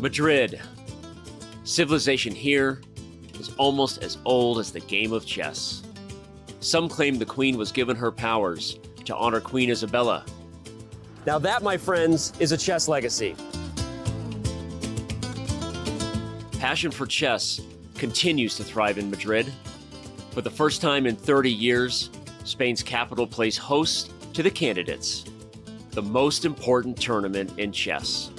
Madrid. Civilization here is almost as old as the game of chess. Some claim the queen was given her powers to honor Queen Isabella. Now that, my friends, is a chess legacy. Passion for chess continues to thrive in Madrid. For the first time in 30 years, Spain's capital plays host to the Candidates, the most important tournament in chess.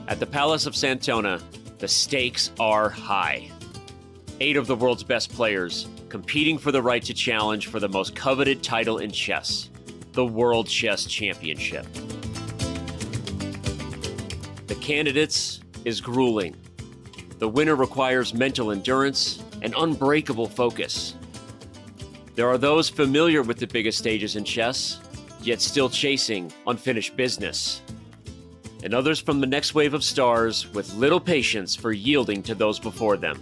At the Palace of Santona, the stakes are high. 8 of the world's best players competing for the right to challenge for the most coveted title in chess, the World Chess Championship. The Candidates is grueling. The winner requires mental endurance and unbreakable focus. There are those familiar with the biggest stages in chess, yet still chasing unfinished business. And others from the next wave of stars with little patience for yielding to those before them.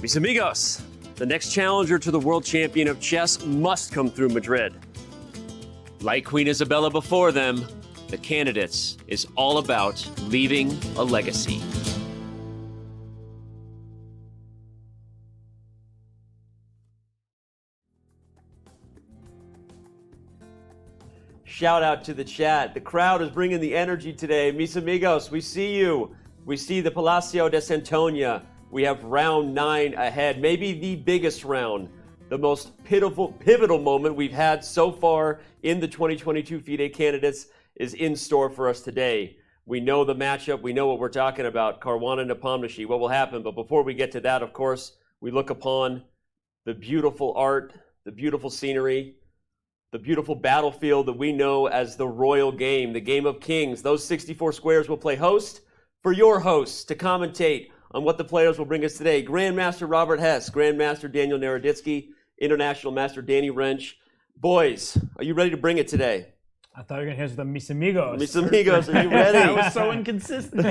Mis amigos, the next challenger to the world champion of chess must come through Madrid. Like Queen Isabella before them, the Candidates is all about leaving a legacy. Shout out to the chat. The crowd is bringing the energy today. Mis amigos, we see you. We see the Palacio de Santoña. We have round 9 ahead, maybe the biggest round, the most pivotal moment we've had so far in the 2022 FIDE Candidates is in store for us today. We know the matchup. We know what we're talking about. Caruana Nepomniachtchi, what will happen? But before we get to that, of course, we look upon the beautiful art, the beautiful scenery, the beautiful battlefield that we know as the royal game, the game of kings. Those 64 squares will play host for your hosts to commentate on what the players will bring us today. Grandmaster Robert Hess, Grandmaster Daniel Naroditsky, International Master Danny Wrench. Boys, are you ready to bring it today? I thought you were going to hear the Mis amigos. Mis amigos, are you ready? That was so inconsistent.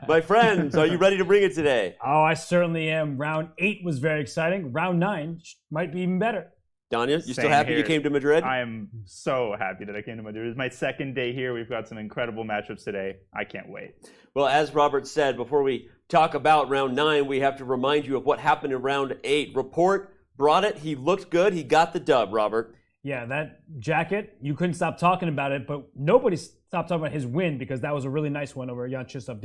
My friends, are you ready to bring it today? Oh, I certainly am. Round 8 was very exciting. Round 9 might be even better. Danya, you still happy you came to Madrid? I am so happy that I came to Madrid. It's my second day here. We've got some incredible matchups today. I can't wait. Well, as Robert said, before we talk about round 9, we have to remind you of what happened in round 8. Report brought it. He looked good. He got the dub, Robert. Yeah, that jacket, you couldn't stop talking about it, but nobody stopped talking about his win because that was a really nice one over Jan-Krzysztof.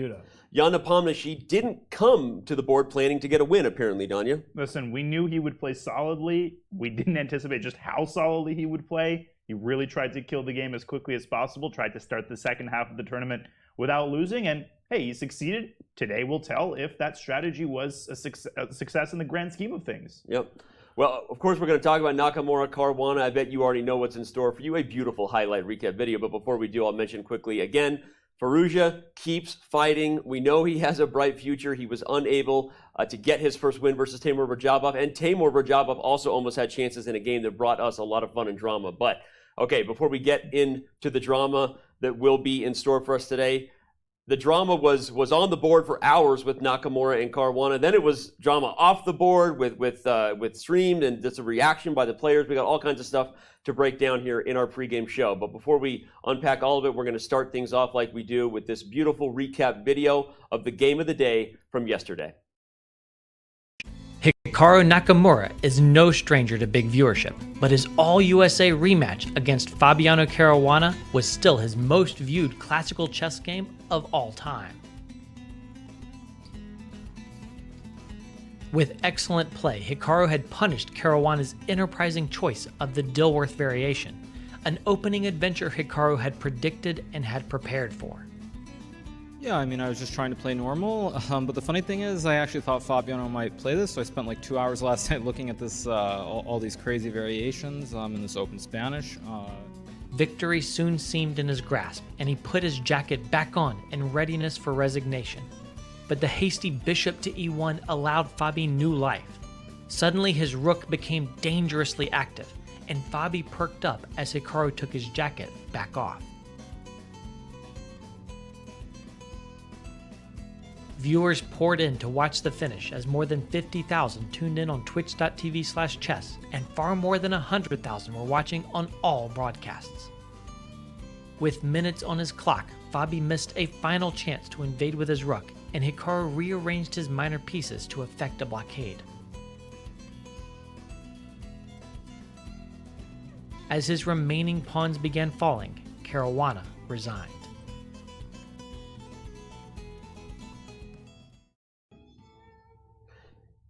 Jan Nepomniachtchi didn't come to the board planning to get a win, apparently, Danya. Listen, we knew he would play solidly. We didn't anticipate just how solidly he would play. He really tried to kill the game as quickly as possible, tried to start the second half of the tournament without losing, and hey, he succeeded. Today will tell if that strategy was a success in the grand scheme of things. Yep. Well, of course, we're going to talk about Nakamura-Caruana. I bet you already know what's in store for you. A beautiful highlight recap video. But before we do, I'll mention quickly again, Firouzja keeps fighting. We know he has a bright future. He was unable to get his first win versus Teimour Radjabov. And Teimour Radjabov also almost had chances in a game that brought us a lot of fun and drama. But, okay, before we get into the drama that will be in store for us today, the drama was on the board for hours with Nakamura and Caruana. Then it was drama off the board with streamed and just a reaction by the players. We got all kinds of stuff to break down here in our pregame show. But before we unpack all of it, we're going to start things off like we do with this beautiful recap video of the game of the day from yesterday. Hikaru Nakamura is no stranger to big viewership, but his All-USA rematch against Fabiano Caruana was still his most viewed classical chess game of all time. With excellent play, Hikaru had punished Caruana's enterprising choice of the Dilworth variation, an opening adventure Hikaru had predicted and had prepared for. Yeah, I mean, I was just trying to play normal, but the funny thing is I actually thought Fabiano might play this, so I spent like 2 hours last night looking at this, all these crazy variations in this open Spanish. Victory soon seemed in his grasp, and he put his jacket back on in readiness for resignation. But the hasty bishop to e1 allowed Fabi new life. Suddenly his rook became dangerously active, and Fabi perked up as Hikaru took his jacket back off. Viewers poured in to watch the finish as more than 50,000 tuned in on twitch.tv/chess, and far more than 100,000 were watching on all broadcasts. With minutes on his clock, Fabi missed a final chance to invade with his rook, and Hikaru rearranged his minor pieces to effect a blockade. As his remaining pawns began falling, Caruana resigned.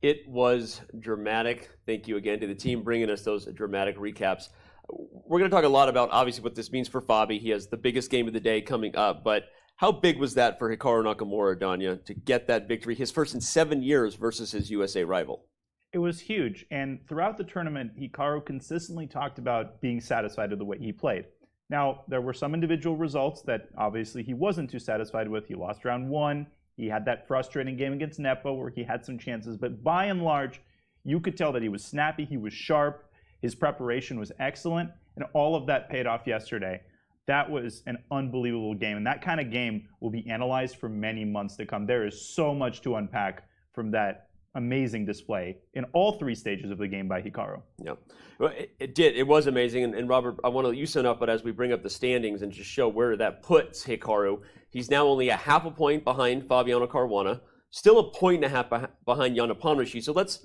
It was dramatic. Thank you again to the team bringing us those dramatic recaps. We're going to talk a lot about, obviously, what this means for Fabi. He has the biggest game of the day coming up, but how big was that for Hikaru Nakamura, Danya, to get that victory, his first in 7 years versus his USA rival? It was huge, and throughout the tournament, Hikaru consistently talked about being satisfied with the way he played. Now, there were some individual results that obviously he wasn't too satisfied with. He lost round 1. He had that frustrating game against Nepo where he had some chances, but by and large, you could tell that he was snappy, he was sharp, his preparation was excellent, and all of that paid off yesterday. That was an unbelievable game, and that kind of game will be analyzed for many months to come. There is so much to unpack from that amazing display in all 3 stages of the game by Hikaru. Yeah, well, it did. It was amazing. And Robert, I want to let you sum up, but as we bring up the standings and just show where that puts Hikaru, he's now only a half a point behind Fabiano Caruana, still a point and a half behind Jan Nepomniachtchi. So let's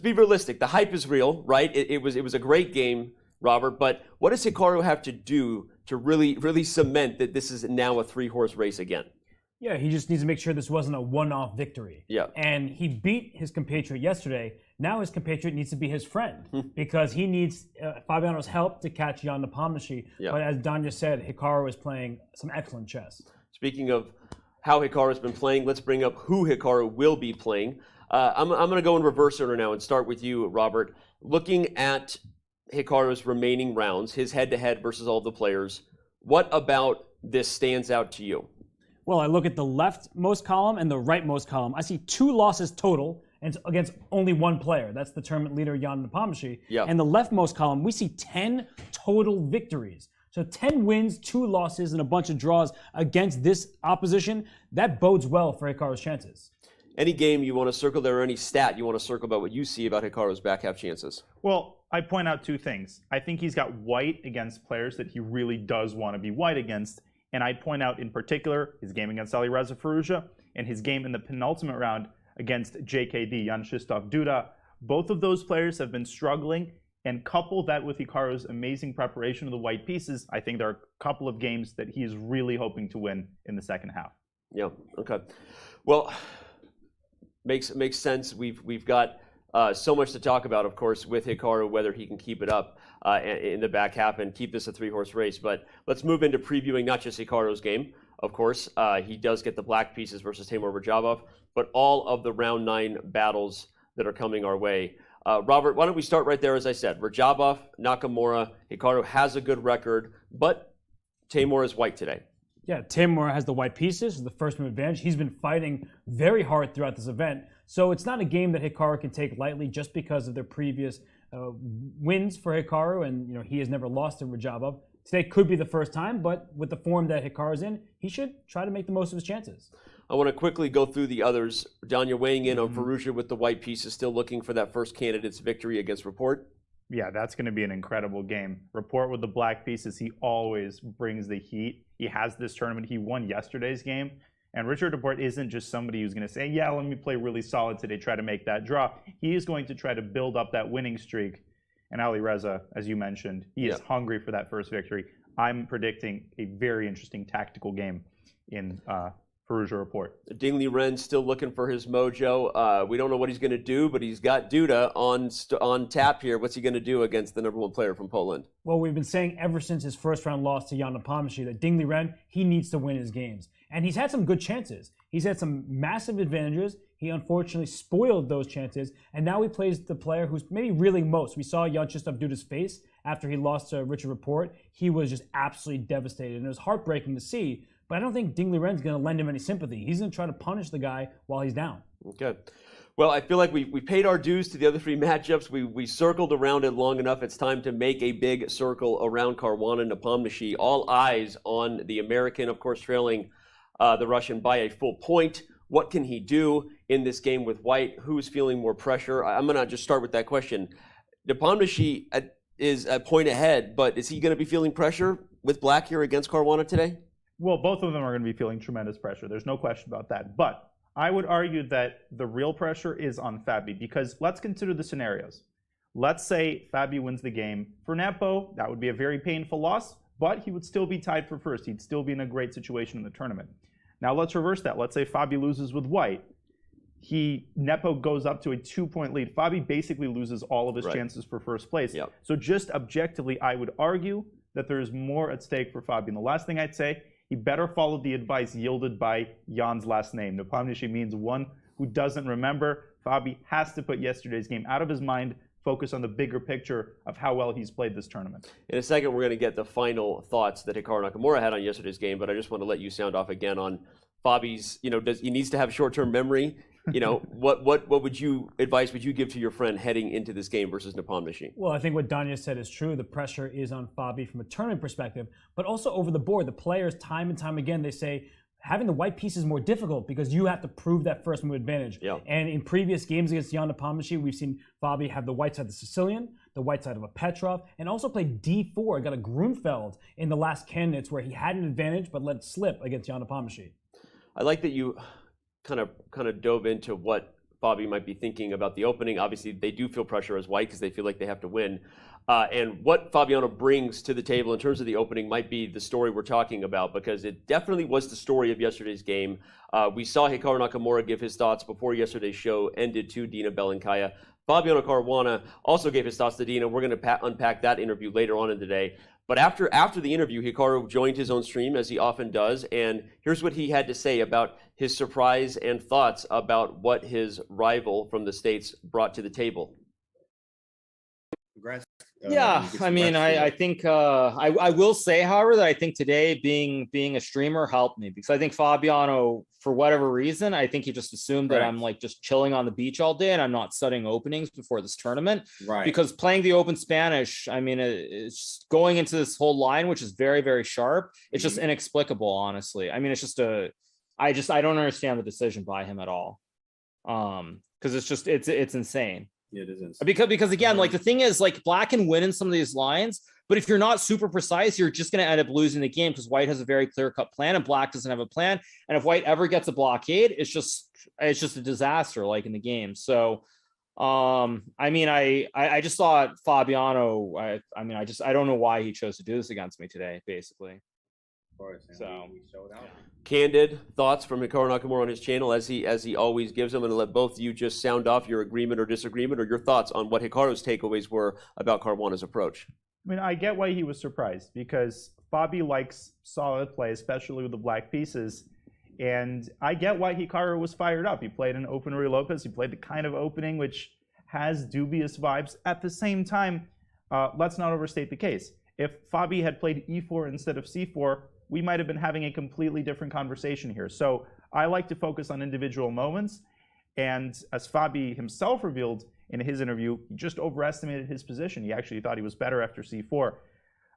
be realistic. The hype is real, right? It was a great game, Robert. But what does Hikaru have to do to really cement that this is now a 3-horse race again? Yeah, he just needs to make sure this wasn't a one-off victory. Yeah. And he beat his compatriot yesterday. Now his compatriot needs to be his friend because he needs Fabiano's help to catch Jan Nepomniachtchi. Yeah. But as Danya said, Hikaru is playing some excellent chess. Speaking of how Hikaru's been playing, let's bring up who Hikaru will be playing. I'm going to go in reverse order now and start with you, Robert. Looking at Hikaru's remaining rounds, his head-to-head versus all the players, what about this stands out to you? Well, I look at the leftmost column and the rightmost column. I see 2 losses total and it's against only 1 player. That's the tournament leader, Jan Nepomniachtchi. Yeah. And the leftmost column, we see 10 total victories. So 10 wins, 2 losses, and a bunch of draws against this opposition. That bodes well for Hikaru's chances. Any game you want to circle there, or any stat you want to circle about what you see about Hikaru's back half chances? Well, I point out 2 things. I think he's got white against players that he really does want to be white against. And I'd point out in particular his game against Alireza Firouzja and his game in the penultimate round against JKD, Jan-Krzysztof Duda. Both of those players have been struggling, and couple that with Hikaru's amazing preparation of the white pieces, I think there are a couple of games that he is really hoping to win in the second half. Yeah, okay. Well, makes sense. We've got so much to talk about, of course, with Hikaru, whether he can keep it up in the back half and keep this a 3-horse race. But let's move into previewing not just Hikaru's game. Of course, he does get the black pieces versus Timur Rajabov, but all of the round 9 battles that are coming our way. Robert, why don't we start right there, as I said. Rajabov, Nakamura, Hikaru has a good record, but Timur is white today. Yeah, Timur has the white pieces, the first move advantage. He's been fighting very hard throughout this event. So it's not a game that Hikaru can take lightly just because of their previous wins for Hikaru, and he has never lost to Rajabov. Today could be the first time, but with the form that Hikaru's in, he should try to make the most of his chances. I want to quickly go through the others. Danya weighing in on Firouzja with the white pieces, still looking for that first candidate's victory against Report. Yeah, that's going to be an incredible game. Report with the black pieces, he always brings the heat. He has this tournament. He won yesterday's game. And Richard Report isn't just somebody who's going to say, yeah, let me play really solid today, try to make that draw. He is going to try to build up that winning streak. And Alireza, as you mentioned, he is hungry for that first victory. I'm predicting a very interesting tactical game in Firouzja Report. Ding Liren still looking for his mojo. We don't know what he's going to do, but he's got Duda on tap here. What's he going to do against the #1 player from Poland? Well, we've been saying ever since his first round loss to Jan Nepomniachtchi that Ding Liren, he needs to win his games. And he's had some good chances. He's had some massive advantages. He unfortunately spoiled those chances. And now he plays the player who's maybe reeling most. We saw Jan-Krzysztof Duda's face after he lost to Richard Report. He was just absolutely devastated. And it was heartbreaking to see. But I don't think Ding Liren's going to lend him any sympathy. He's going to try to punish the guy while he's down. Okay. Well, I feel like we paid our dues to the other 3 matchups. We circled around it long enough. It's time to make a big circle around Caruana and Nepomniachtchi. All eyes on the American, of course, trailing the Russian by a full point. What can he do in this game with white? Who's feeling more pressure? I'm going to just start with that question. Nepomniachtchi is a point ahead, but is he going to be feeling pressure with black here against Caruana today? Well, both of them are going to be feeling tremendous pressure. There's no question about that. But I would argue that the real pressure is on Fabi, because let's consider the scenarios. Let's say Fabi wins the game. For Nepo, that would be a very painful loss, but he would still be tied for first. He'd still be in a great situation in the tournament. Now let's reverse that. Let's say Fabi loses with white. Nepo goes up to a 2-point lead. Fabi basically loses all of his chances for first place. Yep. So just objectively, I would argue that there's more at stake for Fabi. And the last thing I'd say, he better follow the advice yielded by Jan's last name. Nepomniachtchi means one who doesn't remember. Fabi has to put yesterday's game out of his mind, focus on the bigger picture of how well he's played this tournament. In a second, we're going to get the final thoughts that Hikaru Nakamura had on yesterday's game, but I just want to let you sound off again on Fabi's, he needs to have short-term memory. What advice would you give to your friend heading into this game versus Nepomniachtchi? Well, I think what Danya said is true. The pressure is on Fabi from a tournament perspective, but also over the board. The players, time and time again, they say having the white piece is more difficult because you have to prove that first move advantage. Yep. And in previous games against Jan Nepomniachtchi, we've seen Fabi have the white side of the Sicilian, the white side of a Petrov, and also play d4, got a Grunfeld in the last candidates where he had an advantage but let it slip against Jan Nepomniachtchi. I like that you kind of dove into what Fabi might be thinking about the opening. Obviously, they do feel pressure as white because they feel like they have to win. And what Fabiano brings to the table in terms of the opening might be the story we're talking about, because it definitely was the story of yesterday's game. We saw Hikaru Nakamura give his thoughts before yesterday's show ended to Dina Belenkaya. Fabiano Caruana also gave his thoughts to Dina. We're going to unpack that interview later on in the day. But after the interview, Hikaru joined his own stream, as he often does, and here's what he had to say about his surprise and thoughts about what his rival from the States brought to the table. Congrats. I think I will say, however, that I think today being a streamer helped me, because I think Fabiano, for whatever reason, I think he just assumed that I'm like just chilling on the beach all day and I'm not studying openings before this tournament. Right. Because playing the Open Spanish, it's going into this whole line, which is very, very sharp. It's just inexplicable, honestly. It's just I don't understand the decision by him at all. Because it's insane. Yeah, it is. Because again, like the thing is, like black can win in some of these lines, but if you're not super precise, you're just going to end up losing the game because white has a very clear-cut plan and black doesn't have a plan. And if white ever gets a blockade, it's just a disaster, like in the game. So, I just thought Fabiano. I don't know why he chose to do this against me today, basically. So we showed out. Candid thoughts from Hikaru Nakamura on his channel, as he always gives them, and let both of you just sound off your agreement or disagreement or your thoughts on what Hikaru's takeaways were about Caruana's approach. I get why he was surprised, because Fabi likes solid play, especially with the black pieces, and I get why Hikaru was fired up. He played an opener Lopez. He played the kind of opening which has dubious vibes. At the same time, let's not overstate the case. If Fabi had played e4 instead of c4, we might have been having a completely different conversation here. So I like to focus on individual moments. And as Fabi himself revealed in his interview, he just overestimated his position. He actually thought he was better after c4.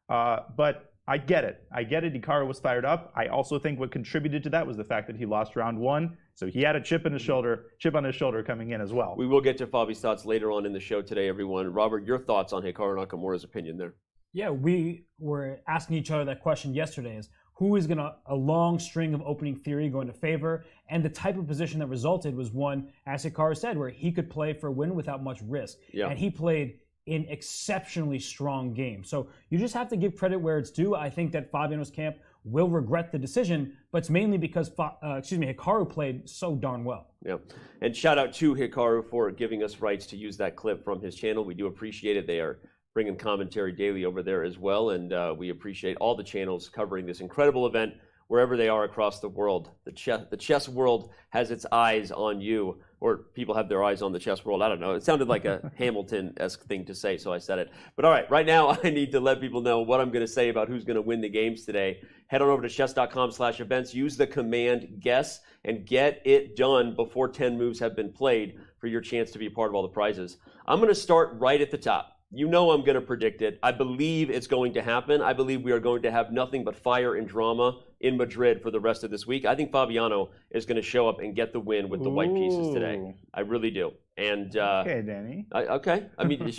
But I get it. Hikaru was fired up. I also think what contributed to that was the fact that he lost round one. So he had a chip on his shoulder coming in as well. We will get to Fabi's thoughts later on in the show today, everyone. Robert, your thoughts on Hikaru Nakamura's opinion there? Yeah, we were asking each other that question yesterday, is who is a long string of opening theory going to favor? And the type of position that resulted was one, as Hikaru said, where he could play for a win without much risk. Yeah. And he played an exceptionally strong game. So you just have to give credit where it's due. I think that Fabiano's camp will regret the decision, but it's mainly because Hikaru played so darn well. Yeah, and shout out to Hikaru for giving us rights to use that clip from his channel. We do appreciate it. They are bringing commentary daily over there as well, and we appreciate all the channels covering this incredible event wherever they are across the world. The chess world has its eyes on you, or people have their eyes on the chess world. I don't know. It sounded like a Hamilton-esque thing to say, so I said it. But all right now I need to let people know what I'm going to say about who's going to win the games today. Head on over to chess.com/events, use the command guess, and get it done before 10 moves have been played for your chance to be a part of all the prizes. I'm going to start right at the top. you know I'm going to predict it. I believe it's going to happen. I believe we are going to have nothing but fire and drama in Madrid for the rest of this week. I think Fabiano is going to show up and get the win with the white pieces today. I really do. And okay, Danny. Okay. I mean,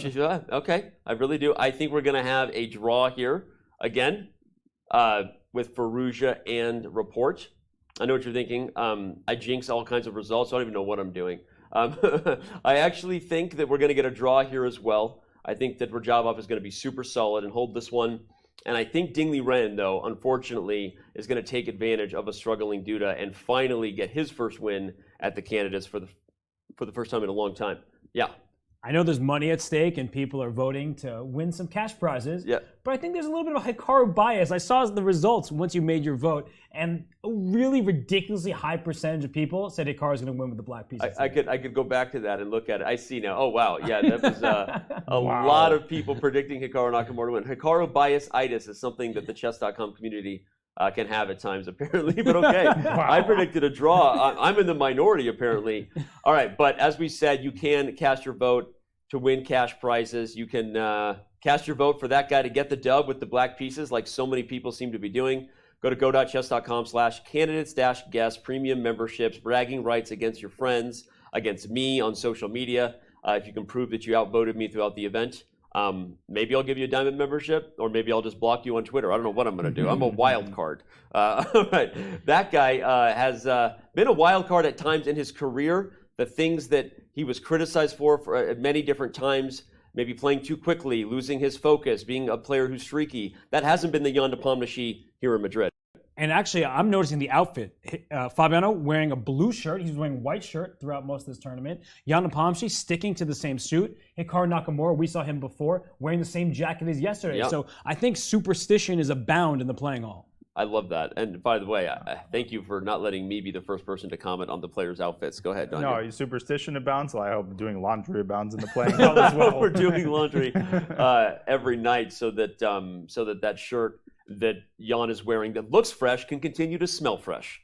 okay. I really do. I think we're going to have a draw here again with Firouzja and Report. I know what you're thinking. I jinx all kinds of results. So I don't even know what I'm doing. I actually think that we're going to get a draw here as well. I think that Rajabov is going to be super solid and hold this one. And I think Ding Liren, though, unfortunately, is going to take advantage of a struggling Duda and finally get his first win at the candidates for the first time in a long time. Yeah. I know there's money at stake and people are voting to win some cash prizes. Yeah. But I think there's a little bit of a Hikaru bias. I saw the results once you made your vote, and a really ridiculously high percentage of people said Hikaru's going to win with the black pieces. I could go back to that and look at it. I see now. Oh, wow. Yeah, that was a lot of people predicting Hikaru Nakamura to win. Hikaru bias-itis is something that the chess.com community can have at times, apparently. But okay, wow. I predicted a draw. I'm in the minority, apparently. All right, but as we said, you can cast your vote to win cash prizes. You can cast your vote for that guy to get the dub with the black pieces, like so many people seem to be doing. Go to go.chess.com/candidates-guest premium memberships, bragging rights against your friends, against me on social media. If you can prove that you outvoted me throughout the event, maybe I'll give you a diamond membership, or maybe I'll just block you on Twitter. I don't know what I'm going to do. I'm a wild card. All right. That guy has been a wild card at times in his career. The things that he was criticized for at many different times, maybe playing too quickly, losing his focus, being a player who's streaky. That hasn't been the Jan Nepomniachtchi here in Madrid. And actually, I'm noticing the outfit. Fabiano wearing a blue shirt. He's wearing white shirt throughout most of this tournament. Jan Nepomniachtchi sticking to the same suit. Hikaru Nakamura, we saw him before, wearing the same jacket as yesterday. Yep. So I think superstition is abound in the playing hall. I love that. And by the way, thank you for not letting me be the first person to comment on the players' outfits. Go ahead, Don. No, superstition abounds. Well, I hope doing laundry abounds in the playing hall as well. We're doing laundry every night so that that shirt that Jan is wearing that looks fresh can continue to smell fresh.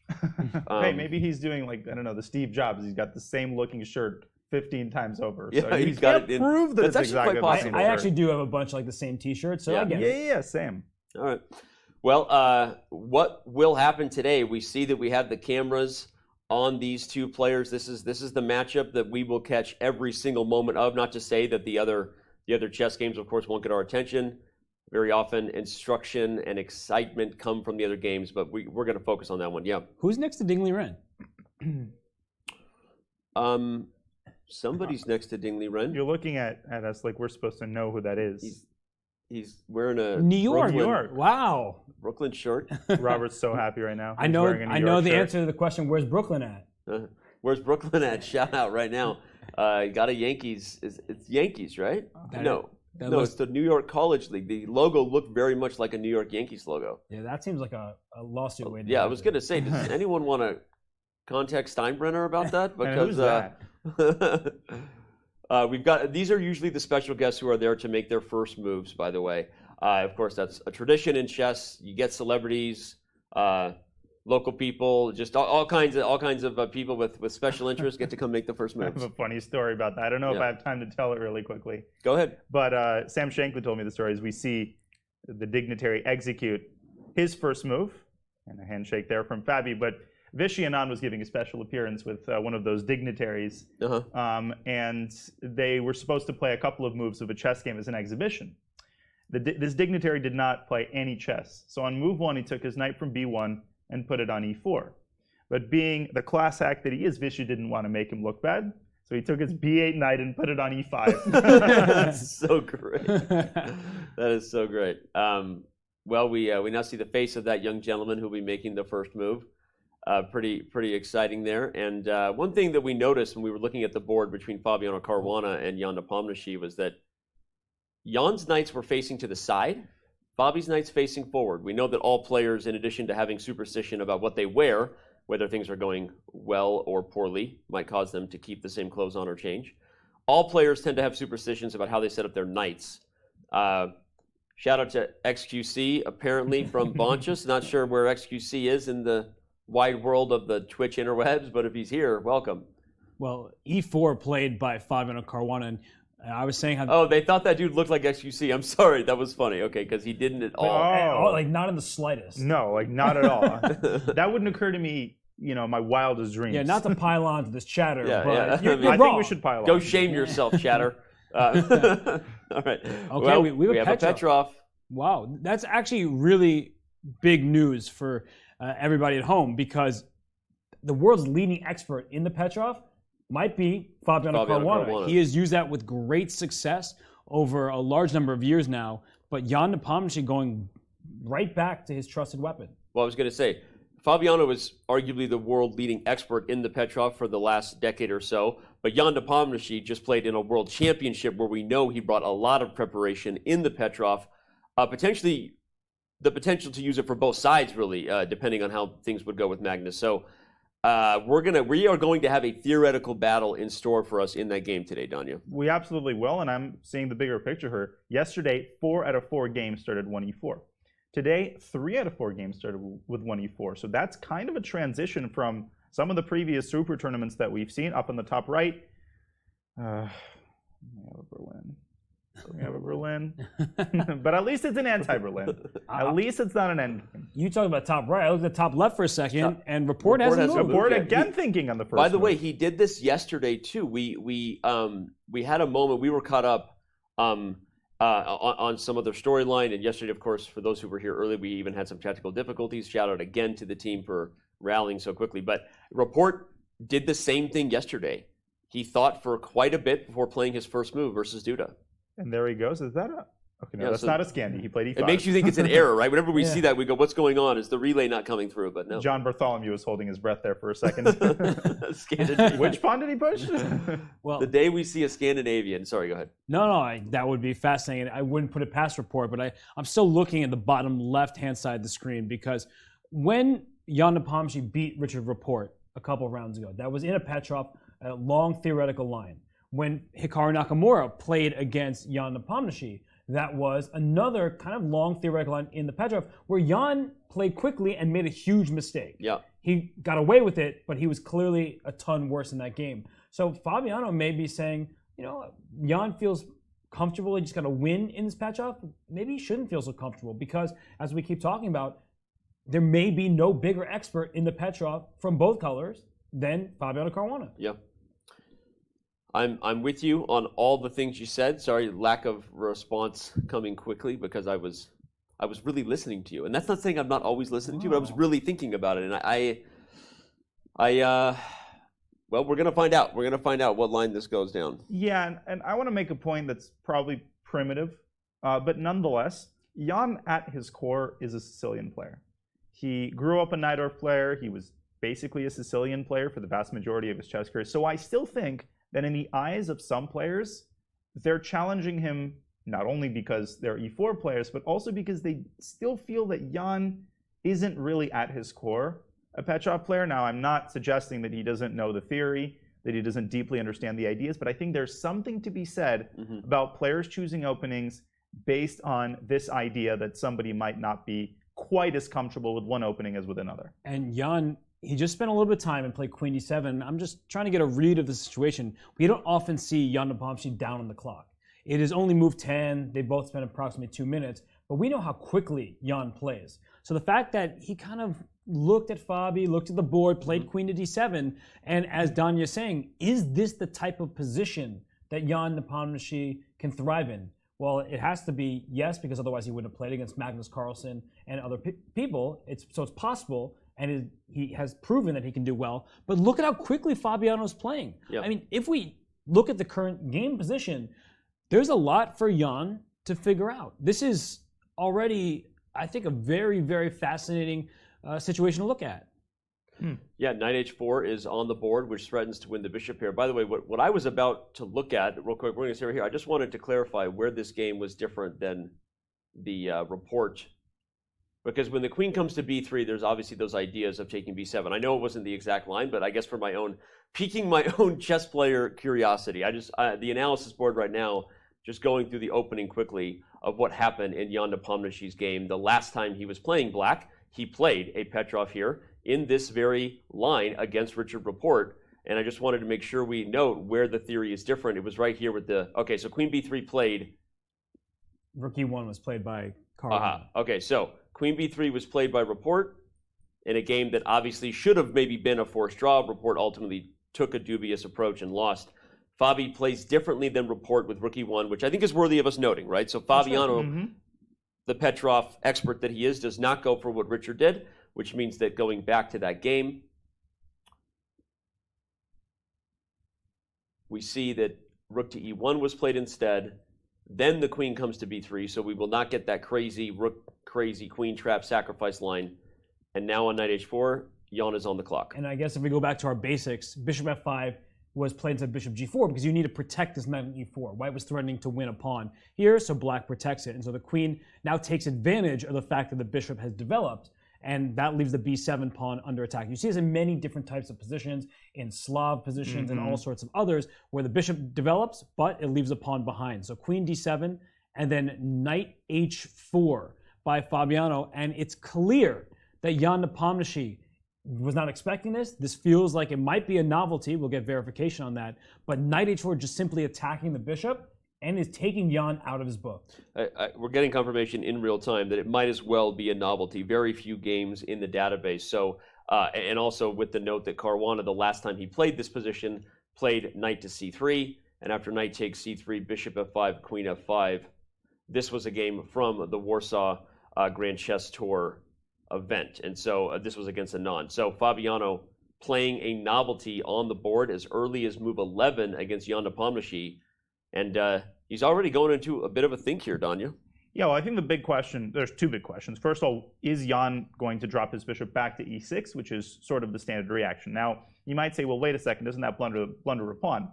Hey, maybe he's doing like, I don't know, the Steve Jobs. He's got the same looking shirt 15 times over. Yeah, so he's got it in. Prove that That's it's exactly quite the same I shirt. actually do have a bunch like the same T-shirts, so Yeah. I get it. Yeah, same. All right. Well, what will happen today? We see that we have the cameras on these two players. This is the matchup that we will catch every single moment of. Not to say that the other chess games, of course, won't get our attention. Very often, instruction and excitement come from the other games, but we're going to focus on that one. Yeah. Who's next to Ding Liren? Somebody's next to Ding Liren. You're looking at us like we're supposed to know who that is. He's wearing a New York. York. Wow. Brooklyn shirt. Robert's so happy right now. I He's know wearing a New York the shirt. answer to the question, where's Brooklyn at? Where's Brooklyn at? Shout out right now. Got a Yankees. It's Yankees, right? No, it's the New York College League. The logo looked very much like a New York Yankees logo. Yeah, that seems like a lawsuit way to Yeah, I was going to say, does anyone want to contact Steinbrenner about that? Because we've got, these are usually the special guests who are there to make their first moves, by the way. Of course, that's a tradition in chess. You get celebrities, local people, just all kinds of people with special interests get to come make the first I have moves. a funny story about that. I don't know if I have time to tell it really quickly. Go ahead. But Sam Shankland told me the story as we see the dignitary execute his first move, and a handshake there from Fabi. But Vishy Anand was giving a special appearance with one of those dignitaries, and they were supposed to play a couple of moves of a chess game as an exhibition. This dignitary did not play any chess. So on move 1, he took his knight from b1 and put it on e4. But being the class act that he is, Vishy didn't want to make him look bad. So he took his b8 knight and put it on e5. That's so great. That is so great. Well, we now see the face of that young gentleman who'll be making the first move. Pretty exciting there. And one thing that we noticed when we were looking at the board between Fabiano Caruana and Jan Nepomniachtchi was that Jan's knights were facing to the side, Fabi's knights facing forward. We know that all players, in addition to having superstition about what they wear, whether things are going well or poorly, might cause them to keep the same clothes on or change. All players tend to have superstitions about how they set up their knights. Shout out to XQC, apparently from Bonchus. Not sure where XQC is in the wide world of the Twitch interwebs, but if he's here, welcome. Well, e4 played by Fabiano Caruana, and I was saying how Oh, they thought that dude looked like XQC. I'm sorry, that was funny. Okay, because he didn't at all. like not in the slightest. No, like not at all. That wouldn't occur to me, my wildest dreams. Yeah, not to pile on to this chatter, Yeah, but yeah. you're I wrong. think we should pile Go on. shame yourself, Chatter. All right. Okay, Well, we have a Petrov. Petrov. Wow, that's actually really big news for everybody at home because the world's leading expert in the Petrov might be Fabiano Caruana. He has used that with great success over a large number of years now, but Jan Nepomniachtchi going right back to his trusted weapon. Well, I was going to say, Fabiano is arguably the world leading expert in the Petrov for the last decade or so, but Jan Nepomniachtchi just played in a world championship where we know he brought a lot of preparation in the Petrov, potentially the potential to use it for both sides, really, depending on how things would go with Magnus. So we are going to have a theoretical battle in store for us in that game today, Danya. We absolutely will, and I'm seeing the bigger picture here. Yesterday, 4 out of 4 games started 1e4. Today, 3 out of 4 games started with 1e4. So that's kind of a transition from some of the previous super tournaments that we've seen. Up in the top right, we have a Berlin. We have a Berlin. But at least it's an anti-Berlin. At least it's not an end. You talk about top right. I looked at top left for a second, and Report hasn't moved. Report Yeah, again thinking on the first By the move. way, he did this yesterday too. We had a moment. We were caught up on some other storyline, and yesterday, of course, for those who were here early, we even had some technical difficulties. Shout out again to the team for rallying so quickly. But Report did the same thing yesterday. He thought for quite a bit before playing his first move versus Duda. And there he goes. Is that a... Okay, no, Yeah, that's so not a Scandi. He played E5. It makes you think it's an error, right? Whenever we see that, we go, what's going on? Is the relay not coming through? But no. John Bartholomew was holding his breath there for a second. Scandinavian. Which pawn did he push? Well, The day we see a Scandinavian. Sorry, go ahead. no, that would be fascinating. I wouldn't put it past Report, but I'm still looking at the bottom left-hand side of the screen because when Jan Nepomniachtchi beat Richard Report a couple of rounds ago, that was in a Petrov, a long theoretical line. When Hikaru Nakamura played against Jan Nepomniachtchi, that was another kind of long theoretical line in the Petrov where Jan played quickly and made a huge mistake. Yeah. He got away with it, but he was clearly a ton worse in that game. So Fabiano may be saying, Jan feels comfortable, he just got to win in this Petrov. Maybe he shouldn't feel so comfortable because, as we keep talking about, there may be no bigger expert in the Petrov from both colors than Fabiano Caruana. Yeah. I'm with you on all the things you said. Sorry, lack of response coming quickly because I was really listening to you. And that's not saying I'm not always listening to you, but I was really thinking about it. And well, we're going to find out. We're going to find out what line this goes down. Yeah, and I want to make a point that's probably primitive, but nonetheless, Jan at his core is a Sicilian player. He grew up a Najdorf player. He was basically a Sicilian player for the vast majority of his chess career. So I still think that in the eyes of some players, they're challenging him not only because they're E4 players, but also because they still feel that Jan isn't really at his core a Petrov player. Now, I'm not suggesting that he doesn't know the theory, that he doesn't deeply understand the ideas, but I think there's something to be said about players choosing openings based on this idea that somebody might not be quite as comfortable with one opening as with another. And Jan, he just spent a little bit of time and played Queen D7. I'm just trying to get a read of the situation. We don't often see Jan Nepomniachtchi down on the clock. It is only move 10. They both spent approximately 2 minutes, but we know how quickly Jan plays. So the fact that he kind of looked at Fabi, looked at the board, played Queen to D7, and as Danya's saying, is this the type of position that Jan Nepomniachtchi can thrive in? Well, it has to be yes, because otherwise he wouldn't have played against Magnus Carlsen and other people. So it's possible, and he has proven that he can do well. But look at how quickly Fabiano's playing. Yep. I mean, if we look at the current game position, there's a lot for Jan to figure out. This is already, I think, a very, very fascinating situation to look at. Yeah, knight h4 is on the board, which threatens to win the bishop pair. By the way, what I was about to look at, real quick, we're going to say right here, I just wanted to clarify where this game was different than the report. Because when the queen comes to b3, there's obviously those ideas of taking b7. I know it wasn't the exact line, but I guess for my own, piquing my own chess player curiosity, the analysis board right now, just going through the opening quickly of what happened in Jan Nepomniachtchi's game. The last time he was playing black, he played a Petrov here in this very line against Richard Report. And I just wanted to make sure we note where the theory is different. It was right here with the, okay, so queen b3 played. Rook e1 was played by Caruana. Okay, so queen b3 was played by Rapport in a game that obviously should have maybe been a forced draw. Rapport ultimately took a dubious approach and lost. Fabi plays differently than Rapport with rook e1, which I think is worthy of us noting, right? So Fabiano, the Petrov expert that he is, does not go for what Richard did, which means that going back to that game, we see that rook to e1 was played instead. Then the queen comes to b3, so we will not get that crazy rook, crazy queen trap sacrifice line. And now on knight h4, Jan is on the clock. And I guess if we go back to our basics, bishop f5 was played into bishop g4 because you need to protect this knight on e4. White was threatening to win a pawn here, so black protects it. And so the queen now takes advantage of the fact that the bishop has developed, and that leaves the b7 pawn under attack. You see this in many different types of positions, in Slav positions and all sorts of others, where the bishop develops, but it leaves a pawn behind. So queen d7, and then knight h4 by Fabiano, and it's clear that Jan Nepomniachtchi was not expecting this. This feels like it might be a novelty. We'll get verification on that. But knight h4 just simply attacking the bishop and is taking Jan out of his book. We're getting confirmation in real time that it might as well be a novelty. Very few games in the database. So, and also with the note that Caruana, the last time he played this position, played knight to c3, and after knight takes c3, bishop f5, queen f5. This was a game from the Warsaw Grand Chess Tour event, and so this was against Anand. So Fabiano playing a novelty on the board as early as move 11 against Jan Nepomniachtchi. And he's already going into a bit of a think here, Danya. Yeah, well, I think the big question, there's two big questions. First of all, is Jan going to drop his bishop back to e6, which is sort of the standard reaction? Now, you might say, well, wait a second, doesn't that blunder a pawn?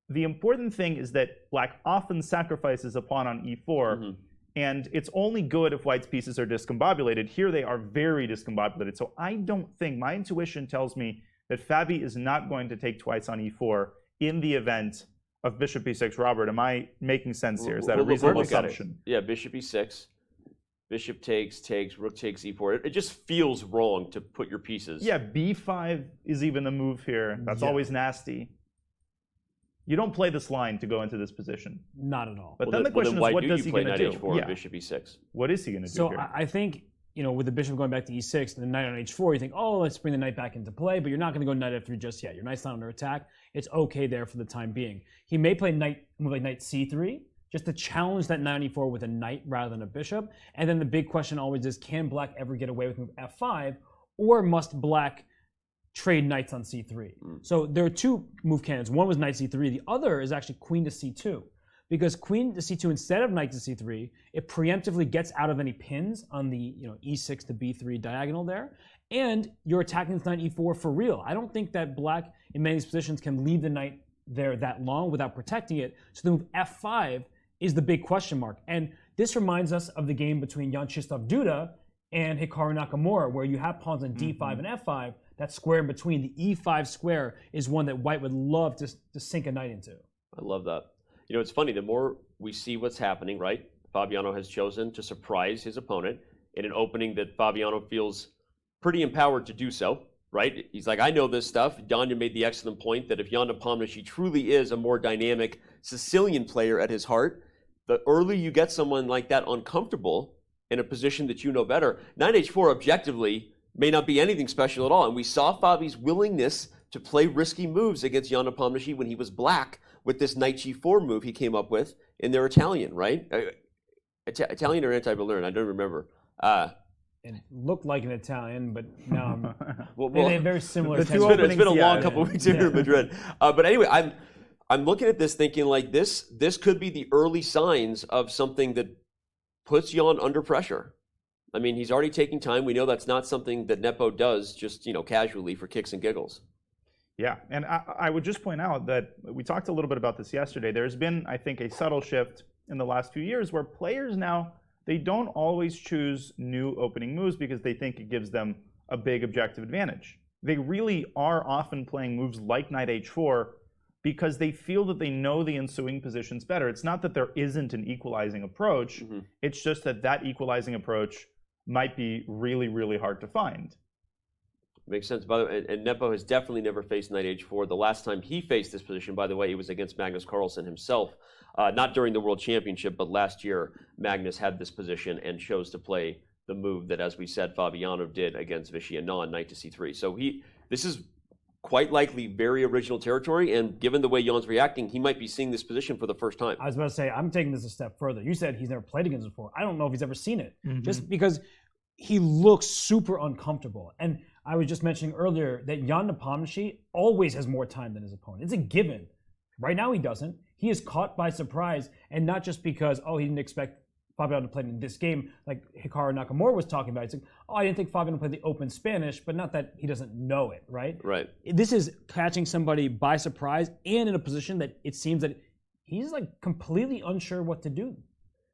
The important thing is that black often sacrifices a pawn on e4, and it's only good if white's pieces are discombobulated. Here they are very discombobulated. So I don't think, my intuition tells me that Fabi is not going to take twice on e4 in the event of bishop e6. Robert, am I making sense here? Is that a reasonable assumption? Yeah, bishop e6, bishop takes, rook takes e4. It just feels wrong to put your pieces. Yeah, b5 is even a move here. That's always nasty. You don't play this line to go into this position. Not at all. But then the question is, what does he going to do? H4, bishop e6. What is he going to do So here? I think, you know, with the bishop going back to e6 and the knight on h4, you think, oh, let's bring the knight back into play, but you're not going to go knight f3 just yet. Your knight's not under attack. It's okay there for the time being. He may play move like knight c3, just to challenge that knight on e4 with a knight rather than a bishop. And then the big question always is, can black ever get away with move f5, or must black trade knights on c3? So there are two move candidates. One was knight c3. The other is actually queen to c2. Because queen to c2 instead of knight to c3, it preemptively gets out of any pins on the e6 to b3 diagonal there, and you're attacking this knight e4 for real. I don't think that black in many of these positions can leave the knight there that long without protecting it. So the move f5 is the big question mark. And this reminds us of the game between Jan-Krzysztof Duda and Hikaru Nakamura, where you have pawns on d5 and f5. That square in between, the e5 square, is one that white would love to sink a knight into. I love that. You know, it's funny, the more we see what's happening, right? Fabiano has chosen to surprise his opponent in an opening that Fabiano feels pretty empowered to do so, right? He's like, I know this stuff. Danya made the excellent point that if Jan Nepomniachtchi truly is a more dynamic Sicilian player at his heart, the earlier you get someone like that uncomfortable in a position that you know better, knight h4 objectively may not be anything special at all. And we saw Fabi's willingness to play risky moves against Jan Nepomniachtchi when he was black with this knight g4 move he came up with in their Italian, right? Italian or anti-Balearian, I don't remember. It looked like an Italian, but now well, they have very similar. It's been a long couple of weeks here in Madrid. But anyway, I'm looking at this thinking like this could be the early signs of something that puts Jan under pressure. I mean, he's already taking time. We know that's not something that Nepo does just, casually for kicks and giggles. Yeah, and I would just point out that we talked a little bit about this yesterday. There's been, I think, a subtle shift in the last few years where players now, they don't always choose new opening moves because they think it gives them a big objective advantage. They really are often playing moves like knight h4 because they feel that they know the ensuing positions better. It's not that there isn't an equalizing approach. It's just that equalizing approach might be really, really hard to find. Makes sense. By the way, and Nepo has definitely never faced knight h4. The last time he faced this position, by the way, it was against Magnus Carlsen himself. Not during the World Championship, but last year, Magnus had this position and chose to play the move that, as we said, Fabiano did against Vichy Anand, knight to c3. So this is quite likely very original territory, and given the way Jan's reacting, he might be seeing this position for the first time. I was about to say, I'm taking this a step further. You said he's never played against it before. I don't know if he's ever seen it, just because he looks super uncomfortable. And I was just mentioning earlier that Jan Nepomniachtchi always has more time than his opponent. It's a given. Right now he doesn't. He is caught by surprise, and not just because, he didn't expect Fabiano to play in this game, like Hikaru Nakamura was talking about. It's like, I didn't think Fabiano played the Open Spanish, but not that he doesn't know it, right? Right. This is catching somebody by surprise and in a position that it seems that he's like completely unsure what to do.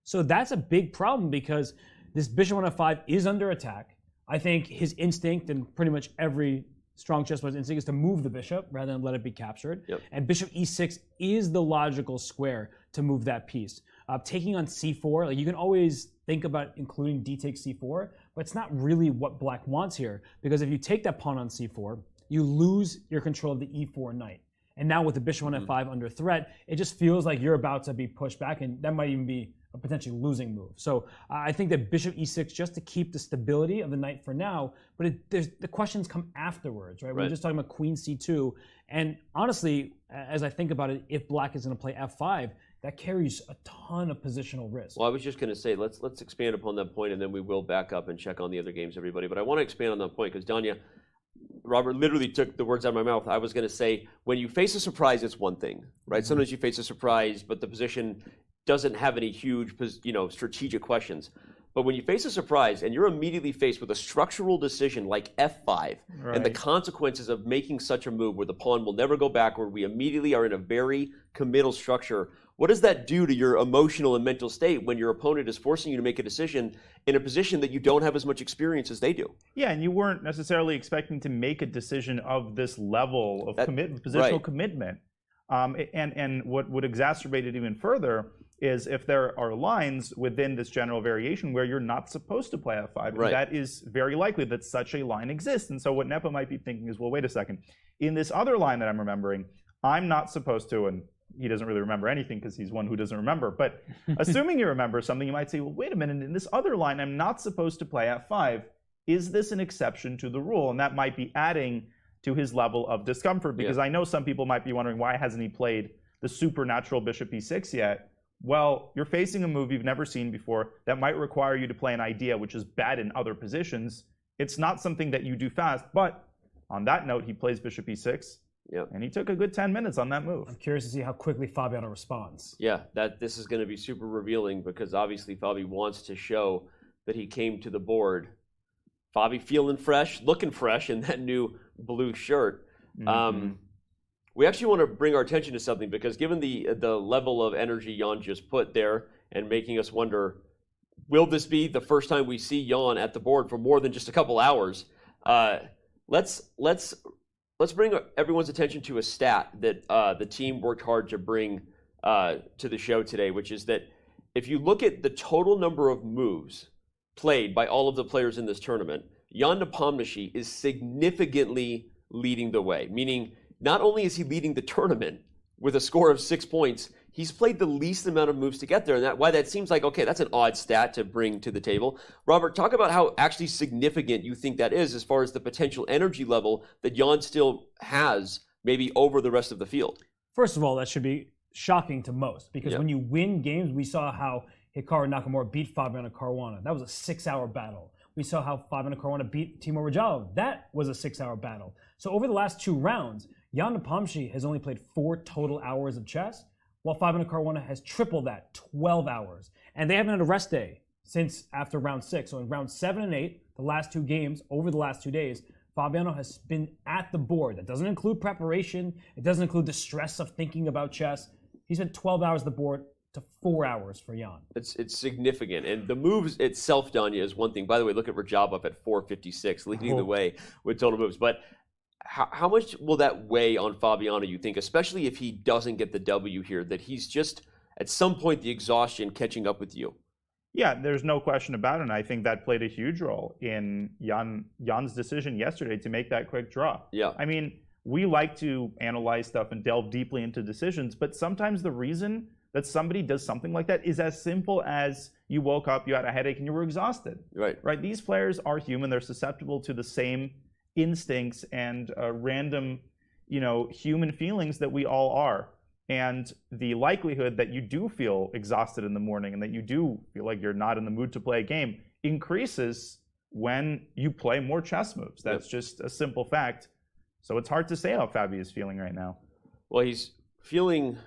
So that's a big problem because this bishop on f5 is under attack. I think his instinct, and pretty much every strong chess player's instinct, is to move the bishop rather than let it be captured. Yep. And bishop e6 is the logical square to move that piece. Taking on c4, like you can always think about including d takes c4, but it's not really what black wants here, because if you take that pawn on c4, you lose your control of the e4 knight. And now with the bishop on f5 under threat, it just feels like you're about to be pushed back, and that might even be a potentially losing move. So I think that bishop e6, just to keep the stability of the knight for now, but the questions come afterwards, right? We're just talking about queen c2, and honestly, as I think about it, if black is going to play f5, that carries a ton of positional risk. Well, I was just going to say, let's expand upon that point, and then we will back up and check on the other games, everybody. But I want to expand on that point because, Danya, Robert literally took the words out of my mouth. I was going to say, when you face a surprise, it's one thing, right? Sometimes you face a surprise, but the position doesn't have any huge, strategic questions. But when you face a surprise and you're immediately faced with a structural decision like f5 and the consequences of making such a move where the pawn will never go backward, we immediately are in a very committal structure. What does that do to your emotional and mental state when your opponent is forcing you to make a decision in a position that you don't have as much experience as they do? Yeah, and you weren't necessarily expecting to make a decision of this level of positional commitment. And what would exacerbate it even further is if there are lines within this general variation where you're not supposed to play f5. And that is very likely that such a line exists. And so what Nepo might be thinking is, well, wait a second. In this other line that I'm remembering, I'm not supposed to, and he doesn't really remember anything because he's one who doesn't remember. But assuming you remember something, you might say, well, wait a minute, in this other line, I'm not supposed to play f5. Is this an exception to the rule? And that might be adding to his level of discomfort, because I know some people might be wondering, why hasn't he played the supernatural bishop e6 yet? Well, you're facing a move you've never seen before that might require you to play an idea which is bad in other positions. It's not something that you do fast, but on that note, he plays bishop e6. And he took a good 10 minutes on that move. I'm curious to see how quickly Fabiano responds. Yeah, this is going to be super revealing because obviously Fabi wants to show that he came to the board. Fabi feeling fresh, looking fresh in that new blue shirt. We actually want to bring our attention to something because given the level of energy Jan just put there and making us wonder, will this be the first time we see Jan at the board for more than just a couple hours? Let's bring everyone's attention to a stat that the team worked hard to bring to the show today, which is that if you look at the total number of moves played by all of the players in this tournament, Jan Nepomniachtchi is significantly leading the way, meaning not only is he leading the tournament with a score of 6 points, he's played the least amount of moves to get there, and why that seems like, okay, that's an odd stat to bring to the table. Robert, talk about how actually significant you think that is as far as the potential energy level that Jan still has maybe over the rest of the field. First of all, that should be shocking to most, because when you win games, we saw how Hikaru Nakamura beat Fabiano Caruana. That was a 6-hour battle. We saw how Fabiano Caruana beat Timur Rajao. That was a 6-hour battle. So over the last 2 rounds, Jan Nepomniachtchi has only played 4 total hours of chess, while Fabiano Caruana has tripled that, 12 hours. And they haven't had a rest day since after round 6. So in round 7 and 8, the last 2 games, over the last 2 days, Fabiano has been at the board. That doesn't include preparation. It doesn't include the stress of thinking about chess. He spent 12 hours at the board to 4 hours for Jan. It's significant. And the moves itself, Danya, is one thing. By the way, look at Rajabov at 456, leading the way with total moves. But how much will that weigh on Fabiano, you think, especially if he doesn't get the W here, that he's just, at some point, the exhaustion catching up with you? Yeah, there's no question about it, and I think that played a huge role in Jan's decision yesterday to make that quick draw. Yeah. I mean, we like to analyze stuff and delve deeply into decisions, but sometimes the reason that somebody does something like that is as simple as you woke up, you had a headache, and you were exhausted. Right. These players are human. They're susceptible to the same instincts and random, human feelings that we all are. And the likelihood that you do feel exhausted in the morning and that you do feel like you're not in the mood to play a game increases when you play more chess moves. That's just a simple fact. So it's hard to say how Fabi is feeling right now. Well, he's feeling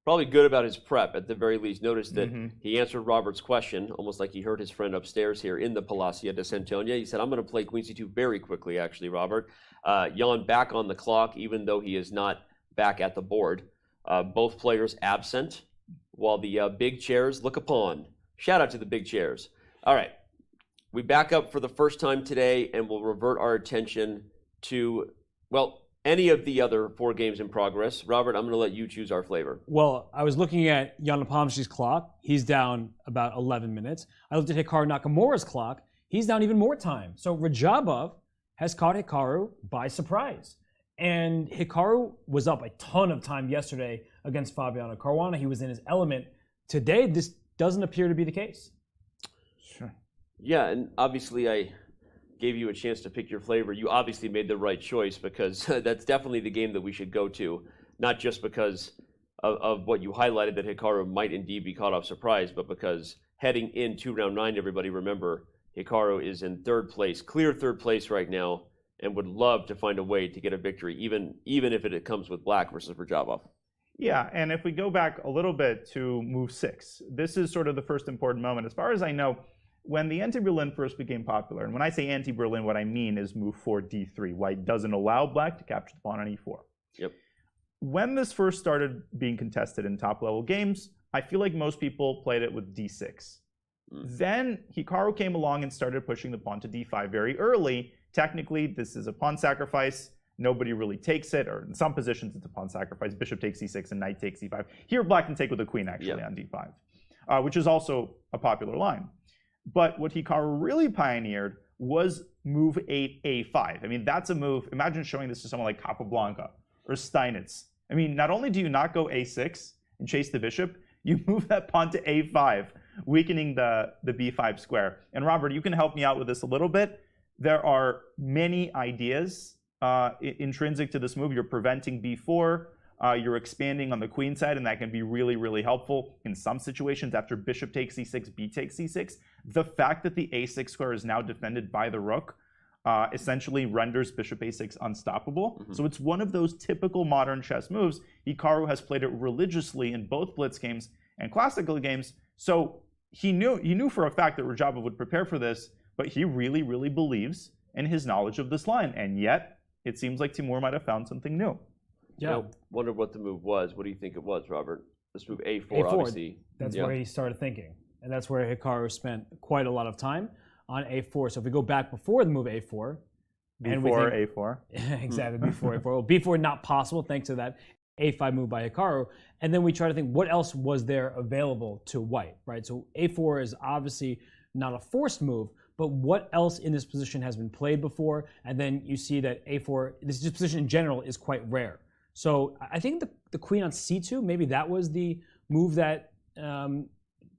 probably good about his prep at the very least. Notice that he answered Robert's question, almost like he heard his friend upstairs here in the Palacio de Santonia. He said, I'm going to play Queen C2 very quickly, actually, Robert. Jan back on the clock, even though he is not back at the board. Both players absent, while the big chairs look upon. Shout out to the big chairs. All right, we back up for the first time today, and we'll revert our attention to, well, any of the other 4 games in progress. Robert, I'm going to let you choose our flavor. Well, I was looking at Jan Nepomniachtchi's clock. He's down about 11 minutes. I looked at Hikaru Nakamura's clock. He's down even more time. So Rajabov has caught Hikaru by surprise. And Hikaru was up a ton of time yesterday against Fabiano Caruana. He was in his element. Today, this doesn't appear to be the case. Sure. Yeah, and obviously I gave you a chance to pick your flavor. You obviously made the right choice, because that's definitely the game that we should go to, not just because of what you highlighted, that Hikaru might indeed be caught off surprise, but because heading into round 9, everybody remember, Hikaru is in third place, clear third place right now, and would love to find a way to get a victory, even if it comes with black versus Rajabov. Yeah, and if we go back a little bit to move 6, this is sort of the first important moment. As far as I know, when the anti-Berlin first became popular, and when I say anti-Berlin, what I mean is move 4 d3. White doesn't allow black to capture the pawn on e4. Yep. When this first started being contested in top-level games, I feel like most people played it with d6. Then Hikaru came along and started pushing the pawn to d5 very early. Technically, this is a pawn sacrifice. Nobody really takes it, or in some positions it's a pawn sacrifice. Bishop takes e6 and knight takes e5. Here, black can take with a queen, actually, on d5, which is also a popular line. But what Hikaru really pioneered was move 8, a5. I mean, that's a move. Imagine showing this to someone like Capablanca or Steinitz. I mean, not only do you not go a6 and chase the bishop, you move that pawn to a5, weakening the b5 square. And Robert, you can help me out with this a little bit. There are many ideas intrinsic to this move. You're preventing b4. You're expanding on the queen side, and that can be really, really helpful in some situations. After bishop takes e6, b takes e6, the fact that the a6 square is now defended by the rook essentially renders bishop a6 unstoppable. So it's one of those typical modern chess moves. Hikaru has played it religiously in both blitz games and classical games. So he knew for a fact that Rajabov would prepare for this, but he really, really believes in his knowledge of this line. And yet, it seems like Timur might have found something new. Yeah. I wonder what the move was. What do you think it was, Robert? This move a4, obviously. That's where he started thinking. And that's where Hikaru spent quite a lot of time on a4. So if we go back before the move a4. Before a4. Exactly, before a4. Well, b4 not possible thanks to that a5 move by Hikaru. And then we try to think what else was there available to white, right? So a4 is obviously not a forced move, but what else in this position has been played before? And then you see that a4, this position in general is quite rare. So I think the queen on c2, maybe that was the move that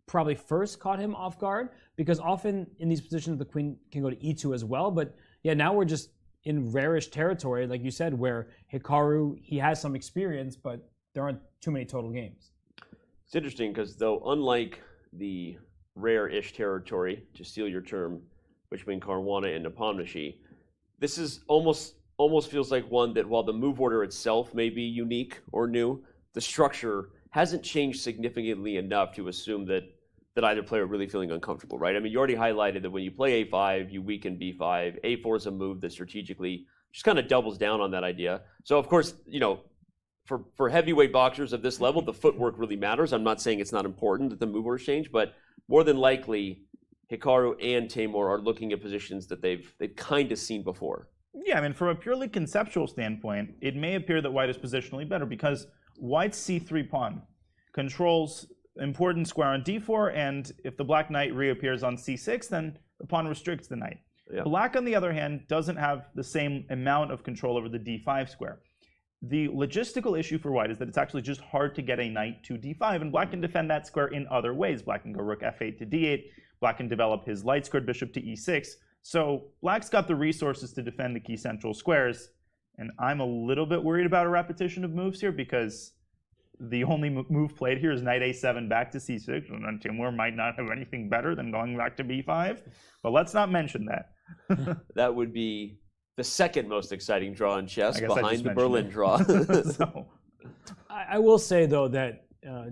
probably first caught him off guard, because often in these positions the queen can go to e2 as well. But yeah, now we're just in rarish territory, like you said, where Hikaru, he has some experience, but there aren't too many total games. It's interesting because, though, unlike the rare-ish territory, to steal your term, between Caruana and Nepomniachtchi, this is almost feels like one that, while the move order itself may be unique or new, the structure hasn't changed significantly enough to assume that either player really feeling uncomfortable, right? I mean, you already highlighted that when you play a5, you weaken b5. a4 is a move that strategically just kind of doubles down on that idea. So, of course, you know, for heavyweight boxers of this level, the footwork really matters. I'm not saying it's not important that the move order change, but more than likely, Hikaru and Timur are looking at positions that they've kind of seen before. Yeah, I mean, from a purely conceptual standpoint, it may appear that white is positionally better because white's c3 pawn controls important square on d4, and if the black knight reappears on c6, then the pawn restricts the knight. Yeah. Black, on the other hand, doesn't have the same amount of control over the d5 square. The logistical issue for white is that it's actually just hard to get a knight to d5, and black can defend that square in other ways. Black can go rook f8 to d8. Black can develop his light squared bishop to e6. So black's got the resources to defend the key central squares, and I'm a little bit worried about a repetition of moves here because the only move played here is knight a7 back to c6, and Timur might not have anything better than going back to b5, but let's not mention that. That would be the second most exciting draw in chess, behind the Berlin it. draw. So, I will say, though, that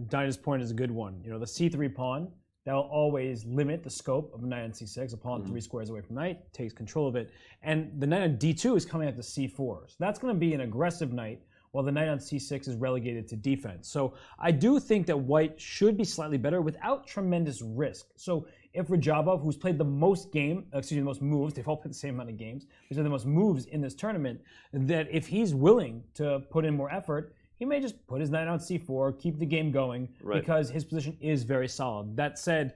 Dinah's point is a good one. You know, the c3 pawn, that will always limit the scope of a knight on c6. A pawn 3 squares away from knight takes control of it. And the knight on d2 is coming up to c4. So that's going to be an aggressive knight, while the knight on c6 is relegated to defense. So I do think that white should be slightly better without tremendous risk. So if Rajabov, who's played the most moves, they've all played the same amount of games, he's played the most moves in this tournament, that if he's willing to put in more effort, he may just put his knight on c4, keep the game going, because his position is very solid. That said,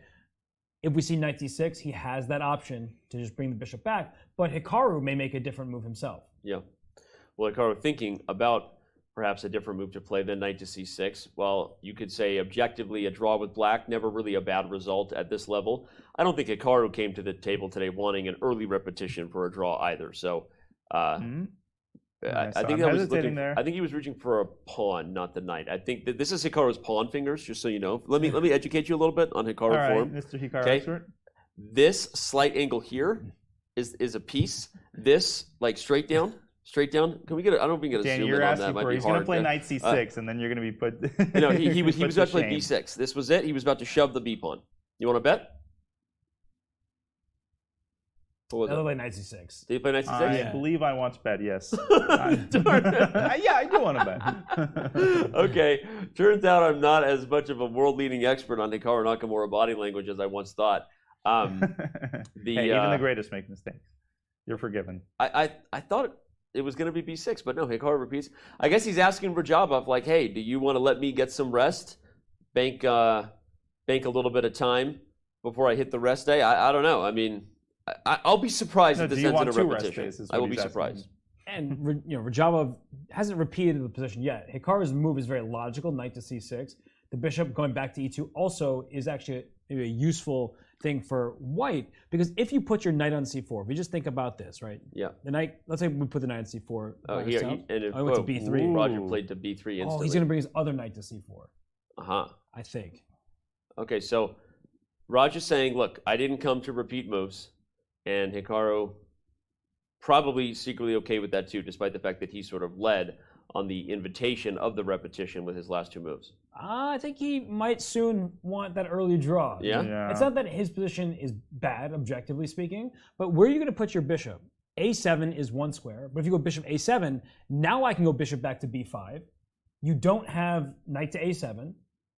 if we see knight d6, he has that option to just bring the bishop back, but Hikaru may make a different move himself. Yeah. Well, Hikaru, thinking about perhaps a different move to play than knight to c6, well, you could say objectively a draw with black, never really a bad result at this level. I don't think Hikaru came to the table today wanting an early repetition for a draw either. So I think that was looking, I think he was reaching for a pawn, not the knight. I think that this is Hikaru's pawn fingers, just so you know. Let me educate you a little bit on Hikaru form. Mr. Hikaru expert. This slight angle here is a piece. This, like straight down. Straight down. Can we get? I don't know if we can get a zoom in on that. Might be he's going to play knight c6, and then you're going to be put. He was about to play b6. This was it. He was about to shove the b pawn. You want to bet? What was it? Play knight c6. Did you play knight c6? I believe I want to bet. Yes. Yeah, I do want to bet. Okay. Turns out I'm not as much of a world-leading expert on Hikaru Nakamura body language as I once thought. Hey, even the greatest make mistakes. You're forgiven. I thought it was going to be b6, but no, Hikaru repeats. I guess he's asking Rajabov, like, hey, do you want to let me get some rest? Bank a little bit of time before I hit the rest day? I don't know. I mean, I'll be surprised if this ends in a repetition. I will be surprised. And Rajabov hasn't repeated the position yet. Hikaru's move is very logical, knight to c6. The bishop going back to e2 also is actually maybe a useful thing for white, because if you put your knight on c4, if you just think about this, right? Yeah. The knight, let's say we put the knight on c4. I went to b3. Roger played to b3 instantly. Oh, he's going to bring his other knight to c4. Uh-huh. I think. Okay, so Roger's saying, look, I didn't come to repeat moves, and Hikaru probably secretly okay with that too, despite the fact that he sort of led on the invitation of the repetition with his last two moves. I think he might soon want that early draw. Yeah? It's not that his position is bad, objectively speaking, but where are you going to put your bishop? A7 is one square, but if you go bishop A7, now I can go bishop back to B5. You don't have knight to A7.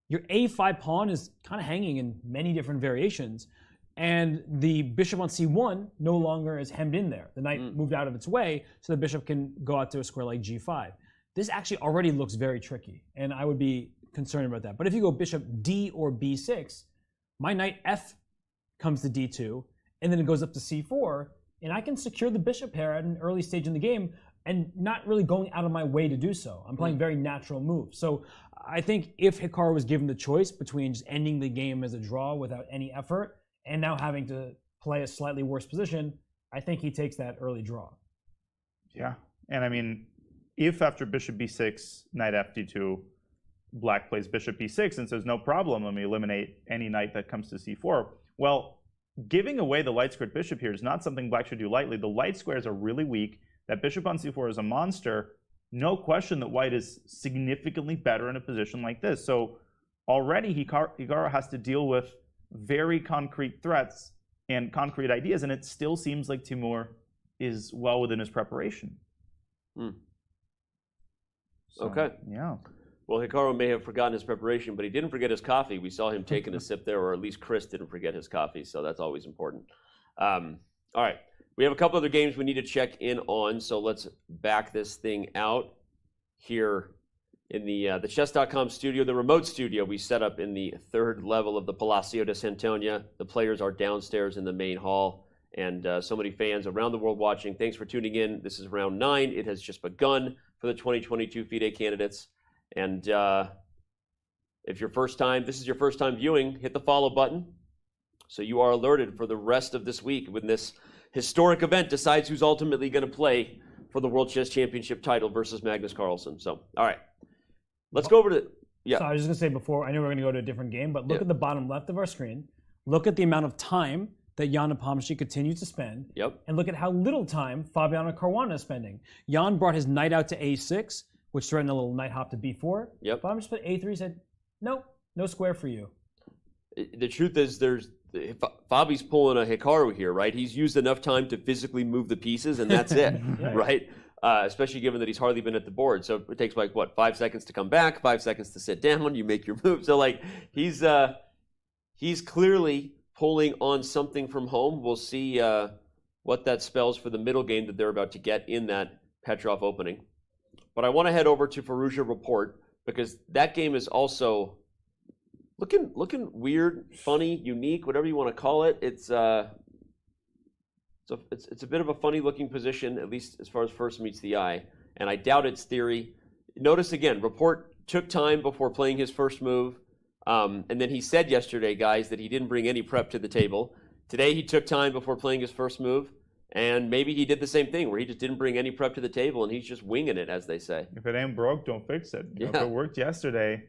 Your A5 pawn is kind of hanging in many different variations, and the bishop on C1 no longer is hemmed in there. The knight moved out of its way, so the bishop can go out to a square like G5. This actually already looks very tricky, and I would be concerned about that. But if you go bishop D or B6, my knight F comes to D2, and then it goes up to C4, and I can secure the bishop pair at an early stage in the game and not really going out of my way to do so. I'm playing very natural moves. So I think if Hikaru was given the choice between just ending the game as a draw without any effort and now having to play a slightly worse position, I think he takes that early draw. Yeah, and I mean, if after bishop b6, knight fd2, black plays bishop b6 and says, no problem, let me eliminate any knight that comes to c4, well, giving away the light squared bishop here is not something black should do lightly. The light squares are really weak. That bishop on c4 is a monster. No question that white is significantly better in a position like this. So already Hikaru has to deal with very concrete threats and concrete ideas, and it still seems like Timur is well within his preparation. So, okay. Yeah. Well, Hikaru may have forgotten his preparation, but he didn't forget his coffee. We saw him taking a sip there, or at least Chris didn't forget his coffee, so that's always important. All right. We have a couple other games we need to check in on, so let's back this thing out here in the chess.com studio, the remote studio we set up in the third level of the Palacio de Santonia. The players are downstairs in the main hall, and so many fans around the world watching. Thanks for tuning in. This is round 9. It has just begun for the 2022 FIDE candidates. And if this is your first time viewing, hit the follow button so you are alerted for the rest of this week when this historic event decides who's ultimately going to play for the World Chess Championship title versus Magnus Carlsen. So, all right. Let's go over to, So I was just going to say before, I know we're going to go to a different game, but look at the bottom left of our screen. Look at the amount of time that Jan Nepomniachtchi continues to spend. And look at how little time Fabiano Caruana is spending. Jan brought his knight out to a6, which threatened a little knight hop to b4. Fabiano just put a3, said, nope, no square for you. The truth is Fabi's pulling a Hikaru here, right? He's used enough time to physically move the pieces, and that's it, right? Especially given that he's hardly been at the board. So it takes 5 seconds to come back, 5 seconds to sit down, you make your move. So he's clearly pulling on something from home. We'll see what that spells for the middle game that they're about to get in that Petrov opening. But I want to head over to Firouzja Report, because that game is also looking weird, funny, unique, whatever you want to call it. It's a bit of a funny looking position, at least as far as first meets the eye, and I doubt it's theory. Notice again, Report took time before playing his first move, and then he said yesterday, guys, that he didn't bring any prep to the table. Today he took time before playing his first move, and maybe he did the same thing where he just didn't bring any prep to the table and he's just winging it, as they say. If it ain't broke, don't fix it. If it worked yesterday,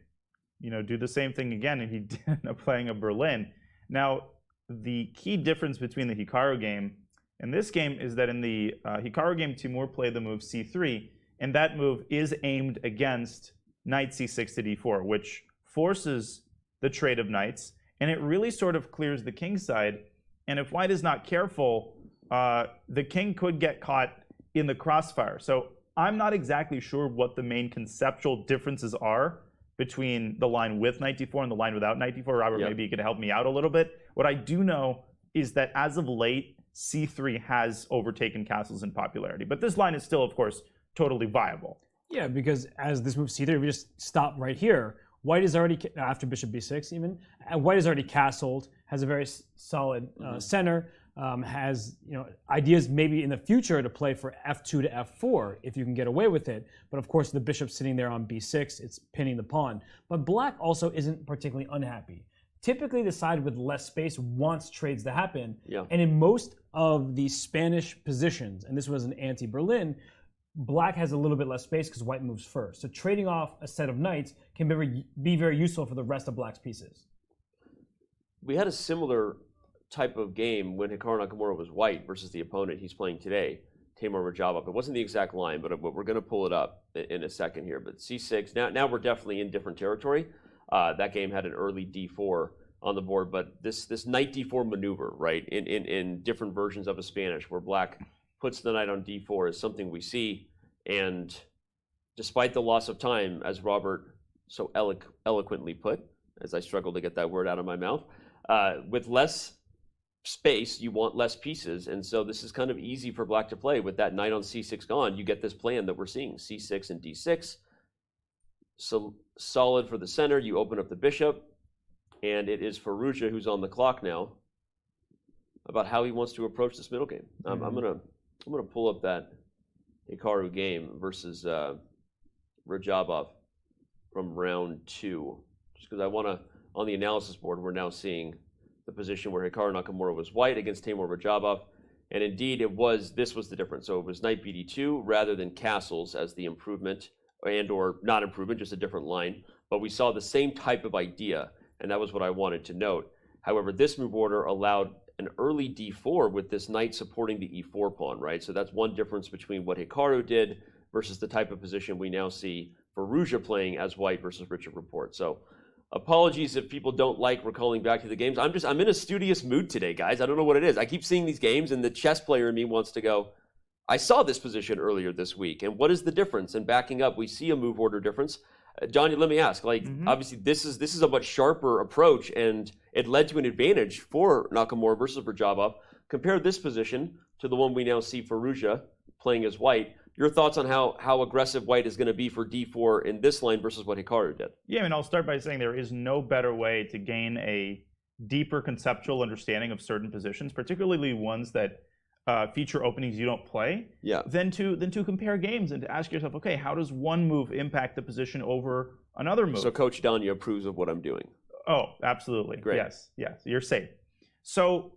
do the same thing again, and he did end up playing a Berlin. Now, the key difference between the Hikaru game and this game is that in the Hikaru game, Timur played the move c3, and that move is aimed against knight c6 to d4, which forces the trade of knights, and it really sort of clears the king side. And if white is not careful, the king could get caught in the crossfire. So I'm not exactly sure what the main conceptual differences are between the line with knight d4 and the line without knight d4. Robert, maybe you could help me out a little bit. What I do know is that as of late, c3 has overtaken castles in popularity. But this line is still, of course, totally viable. Yeah, because as this move c3, we just stop right here. White is already, after bishop b6 even, white is already castled, has a very solid center, has ideas maybe in the future to play for f2 to f4 if you can get away with it. But of course, the bishop's sitting there on b6, it's pinning the pawn. But black also isn't particularly unhappy. Typically, the side with less space wants trades to happen. And in most of the Spanish positions, and this was an anti-Berlin, black has a little bit less space because white moves first. So trading off a set of knights can be very useful for the rest of black's pieces. We had a similar type of game when Hikaru Nakamura was white versus the opponent he's playing today, Timur Rajabov. It wasn't the exact line, but we're going to pull it up in a second here. But c6, now we're definitely in different territory. That game had an early d4 on the board, but this knight d4 maneuver, right, in different versions of a Spanish, where black puts the knight on d4 is something we see. And despite the loss of time, as Robert so eloquently put, as I struggle to get that word out of my mouth, with less space, you want less pieces, and so this is kind of easy for black to play. With that knight on c6 gone, you get this plan that we're seeing, c6 and d6. So solid for the center, you open up the bishop, and it is Firouzja who's on the clock now about how he wants to approach this middle game. I'm gonna pull up that Hikaru game versus Rajabov from round 2, just because I want to, on the analysis board, we're now seeing the position where Hikaru Nakamura was white against Timur Rajabov, and indeed this was the difference. So it was knight bd2 rather than castles as the improvement, and or not improvement, just a different line. But we saw the same type of idea, and that was what I wanted to note. However, this move order allowed an early d4 with this knight supporting the e4 pawn, right? So that's one difference between what Hikaru did versus the type of position we now see Firouzja playing as white versus Richard Report. So apologies if people don't like recalling back to the games. I'm in a studious mood today, guys. I don't know what it is. I keep seeing these games, and the chess player in me wants to go, I saw this position earlier this week, and what is the difference? And backing up, we see a move order difference. Johnny, let me ask, obviously this is a much sharper approach, and it led to an advantage for Nakamura versus Rajabov. Compare this position to the one we now see Firouzja playing as white. Your thoughts on how aggressive white is going to be for d4 in this line versus what Hikaru did? Yeah, I mean, I'll start by saying there is no better way to gain a deeper conceptual understanding of certain positions, particularly ones that feature openings you don't play, than to compare games and to ask yourself, okay, how does one move impact the position over another move? So Coach Danya approves of what I'm doing. Oh, absolutely. Great. Yes, you're safe. So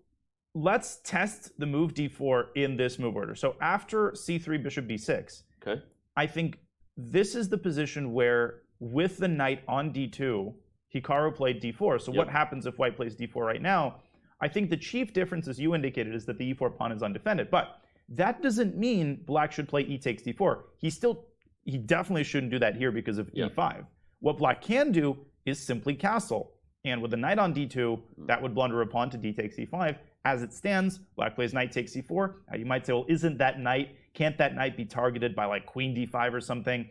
let's test the move d4 in this move order. So after c3, bishop b6, okay, I think this is the position where, with the knight on d2, Hikaru played d4. So what happens if white plays d4 right now? I think the chief difference, as you indicated, is that the e4 pawn is undefended. But that doesn't mean black should play e takes d4. He definitely shouldn't do that here because of e5. What black can do is simply castle. And with the knight on d2, that would blunder a pawn to d takes e5. As it stands, black plays knight takes c4. Now you might say, well, can't that knight be targeted by like queen d5 or something?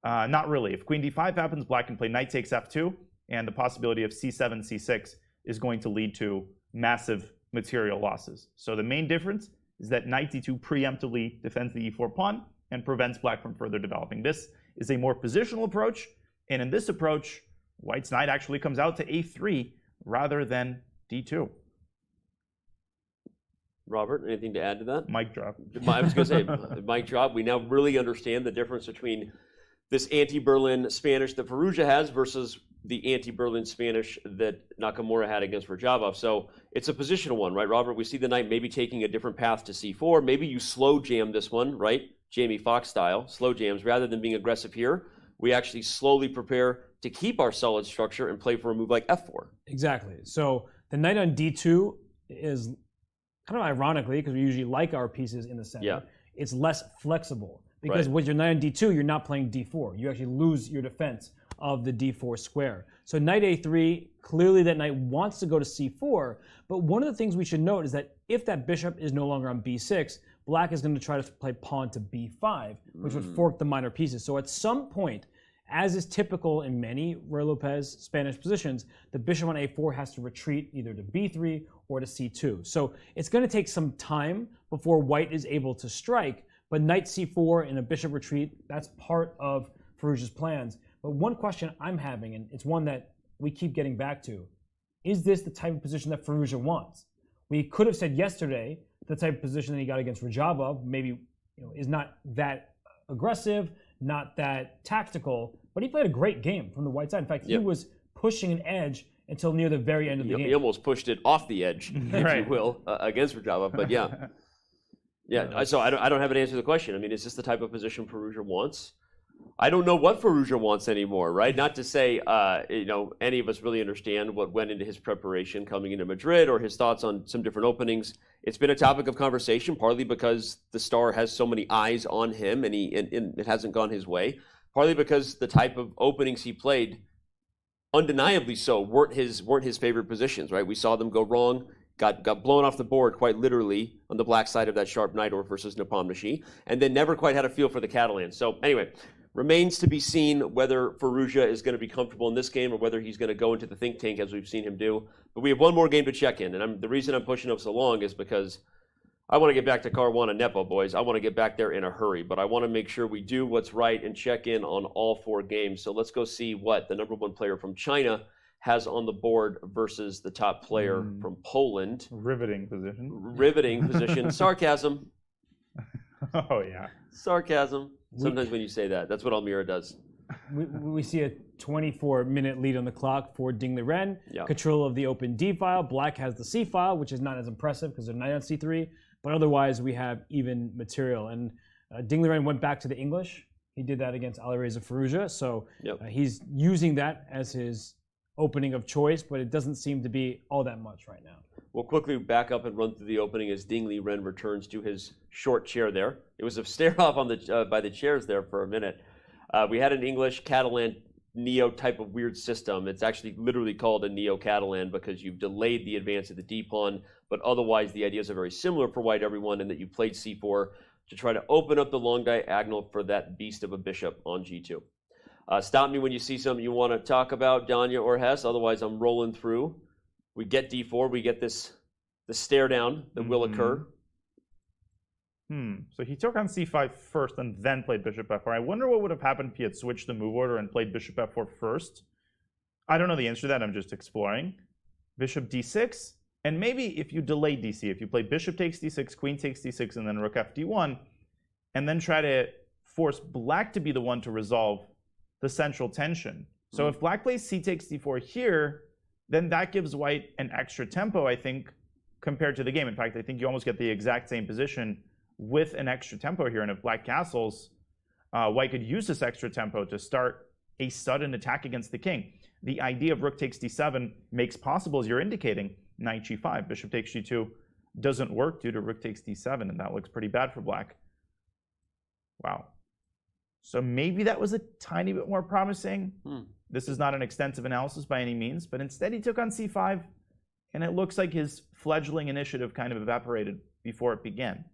Not really. If queen d5 happens, black can play knight takes f2, and the possibility of c7, c6 is going to lead to massive material losses. So the main difference is that knight d2 preemptively defends the e4 pawn and prevents black from further developing. This is a more positional approach, and in this approach, white's knight actually comes out to a3 rather than d2. Robert, anything to add to that? Mic drop. I was going to say, mic drop. We now really understand the difference between this anti-Berlin Spanish that Firouzja has versus the anti-Berlin Spanish that Nakamura had against Rajabov. So it's a positional one, right, Robert? We see the knight maybe taking a different path to c4. Maybe you slow jam this one, right? Jamie Foxx style, slow jams. Rather than being aggressive here, we actually slowly prepare to keep our solid structure and play for a move like f4. Exactly. So the knight on d2 is kind of ironically, because we usually like our pieces in the center, it's less flexible. Because with your knight on d2, you're not playing d4. You actually lose your defense of the d4 square. So knight a3, clearly that knight wants to go to c4, but one of the things we should note is that if that bishop is no longer on b6, black is going to try to play pawn to b5, which would fork the minor pieces. So at some point, as is typical in many Ruy Lopez Spanish positions, the bishop on a4 has to retreat either to b3 or to c2. So it's going to take some time before white is able to strike, but knight c4 in a bishop retreat, that's part of Firouzja's plans. But one question I'm having, and it's one that we keep getting back to, is this the type of position that Firouzja wants? We could have said yesterday the type of position that he got against Rajabov maybe is not that aggressive, not that tactical, but he played a great game from the white side. In fact, he was pushing an edge until near the very end of the game. He almost pushed it off the edge, if you will, against Rajabov. But so I don't have an answer to the question. I mean, is this the type of position Firouzja wants? I don't know what Firouzja wants anymore, right? Not to say, any of us really understand what went into his preparation coming into Madrid or his thoughts on some different openings. It's been a topic of conversation, partly because the star has so many eyes on him and it hasn't gone his way, partly because the type of openings he played, undeniably so, weren't his favorite positions, right? We saw them go wrong, got blown off the board quite literally on the black side of that sharp knight or versus Nepomniachtchi, and then never quite had a feel for the Catalans. So anyway, remains to be seen whether Firouzja is going to be comfortable in this game or whether he's going to go into the think tank as we've seen him do. But we have one more game to check in, and the reason I'm pushing up so long is because I want to get back to Caruana Nepo, boys. I want to get back there in a hurry, but I want to make sure we do what's right and check in on all 4 games. So let's go see what the number 1 player from China has on the board versus the top player from Poland. Riveting position. Riveting position. Sarcasm. Oh, yeah. Sarcasm. Sometimes when you say that, that's what Almira does. We see a 24-minute lead on the clock for Ding Liren. Control of the open D file. Black has the C file, which is not as impressive because they're knight on C3. But otherwise, we have even material. And Ding Liren went back to the English. He did that against Alireza Firouzja. So he's using that as his opening of choice, but it doesn't seem to be all that much right now. We'll quickly back up and run through the opening as Ding Liren returns to his short chair there. It was a stare off on by the chairs there for a minute. We had an English Catalan Neo type of weird system. It's actually literally called a Neo Catalan because you've delayed the advance of the D pawn, but otherwise the ideas are very similar for white, everyone, in that you played C4 to try to open up the long diagonal for that beast of a bishop on G2. Stop me when you see something you want to talk about, Danya or Hess, otherwise I'm rolling through. We get D4, we get the stare down that will occur. So he took on c5 first and then played bishop f4. I wonder what would have happened if he had switched the move order and played bishop f4 first. I don't know the answer to that. I'm just exploring. Bishop d6. And maybe if you delay dc, if you play bishop takes d6, queen takes d6, and then rook f d1, and then try to force black to be the one to resolve the central tension. So if black plays c takes d4 here, then that gives white an extra tempo, I think, compared to the game. In fact, I think you almost get the exact same position with an extra tempo here. And if black castles, white could use this extra tempo to start a sudden attack against the king. The idea of rook takes d7 makes possible, as you're indicating, knight g5. Bishop takes g2 doesn't work due to rook takes d7, and that looks pretty bad for black. Wow. So maybe that was a tiny bit more promising. This is not an extensive analysis by any means, but instead he took on c5, and it looks like his fledgling initiative kind of evaporated before it began.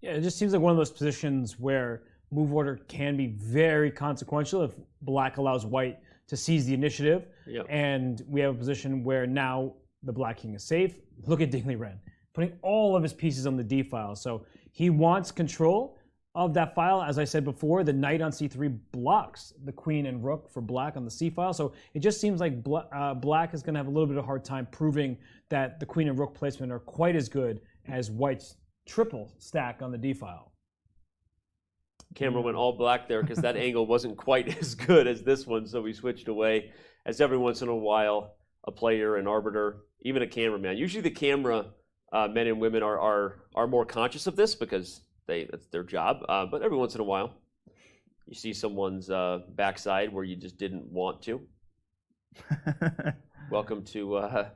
Yeah, it just seems like one of those positions where move order can be very consequential if black allows white to seize the initiative. Yep. And we have a position where now the black king is safe. Look at Liren, putting all of his pieces on the d file. So he wants control of that file. As I said before, the knight on c3 blocks the queen and rook for black on the c file. So it just seems like black is going to have a little bit of a hard time proving that the queen and rook placement are quite as good as white's triple stack on the d file. Camera went all black there because that angle wasn't quite as good as this one, so we switched away. As every once in a while, a player, an arbiter, even a cameraman. Usually the camera men and women are more conscious of this because that's their job. But every once in a while, you see someone's backside where you just didn't want to. Welcome to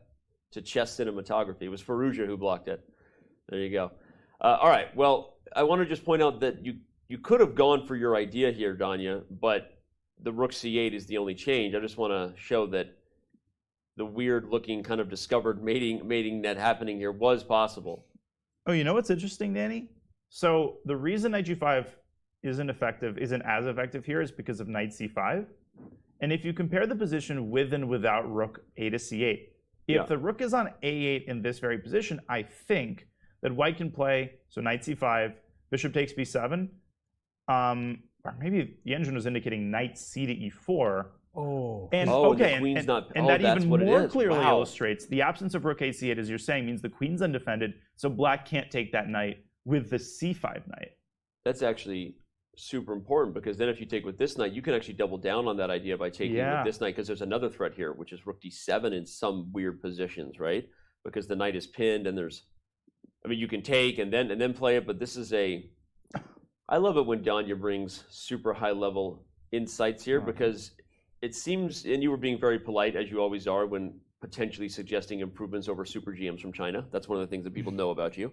chess cinematography. It was Firouzja who blocked it. There you go. All right. Well, I want to just point out that you could have gone for your idea here, Danya, but the rook c8 is the only change. I just want to show that the weird-looking kind of discovered mating net happening here was possible. Oh, you know what's interesting, Danny? So the reason knight g5 isn't as effective here is because of knight c5. And if you compare the position with and without rook a to c8, if the rook is on a8 in this very position, I think that white can play, so knight c5, bishop takes b7, or maybe the engine was indicating knight c to e4. Oh. And the queen's not. And that that's even what more it is. clearly Wow. illustrates the absence of rook a8, as you're saying, means the queen's undefended, so black can't take that knight with the c5 knight. That's actually super important because then if you take with this knight, you can actually double down on that idea by taking with this knight because there's another threat here, which is rook d7 in some weird positions, right? Because the knight is pinned and you can take and then play it, but this is I love it when Danya brings super high level insights here because it seems, and you were being very polite as you always are when potentially suggesting improvements over super GMs from China. That's one of the things that people know about you.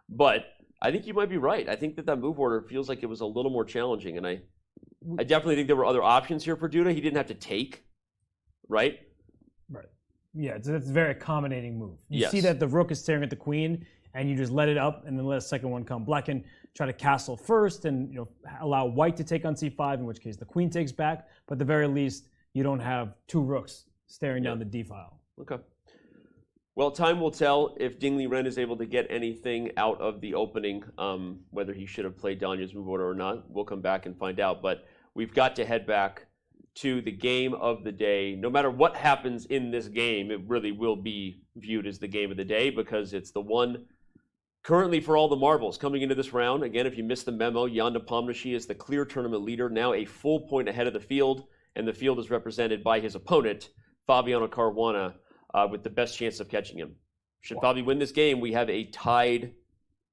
But I think you might be right. I think that move order feels like it was a little more challenging, and I definitely think there were other options here for Duda. He didn't have to take, right? Right. Yeah, it's a very accommodating move. You Yes. see that the rook is staring at the queen, and you just let it up, and then let a second one come. Black can try to castle first, and allow white to take on c5, in which case the queen takes back. But at the very least, you don't have two rooks staring down the d file. Okay. Well, time will tell if Liren is able to get anything out of the opening, whether he should have played Danya's move order or not. We'll come back and find out. But we've got to head back to the game of the day. No matter what happens in this game, it really will be viewed as the game of the day because it's the one currently for all the marbles coming into this round. Again, if you missed the memo, Jan Nepomniachtchi is the clear tournament leader, now a full point ahead of the field, and the field is represented by his opponent, Fabiano Caruana, with the best chance of catching him. Should Fabi win this game, we have a tied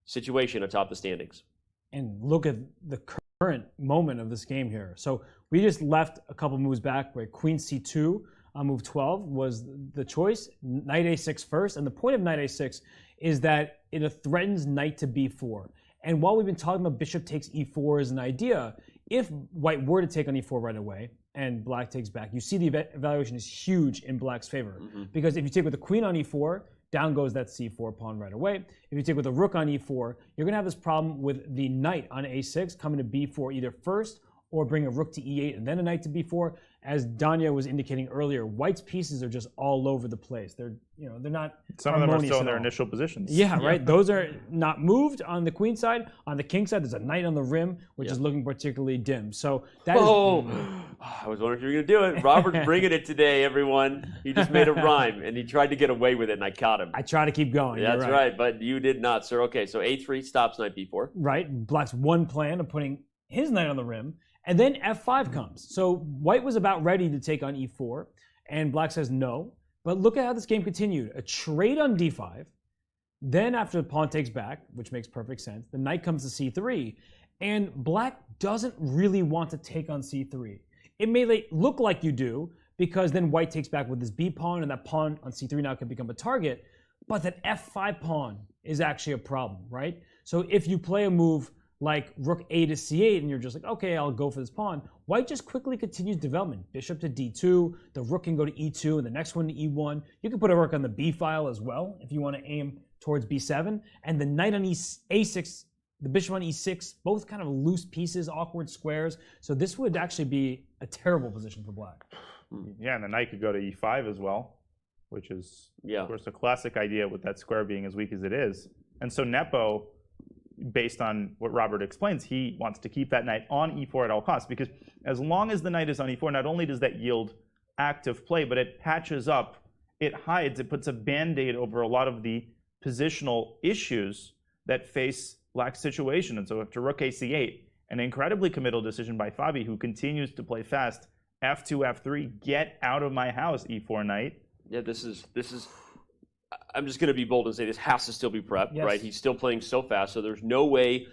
situation atop the standings. And look at the current moment of this game here. So we just left a couple moves back where queen c2 on move 12 was the choice, knight a6 first. And the point of knight a6 is that it threatens knight to b4. And while we've been talking about bishop takes e4 as an idea, if white were to take on e4 right away and black takes back, you see the evaluation is huge in black's favor. Because if you take with the queen on e4, down goes that c4 pawn right away. If you take with a rook on e4, you're going to have this problem with the knight on a6 coming to b4 either first or bring a rook to e8 and then a knight to b4. as Danya was indicating earlier, White's pieces are just all over the place. They're not Some of them are harmonious still in at their all. initial positions. Yeah, right. Those are not moved on the queen side. On the king side, there's a knight on the rim, which is looking particularly dim. So that is. I was wondering if you were going to do it. Robert's bringing it today, everyone. He just made a rhyme, and he tried to get away with it, and I caught him. I try to keep going. That's You're right, but you did not, sir. Okay, so a3 stops knight b4. Right. Black's one plan of putting his knight on the rim, and then f5 comes. So White was about ready to take on e4, and Black says no. But look at how this game continued. A trade on d5. Then after the pawn takes back, which makes perfect sense, the knight comes to c3, and Black doesn't really want to take on c3. It may look like you do, because then White takes back with his b pawn, and that pawn on c3 now can become a target. But that f5 pawn is actually a problem, right? So if you play a move like rook a to c8, and you're just like, okay, I'll go for this pawn, White just quickly continues development. Bishop to d2, the rook can go to e2, and the next one to e1. You can put a rook on the b file as well if you want to aim towards b7. And the knight on a6, the bishop on e6, both kind of loose pieces, awkward squares. So this would actually be a terrible position for Black. Yeah, and the knight could go to e5 as well, which is, of course, a classic idea with that square being as weak as it is. And so Nepo, based on what Robert explains, he wants to keep that knight on e4 at all costs, because as long as the knight is on e4, not only does that yield active play, but it patches up, it hides, it puts a band-aid over a lot of the positional issues that face Black's situation. And so after rook a c8, an incredibly committal decision by Fabi, who continues to play fast, f2, f3, get out of my house, e4 knight. Yeah, this is. I'm just going to be bold and say this has to still be prepped, right? He's still playing so fast, so there's no way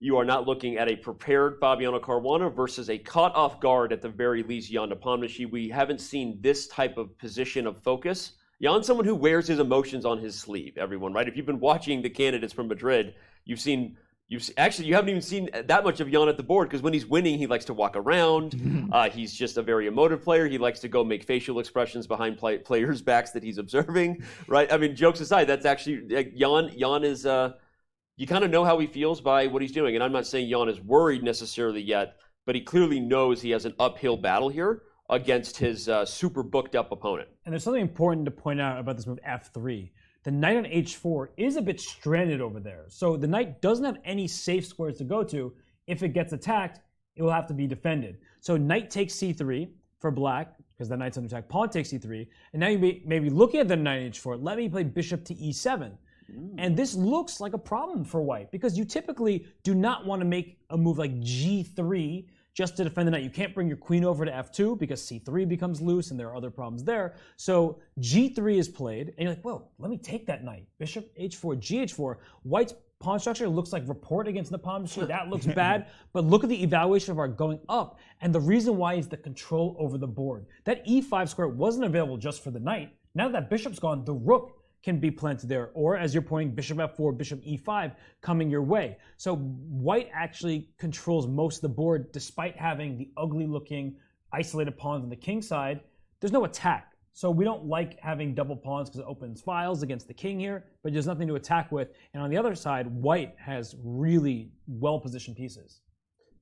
you are not looking at a prepared Fabiano Caruana versus a caught off guard, at the very least, Jan Nepomniachtchi. We haven't seen this type of position of focus. Jan's someone who wears his emotions on his sleeve, everyone, right? If you've been watching the candidates from Madrid, you haven't even seen that much of Jan at the board, because when he's winning, he likes to walk around. He's just a very emotive player. He likes to go make facial expressions behind players' backs that he's observing, right? I mean, jokes aside, that's actually, Jan is, you kind of know how he feels by what he's doing. And I'm not saying Jan is worried necessarily yet, but he clearly knows he has an uphill battle here against his super booked up opponent. And there's something important to point out about this move f3. The knight on h4 is a bit stranded over there. So the knight doesn't have any safe squares to go to. If it gets attacked, it will have to be defended. So knight takes c3 for Black, because the knight's under attack. Pawn takes c3. And now you may be looking at the knight on h4. Let me play bishop to e7. And this looks like a problem for White, because you typically do not want to make a move like g3 just to defend the knight. You can't bring your queen over to f2 because c3 becomes loose, and there are other problems there. So g3 is played, and you're like, well, let me take that knight. Bishop h4, gh4. White's pawn structure looks like report against Nepomniachtchi. That looks bad, but look at the evaluation of our going up, and the reason why is the control over the board. That e5 square wasn't available just for the knight. Now that bishop's gone, the rook can be planted there, or as you're pointing, bishop f4, bishop e5 coming your way. So White actually controls most of the board, despite having the ugly looking isolated pawns on the king side. There's no attack. So we don't like having double pawns because it opens files against the king here, but there's nothing to attack with. And on the other side, White has really well-positioned pieces.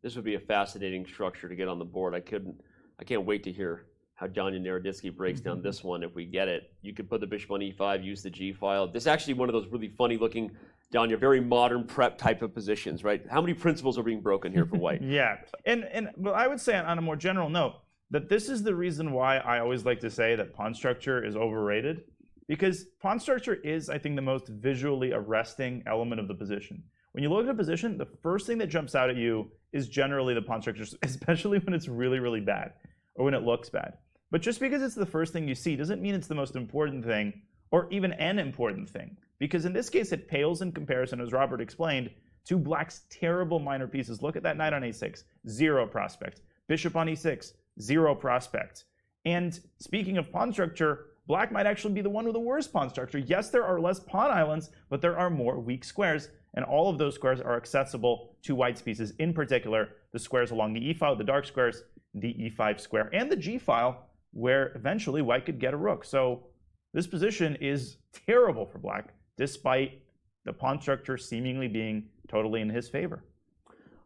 This would be a fascinating structure to get on the board. I can't wait to hear how Danya Naroditsky breaks down this one if we get it. You could put the bishop on e5, use the g file. This is actually one of those really funny looking, Danya, very modern prep type of positions, right? How many principles are being broken here for White? Yeah, and well, I would say on a more general note that this is the reason why I always like to say that pawn structure is overrated, because pawn structure is, I think, the most visually arresting element of the position. When you look at a position, the first thing that jumps out at you is generally the pawn structure, especially when it's really, really bad or when it looks bad. But just because it's the first thing you see doesn't mean it's the most important thing, or even an important thing. Because in this case, it pales in comparison, as Robert explained, to Black's terrible minor pieces. Look at that knight on a6, 0 prospect. Bishop on e6, 0 prospect. And speaking of pawn structure, Black might actually be the one with the worst pawn structure. Yes, there are less pawn islands, but there are more weak squares, and all of those squares are accessible to White's pieces, in particular, the squares along the e file, the dark squares, the e5 square, and the g file, where eventually White could get a rook. So this position is terrible for Black, despite the pawn structure seemingly being totally in his favor.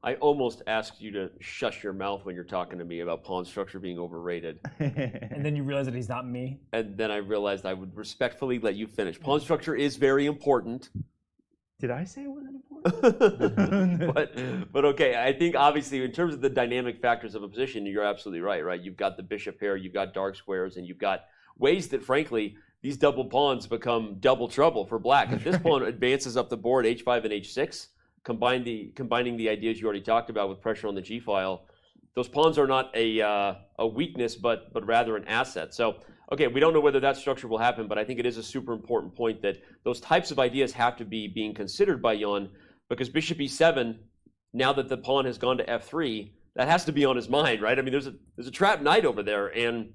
I almost asked you to shush your mouth when you're talking to me about pawn structure being overrated. And then you realize that he's not me. And then I realized I would respectfully let you finish. Pawn structure is very important. Did I say it wasn't important? but okay, I think obviously in terms of the dynamic factors of a position, you're absolutely right? You've got the bishop pair, you've got dark squares, and you've got ways that, frankly, these double pawns become double trouble for black. If this pawn advances up the board, h5 and h6, combining the ideas you already talked about with pressure on the g-file, those pawns are not a weakness, but rather an asset. So, okay, we don't know whether that structure will happen, but I think it is a super important point that those types of ideas have to be being considered by Jan, because bishop e7, now that the pawn has gone to f3, that has to be on his mind, right? I mean, there's a trapped knight over there, and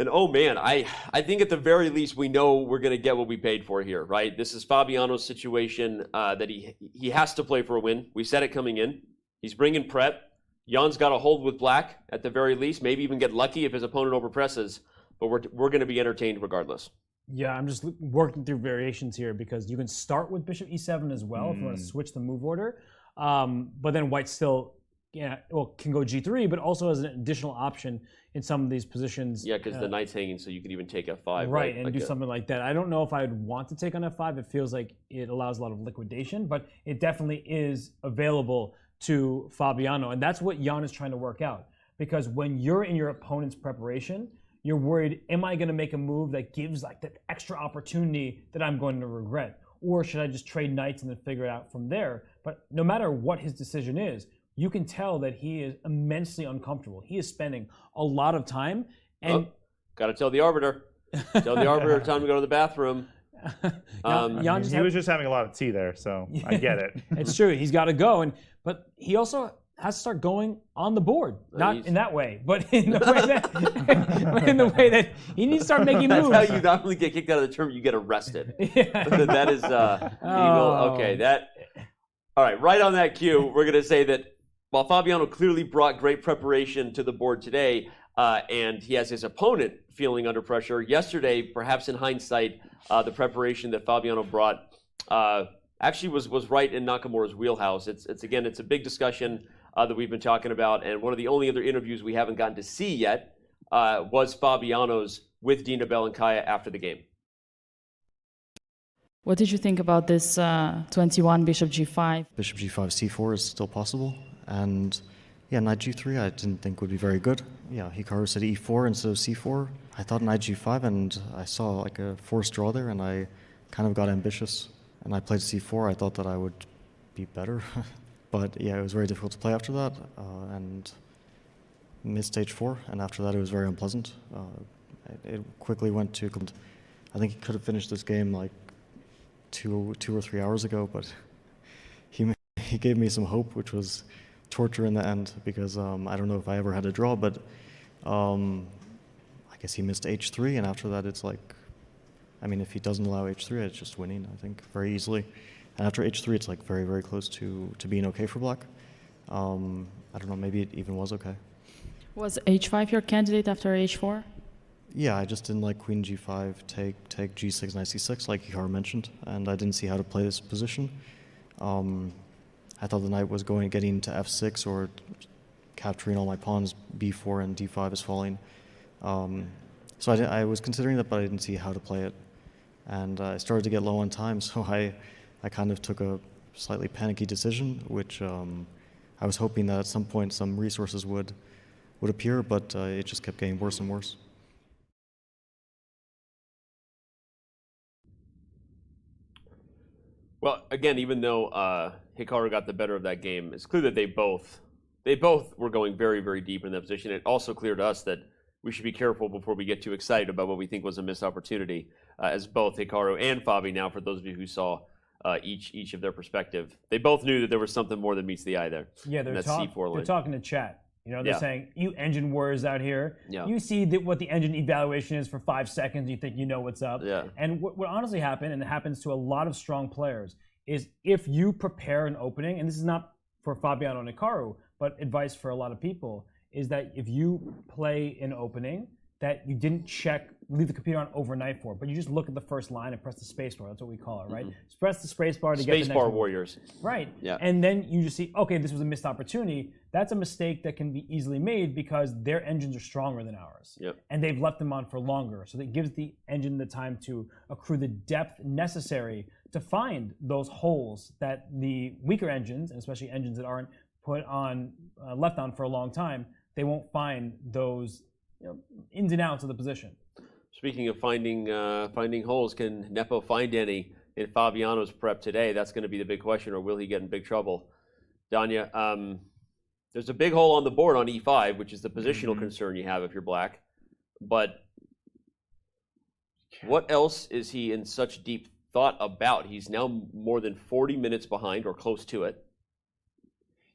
oh man, I think at the very least we know we're going to get what we paid for here, right? This is Fabiano's situation that he has to play for a win. We said it coming in. He's bringing Pret. Jan's got to hold with black at the very least, maybe even get lucky if his opponent overpresses, but we're going to be entertained regardless. Yeah, I'm just working through variations here because you can start with bishop e7 as well if you want to switch the move order, but then white still can go g3, but also has an additional option in some of these positions. Yeah, because the knight's hanging, so you can even take f5. Right, and like do something like that. I don't know if I'd want to take on f5. It feels like it allows a lot of liquidation, but it definitely is available to Fabiano, and that's what Jan is trying to work out. Because when you're in your opponent's preparation, you're worried, am I going to make a move that gives like that extra opportunity that I'm going to regret? Or should I just trade knights and then figure it out from there? But no matter what his decision is, you can tell that he is immensely uncomfortable. He is spending a lot of time. And got to tell the arbiter. Tell the arbiter time to go to the bathroom. He was just having a lot of tea there, so I get it. It's true. He's got to go, but he also has to start going on the board. Not in that way, but in the way that he needs to start making moves. That's how you not only get kicked out of the tournament, you get arrested. Yeah. That is evil. Okay, all right. Right on that cue, we're going to say that while Fabiano clearly brought great preparation to the board today, and he has his opponent feeling under pressure, yesterday, perhaps in hindsight, the preparation that Fabiano brought actually was right in Nakamura's wheelhouse. It's a big discussion that we've been talking about, and one of the only other interviews we haven't gotten to see yet was Fabiano's with Dina Belankaya after the game. What did you think about this 21 bishop g5? Bishop g5 c4 is still possible, and yeah, knight g3 I didn't think would be very good. Yeah, Hikaru said e4 instead of c4. I thought knight g5, and I saw like a forced draw there, and I kind of got ambitious, and I played c4. I thought that I would be better, but yeah, it was very difficult to play after that, and missed h4, and after that it was very unpleasant. It quickly went to, I think he could have finished this game like two or 3 hours ago, but he gave me some hope, which was torture in the end, because I don't know if I ever had a draw, but I guess he missed h3, and after that it's like, I mean, if he doesn't allow h3, it's just winning, I think, very easily. And after h3, it's like very, very close to being okay for black. I don't know, maybe it even was okay. Was h5 your candidate after h4? Yeah, I just didn't like queen g5, take g6, knight c6, like Hikaru mentioned, and I didn't see how to play this position. I thought the knight was getting to f6 or capturing all my pawns, b4 and d5 is falling. So I was considering that, but I didn't see how to play it. And I started to get low on time, so I kind of took a slightly panicky decision, which I was hoping that at some point some resources would appear, but it just kept getting worse and worse. Well, again, even though Hikaru got the better of that game, it's clear that they both were going very, very deep in that position. It also clear to us that we should be careful before we get too excited about what we think was a missed opportunity, as both Hikaru and Fabi, now for those of you who saw each of their perspective, they both knew that there was something more than meets the eye there. Yeah, they're talking to chat. You know, they're saying, you engine warriors out here, you see what the engine evaluation is for 5 seconds, you think you know what's up. Yeah. And what honestly happened, and it happens to a lot of strong players, is if you prepare an opening, and this is not for Fabiano and Hikaru, but advice for a lot of people, is that if you play an opening that you didn't leave the computer on overnight for, but you just look at the first line and press the space bar. That's what we call it, right? Just press the space bar to get the next Space bar move. warriors. Right. Yeah. And then you just see, okay, this was a missed opportunity. That's a mistake that can be easily made because their engines are stronger than ours. Yep. And they've left them on for longer. So that gives the engine the time to accrue the depth necessary to find those holes that the weaker engines, and especially engines that aren't put on, left on for a long time, they won't find those ins and outs of the position. Speaking of finding holes, can Nepo find any in Fabiano's prep today? That's going to be the big question, or will he get in big trouble? Danya, there's a big hole on the board on e5, which is the positional concern you have if you're black. But what else is he in such deep thought about? He's now more than 40 minutes behind, or close to it.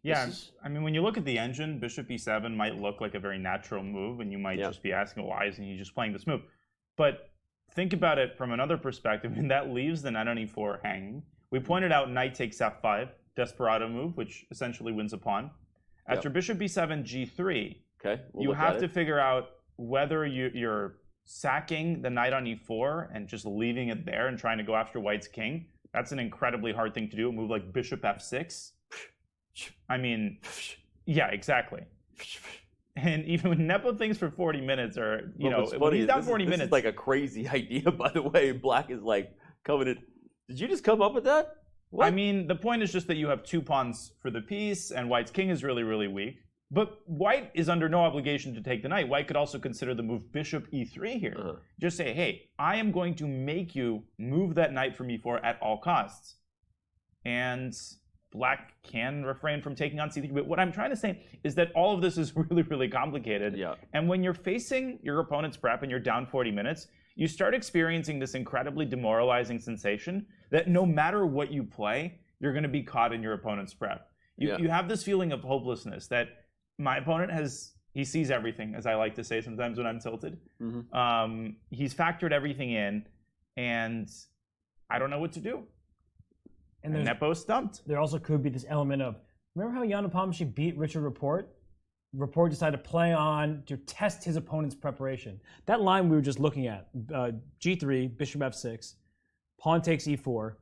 Yeah, I mean, when you look at the engine, bishop e7 might look like a very natural move, and you might just be asking, why isn't he just playing this move? But think about it from another perspective, and that leaves the knight on e4 hanging. We pointed out knight takes f5, desperado move, which essentially wins a pawn. After bishop b7, g3, you have to figure out whether you're sacking the knight on e4 and just leaving it there and trying to go after white's king. That's an incredibly hard thing to do, a move like bishop f6. I mean, yeah, exactly. And even when Nepo thinks for 40 minutes, or, when he's down 40 minutes. This is like a crazy idea, by the way. Black is like coming in. Did you just come up with that? What? I mean, the point is just that you have 2 pawns for the piece, and white's king is really, really weak. But white is under no obligation to take the knight. White could also consider the move bishop e3 here. Just say, hey, I am going to make you move that knight from e4 at all costs. And black can refrain from taking on c3. But what I'm trying to say is that all of this is really, really complicated. Yeah. And when you're facing your opponent's prep and you're down 40 minutes, you start experiencing this incredibly demoralizing sensation that no matter what you play, you're going to be caught in your opponent's prep. You have this feeling of hopelessness that my opponent he sees everything, as I like to say sometimes when I'm tilted. He's factored everything in, and I don't know what to do. And Nepo's stumped. There also could be this element of, remember how Jan Nepomniachtchi beat Richard Rapport? Rapport decided to play on to test his opponent's preparation. That line we were just looking at, g3, bishop f6, pawn takes e4,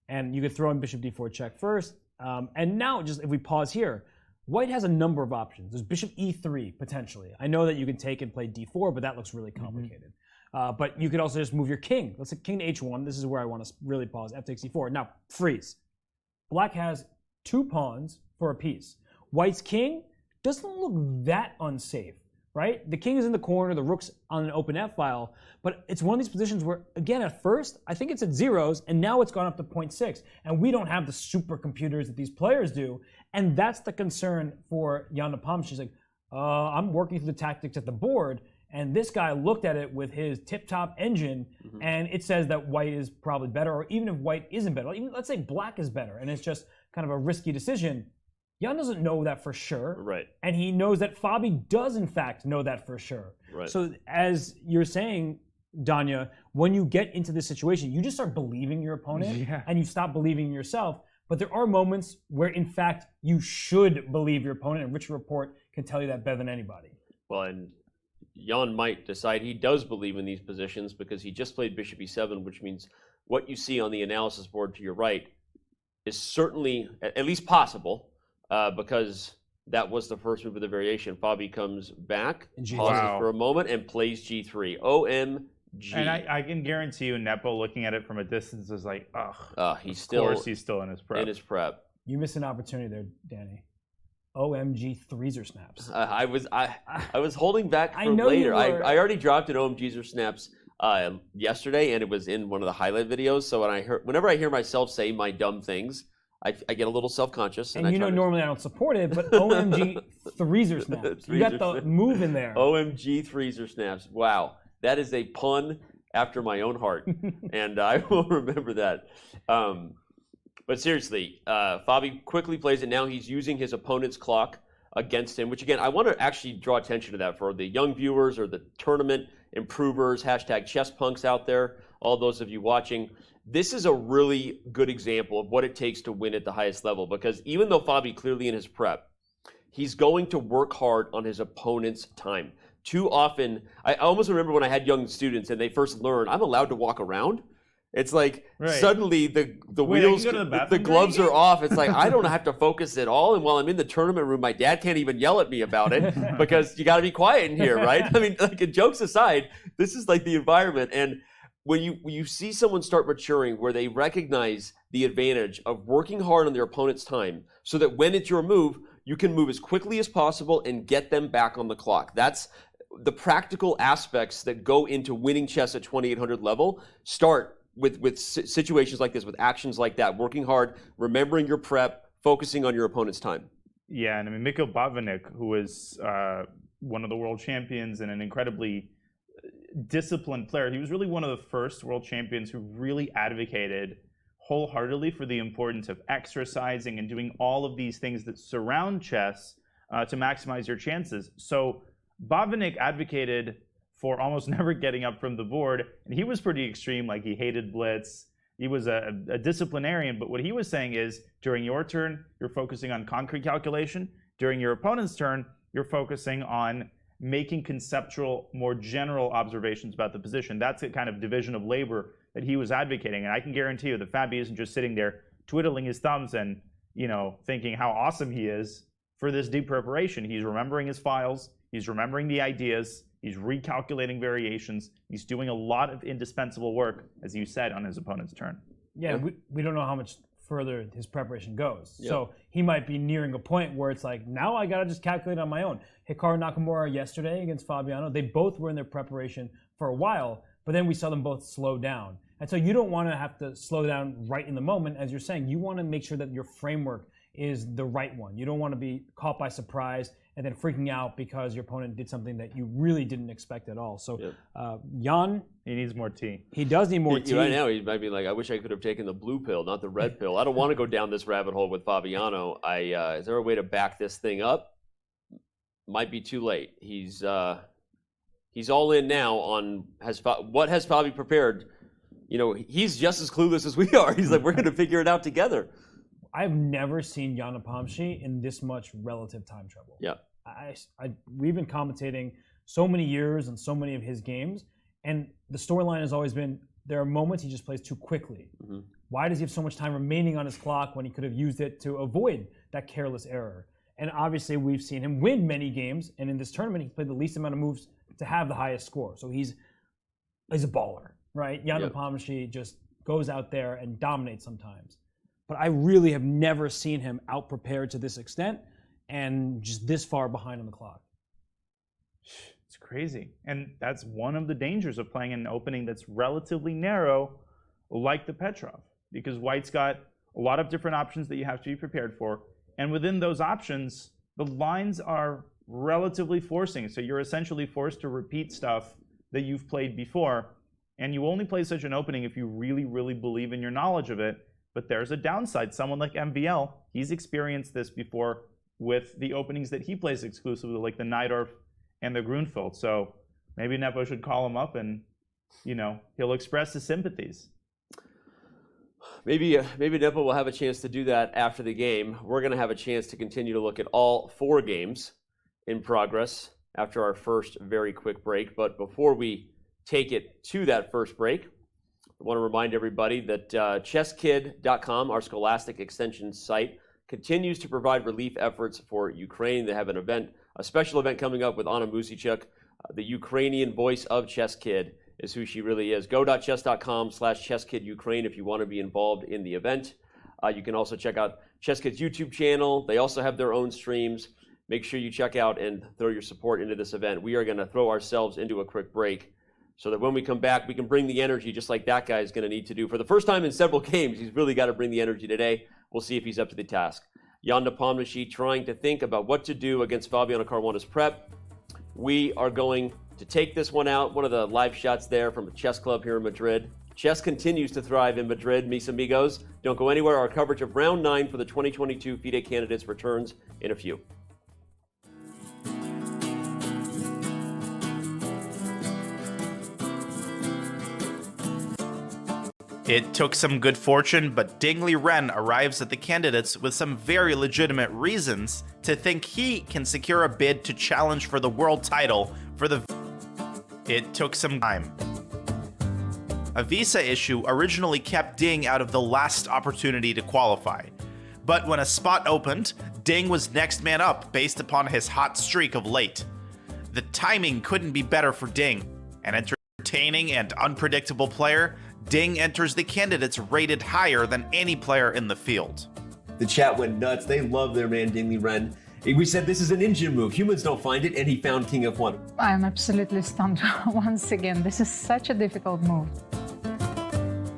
and you could throw in bishop d4 check first. And now, just if we pause here, white has a number of options. There's bishop e3, potentially. I know that you can take and play d4, but that looks really complicated. But you could also just move your king. Let's say king to h1. This is where I want to really pause. F takes e4. Now, freeze. Black has 2 pawns for a piece. White's king doesn't look that unsafe, right? The king is in the corner. The rook's on an open f-file. But it's one of these positions where, again, at first, I think it's at zeros, and now it's gone up to 0.6. And we don't have the supercomputers that these players do. And that's the concern for Jan Nepomniachtchi. He's like, I'm working through the tactics at the board, and this guy looked at it with his tip-top engine, and it says that white is probably better, or even if white isn't better, even let's say black is better, and it's just kind of a risky decision. Jan doesn't know that for sure, right? And he knows that Fabi does, in fact, know that for sure. Right. So as you're saying, Danya, when you get into this situation, you just start believing your opponent, and you stop believing in yourself. But there are moments where, in fact, you should believe your opponent, and Richard Rapport can tell you that better than anybody. Well, and Jan might decide he does believe in these positions because he just played bishop e7, which means what you see on the analysis board to your right is certainly at least possible, because that was the first move of the variation. Fabi comes bames for a moment, and plays g3. OMG. And I can guarantee you, Nepo looking at it from a distance is like, ugh. He's still in his prep. In his prep. You missed an opportunity there, Danny. OMG threeser snaps. I was holding back for later. I already dropped an OMGs or snaps yesterday, and it was in one of the highlight videos. So whenever I hear myself say my dumb things, I get a little self-conscious. And normally I don't support it, but OMG threeser snaps. You got the move in there. OMG threeser snaps. Wow, that is a pun after my own heart, and I will remember that. But seriously, Fabi quickly plays it. Now he's using his opponent's clock against him, which again, I want to actually draw attention to that for the young viewers or the tournament improvers, #chesspunks out there, all those of you watching. This is a really good example of what it takes to win at the highest level, because even though Fabi clearly in his prep, he's going to work hard on his opponent's time. too often, I almost remember when I had young students and they first learned, I'm allowed to walk around. It's like suddenly the wheels, the gloves are off. It's like I don't have to focus at all. And while I'm in the tournament room, my dad can't even yell at me about it because you got to be quiet in here, right? I mean, like jokes aside, this is like the environment. And when you see someone start maturing where they recognize the advantage of working hard on their opponent's time so that when it's your move, you can move as quickly as possible and get them back on the clock. That's the practical aspects that go into winning chess at 2800 level start with situations like this, with actions like that, working hard, remembering your prep, focusing on your opponent's time. Yeah, and I mean, Mikhail Botvinnik, who is one of the world champions and an incredibly disciplined player, he was really one of the first world champions who really advocated wholeheartedly for the importance of exercising and doing all of these things that surround chess to maximize your chances. So Botvinnik advocated for almost never getting up from the board, and he was pretty extreme. Like, he hated blitz. He was a disciplinarian, but what he was saying is, during your turn, you're focusing on concrete calculation. During your opponent's turn, you're focusing on making conceptual, more general observations about the position. That's the kind of division of labor that he was advocating, and I can guarantee you that Fabi isn't just sitting there twiddling his thumbs and, you know, thinking how awesome he is for this deep preparation. He's remembering his files. He's remembering the ideas. He's recalculating variations. He's doing a lot of indispensable work, as you said, on his opponent's turn. Yeah, we don't know how much further his preparation goes. Yeah. So he might be nearing a point where it's like, now I got to just calculate on my own. Hikaru Nakamura yesterday against Fabiano, they both were in their preparation for a while, but then we saw them both slow down. And so you don't want to have to slow down right in the moment, as you're saying. You want to make sure that your framework is the right one. You don't want to be caught by surprise and then freaking out because your opponent did something that you really didn't expect at all. So Jan, he needs more tea. He does need more tea. Right now, he might be like, I wish I could have taken the blue pill, not the red pill. I don't want to go down this rabbit hole with Fabiano. Is there a way to back this thing up? Might be too late. He's all in now on what has Fabi prepared. You know, he's just as clueless as we are. He's like, we're going to figure it out together. I've never seen Jan Nepomniachtchi in this much relative time trouble. Yeah. We've been commentating so many years and so many of his games, and the storyline has always been there are moments he just plays too quickly. Mm-hmm. Why does he have so much time remaining on his clock when he could have used it to avoid that careless error? And obviously, we've seen him win many games, and in this tournament, he played the least amount of moves to have the highest score. So he's a baller, right? Jan Nepomniachtchi just goes out there and dominates sometimes. But I really have never seen him out-prepared to this extent and just this far behind on the clock. It's crazy. And that's one of the dangers of playing an opening that's relatively narrow, like the Petrov, because White's got a lot of different options that you have to be prepared for. And within those options, the lines are relatively forcing. So you're essentially forced to repeat stuff that you've played before. And you only play such an opening if you really, really believe in your knowledge of it. But there's a downside. Someone like MVL, he's experienced this before with the openings that he plays exclusively, like the Najdorf and the Grunfeld. So maybe Nepo should call him up and, you know, he'll express his sympathies. Maybe Nepo will have a chance to do that after the game. We're going to have a chance to continue to look at all 4 games in progress after our first very quick break. But before we take it to that first break, I want to remind everybody that ChessKid.com, our scholastic extension site, continues to provide relief efforts for Ukraine. They have a special event coming up with Anna Musicek, the Ukrainian voice of ChessKid is who she really is. Go.chess.com/ChessKidUkraine if you want to be involved in the event. You can also check out ChessKid's YouTube channel. They also have their own streams. Make sure you check out and throw your support into this event. We are going to throw ourselves into a quick break, so that when we come back, we can bring the energy just like that guy is going to need to do. For the first time in several games, he's really got to bring the energy today. We'll see if he's up to the task. Jan Nepomniachtchi trying to think about what to do against Fabiano Caruana's prep. We are going to take this one out. One of the live shots there from a chess club here in Madrid. Chess continues to thrive in Madrid, mis amigos. Don't go anywhere. Our coverage of round 9 for the 2022 FIDE Candidates returns in a few. It took some good fortune, but Liren arrives at the candidates with some very legitimate reasons to think he can secure a bid to challenge for the world title for the... It took some time. A visa issue originally kept Ding out of the last opportunity to qualify. But when a spot opened, Ding was next man up based upon his hot streak of late. The timing couldn't be better for Ding. An entertaining and unpredictable player, Ding enters the candidates rated higher than any player in the field. The chat went nuts. They love their man Liren. We said this is a ninja move. Humans don't find it, and he found King F1. I'm absolutely stunned once again. This is such a difficult move.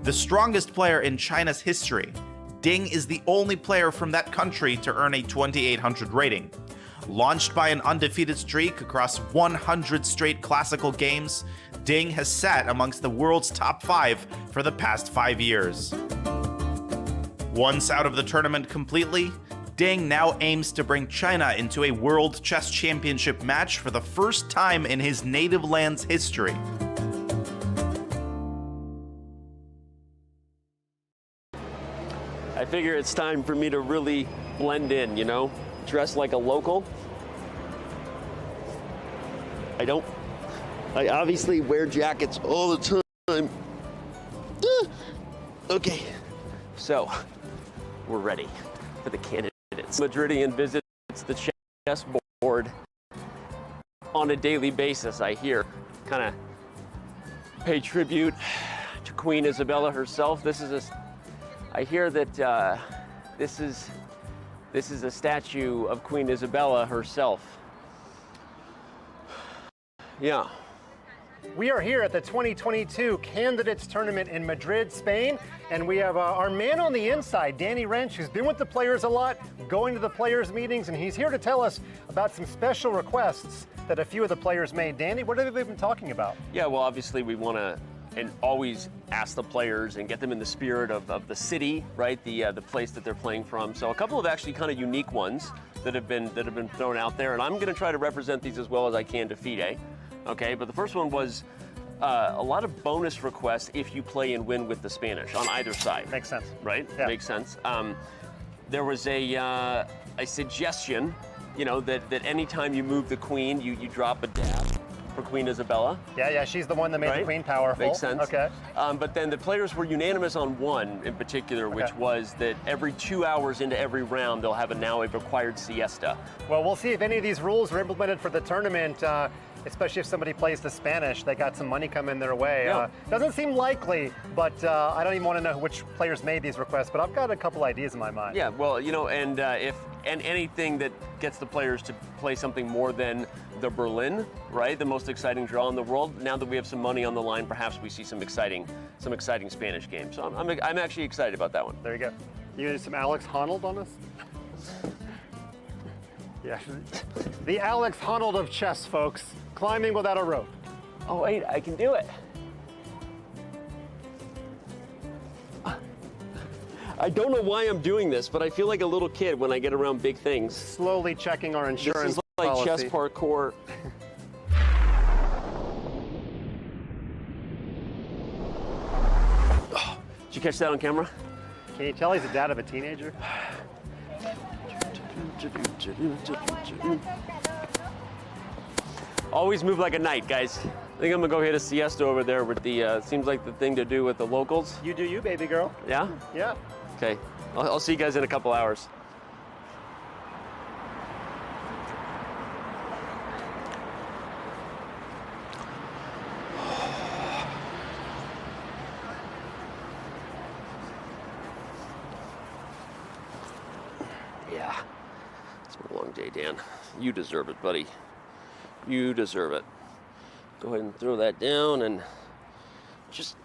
The strongest player in China's history, Ding is the only player from that country to earn a 2800 rating. Launched by an undefeated streak across 100 straight classical games, Ding has sat amongst the world's top 5 for the past 5 years. Once out of the tournament completely, Ding now aims to bring China into a World Chess Championship match for the first time in his native land's history. I figure it's time for me to really blend in, you know? Dress like a local. I obviously wear jackets all the time. Okay, so we're ready for the candidates. Madridian visits the chess board on a daily basis, I hear. Kind of pay tribute to Queen Isabella herself. I hear that this is a statue of Queen Isabella herself. Yeah. We are here at the 2022 Candidates Tournament in Madrid, Spain, and we have our man on the inside, Danny Wrench, who's been with the players a lot, going to the players' meetings, and he's here to tell us about some special requests that a few of the players made. Danny, what have they been talking about? Yeah, well, obviously we want to and always ask the players and get them in the spirit of the city, right? The place that they're playing from. So a couple of actually kind of unique ones that have been thrown out there, and I'm going to try to represent these as well as I can to FIDE. Okay, but the first one was a lot of bonus requests if you play and win with the Spanish on either side. Makes sense. Right? Yeah. Makes sense. There was a suggestion, you know, that anytime you move the queen, you drop a dab for Queen Isabella. Yeah, she's the one that made Right? the queen powerful. Makes sense. Okay. But then the players were unanimous on one in particular, which was that every 2 hours into every round, they'll have now a required siesta. Well, we'll see if any of these rules are implemented for the tournament, especially if somebody plays the Spanish. They got some money coming their way. Yeah. Doesn't seem likely, but I don't even want to know which players made these requests, but I've got a couple ideas in my mind. Yeah, well, you know, and anything that gets the players to play something more than the Berlin, right? The most exciting draw in the world. Now that we have some money on the line, perhaps we see some exciting Spanish games. So I'm actually excited about that one. There you go. You gonna do some Alex Honnold on us? Yeah, the Alex Honnold of chess, folks. Climbing without a rope. Oh wait, I can do it. I don't know why I'm doing this, but I feel like a little kid when I get around big things. Slowly checking our insurance This is like policy. chess parkour. Oh, did you catch that on camera? Can you tell he's the dad of a teenager? Always move like a knight, guys. I think I'm gonna go hit a siesta over there with the, seems like the thing to do with the locals. You do you, baby girl. Yeah? Yeah. Okay, I'll see you guys in a couple hours. Yeah, it's been a long day, Dan. You deserve it, buddy. You deserve it. Go ahead and throw that down and just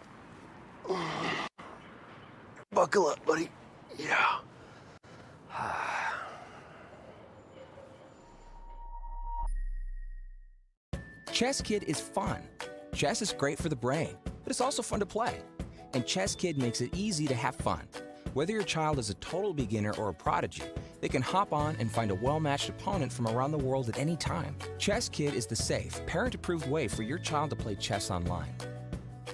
buckle up, buddy. Yeah. ChessKid is fun. Chess is great for the brain, but it's also fun to play. And ChessKid makes it easy to have fun. Whether your child is a total beginner or a prodigy, they can hop on and find a well-matched opponent from around the world at any time. ChessKid is the safe, parent-approved way for your child to play chess online.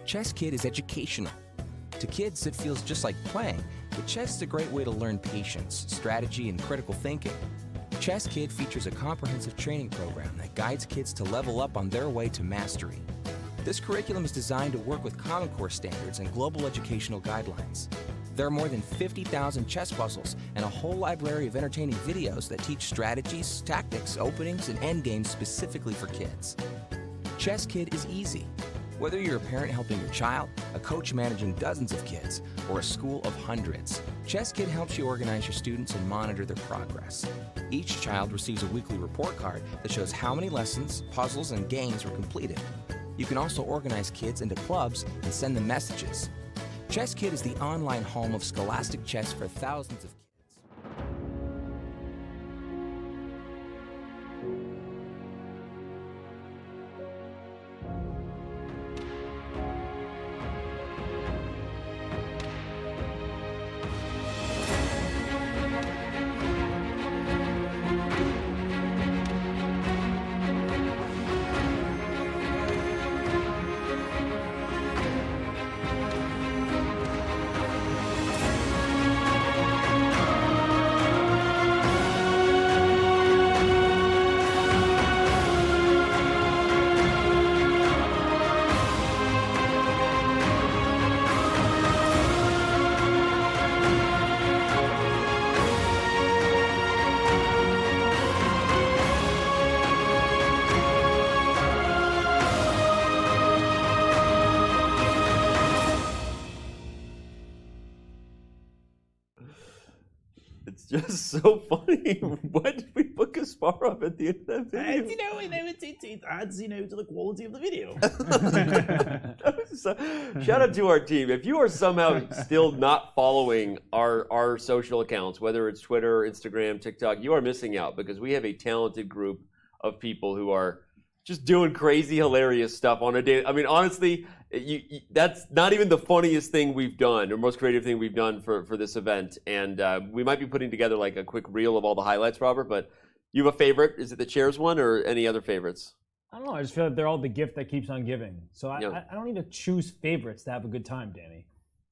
ChessKid is educational. To kids, it feels just like playing, but chess is a great way to learn patience, strategy, and critical thinking. ChessKid features a comprehensive training program that guides kids to level up on their way to mastery. This curriculum is designed to work with Common Core standards and global educational guidelines. There are more than 50,000 chess puzzles and a whole library of entertaining videos that teach strategies, tactics, openings, and endgames specifically for kids. ChessKid is easy. Whether you're a parent helping your child, a coach managing dozens of kids, or a school of hundreds, ChessKid helps you organize your students and monitor their progress. Each child receives a weekly report card that shows how many lessons, puzzles, and games were completed. You can also organize kids into clubs and send them messages. ChessKid is the online home of scholastic chess for thousands of kids. It's just so funny. Why did we put Kasparov at the end of that video? It adds, to the quality of the video. Shout out to our team. If you are somehow still not following our social accounts, whether it's Twitter, Instagram, TikTok, you are missing out because we have a talented group of people who are just doing crazy, hilarious stuff on a day. I mean, honestly, that's not even the funniest thing we've done or most creative thing we've done for this event. And we might be putting together like a quick reel of all the highlights, Robert, but you have a favorite? Is it the chairs one or any other favorites? I don't know. I just feel like they're all the gift that keeps on giving. So I don't need to choose favorites to have a good time, Danny.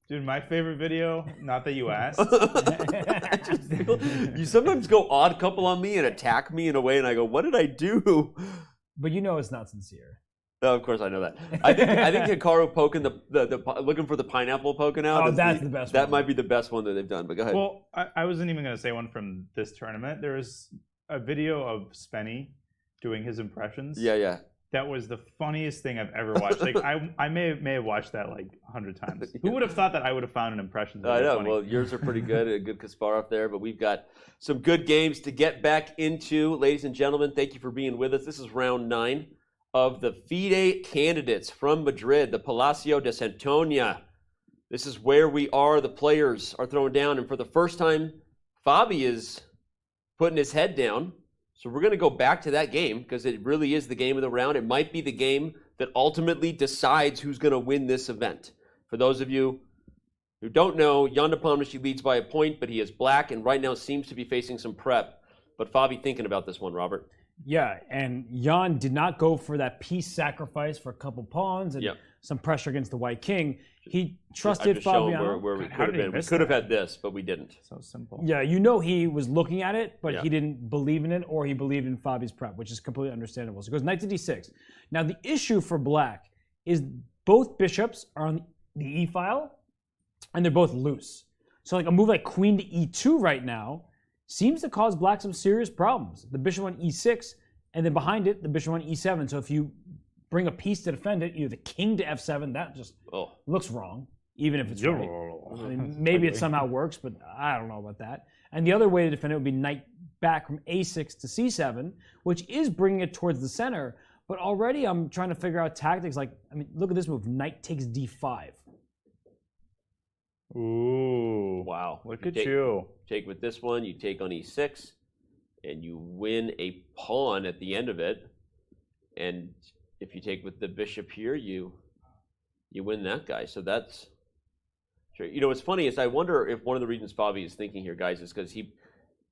Dude, my favorite video, not that you asked. I just feel, you sometimes go odd couple on me and attack me in a way, and I go, what did I do? But you know it's not sincere. Oh, of course I know that. I think Hikaru poking the looking for the pineapple poking out. Oh, that's the best one. That might be the best one that they've done. But go ahead. Well, I wasn't even going to say one from this tournament. There was a video of Spenny doing his impressions. Yeah. That was the funniest thing I've ever watched. Like I may have watched that like 100 times. Who would have thought that I would have found an impression? I know. Well, yours are pretty good. A good Kasparov there, but we've got some good games to get back into, ladies and gentlemen. Thank you for being with us. This is round 9 of the FIDE Candidates from Madrid, the Palacio de Santoña. This is where we are. The players are throwing down, and for the first time, Fabi is putting his head down. So we're going to go back to that game because it really is the game of the round. It might be the game that ultimately decides who's going to win this event. For those of you who don't know, Jan Nepomniachtchi leads by a point, but he is black and right now seems to be facing some prep. But Fabi thinking about this one, Robert. Yeah, and Jan did not go for that piece sacrifice for a couple pawns and some pressure against the white king. He trusted Fabiano. Where we could have been. We could have had this, but we didn't. So simple. Yeah, he was looking at it, but he didn't believe in it, or he believed in Fabi's prep, which is completely understandable. So it goes knight to d6. Now the issue for black is both bishops are on the e file, and they're both loose. So like a move like queen to e2 right now seems to cause black some serious problems. The bishop on e6, and then behind it, the bishop on e7. So if you bring a piece to defend it, either the king to f7, that just looks wrong, even if it's right. I mean, maybe it somehow works, but I don't know about that. And the other way to defend it would be knight back from a6 to c7, which is bringing it towards the center. But already I'm trying to figure out tactics like, I mean, look at this move, knight takes d5. Ooh. Wow. Look at you. Take with this one, you take on e6, and you win a pawn at the end of it. And if you take with the bishop here, you win that guy. So that's sure. You know, what's funny is I wonder if one of the reasons Fabi is thinking here, guys, is because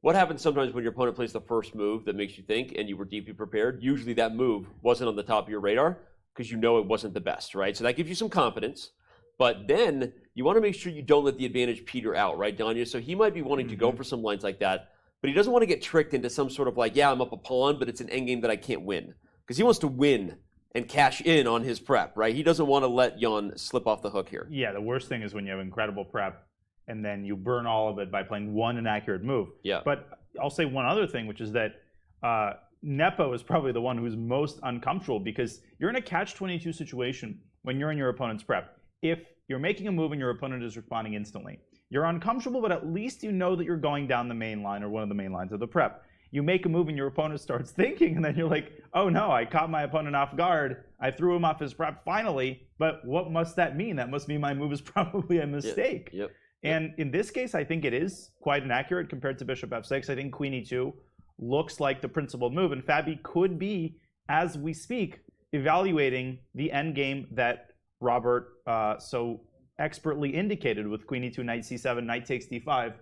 what happens sometimes when your opponent plays the first move that makes you think and you were deeply prepared, usually that move wasn't on the top of your radar because you know it wasn't the best, right? So that gives you some confidence. But then you want to make sure you don't let the advantage peter out, right, Danya? So he might be wanting to go for some lines like that, but he doesn't want to get tricked into some sort of like, yeah, I'm up a pawn, but it's an endgame that I can't win. Because he wants to win and cash in on his prep, right? He doesn't want to let Jan slip off the hook here. Yeah, the worst thing is when you have incredible prep and then you burn all of it by playing one inaccurate move. Yeah. But I'll say one other thing, which is that Nepo is probably the one who's most uncomfortable because you're in a catch-22 situation when you're in your opponent's prep. If you're making a move and your opponent is responding instantly, you're uncomfortable, but at least you know that you're going down the main line or one of the main lines of the prep. You make a move and your opponent starts thinking, and then you're like, oh no, I caught my opponent off guard. I threw him off his prep finally, but what must that mean? That must mean my move is probably a mistake. Yep. And in this case, I think it is quite inaccurate compared to bishop f6. I think queen e2 looks like the principal move, and Fabi could be, as we speak, evaluating the endgame that Robert so expertly indicated with queen e2, knight c7, knight takes d5,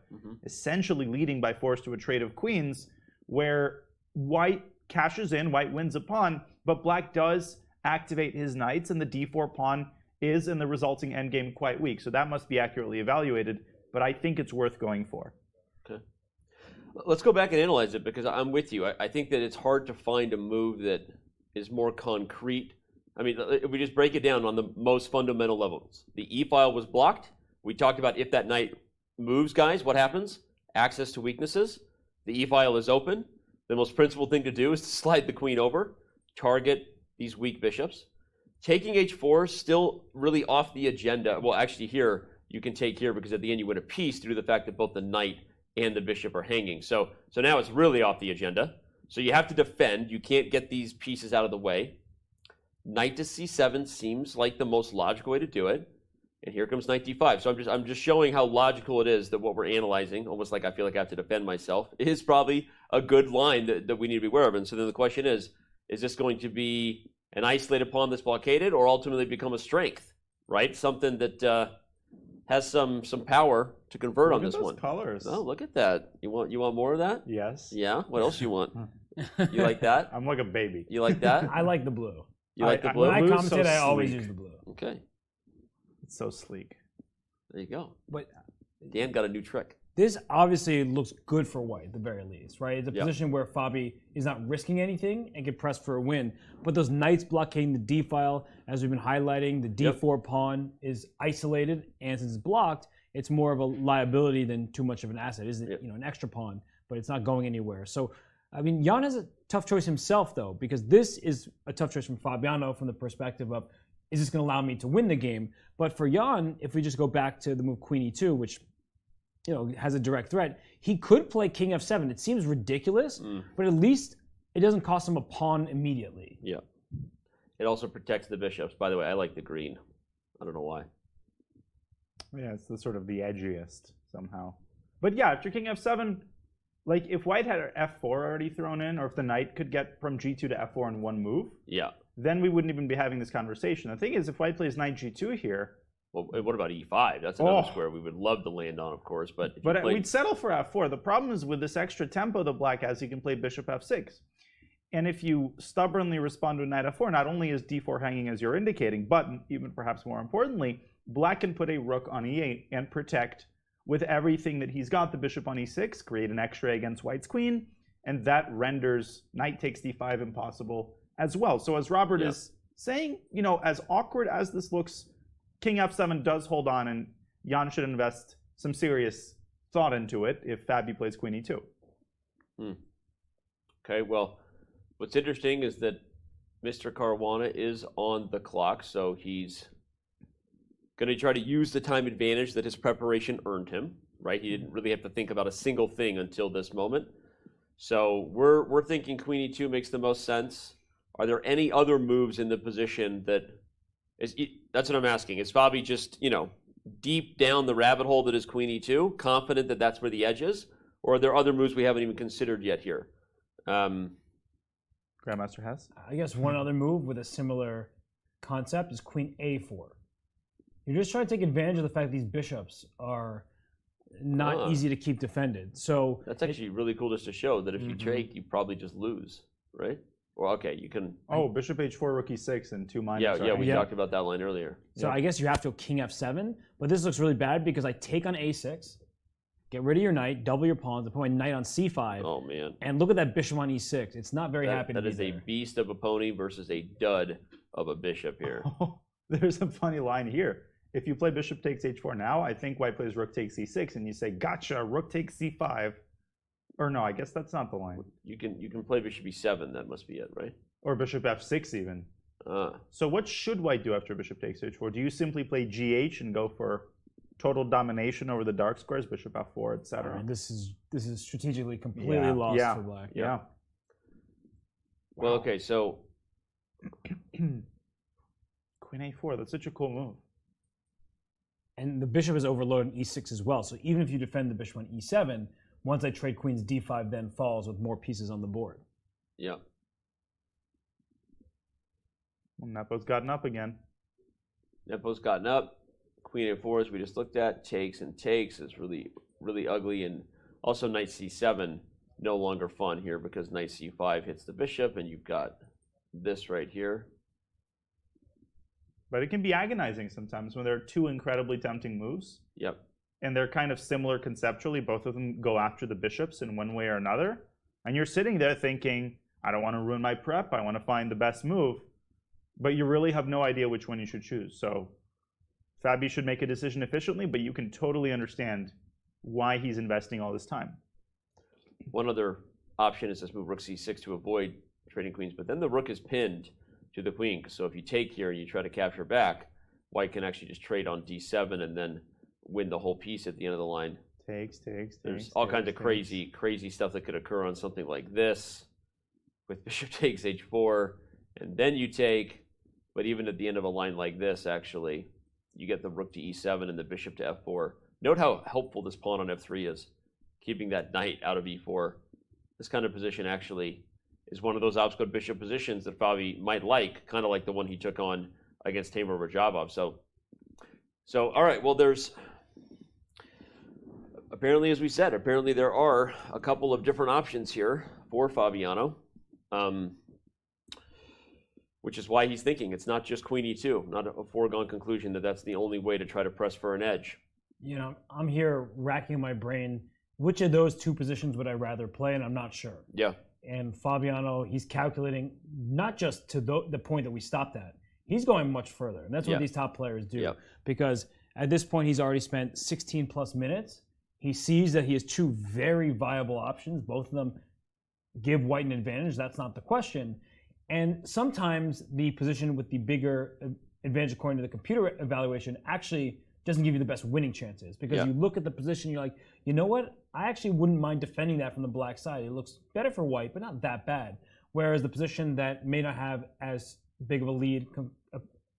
essentially leading by force to a trade of queens, where white cashes in, white wins a pawn, but black does activate his knights, and the d4 pawn is in the resulting endgame quite weak. So that must be accurately evaluated, but I think it's worth going for. Okay. Let's go back and analyze it, because I'm with you. I think that it's hard to find a move that is more concrete. I mean, if we just break it down on the most fundamental levels. The e-file was blocked. We talked about if that knight moves, guys, what happens? Access to weaknesses. The e-file is open. The most principal thing to do is to slide the queen over, target these weak bishops. Taking h4 still really off the agenda. Well, actually here, you can take here because at the end you win a piece due to the fact that both the knight and the bishop are hanging. So now it's really off the agenda. So you have to defend. You can't get these pieces out of the way. Knight to c7 seems like the most logical way to do it. And here comes knight d5. So I'm just showing how logical it is that what we're analyzing, almost like I feel like I have to defend myself, is probably a good line that we need to be aware of. And so then the question is this going to be an isolated pawn that's blockaded, or ultimately become a strength, right? Something that has some power to convert on this one. Colors. Oh, look at that. You want more of that? Yes. Yeah. What else you want? You like that? I'm like a baby. You like that? I like the blue. You like the blue? When I commentate, so I always sleek. use the blue. Okay. It's so sleek. There you go. But Dan got a new trick. this obviously looks good for white at the very least, right? It's a Yep. position where Fabi is not risking anything and can press for a win. But those knights blockading the d file, as we've been highlighting, the d4 pawn is isolated, and since it's blocked, it's more of a liability than too much of an asset. It's an extra pawn, but it's not going anywhere. So, I mean, Jan has a tough choice himself, though, because this is a tough choice from Fabiano from the perspective of, is this going to allow me to win the game? But for Jan, if we just go back to the move Queen E2, which has a direct threat, he could play King F7. It seems ridiculous, but at least it doesn't cost him a pawn immediately. Yeah. It also protects the bishops. By the way, I like the green. I don't know why. Yeah, it's the sort of the edgiest somehow. But yeah, after King F7, like if white had F4 already thrown in, or if the knight could get from G2 to F4 in one move, then we wouldn't even be having this conversation. The thing is, if white plays knight G2 here, well, what about E5? That's another square we would love to land on, of course. But we'd settle for F4. The problem is with this extra tempo that black has, he can play bishop F6. And if you stubbornly respond to knight F4, not only is D4 hanging as you're indicating, but even perhaps more importantly, black can put a rook on E8 and protect with everything that he's got. The bishop on E6, create an X-ray against white's queen, and that renders knight takes D5 impossible as well. So as Robert is saying, as awkward as this looks, King F7 does hold on, and Jan should invest some serious thought into it if Fabi plays Queen E2. Okay, well, what's interesting is that Mr. Caruana is on the clock, so he's going to try to use the time advantage that his preparation earned him, right? He didn't really have to think about a single thing until this moment. So we're thinking Queen E2 makes the most sense. Are there any other moves in the position that is? That's what I'm asking. Is Fabi just, deep down the rabbit hole that is Queen E2, confident that that's where the edge is? Or are there other moves we haven't even considered yet here? Grandmaster has? I guess one other move with a similar concept is Queen A4. You're just trying to take advantage of the fact that these bishops are not easy to keep defended. So that's actually really cool just to show that if you take, you probably just lose, right? Well, okay, you can. Oh, bishop h4, rook e6, and 2 minus. Yeah, we Yeah. talked about that line earlier. So I guess you have to go king f7, but this looks really bad because I take on a6, get rid of your knight, double your pawns, and put my knight on c5. Oh man, And look at that bishop on e6. It's not very happy to that be is a there. beast of a pony versus a dud of a bishop here. Oh, there's a funny line here. If you play bishop takes h4 now, I think white plays rook takes c6, and you say, gotcha, rook takes c5. Or no, I guess that's not the line. You can play bishop e7. That must be it, right? Or bishop f6 even. So what should white do after bishop takes h4? Do you simply play gh and go for total domination over the dark squares, bishop f4, etc.? This is strategically completely lost for black. Yeah. Well, okay, so Queen a4, that's such a cool move. And the bishop is overloaded in e6 as well. So even if you defend the bishop on e7, once I trade queens, d5 then falls with more pieces on the board. yeah. Well, Nepo's gotten up again. Nepo's gotten up. Queen a4, as we just looked at, takes and takes is really, really ugly. And also knight c7, no longer fun here because knight c5 hits the bishop, and you've got this right here. But it can be agonizing sometimes when there are two incredibly tempting moves. Yep. And they're kind of similar conceptually. Both of them go after the bishops in one way or another. And you're sitting there thinking, I don't want to ruin my prep. I want to find the best move. But you really have no idea which one you should choose. So Fabi should make a decision efficiently, but you can totally understand why he's investing all this time. One other option is this move rook c6 to avoid trading queens, but then the rook is pinned to the queen. So if you take here and you try to capture back, white can actually just trade on d7 and then win the whole piece at the end of the line. Takes. There's all kinds of crazy stuff that could occur on something like this with bishop takes h4, and then you take. But even at the end of a line like this, actually, you get the rook to e7 and the bishop to f4. Note how helpful this pawn on f3 is, keeping that knight out of e4. This kind of position actually is one of those obstacle bishop positions that Fabi might like, kind of like the one he took on against Timur Rajabov. So all right, well, there's apparently, as we said, apparently there are a couple of different options here for Fabiano. Which is why he's thinking it's not just queen e2, not a foregone conclusion that that's the only way to try to press for an edge. You know, I'm here racking my brain. Which of those two positions would I rather play? And I'm not sure. Yeah. And Fabiano, he's calculating not just to the point that we stopped at. He's going much further. And that's what these top players do. Yeah. Because at this point, he's already spent 16 plus minutes. He sees that he has two very viable options. Both of them give white an advantage. That's not the question. And sometimes the position with the bigger advantage according to the computer evaluation actually doesn't give you the best winning chances because you look at the position, you're like, you know what? I actually wouldn't mind defending that from the black side. It looks better for white, but not that bad. Whereas the position that may not have as big of a lead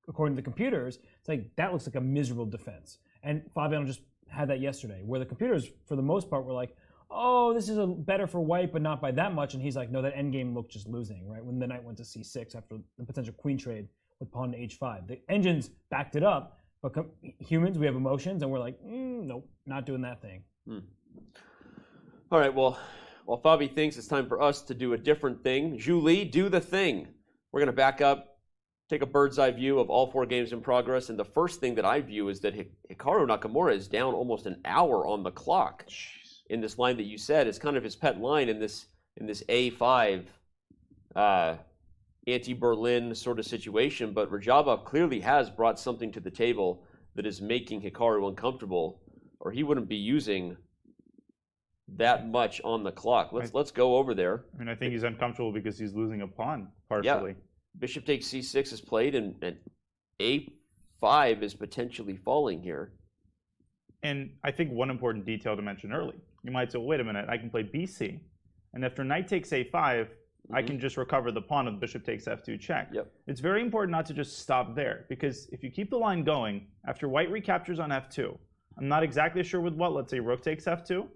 according to the computers, it's like, that looks like a miserable defense. And Fabiano just had that yesterday, where the computers, for the most part, were like, oh, this is better for white, but not by that much. And he's like, no, that endgame looked just losing, right? When the knight went to c6 after the potential queen trade with pawn to h5. The engines backed it up, but humans, we have emotions, and we're like, nope, not doing that thing. All right, well, while Fabi thinks it's time for us to do a different thing, Julie, do the thing. We're going to back up, take a bird's eye view of all 4 games in progress, and the first thing that I view is that Hikaru Nakamura is down almost an hour on the clock. In this line that you said is kind of his pet line in this A5 anti-Berlin sort of situation, but Rajabov clearly has brought something to the table that is making Hikaru uncomfortable, or he wouldn't be using that much on the clock. Let's go over there. I mean, I think he's uncomfortable because he's losing a pawn partially. Yeah. Bishop takes c6 is played, and a5 is potentially falling here. And I think one important detail to mention early. You might say, wait a minute, I can play bc. And after knight takes a5, I can just recover the pawn of bishop takes f2 check. Yep. It's very important not to just stop there, because if you keep the line going, after white recaptures on f2, I'm not exactly sure with what, let's say rook takes f2,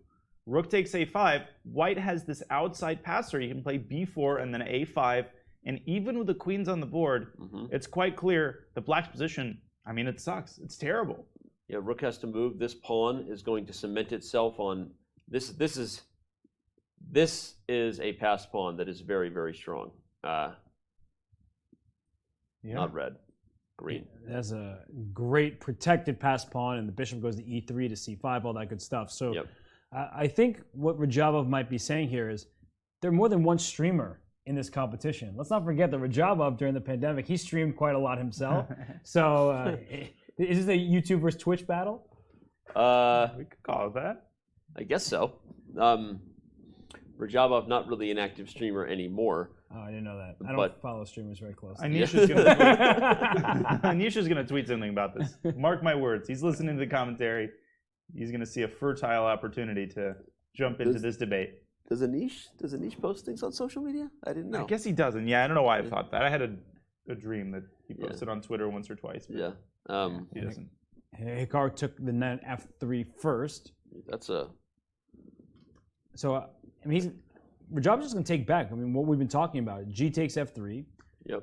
rook takes a5, white has this outside passer. You can play b4 and then a5, and even with the queens on the board, it's quite clear the black's position, I mean, it sucks. It's terrible. Yeah, rook has to move. This pawn is going to cement itself on this is a passed pawn that is very, very strong. Not red. Green. That's a great protected pass pawn, and the bishop goes to e3 to c5, all that good stuff. So I think what Rajabov might be saying here is there are more than one streamer in this competition. Let's not forget that Rajabov, during the pandemic, he streamed quite a lot himself. So is this a YouTube versus Twitch battle? We could call it that. I guess so. Rajabov, not really an active streamer anymore. Oh, I didn't know that. I don't follow streamers very closely. Anisha's going to tweet something about this. Mark my words. He's listening to the commentary. He's going to see a fertile opportunity to jump into this debate. Does Anish post things on social media? I didn't know. I guess he doesn't. Yeah, I don't know why I thought that. I had a dream that he posted on Twitter once or twice. But he doesn't. Hikaru took the knight f3 first. That's a... So, I mean, Rajabov's just going to take back. I mean, what we've been talking about, g takes f3,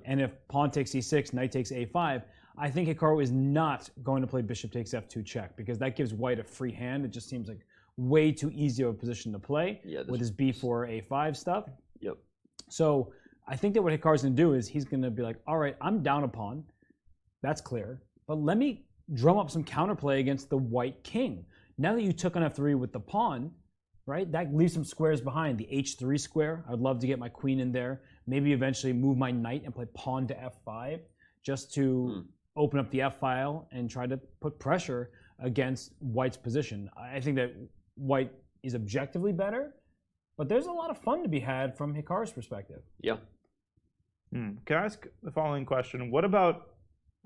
and if pawn takes e6, knight takes a5, I think Hikaru is not going to play bishop takes f2 check, because that gives white a free hand. It just seems like way too easy of a position to play with his b4, a5 stuff. So I think that what Hikaru's going to do is he's going to be like, all right, I'm down a pawn. That's clear. But let me drum up some counterplay against the white king. Now that you took on f3 with the pawn, right, that leaves some squares behind. The h3 square, I'd love to get my queen in there. Maybe eventually move my knight and play pawn to f5 just to open up the f-file and try to put pressure against white's position. I think that white is objectively better, but there's a lot of fun to be had from Hikaru's perspective. Yeah. Can I ask the following question? What about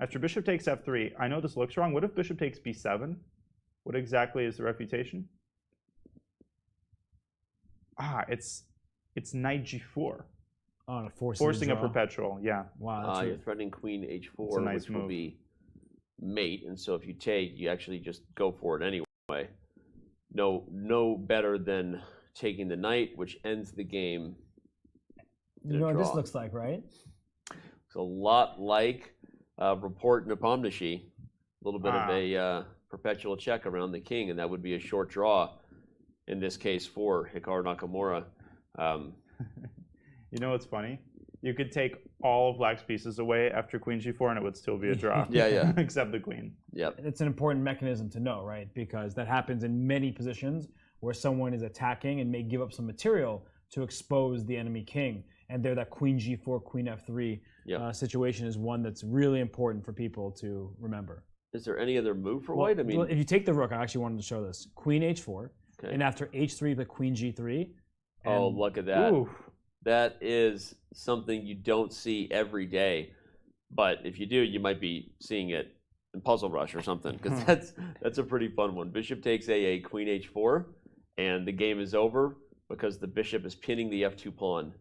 after bishop takes f3? I know this looks wrong. What if bishop takes b7? What exactly is the refutation? It's knight g4. Oh, forcing a perpetual. Yeah. Wow. You're threatening queen h4, which will be mate, and so if you take, you actually just go for it anyway. No better than taking the knight, which ends the game. You know what this looks like, right? It's a lot like Report Nepomniachtchi, a little bit of a perpetual check around the king, and that would be a short draw in this case for Hikaru Nakamura. You know what's funny? You could take all of black's pieces away after queen g4 and it would still be a draw. Yeah. Except the queen. Yep. It's an important mechanism to know, right? Because that happens in many positions where someone is attacking and may give up some material to expose the enemy king. And there, that queen g4, queen f3 situation is one that's really important for people to remember. Is there any other move for white? I mean, if you take the rook, I actually wanted to show this. Queen h4, and after h3, the queen g3. Oh, look at that. Ooh. That is something you don't see every day. But if you do, you might be seeing it in Puzzle Rush or something, because that's a pretty fun one. Bishop takes a queen h4, and the game is over because the bishop is pinning the f2 pawn,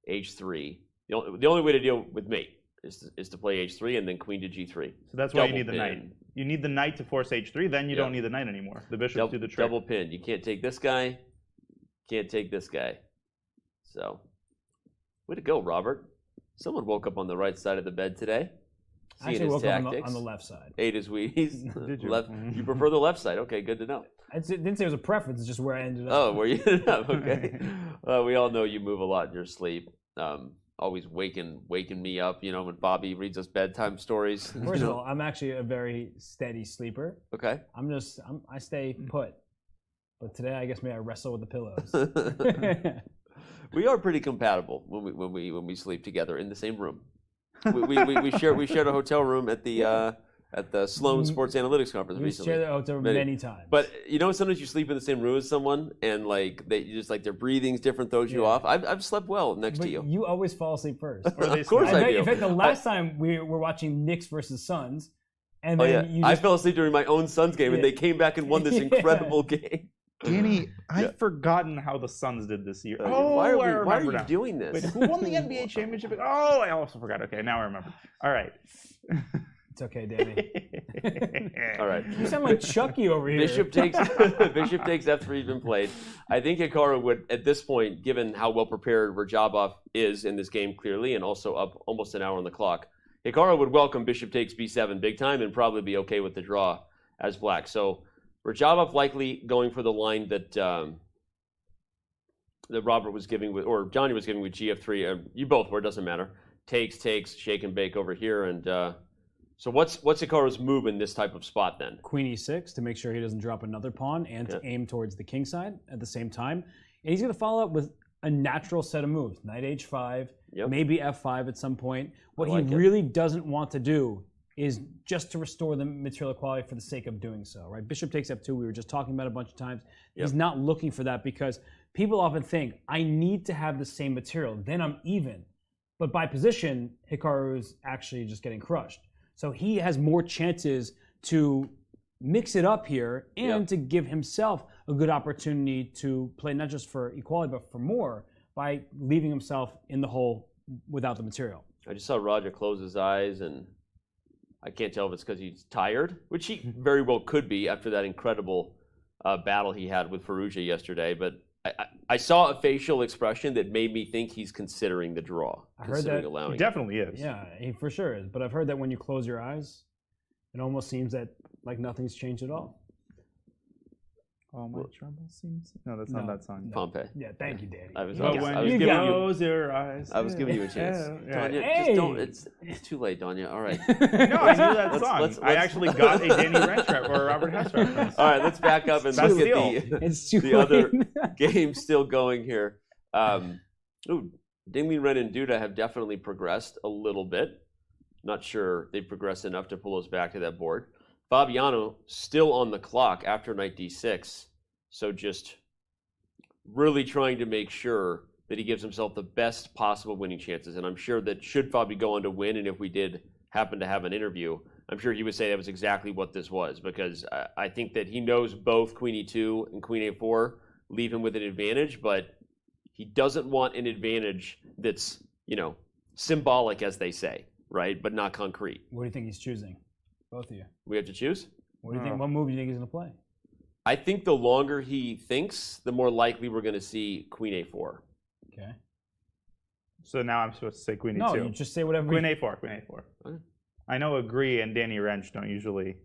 h3. The only way to deal with mate is to play h3 and then queen to g3. So that's why you need the knight. You need the knight to force h3, then you don't need the knight anymore. The bishops do the trick. Double pin. You can't take this guy, can't take this guy. So, way to go, Robert. Someone woke up on the right side of the bed today. I actually woke up on the left side. Ate his Wheaties. Did you? You prefer the left side. Okay, good to know. I didn't say it was a preference, it's just where I ended up. Oh, where you ended up, okay. We all know you move a lot in your sleep. Always waking me up, when Bobby reads us bedtime stories. First of all, I'm actually a very steady sleeper. Okay. I stay put. But today, I guess maybe I wrestle with the pillows. We are pretty compatible when we sleep together in the same room. We shared a hotel room at the Sloan Sports Analytics Conference recently. We shared a hotel room many times. But sometimes you sleep in the same room as someone, and their breathing's different, throws you off. I've slept well next to you. You always fall asleep first. Of course I do. In fact, the last time we were watching Knicks versus Suns, and then I fell asleep during my own Suns game, and they came back and won this incredible game. Danny, I've forgotten how the Suns did this year. Why are you doing this? Wait, who won the NBA championship? Oh, I also forgot. Okay, now I remember. All right. It's okay, Danny. All right. You sound like Chucky over here. Bishop takes f3 has been played. I think Hikaru would, at this point, given how well prepared Rajabov is in this game clearly, and also up almost an hour on the clock, Hikaru would welcome bishop takes b7 big time and probably be okay with the draw as black. So Rajabov likely going for the line that that Robert was giving with, or Johnny was giving with GF3. You both were, it doesn't matter. Takes, shake and bake over here. And so what's Hikaru's move in this type of spot then? Queen e6 to make sure he doesn't drop another pawn and to aim towards the king side at the same time. And he's going to follow up with a natural set of moves. Knight h5, maybe f5 at some point. What he really doesn't want to do is just to restore the material equality for the sake of doing so, right? Bishop takes f2, we were just talking about a bunch of times. He's not looking for that because people often think, I need to have the same material, then I'm even. But by position, Hikaru's actually just getting crushed. So he has more chances to mix it up here and to give himself a good opportunity to play not just for equality, but for more by leaving himself in the hole without the material. I just saw Roger close his eyes, and I can't tell if it's because he's tired, which he very well could be after that incredible battle he had with Firouzja yesterday. But I saw a facial expression that made me think he's considering the draw. I heard that he definitely is. Yeah, he for sure is. But I've heard that when you close your eyes, it almost seems that like nothing's changed at all. All my trouble seems. No, that's not that song. Pompeii. Yeah, thank you, Daddy. I was when you close your eyes. I was giving you a chance. Danya, just don't. It's too late, Danya. All right. No, I knew that song. I actually got a Danny Wrench or a Robert Hess reference. All right, let's back up and look at the other game still going here. Ding Liren and Duda have definitely progressed a little bit. Not sure they've progressed enough to pull us back to that board. Fabiano still on the clock after knight d6, so just really trying to make sure that he gives himself the best possible winning chances. And I'm sure that should Fabi go on to win, and if we did happen to have an interview, I'm sure he would say that was exactly what this was, because I think that he knows both queen e2 and queen a4 leave him with an advantage, but he doesn't want an advantage that's, symbolic, as they say, right, but not concrete. What do you think he's choosing? Both of you. We have to choose? What do you think? What move do you think he's going to play? I think the longer he thinks, the more likely we're going to see queen a4. Okay. So now I'm supposed to say queen e2. No, you just say whatever. Queen a4, queen a4. Okay. I know Agree and Danny Wrench don't usually,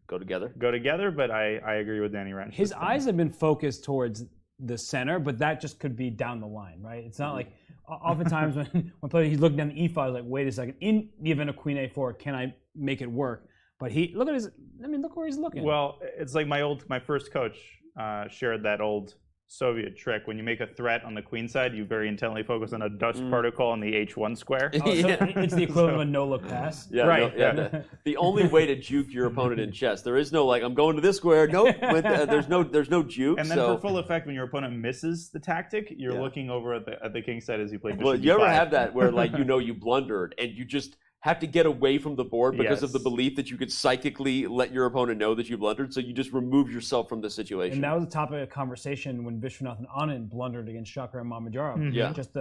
go together, but I agree with Danny Wrench. His eyes have been focused towards the center, but that just could be down the line, right? It's not like oftentimes when he's looking down the e5, like, wait a second, in the event of queen a4, can I make it work? But look where he's looking. Well, it's like my first coach shared that old Soviet trick. When you make a threat on the queen side, you very intently focus on a dust particle on the h1 square. So it's the equivalent of a no-look pass. Yeah, right. The only way to juke your opponent in chess, there is no like, I'm going to this square. Nope. There's no juke. And then for full effect, when your opponent misses the tactic, you're looking over at the king side as you play bishop Well, you ever d5. have that where you blundered and you just have to get away from the board because of the belief that you could psychically let your opponent know that you blundered, so you just remove yourself from the situation. And that was the topic of conversation when Vishwanathan Anand blundered against Shakar Mamedyarov just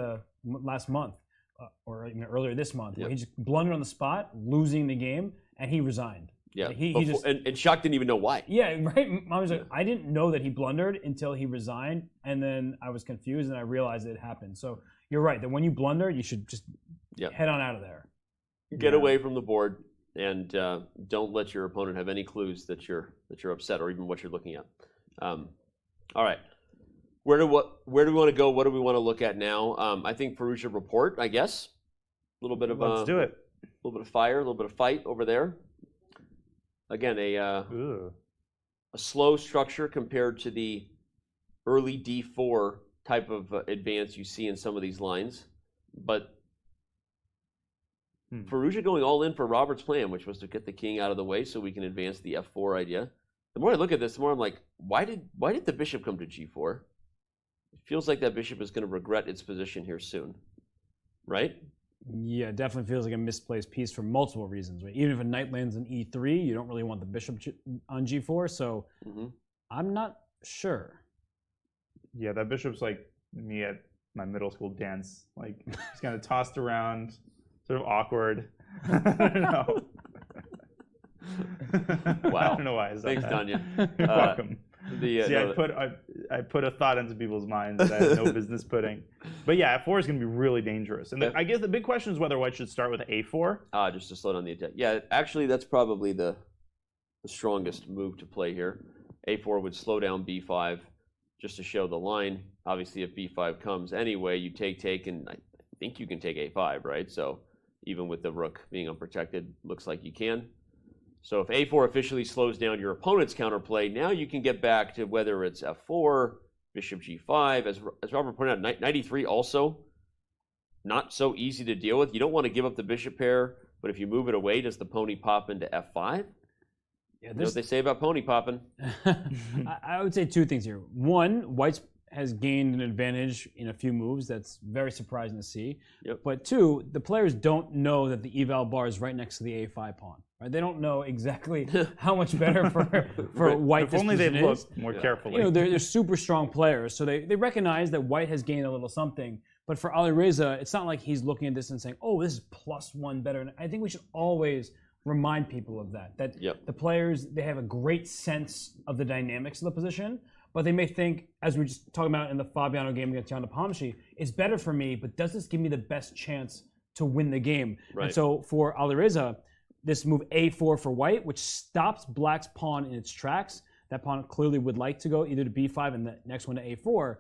last month, or even earlier this month, where he just blundered on the spot, losing the game, and he resigned. Yeah, and Shak didn't even know why. Yeah, right? Mom was like, I didn't know that he blundered until he resigned, and then I was confused, and I realized it happened. So you're right, that when you blunder, you should just head on out of there. Get away from the board, and don't let your opponent have any clues that you're upset or even what you're looking at. All right, where do we want to go? What do we want to look at now? I think Firouzja report, I guess. A little bit of let's do it. A little bit of fire, a little bit of fight over there. Again, a slow structure compared to the early d4 type of advance you see in some of these lines, but Firouzja going all in for Robert's plan, which was to get the king out of the way so we can advance the f4 idea. The more I look at this, the more I'm like, why did the bishop come to g4? It feels like that bishop is going to regret its position here soon, right? Yeah, it definitely feels like a misplaced piece for multiple reasons. Right? Even if a knight lands on e3, you don't really want the bishop on g4, so I'm not sure. Yeah, that bishop's like me at my middle school dance. Like, he's kind of tossed around. Sort of awkward. I don't know. Wow. I don't know why I said Thanks, that. Danya. You're welcome. I put a thought into people's minds that I have no business putting. But yeah, f4 is going to be really dangerous. And I guess the big question is whether white should start with a4. Just to slow down the attack. Yeah, actually, that's probably the strongest move to play here. a4 would slow down b5 just to show the line. obviously if b5 comes anyway, you take, and I think you can take a5, right? So even with the rook being unprotected, looks like you can. So if a4 officially slows down your opponent's counterplay, now you can get back to whether it's f4, bishop g5. As Robert pointed out, knight e3 also not so easy to deal with. You don't want to give up the bishop pair, but if you move it away, does the pony pop into f5? Yeah, you know what they say about pony popping? I would say two things here. One, White's has gained an advantage in a few moves. That's very surprising to see. Yep. But two, the players don't know that the eval bar is right next to the a5 pawn. Right? They don't know exactly how much better for White if this only position they'd looked more carefully. You know, they're super strong players, so they recognize that White has gained a little something. But for Alireza, it's not like he's looking at this and saying, "Oh, this is +1 better." And I think we should always remind people of that. That the players, they have a great sense of the dynamics of the position, but they may think, as we were just talking about in the Fabiano game against Jan-Nepomniachtchi, it's better for me, but does this give me the best chance to win the game? Right. And so for Alireza, this move a4 for White, which stops Black's pawn in its tracks. That pawn clearly would like to go either to b5 and the next one to a4.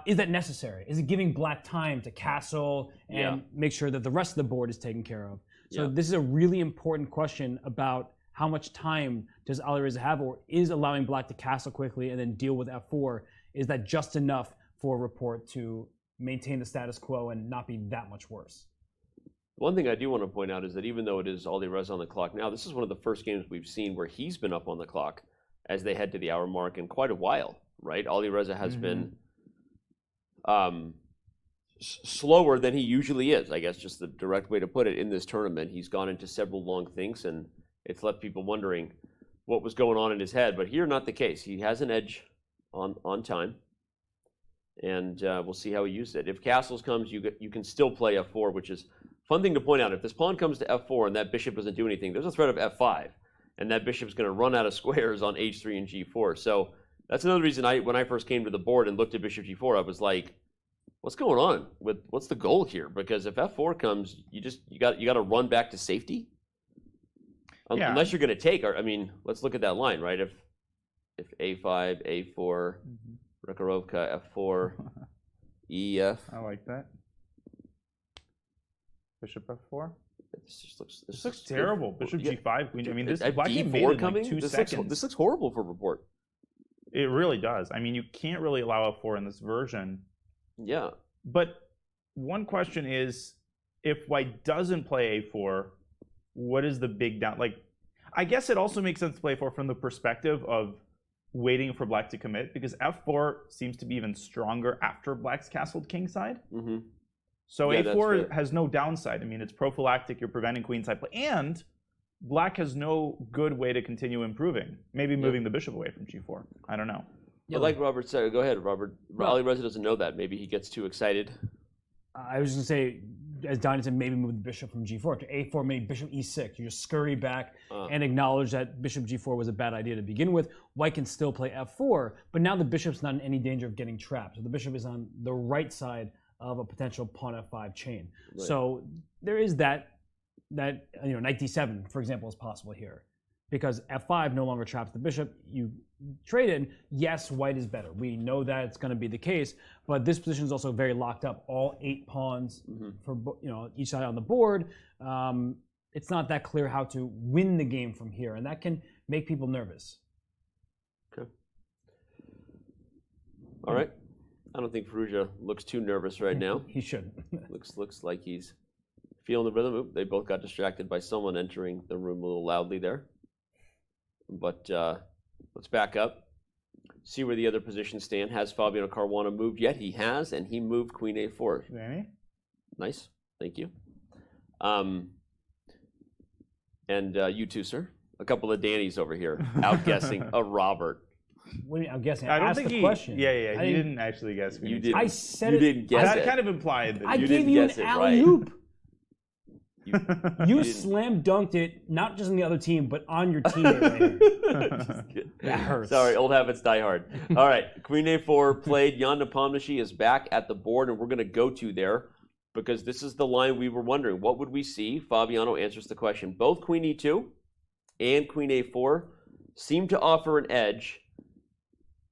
Is that necessary? Is it giving Black time to castle and make sure that the rest of the board is taken care of? So this is a really important question about how much time does Alireza have, or is allowing Black to castle quickly and then deal with f4, is that just enough for a report to maintain the status quo and not be that much worse? One thing I do want to point out is that even though it is Alireza on the clock now, this is one of the first games we've seen where he's been up on the clock as they head to the hour mark in quite a while, right? Alireza has been slower than he usually is, I guess, just the direct way to put it, in this tournament. He's gone into several long things, and it's left people wondering what was going on in his head. But here, not the case. He has an edge on time, and we'll see how he uses it. If castles comes, you can still play f4, which is fun thing to point out. If this pawn comes to f4 and that bishop doesn't do anything, there's a threat of f5, and that bishop's going to run out of squares on h3 and g4. So that's another reason when I first came to the board and looked at bishop g4, I was like, what's going on? What's the goal here? Because if f4 comes, you got to run back to safety. Unless you're going to take. I mean, let's look at that line, right? If a5, a4, Rekarovka, f4, ef. I like that. Bishop f4. This looks terrible. Bishop g5, queen. I mean, this Black game made it in like 2 seconds. This looks horrible for report. It really does. I mean, you can't really allow f4 in this version. Yeah. But one question is, if White doesn't play a4, what is the big down? Like, I guess it also makes sense to play a4 from the perspective of waiting for Black to commit, because f4 seems to be even stronger after Black's castled kingside. So a4 has no downside. I mean, it's prophylactic. You're preventing queenside play, and Black has no good way to continue improving. Maybe moving the bishop away from g4. I don't know. Yeah, like Robert said, go ahead, Robert. Alireza doesn't know that. Maybe he gets too excited. I was just going to say, as Donnie said, maybe move the bishop from g4 to a4, maybe bishop e6. You just scurry back and acknowledge that bishop g4 was a bad idea to begin with. White can still play f4, but now the bishop's not in any danger of getting trapped. So the bishop is on the right side of a potential pawn f5 chain. Right. So there is that knight d7, for example, is possible here. Because f5 no longer traps the bishop. You trade in. Yes, White is better. We know that it's going to be the case, but this position is also very locked up. All 8 pawns for each side on the board. It's not that clear how to win the game from here, and that can make people nervous. Okay. All right. I don't think Firouzja looks too nervous right now. He shouldn't. looks like he's feeling the rhythm. They both got distracted by someone entering the room a little loudly there. But let's back up, see where the other positions stand. Has Fabiano Caruana moved yet? He has, and he moved queen a4. Danny? Nice, thank you. And you too, sir. A couple of Dannys over here, outguessing a Robert. What do you mean, I'm guessing? I don't think the question. Yeah. He didn't actually guess. You did. I said you didn't guess that it. kind of implied that I you gave didn't you guess an it alley-oop. You didn't. slam dunked it, not just on the other team, but on your teammate right here. That hurts. Sorry, old habits die hard. All right, queen a4 played. Jan Nepomniachtchi is back at the board, and we're going to go to there because this is the line we were wondering. What would we see? Fabiano answers the question. Both queen e2 and queen a4 seem to offer an edge,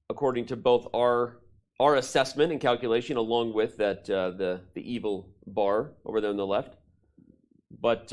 according to both our our assessment and calculation, along with that the evil bar over there on the left. But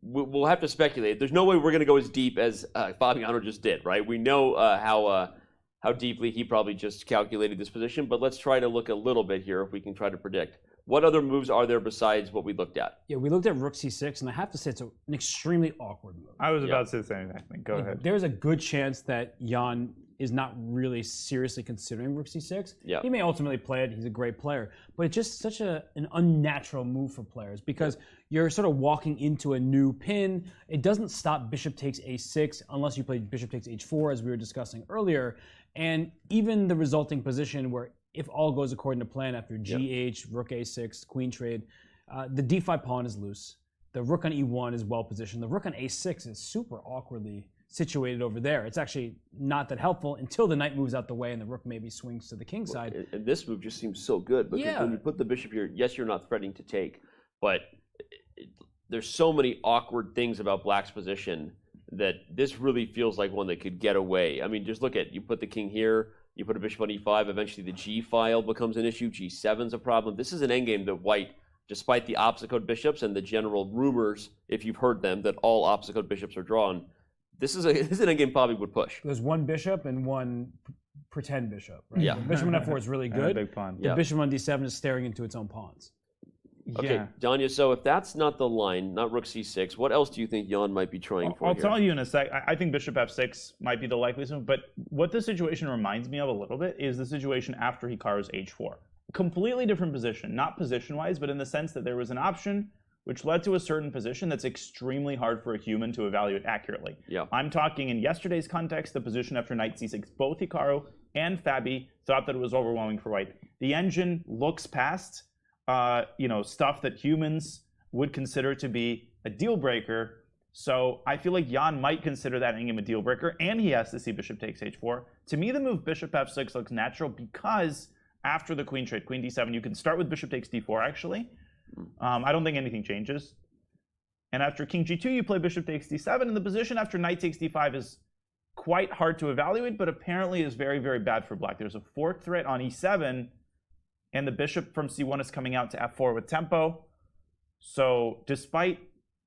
we'll have to speculate. There's no way we're going to go as deep as Fabiano just did, right? We know how deeply he probably just calculated this position, but let's try to look a little bit here if we can try to predict. What other moves are there besides what we looked at? Yeah, we looked at rook c6, and I have to say it's an extremely awkward move. I was about to say the same thing. Go ahead. There's a good chance that Jan is not really seriously considering rook c6. Yeah. He may ultimately play it. He's a great player. But it's just such an unnatural move for players because you're sort of walking into a new pin. It doesn't stop bishop takes a6 unless you play bishop takes h4, as we were discussing earlier. And even the resulting position where if all goes according to plan after gh, rook a6, queen trade, the d5 pawn is loose. The rook on e1 is well positioned. The rook on a6 is super awkwardly situated over there. It's actually not that helpful until the knight moves out the way and the rook maybe swings to the king side. And this move just seems so good because when you put the bishop here, yes, you're not threatening to take, but there's so many awkward things about black's position that this really feels like one that could get away. I mean, just look at, you put the king here, you put a bishop on e5, eventually the g file becomes an issue, g7's a problem. This is an endgame that white, despite the opposite code bishops and the general rumors, if you've heard them, that all opposite code bishops are drawn, this is an endgame probably would push. There's one bishop and one pretend bishop, right? Yeah. The bishop on f4 is really good. Big pawn. The bishop on d7 is staring into its own pawns. Okay, Danya, so if that's not the line, not rook c6, what else do you think Jan might be trying for I'll here? tell you in a sec. I think bishop f6 might be the likeliest move, but what this situation reminds me of a little bit is the situation after Hikaru's h4. Completely different position, not position-wise, but in the sense that there was an option which led to a certain position that's extremely hard for a human to evaluate accurately. Yeah. I'm talking in yesterday's context, the position after knight c6. Both Hikaru and Fabi thought that it was overwhelming for white. The engine looks past stuff that humans would consider to be a deal breaker. So I feel like Jan might consider that endgame a deal breaker, and he has to see bishop takes h4. To me, the move bishop f6 looks natural because after the queen trade, queen d7, you can start with bishop takes d4, actually. I don't think anything changes. And after king g2, you play bishop takes d7, and the position after knight takes d5 is quite hard to evaluate, but apparently is very, very bad for black. There's a fork threat on e7, and the bishop from c1 is coming out to f4 with tempo. So despite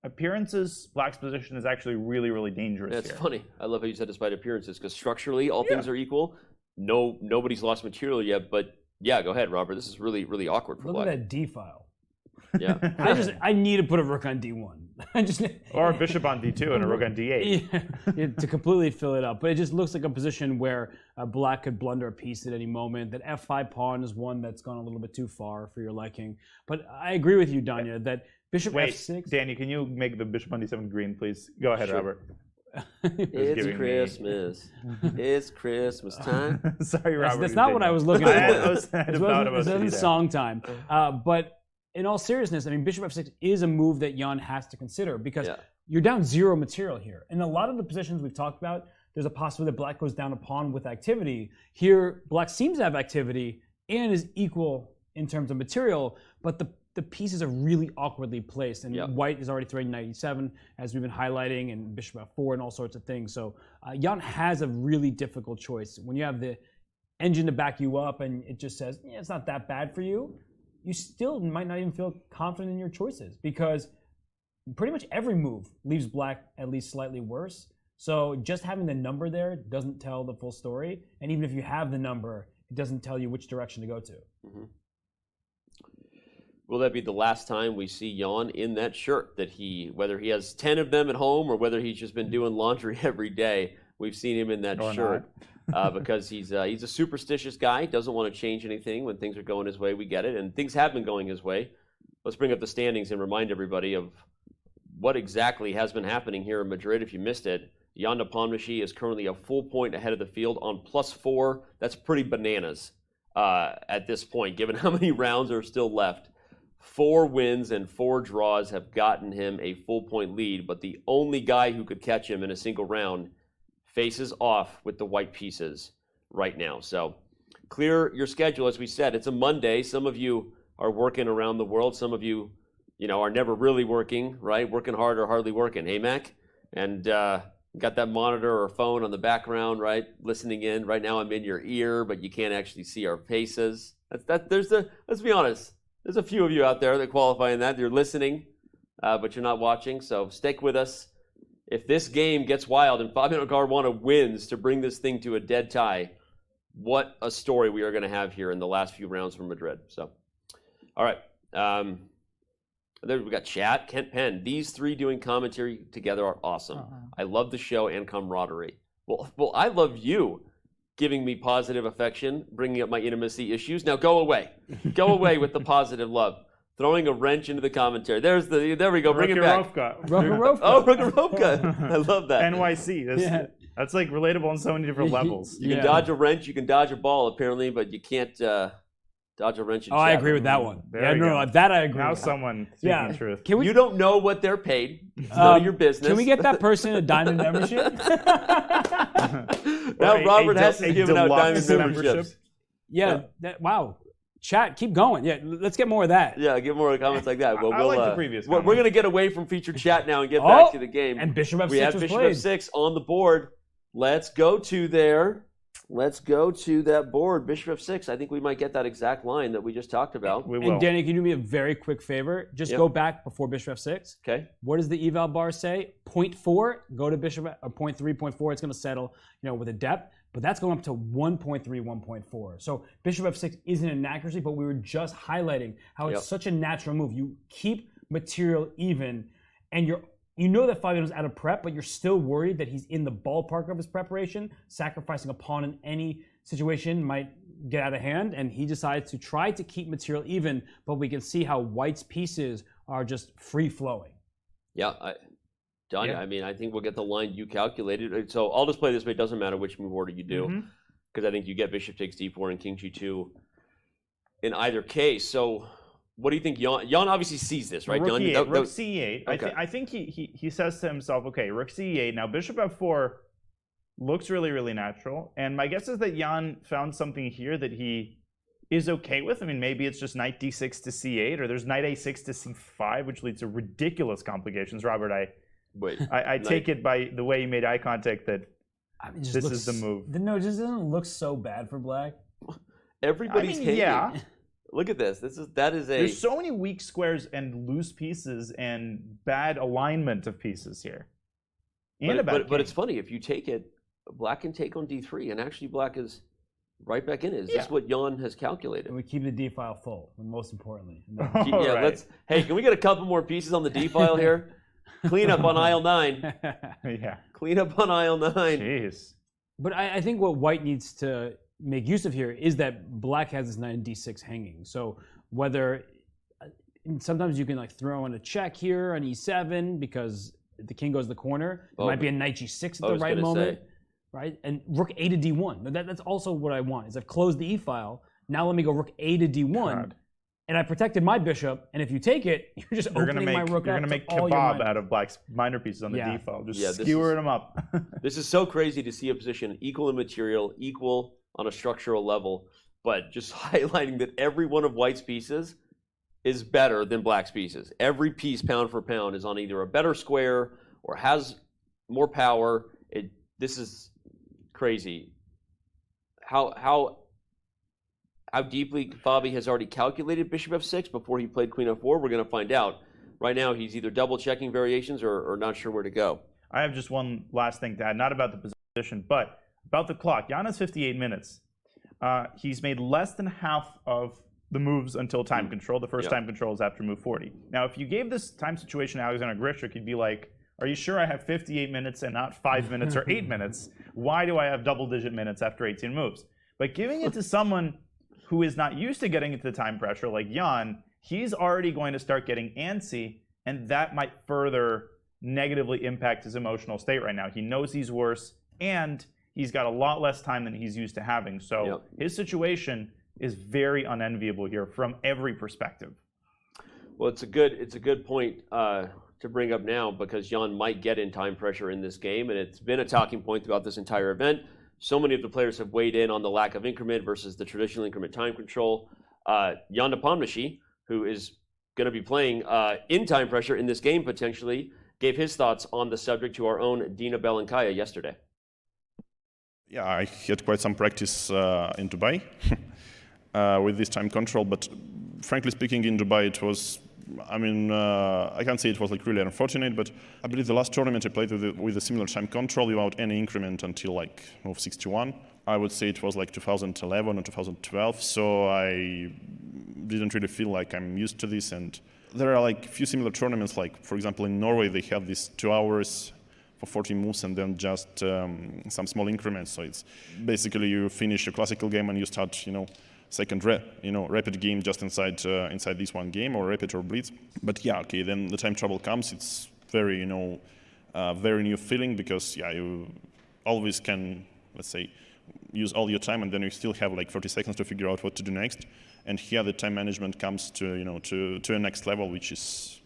appearances, black's position is actually really, really dangerous. That's here. funny. I love how you said despite appearances, because structurally, all things are equal. Nobody's lost material yet, but yeah, go ahead, Robert. This is really, really awkward for Look black. at that d file. Yeah. I need to put a rook on d1. Or a bishop on d2 and a rook on d8. To completely fill it up. But it just looks like a position where black could blunder a piece at any moment. That f5 pawn is one that's gone a little bit too far for your liking. But I agree with you, Danya, that bishop f6... Danny, can you make the bishop on d7 green, please? Go ahead, Robert. It's Christmas. It's Christmas time. Sorry, Robert. That's not what I was looking for. It wasn't song time. But in all seriousness, I mean, bishop f6 is a move that Jan has to consider because you're down 0 material here. In a lot of the positions we've talked about, there's a possibility that black goes down a pawn with activity. Here, black seems to have activity and is equal in terms of material, but the pieces are really awkwardly placed, and white is already threatening knight e7, as we've been highlighting, and bishop f4 and all sorts of things. So Jan has a really difficult choice. When you have the engine to back you up and it just says, it's not that bad for you, you still might not even feel confident in your choices because pretty much every move leaves black at least slightly worse. So just having the number there doesn't tell the full story. And even if you have the number, it doesn't tell you which direction to go to. Mm-hmm. Will that be the last time we see Jan in that shirt? That whether he has 10 of them at home or whether he's just been doing laundry every day, we've seen him in that shirt. Because he's a superstitious guy, doesn't want to change anything when things are going his way. We get it, and things have been going his way. Let's bring up the standings and remind everybody of what exactly has been happening here in Madrid. If you missed it, Jan Nepomniachtchi is currently a full point ahead of the field on +4. That's pretty bananas at this point, given how many rounds are still left. 4 wins and 4 draws have gotten him a full point lead, but the only guy who could catch him in a single round faces off with the white pieces right now. So clear your schedule. As we said, it's a Monday. Some of you are working around the world. Some of you, are never really working, right? Working hard or hardly working. Hey, Mac? And, got that monitor or phone on the background, right? Listening in. Right now I'm in your ear, but you can't actually see our faces. Let's be honest. There's a few of you out there that qualify in that. You're listening, but you're not watching, so stick with us. If this game gets wild and Fabiano Caruana wins to bring this thing to a dead tie, what a story we are going to have here in the last few rounds from Madrid. So, all right. There we got chat, Kent Penn. These three doing commentary together are awesome. I love the show and camaraderie. Well, I love you giving me positive affection, bringing up my intimacy issues. Now go away. Go away with the positive love. Throwing a wrench into the commentary. There we go. Bring it back. Rokarovka. Oh, Rokarovka. I love that. NYC. That's like relatable on so many different levels. You can dodge a wrench, you can dodge a ball, apparently, but you can't dodge a wrench in chat. I agree with that one. That I agree. Now someone speaking truth. You don't know what they're paid. It's none of your business. Can we get that person a diamond membership? Now Robert has to give out diamond memberships. Yeah. Wow. Chat, keep going. Yeah, let's get more of that. Yeah, get more comments like that. Well, I like the previous we're going to get away from featured chat now and get back to the game. And Bishop F6 we have Bishop F6 on the board. Let's go to there. Let's go to that board. Bishop F6. I think we might get that exact line that we just talked about. We will. And Danny, can you do me a very quick favor? Just go back before Bishop F6. Okay. What does the eval bar say? 0.4. Go to Bishop, or 0.3, 0.4. It's going to settle, with a depth. But that's going up to 1.3, 1.4. So Bishop F6 isn't an accuracy, but we were just highlighting how it's such a natural move. You keep material even, and you know that Fabiano's out of prep, but you're still worried that he's in the ballpark of his preparation. Sacrificing a pawn in any situation might get out of hand, and he decides to try to keep material even, but we can see how White's pieces are just free-flowing. Yeah, Donnie, I mean, I think we'll get the line you calculated. So I'll just play this way. It doesn't matter which move order you do, because I think you get Bishop takes d4 and King g2 in either case. So what do you think? Jan obviously sees this, right? Rook e8. Rook c8. Okay. I think he says to himself, okay, Rook c8. Now Bishop f4 looks really, really natural. And my guess is that Jan found something here that he is okay with. I mean, maybe it's just knight d6 to c8, or there's knight a6 to c5, which leads to ridiculous complications. Robert, I take it by the way you made eye contact that this is the move. No, it just doesn't look so bad for black. Everybody's taking. Yeah. Look at this. There's so many weak squares and loose pieces and bad alignment of pieces here. But it's funny, if you take it, black can take on d3, and actually black is right back in it. Is this what Jan has calculated? And we keep the d file full, most importantly. Hey, can we get a couple more pieces on the d file here? Clean up on aisle 9. Yeah. Clean up on aisle 9. Jeez. But I think what White needs to make use of here is that black has this knight in d6 hanging. So whether sometimes you can throw in a check here on e7 because the king goes to the corner. There might be a knight g6 at the right moment, right? And rook a to d1. That's also what I want. Is I've closed the e file. Now let me go rook a to d1. God. And I protected my bishop, and if you take it, you're just opening my rook up. You're going to make kebab out of black's minor pieces on the d file. Just skewering them up. This is so crazy to see a position equal in material, equal on a structural level, but just highlighting that every one of White's pieces is better than Black's pieces. Every piece, pound for pound, is on either a better square or has more power. This is crazy. How deeply Fabi has already calculated Bishop f6 before he played Queen f4, we're going to find out. Right now, he's either double-checking variations or not sure where to go. I have just one last thing to add, not about the position, but about the clock. Jan has 58 minutes. He's made less than half of the moves until time control. The first time control is after move 40. Now, if you gave this time situation to Alexander Grischuk, he'd be like, are you sure I have 58 minutes and not 5 minutes or 8 minutes? Why do I have double-digit minutes after 18 moves? But giving it to someone who is not used to getting into the time pressure, like Jan, he's already going to start getting antsy, and that might further negatively impact his emotional state right now. He knows he's worse, and he's got a lot less time than he's used to having. So his situation is very unenviable here from every perspective. Well, it's a good point to bring up now, because Jan might get in time pressure in this game, and it's been a talking point throughout this entire event. So many of the players have weighed in on the lack of increment versus the traditional increment time control. Jan Nepomniachtchi, who is going to be playing in time pressure in this game potentially, gave his thoughts on the subject to our own Dina Belankaya yesterday. Yeah, I had quite some practice in Dubai with this time control, but frankly speaking, in Dubai it was, I can't say it was like really unfortunate, but I believe the last tournament I played with a similar time control without any increment until like move 61. I would say it was like 2011 or 2012, so I didn't really feel like I'm used to this. And there are like a few similar tournaments, like for example in Norway they have these 2 hours for 40 moves and then just some small increments. So it's basically you finish your classical game and you start, second rapid game just inside this one game, or rapid or blitz. But yeah, okay, then the time trouble comes. It's very very new feeling, because you always can, let's say, use all your time and then you still have like 30 seconds to figure out what to do next. And here the time management comes to to a next level, which is,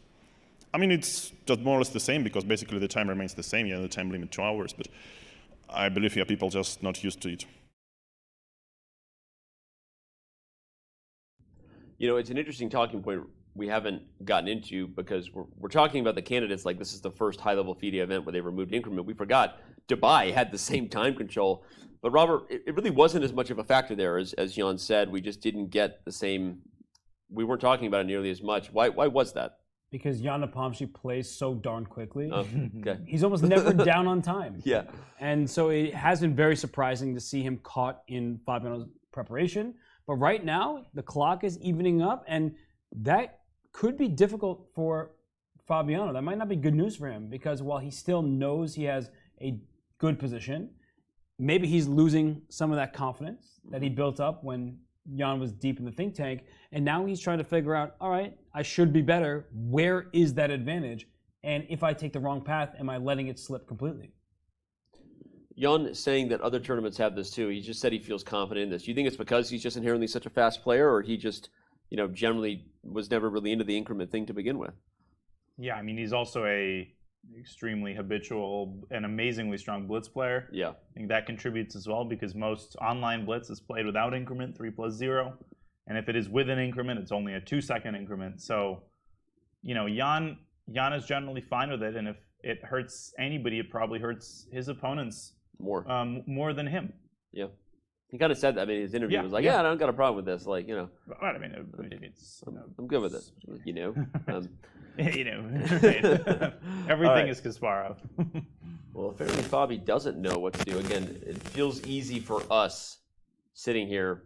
it's just more or less the same, because basically the time remains the same. The time limit 2 hours, but I believe people just not used to it. It's an interesting talking point we haven't gotten into, because we're talking about the candidates like this is the first high-level FIDE event where they removed increment. We forgot Dubai had the same time control. But Robert, it really wasn't as much of a factor there, as Jan said. We just didn't get the same, we weren't talking about it nearly as much. Why was that? Because Jan Nepomniachtchi plays so darn quickly. Oh, okay. He's almost never down on time. Yeah. And so it has been very surprising to see him caught in Fabiano's preparation. But right now, the clock is evening up, and that could be difficult for Fabiano. That might not be good news for him, because while he still knows he has a good position, maybe he's losing some of that confidence that he built up when Jan was deep in the think tank, and now he's trying to figure out, all right, I should be better. Where is that advantage? And if I take the wrong path, am I letting it slip completely? Jan is saying that other tournaments have this too. He just said he feels confident in this. Do you think it's because he's just inherently such a fast player, or he just, generally was never really into the increment thing to begin with? Yeah, he's also a extremely habitual and amazingly strong blitz player. Yeah. I think that contributes as well, because most online blitz is played without increment, 3+0. And if it is with an increment, it's only a 2-second increment. So, Jan is generally fine with it. And if it hurts anybody, it probably hurts his opponents more than him. Yeah. He kind of said that. His interview was like, I don't got a problem with this. Like, It's, I'm good with it. Everything is Kasparov. Well, apparently Fabi doesn't know what to do. Again, it feels easy for us sitting here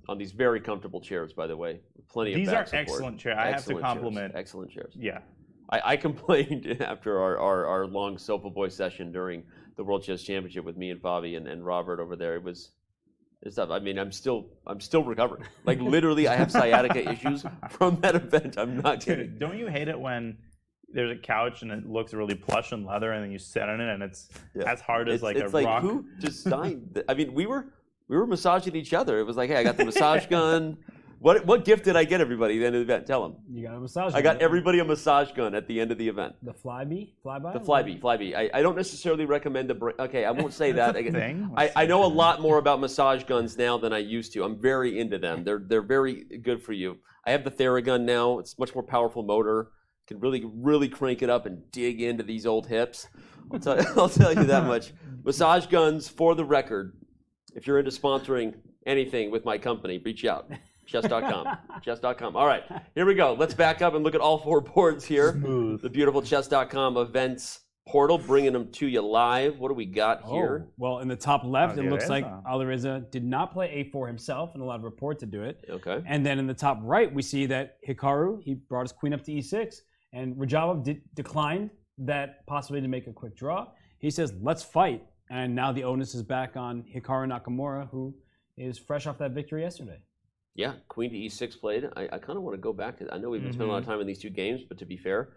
on these very comfortable chairs, by the way. Plenty of back support. These are excellent chairs. I have to compliment. Excellent chairs. Yeah. I complained after our long Sofa Boy session during the World Chess Championship with me and Fabi and Robert over there. It's tough. I'm still recovering. Like literally, I have sciatica issues from that event. I'm not kidding. Don't you hate it when there's a couch and it looks really plush and leather, and then you sit on it and it's as hard as like a rock? It's like, who designed? We were massaging each other. It was like, hey, I got the massage gun. What gift did I get everybody at the end of the event? Tell them. You got a massage gun. I got everybody a massage gun at the end of the event. The Flyby? The Flyby. I don't necessarily recommend okay, I won't say that. Thing? I know a lot more about massage guns now than I used to. I'm very into them. They're very good for you. I have the Theragun now. It's a much more powerful motor. Can really crank it up and dig into these old hips. I'll tell you that much. Massage guns, for the record, if you're into sponsoring anything with my company, reach out. Chess.com. Chess.com. All right, here we go. Let's back up and look at all four boards here. Smooth. The beautiful Chess.com events portal, bringing them to you live. What do we got here? Well, in the top left, it looks like Alireza did not play A4 himself, and allowed Report to do it. Okay. And then in the top right, we see that Hikaru, he brought his queen up to E6, and Rajava declined that possibility to make a quick draw. He says, let's fight. And now the onus is back on Hikaru Nakamura, who is fresh off that victory yesterday. Yeah, queen to E6 played. I kind of want to go back. I know we've been spending a lot of time in these two games, but to be fair,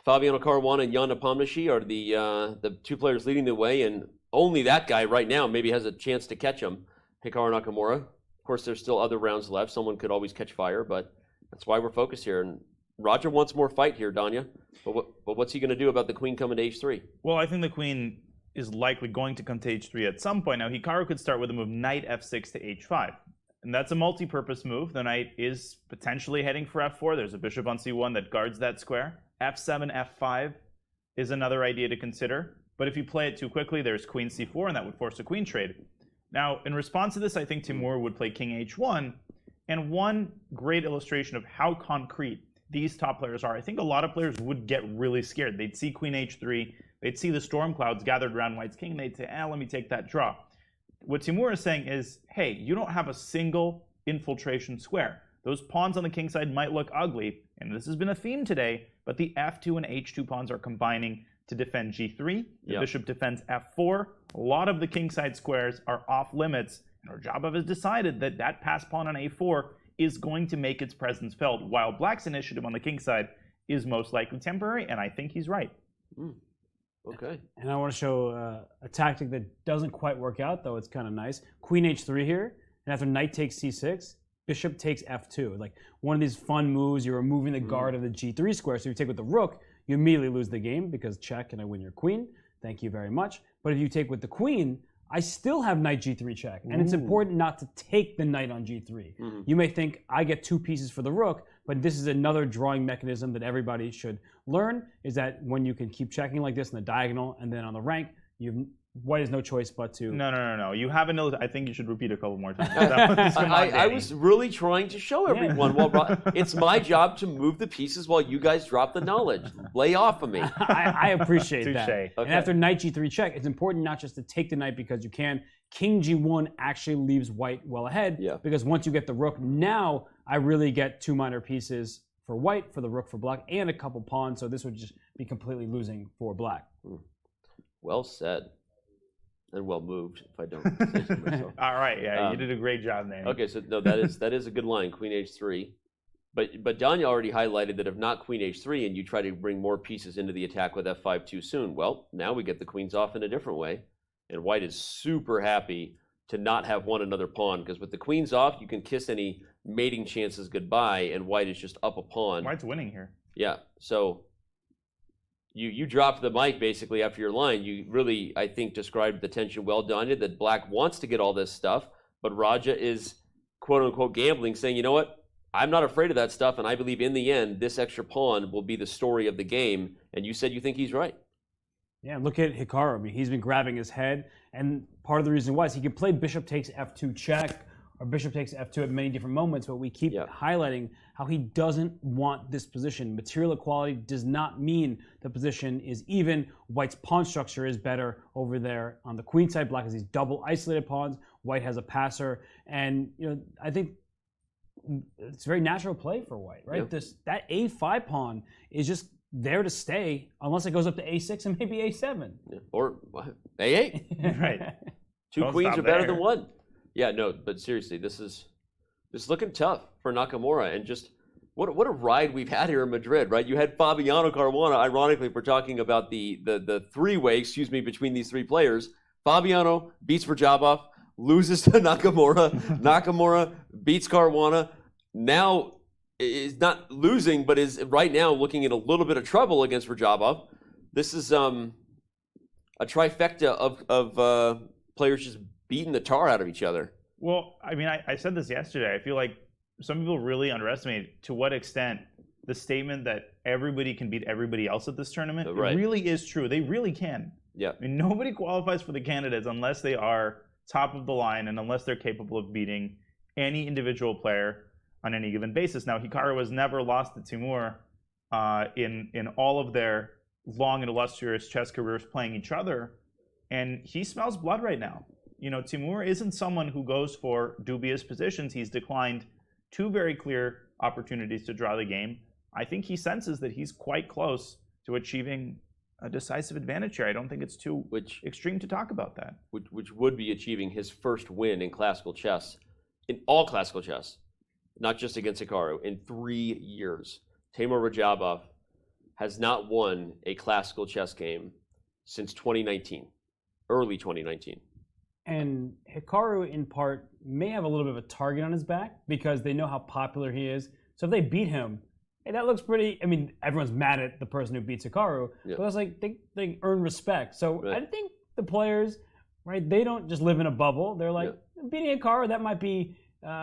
Fabiano Caruana and Jan Nepomniachtchi are the two players leading the way, and only that guy right now maybe has a chance to catch him, Hikaru Nakamura. Of course, there's still other rounds left. Someone could always catch fire, but that's why we're focused here. And Roger wants more fight here, Danya. But what's he going to do about the queen coming to H3? Well, I think the queen is likely going to come to H3 at some point. Now, Hikaru could start with a move knight F6 to H5. And that's a multi-purpose move. The knight is potentially heading for F4. There's a bishop on C1 that guards that square. f7, f5 is another idea to consider. But if you play it too quickly, there's queen c4, and that would force a queen trade. Now, in response to this, I think Timur would play king h1. And one great illustration of how concrete these top players are, I think a lot of players would get really scared. They'd see queen h3, they'd see the storm clouds gathered around white's king, and they'd say, let me take that draw. What Timur is saying is, hey, you don't have a single infiltration square. Those pawns on the king side might look ugly, and this has been a theme today, but the f2 and h2 pawns are combining to defend g3. The bishop defends f4. A lot of the king side squares are off limits, and Rajabov has decided that that pass pawn on a4 is going to make its presence felt, while black's initiative on the king side is most likely temporary, and I think he's right. Okay. And I want to show a tactic that doesn't quite work out, though it's kind of nice. Queen h3 here, and after knight takes c6, bishop takes f2. Like one of these fun moves, you're removing the guard of the g3 square, so if you take with the rook, you immediately lose the game because check and I win your queen. Thank you very much. But if you take with the queen, I still have knight g3 check. And it's important not to take the knight on g3. You may think I get 2 pieces for the rook, but this is another drawing mechanism that everybody should learn, is that when you can keep checking like this in the diagonal and then on the rank, white has no choice but to... No. You haven't. I think you should repeat a couple more times. I was really trying to show everyone. Well, it's my job to move the pieces while you guys drop the knowledge. Lay off of me. I appreciate that. Okay. And after knight g3 check, it's important not just to take the knight because you can. King g1 actually leaves white well ahead, because once you get the rook, now I really get 2 minor pieces for white, for the rook for black, and a couple pawns, so this would just be completely losing for black. Well said. And well moved, if I don't say so myself. All right, you did a great job there. Okay, so no, that is a good line, queen h3. But Danya already highlighted that if not queen h3 and you try to bring more pieces into the attack with f5 too soon, well, now we get the queens off in a different way. And white is super happy to not have one another pawn, because with the queens off, you can kiss any mating chances goodbye, and white is just up a pawn. White's winning here. Yeah, so you dropped the mic basically after your line. You really, I think, described the tension well done, that black wants to get all this stuff, but Raja is quote-unquote gambling, saying, you know what, I'm not afraid of that stuff, and I believe in the end, this extra pawn will be the story of the game, and you said you think he's right. Yeah, look at Hikaru. I mean, he's been grabbing his head, and part of the reason why is he could play bishop takes f2 check, or bishop takes f2 at many different moments, but we keep highlighting how he doesn't want this position. Material equality does not mean the position is even. White's pawn structure is better over there on the queen side. Black has these double isolated pawns. White has a passer, and I think it's a very natural play for white, right? That a5 pawn is just there to stay unless it goes up to a6 and maybe a7. Or a8. Right. Two queens are better than one. Yeah, no, but seriously, this is looking tough for Nakamura, and just what a ride we've had here in Madrid, right? You had Fabiano Caruana. Ironically, we're talking about the three-way, between these 3 players. Fabiano beats Rajabov, loses to Nakamura. Nakamura beats Caruana. Now is not losing, but is right now looking in a little bit of trouble against Rajabov. This is a trifecta of players just beating the tar out of each other. Well, I mean, I said this yesterday. I feel like some people really underestimate to what extent the statement that everybody can beat everybody else at this tournament really is true. They really can. Yeah. I mean, nobody qualifies for the candidates unless they are top of the line and unless they're capable of beating any individual player on any given basis. Now, Hikaru has never lost to Timur in all of their long and illustrious chess careers playing each other, and he smells blood right now. Timur isn't someone who goes for dubious positions. He's declined 2 very clear opportunities to draw the game. I think he senses that he's quite close to achieving a decisive advantage here. I don't think it's too extreme to talk about that. Which would be achieving his first win in classical chess, in all classical chess, not just against Hikaru, in 3 years. Timur Rajabov has not won a classical chess game since 2019, early 2019. And Hikaru, in part, may have a little bit of a target on his back because they know how popular he is. So if they beat him, hey, that looks pretty... I mean, everyone's mad at the person who beats Hikaru, but it's like they earn respect. So I think the players, right, they don't just live in a bubble. They're like, beating Hikaru, that might be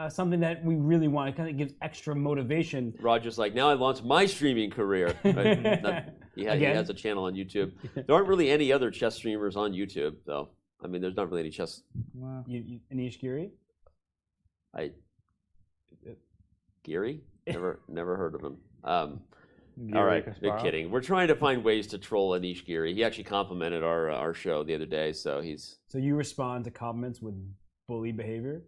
something that we really want. It kind of gives extra motivation. Roger's like, now I launched my streaming career. Right? He has a channel on YouTube. There aren't really any other chess streamers on YouTube, though. I mean, there's not really any chess. Wow. Anish Giri? Giri? Never heard of him. All right, big kidding. We're trying to find ways to troll Anish Giri. He actually complimented our show the other day, so he's. So you respond to compliments with bully behavior?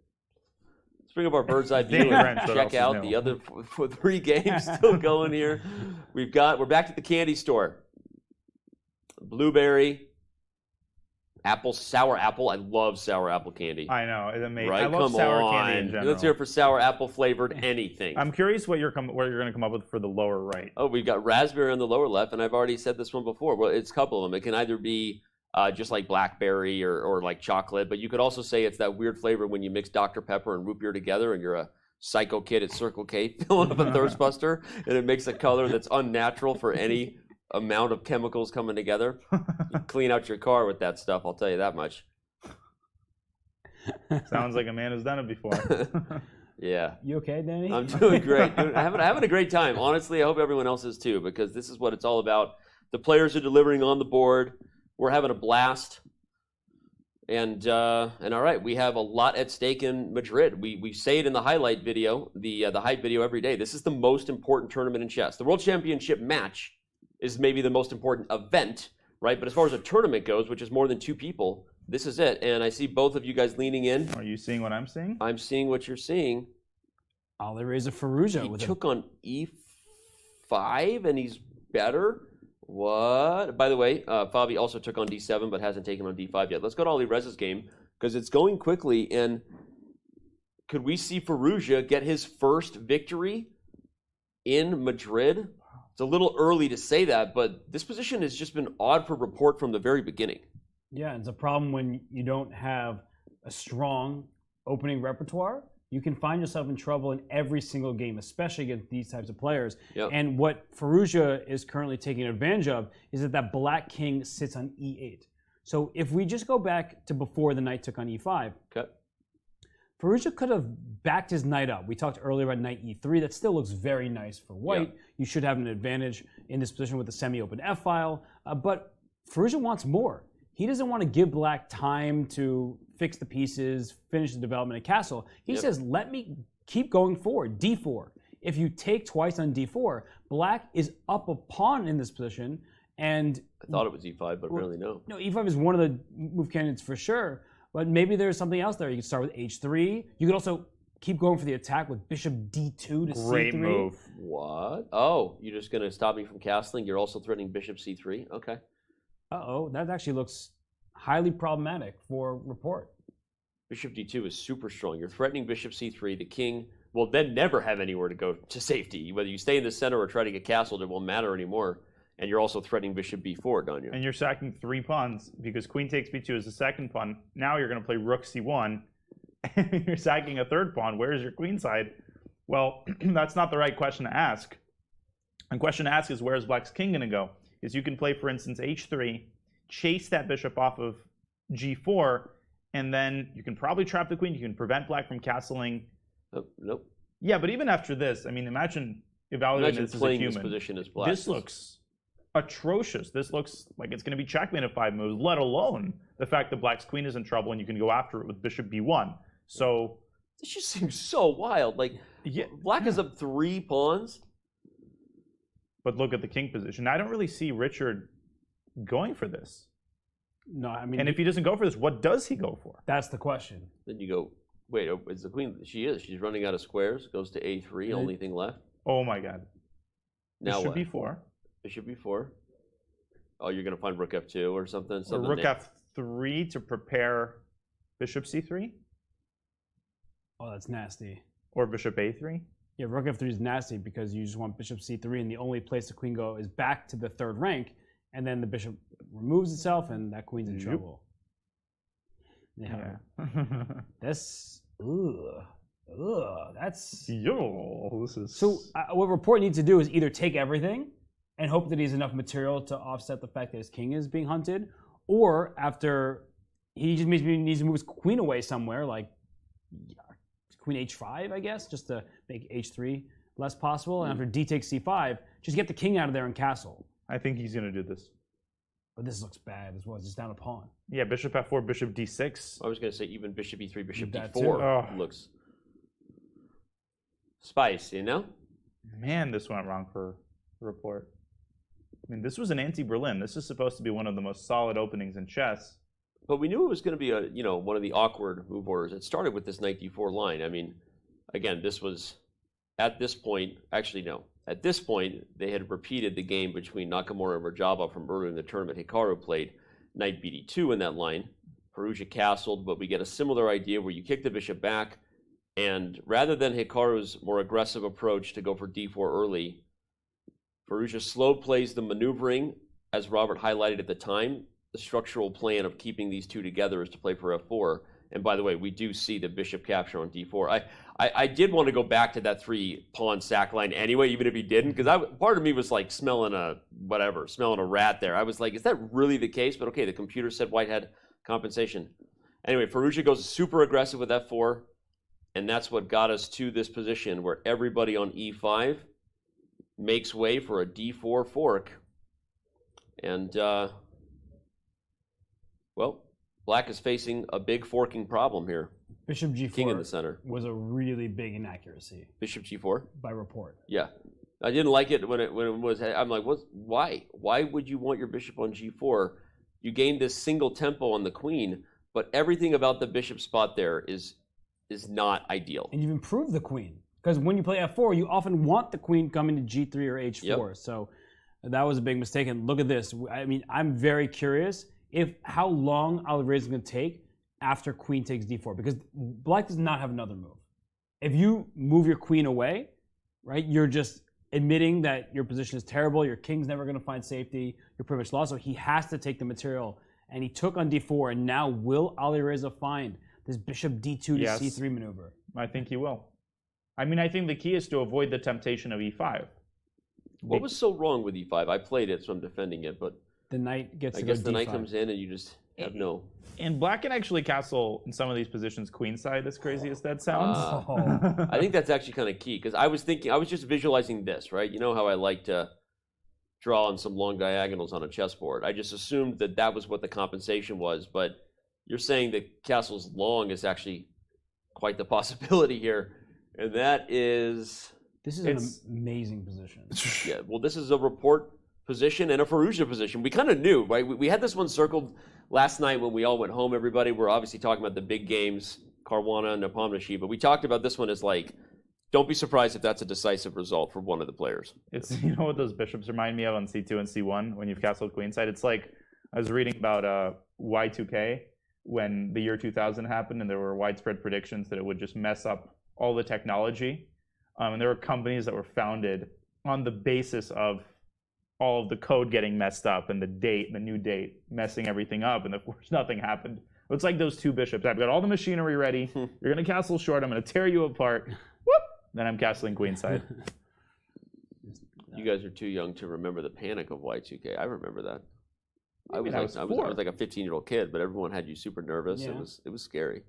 Let's bring up our bird's eye view and check out the other 3 games still going here. We're back to the candy store. Blueberry, apple, sour apple. I love sour apple candy. I know, it's amazing. Right? I love sour candy in general. Let's hear it for sour apple flavored anything. I'm curious what you're going to come up with for the lower right. Oh, we've got raspberry on the lower left, and I've already said this one before. Well, it's a couple of them. It can either be just like blackberry or like chocolate, but you could also say it's that weird flavor when you mix Dr. Pepper and root beer together, and you're a psycho kid at Circle K filling up a thirst buster, and it makes a color that's unnatural for any amount of chemicals coming together. You clean out your car with that stuff, I'll tell you that much. Sounds like a man who's done it before. Yeah. You okay, Danny? I'm doing great. I'm having a great time. Honestly, I hope everyone else is too, because this is what it's all about. The players are delivering on the board. We're having a blast. And all right, we have a lot at stake in Madrid. We say it in the highlight video, the hype video every day. This is the most important tournament in chess. The World Championship match is maybe the most important event, right? But as far as a tournament goes, which is more than 2 people, this is it. And I see both of you guys leaning in. Are you seeing what I'm seeing? I'm seeing what you're seeing. Alireza Firouzja. He took on E5, and he's better. What? By the way, Fabi also took on D7, but hasn't taken on D5 yet. Let's go to Alireza's game, because it's going quickly. And could we see Firouzja get his first victory in Madrid? It's a little early to say that, but this position has just been odd for report from the very beginning. Yeah, it's a problem when you don't have a strong opening repertoire. You can find yourself in trouble in every single game, especially against these types of players. Yep. And what Firouzja is currently taking advantage of is that black king sits on E8. So if we just go back to before the knight took on E5, okay. Firouzja could have backed his knight up. We talked earlier about knight E3. That still looks very nice for white. Yeah. You should have an advantage in this position with the semi-open F-file. But Firouzja wants more. He doesn't want to give black time to fix the pieces, finish the development of castle. He says, let me keep going forward, D4. If you take twice on D4, black is up a pawn in this position. And I thought it was E5, but really no. No, E5 is one of the move candidates for sure. But maybe there's something else there. You could start with H3. You could also keep going for the attack with bishop D2 to C3. Great move. What? Oh, you're just going to stop me from castling? You're also threatening bishop C3? Okay. Uh-oh, that actually looks highly problematic for report. Bishop D2 is super strong. You're threatening bishop C3. The king will then never have anywhere to go to safety. Whether you stay in the center or try to get castled, it won't matter anymore. And you're also threatening bishop B4, don't you? And you're sacking 3 pawns because queen takes B2 is the second pawn. Now you're going to play rook C1. And you're sacking a third pawn. Where is your queen side? Well, that's not the right question to ask. The question to ask is, where is black's king going to go? Is you can play, for instance, H3, chase that bishop off of G4, and then you can probably trap the queen. You can prevent black from castling. Nope. Yeah, but even after this, I mean, imagine evaluating this as a human. This position as black. This looks atrocious. This looks like it's going to be checkmate at 5 moves, let alone the fact that black's queen is in trouble and you can go after it with bishop B1. So this just seems so wild. Like, black is up 3 pawns. But look at the king position. I don't really see Richard going for this. No, I mean, and if he doesn't go for this, what does he go for? That's the question. Then you go, wait, is the queen? She's running out of squares. Goes to A3. Only thing left. Oh my God. Now Bishop what? B4. Bishop B4. Oh, you're going to find rook F2 or something? Or rook F3 to prepare bishop C3? Oh, that's nasty. Or bishop A3? Yeah, rook F3 is nasty because you just want bishop C3, and the only place the queen go is back to the 3rd rank, and then the bishop removes itself, and that queen's in trouble. Yeah. That's that's. Yo, this is. So what report needs to do is either take everything and hope that he has enough material to offset the fact that his king is being hunted, or after he just maybe needs to move his queen away somewhere, like queen h5, I guess, just to make h3 less possible. And after d takes c5, just get the king out of there and castle. I think he's going to do this. But this looks bad as well. It's just down a pawn. Yeah, bishop f4, bishop d6. I was going to say even bishop e3, bishop That d4 looks spicy, you know? Man, this went wrong for report. I mean, this was an anti-Berlin. This is supposed to be one of the most solid openings in chess. But we knew it was going to be one of the awkward move orders. It started with this knight d4 line. I mean, again, this was at this point. Actually, no. At this point, they had repeated the game between Nakamura and Rajaba from earlier in the tournament. Hikaru played knight bd2 in that line. Firouzja castled, but we get a similar idea where you kick the bishop back, and rather than Hikaru's more aggressive approach to go for d4 early, Firouzja slow plays the maneuvering, as Robert highlighted at the time. The structural plan of keeping these two together is to play for f4. And by the way, we do see the bishop capture on d4. I did want to go back to that 3-pawn sack line anyway, even if he didn't, because part of me was like smelling a rat there. I was like, is that really the case? But okay, the computer said white had compensation. Anyway, Firouzja goes super aggressive with f4, and that's what got us to this position where everybody on e5 makes way for a d4 fork. And, well, black is facing a big forking problem here. Bishop g4 King in the center. Was a really big inaccuracy. Bishop g4? By report. Yeah. I didn't like it when it was, I'm like, why? Why would you want your bishop on g4? You gained this single tempo on the queen, but everything about the bishop spot there is not ideal. And you've improved the queen. Because when you play f4, you often want the queen coming to g3 or h4. Yep. So that was a big mistake. And look at this. I mean, I'm very curious how long Alireza is going to take after queen takes d4. Because black does not have another move. If you move your queen away, right, you're just admitting that your position is terrible, your king's never going to find safety, you're pretty much lost. So he has to take the material. And he took on d4. And now will Alireza find this bishop d2 to c3 maneuver? I think he will. I mean, I think the key is to avoid the temptation of e5. What was so wrong with e5? I played it, so I'm defending it, but the knight gets. I guess the knight comes in, and you just have no. And black can actually castle in some of these positions queenside, as crazy as that sounds. I think that's actually kind of key, because I was just visualizing this, right? You know how I like to draw on some long diagonals on a chessboard. I just assumed that was what the compensation was, but you're saying that castle's long is actually quite the possibility here. And that is... This is an amazing position. Yeah, well, this is a report position and a Firouzja position. We kind of knew, right? We had this one circled last night when we all went home, everybody. We're obviously talking about the big games, Caruana and Nepomniachtchi, but we talked about this one as like, don't be surprised if that's a decisive result for one of the players. It's, you know what those bishops remind me of on c2 and c1 when you've castled queenside? It's like, I was reading about Y2K when the year 2000 happened, and there were widespread predictions that it would just mess up all the technology, and there were companies that were founded on the basis of all of the code getting messed up and the new date messing everything up, and of course nothing happened. It's like those two bishops. I've got all the machinery ready. You're going to castle short. I'm going to tear you apart. Whoop! Then I'm castling queenside. You guys are too young to remember the panic of Y2K. I remember that. I was like a 15-year-old kid, but everyone had you super nervous. Yeah. It was scary.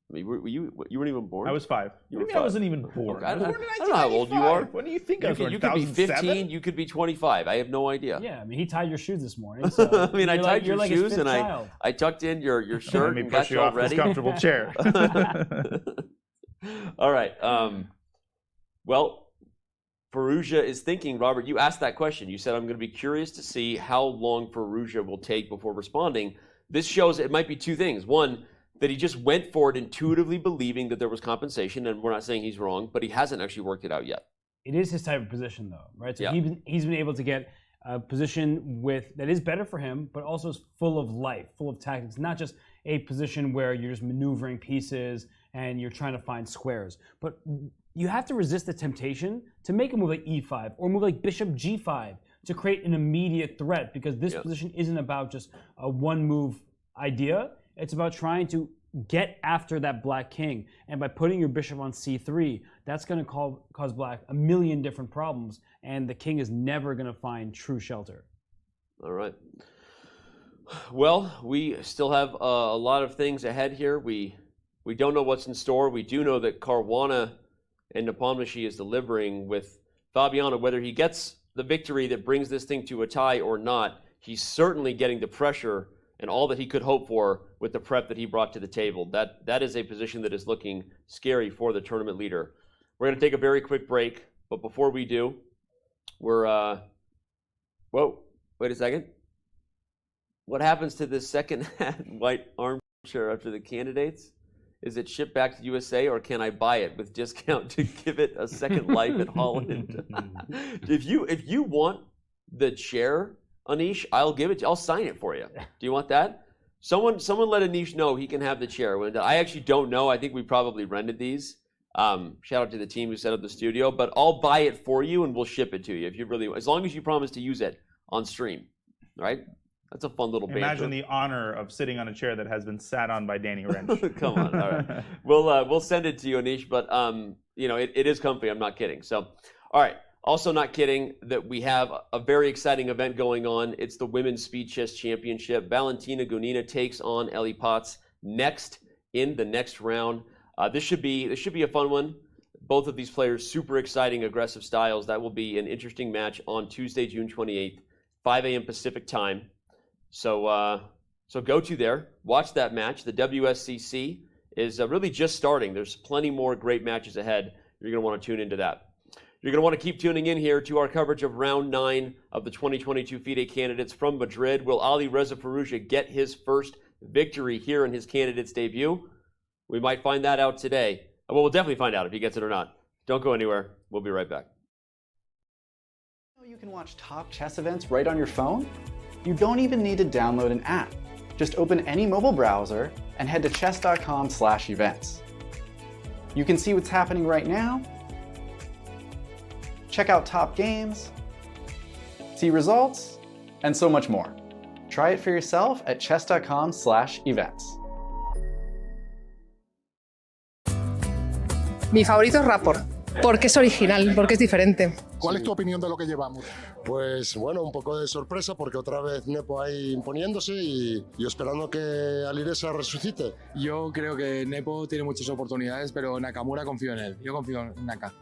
I mean, you weren't even born? I was 5. You were 5. I wasn't even born. Okay, I don't know how old you are. What do you think I was born? You could be 15, you could be 25. I have no idea. Yeah, I mean, he tied your shoes this morning. So I mean, I tied your shoes and child. I tucked in your shirt and got you you all off ready. this comfortable chair. All right. Well, Firouzja is thinking, Robert, you asked that question. You said, I'm going to be curious to see how long Firouzja will take before responding. This shows it might be two things. One, that he just went for it intuitively believing that there was compensation, and we're not saying he's wrong, but he hasn't actually worked it out yet. It is his type of position, though, right? So Yeah. he's been able to get a position that is better for him, but also is full of life, full of tactics, not just a position where you're just maneuvering pieces and you're trying to find squares. But you have to resist the temptation to make a move like e5 or a move like bishop g5 to create an immediate threat, because this position isn't about just a one-move idea. It's about trying to get after that black king. And by putting your bishop on c3, that's going to cause black a million different problems, and the king is never going to find true shelter. All right. Well, we still have a lot of things ahead here. We We don't know what's in store. We do know that Caruana and Nepomniachtchi is delivering with Fabiano. Whether he gets the victory that brings this thing to a tie or not, he's certainly getting the pressure and all that he could hope for with the prep that he brought to the table. That is a position that is looking scary for the tournament leader. We're going to take a very quick break, but before we do, we're whoa, wait a second. What happens to this second white armchair after the candidates? Is it shipped back to USA, or can I buy it with discount to give it a second life at Holland? If you want the chair, Anish, I'll give it. I'll sign it for you. Do you want that? Someone let Anish know he can have the chair. I actually don't know. I think we probably rented these. Shout out to the team who set up the studio. But I'll buy it for you and we'll ship it to you if you really, as long as you promise to use it on stream, right? That's a fun little banter. Imagine the honor of sitting on a chair that has been sat on by Danny Wrench. Come on, all right. We'll send it to you, Anish. But it is comfy. I'm not kidding. So, all right. Also not kidding that we have a very exciting event going on. It's the Women's Speed Chess Championship. Valentina Gunina takes on Ellie Potts next in the next round. This should be a fun one. Both of these players, super exciting, aggressive styles. That will be an interesting match on Tuesday, June 28th, 5 a.m. Pacific time. So go to there, watch that match. The WSCC is really just starting. There's plenty more great matches ahead. You're going to want to tune into that. You're going to want to keep tuning in here to our coverage of round 9 of the 2022 FIDE Candidates from Madrid. Will Alireza Firouzja get his first victory here in his candidates debut? We might find that out today. Well, we'll definitely find out if he gets it or not. Don't go anywhere. We'll be right back. You can watch top chess events right on your phone? You don't even need to download an app. Just open any mobile browser and head to chess.com/events. You can see what's happening right now, check out top games, see results, and so much more. Try it for yourself at chess.com/events. Mi favorito es Rapport, porque es original, porque es diferente. ¿Cuál es tu opinión de lo que llevamos? Pues bueno, un poco de sorpresa porque otra vez Nepo ahí imponiéndose y esperando que Alireza resucite. Yo creo que Nepo tiene muchas oportunidades, pero Nakamura confío en él. Yo confío en Naka.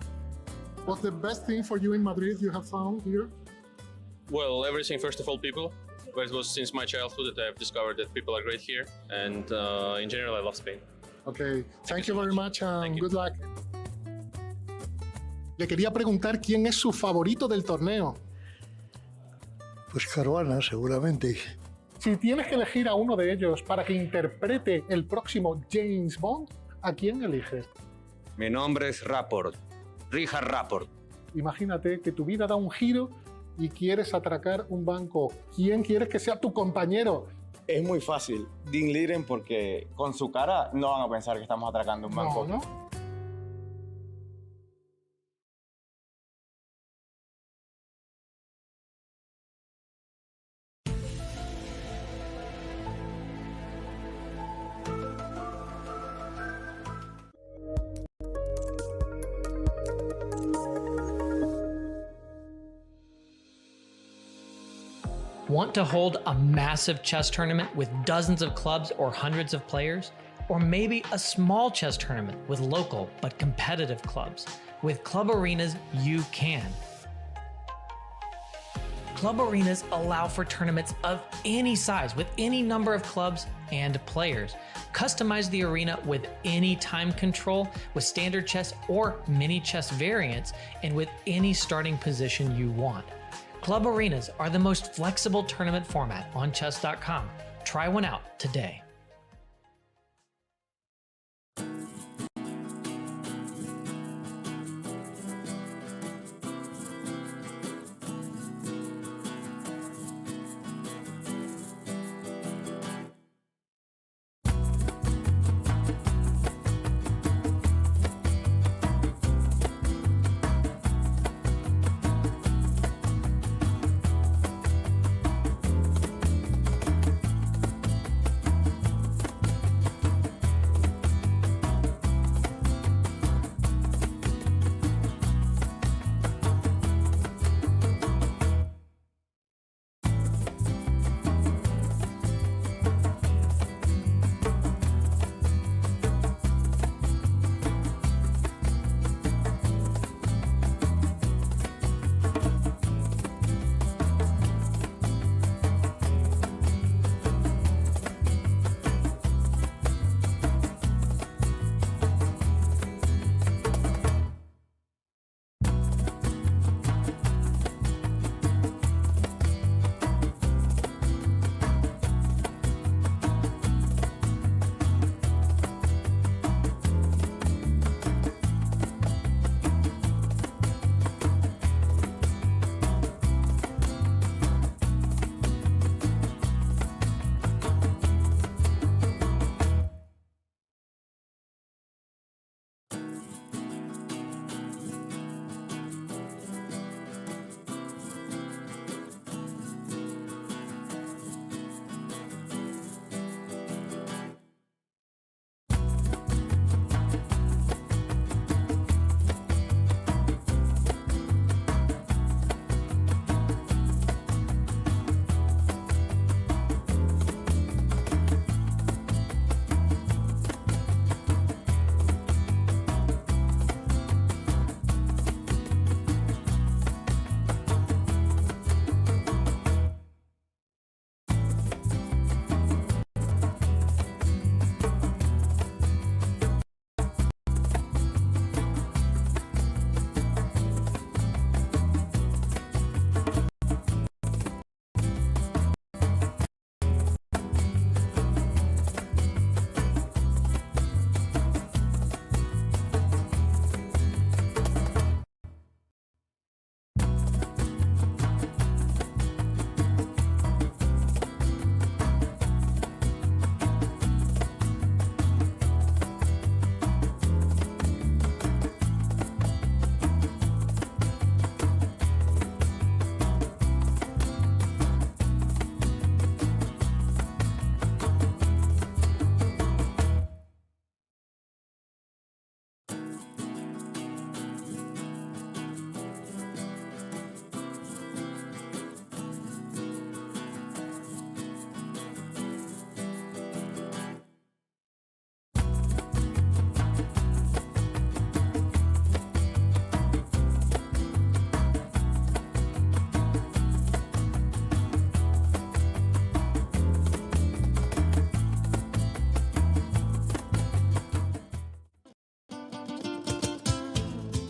What's the best thing for you in Madrid you have found here? Well, everything, first of all, people. But it was since my childhood that I've discovered that people are great here, and in general, I love Spain. Okay, thank you very much and good luck. Le quería preguntar quién es su favorito del torneo. Pues Caruana, seguramente. Si tienes que elegir a uno de ellos para que interprete el próximo James Bond, ¿a quién eliges? Mi nombre es Rapport, Richard Rapport. Imagínate que tu vida da un giro y quieres atracar un banco. ¿Quién quieres que sea tu compañero? Es muy fácil, Liren, porque con su cara no van a pensar que estamos atracando un banco. ¿No? Want to hold a massive chess tournament with dozens of clubs or hundreds of players? Or maybe a small chess tournament with local but competitive clubs? With Club Arenas, you can. Club Arenas allow for tournaments of any size with any number of clubs and players. Customize the arena with any time control, with standard chess or mini chess variants, and with any starting position you want. Club Arenas are the most flexible tournament format on chess.com. Try one out today.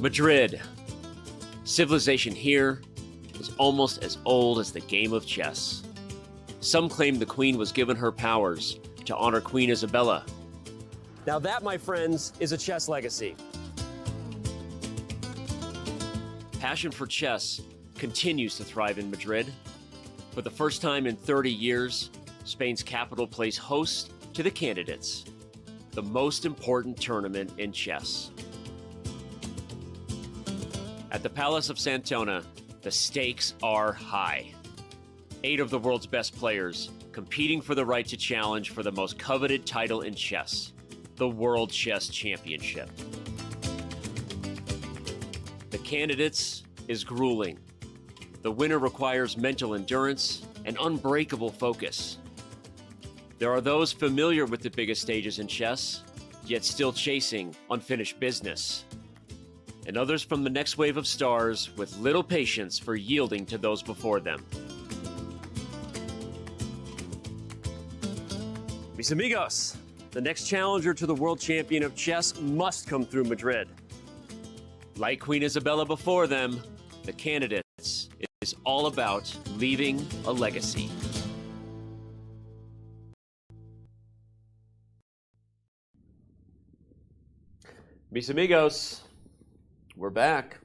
Madrid. Civilization here was almost as old as the game of chess. Some claim the queen was given her powers to honor Queen Isabella. Now that, my friends, is a chess legacy. Passion for chess continues to thrive in Madrid. For the first time in 30 years, Spain's capital plays host to the Candidates, the most important tournament in chess. At the Palace of Santona, the stakes are high. 8 of the world's best players competing for the right to challenge for the most coveted title in chess, the World Chess Championship. The Candidates is grueling. The winner requires mental endurance and unbreakable focus. There are those familiar with the biggest stages in chess, yet still chasing unfinished business. And others from the next wave of stars with little patience for yielding to those before them. Mis amigos, the next challenger to the world champion of chess must come through Madrid. Like Queen Isabella before them, the Candidates is all about leaving a legacy. Mis amigos, we're back.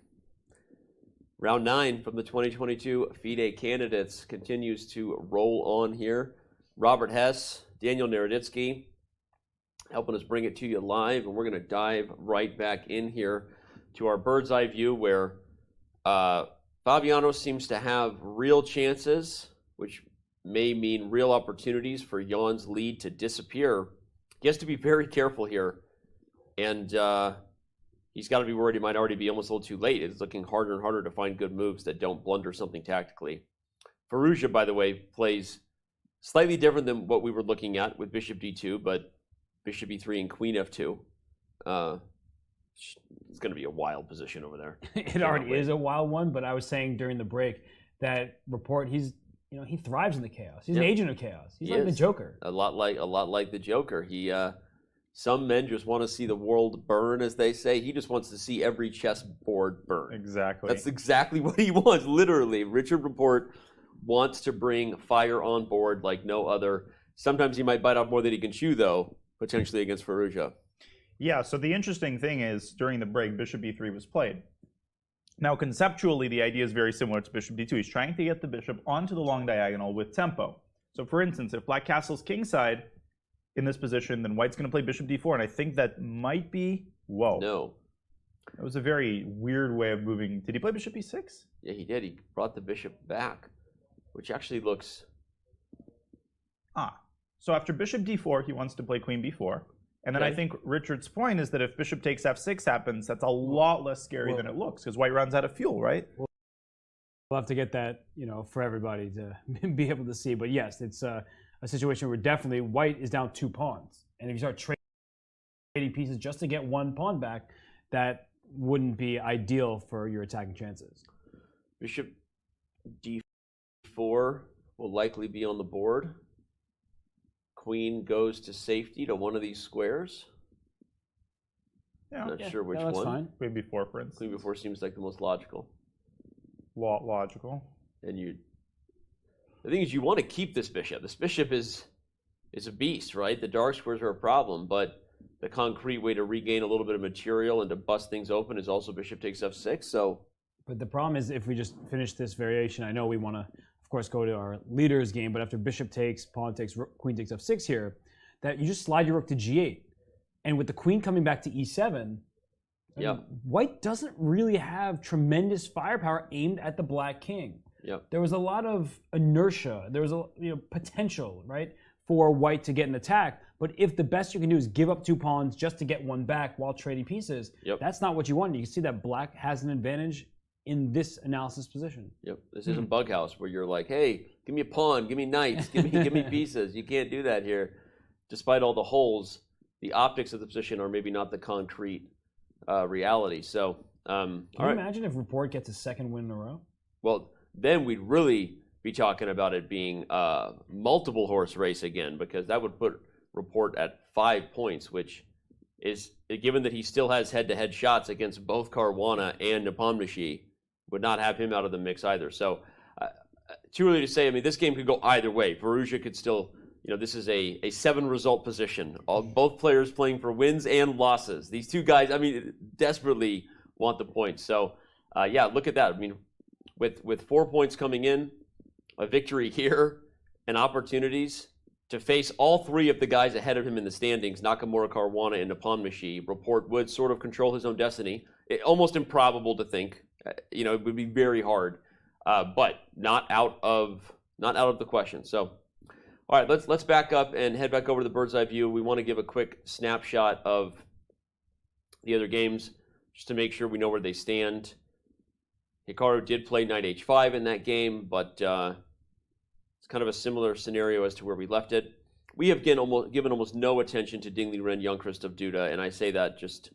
Round 9 from the 2022 FIDE Candidates continues to roll on here. Robert Hess, Daniel Naroditsky helping us bring it to you live, and we're going to dive right back in here to our bird's eye view where Fabiano seems to have real chances, which may mean real opportunities for Jan's lead to disappear. He has to be very careful here, and he's got to be worried he might already be almost a little too late. It's looking harder and harder to find good moves that don't blunder something tactically. Firouzja, by the way, plays slightly different than what we were looking at with bishop d2, but bishop e3 and queen f2. It's going to be a wild position over there. It already is a wild one, but I was saying during the break that Rapport, he thrives in the chaos. He's an agent of chaos. He's like the Joker. A lot like the Joker. He some men just want to see the world burn, as they say. He just wants to see every chessboard burn. Exactly. That's exactly what he wants, literally. Richard Rapport wants to bring fire on board like no other. Sometimes he might bite off more than he can chew, though, potentially against Firouzja. Yeah, so the interesting thing is, during the break, bishop e3 was played. Now, conceptually, the idea is very similar to bishop d2. He's trying to get the bishop onto the long diagonal with tempo. So, for instance, if black castles kingside in this position, then white's going to play bishop d4, and I think that might be... Whoa. No. That was a very weird way of moving. Did he play bishop e6? Yeah, he did. He brought the bishop back, which actually looks... So after bishop d4, he wants to play queen b4. And then I think Richard's point is that if bishop takes f6 happens, that's a lot less scary than it looks, because white runs out of fuel, right? We'll have to get that, for everybody to be able to see. But yes, it's a situation where definitely white is down 2 pawns. And if you start trading pieces just to get 1 pawn back, that wouldn't be ideal for your attacking chances. Bishop d4 will likely be on the board. Queen goes to safety to one of these squares. Yeah. Not sure which that's one. Fine. Queen b4, for instance. Queen b4 seems like the most logical. Logical. And the thing is, you want to keep this bishop. This bishop is a beast, right? The dark squares are a problem, but the concrete way to regain a little bit of material and to bust things open is also bishop takes f6. So, but the problem is, if we just finish this variation, I know we want to, of course, go to our leader's game, but after bishop takes, pawn takes, queen takes f6 here, that you just slide your rook to g8. And with the queen coming back to e7, white doesn't really have tremendous firepower aimed at the black king. There was a lot of inertia. There was a potential, right, for white to get an attack. But if the best you can do is give up 2 pawns just to get 1 back while trading pieces, that's not what you want. You can see that black has an advantage in this analysis position. This isn't Bughouse where you're like, hey, give me a pawn, give me knights, give me pieces. You can't do that here. Despite all the holes, the optics of the position are maybe not the concrete reality. So, can you imagine if Rapport gets a 2nd win in a row? Well, then we'd really be talking about it being a multiple horse race again, because that would put Rapport at 5 points, which is, given that he still has head-to-head shots against both Caruana and Nepomniachtchi, would not have him out of the mix either. So too early to say. I mean, this game could go either way. Firouzja could still, this is a 7-result position. Both players playing for wins and losses. These two guys, I mean, desperately want the points. So yeah, look at that. I mean, with 4 points coming in, a victory here, and opportunities to face all 3 of the guys ahead of him in the standings, Nakamura-Caruana and Nepomniachtchi, Report would sort of control his own destiny. Almost improbable to think. It would be very hard, but not out of the question. So, all right, let's back up and head back over to the bird's eye view. We want to give a quick snapshot of the other games just to make sure we know where they stand. Hikaru did play knight h5 in that game, but it's kind of a similar scenario as to where we left it. We have given almost no attention to Ding Liren, Jan-Krzysztof Duda, and I say that just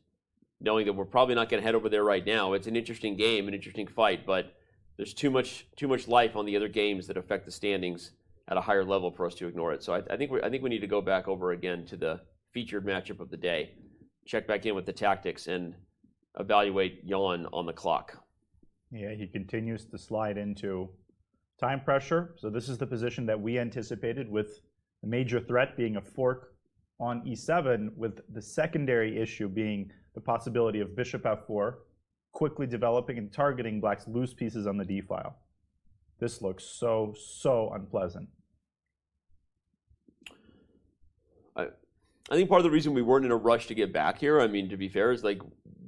knowing that we're probably not going to head over there right now. It's an interesting game, an interesting fight, but there's too much life on the other games that affect the standings at a higher level for us to ignore it. So I think we need to go back over again to the featured matchup of the day, check back in with the tactics, and evaluate Jan on the clock. Yeah, he continues to slide into time pressure. So this is the position that we anticipated, with the major threat being a fork on e7, with the secondary issue being the possibility of bishop f4 quickly developing and targeting black's loose pieces on the d file. This looks so unpleasant. I think part of the reason we weren't in a rush to get back here, I mean, to be fair, is like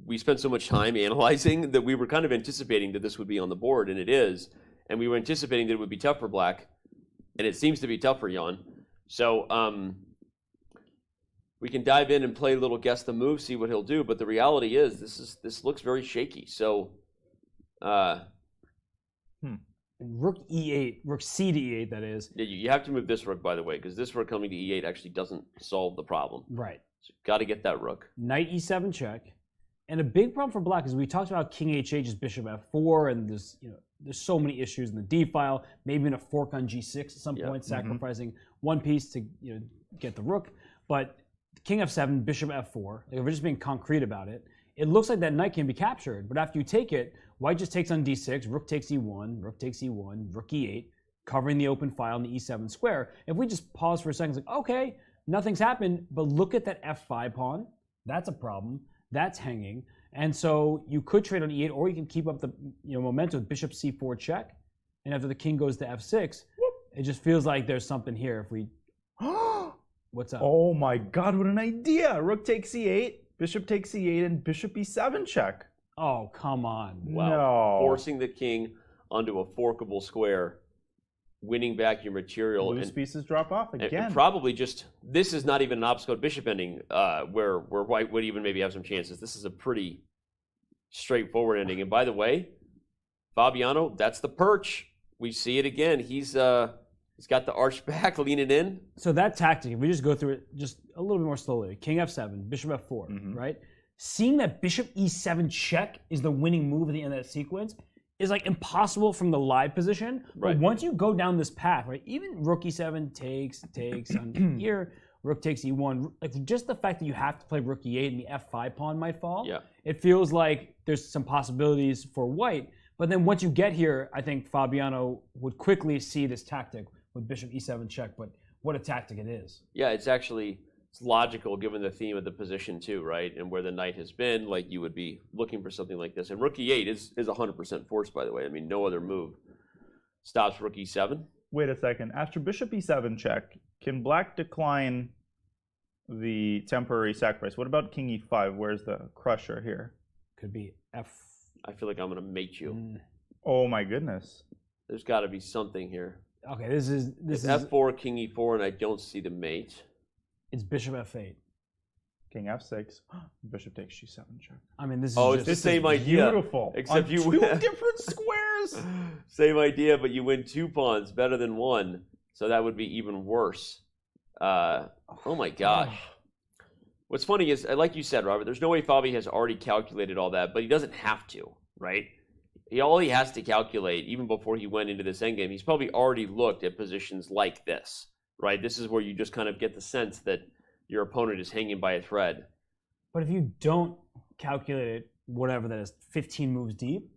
we spent so much time analyzing that we were kind of anticipating that this would be on the board, and it is. And we were anticipating that it would be tough for black, and it seems to be tough for Jan. So we can dive in and play a little guess the move, see what he'll do. But the reality is, this looks very shaky. So, Rook e8, rook c to e8, that is. Yeah, you have to move this rook, by the way, because this rook coming to e8 actually doesn't solve the problem. Right. So got to get that rook. Knight e7 check. And a big problem for black is we talked about king h8 is bishop f4, and there's so many issues in the d file. Maybe in a fork on g6 at some point, sacrificing one piece to get the rook. But king f7, bishop f4. Like, if we're just being concrete about it, it looks like that knight can be captured. But after you take it, white just takes on d6, rook takes e1, rook takes e1, rook e8, covering the open file in the e7 square. If we just pause for a second, it's like, okay, nothing's happened, but look at that f5 pawn. That's a problem. That's hanging. And so you could trade on e8, or you can keep up the momentum with bishop c4 check. And after the king goes to f6, it just feels like there's something here. If we... What's up? Oh my god, what an idea! Rook takes e8, bishop takes e8, and bishop e7 check. Oh, come on. Wow. No. Forcing the king onto a forkable square, winning back your material. Loose pieces drop off again. And probably just, this is not even an obstacle bishop ending where white would even maybe have some chances. This is a pretty straightforward ending. And by the way, Fabiano, that's the perch. We see it again. He's got the arch back, leaning in. So that tactic, if we just go through it just a little bit more slowly. King f7, bishop f4, right? Seeing that bishop e7 check is the winning move at the end of that sequence is like impossible from the live position. Right. But once you go down this path, right, even rook e7 takes on here, rook takes e1, like just the fact that you have to play rook e8 and the f5 pawn might fall, yeah, it feels like there's some possibilities for white. But then once you get here, I think Fabiano would quickly see this tactic with bishop e7 check, but what a tactic it is. Yeah, it's logical given the theme of the position too, right? And where the knight has been, like you would be looking for something like this. And rook e8 is 100% forced, by the way. I mean, no other move stops rook e7. Wait a second. After bishop e7 check, can black decline the temporary sacrifice? What about king e5? Where's the crusher here? Could be f. I feel like I'm going to mate you. Oh my goodness. There's got to be something here. Okay, this is f4, king e4, and I don't see the mate. It's bishop f8. King f6. Bishop takes g7 check. I mean, this is it's the same idea. Beautiful. Except on you two win. different squares. Same idea, but you win 2 pawns, better than 1. So that would be even worse. Oh my gosh. What's funny is, like you said, Robert, there's no way Fabi has already calculated all that, but he doesn't have to, right? All he has to calculate, even before he went into this endgame, he's probably already looked at positions like this, right? This is where you just kind of get the sense that your opponent is hanging by a thread. But if you don't calculate it, whatever that is, 15 moves deep,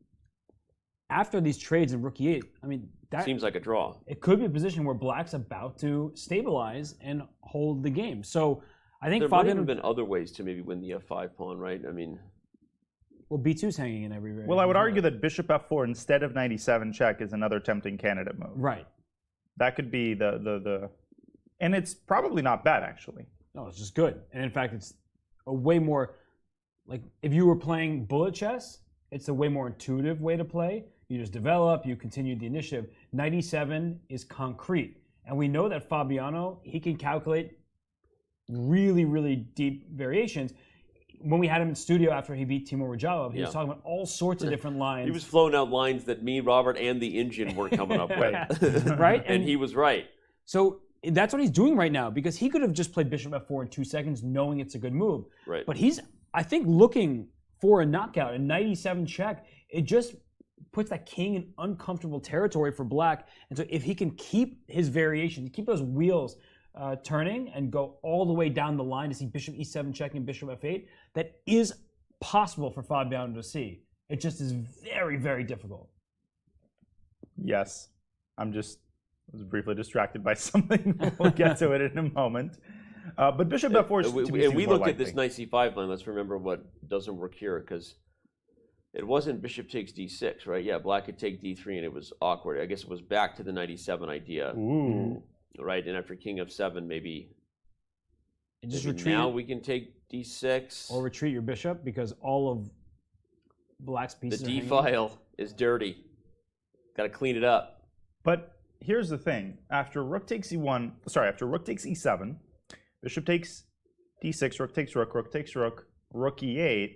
after these trades in rook e8, I mean, that seems like a draw. It could be a position where black's about to stabilize and hold the game. So I think there might Fabiano have been other ways to maybe win the f5 pawn, right? I mean, well, b2's hanging in every variation. Well, I would argue that bishop f4 instead of 97 check is another tempting candidate move. Right. That could be the and it's probably not bad actually. No, it's just good. And in fact, it's a way more, like if you were playing bullet chess, it's a way more intuitive way to play. You just develop, you continue the initiative. 97 is concrete. And we know that Fabiano, he can calculate really, really deep variations. When we had him in studio after he beat Timur Rajabov, he was talking about all sorts of different lines. He was flowing out lines that me, Robert, and the engine were coming up with. Right? And he was right. So that's what he's doing right now, because he could have just played bishop f4 in 2 seconds knowing it's a good move. Right. But he's, I think, looking for a knockout. A 97 check, it just puts that king in uncomfortable territory for black. And so if he can keep his variations, keep those wheels turning and go all the way down the line to see bishop e7 checking bishop f8, that is possible for Fabiano to see. It just is very, very difficult. Yes. I was briefly distracted by something. We'll get to it in a moment. But bishop f4 is we look at this knight c5 line. Let's remember what doesn't work here, because it wasn't bishop takes d6, right? Yeah, black could take d3 and it was awkward. I guess it was back to the 97 idea. Ooh. Right, and after king f7, maybe just maybe retreat. now we can take d6. Or retreat your bishop, because all of black's pieces The are d file is dirty. Got to clean it up. But here's the thing. After rook takes after rook takes e7, bishop takes d6, rook takes rook, rook takes rook, rook e8.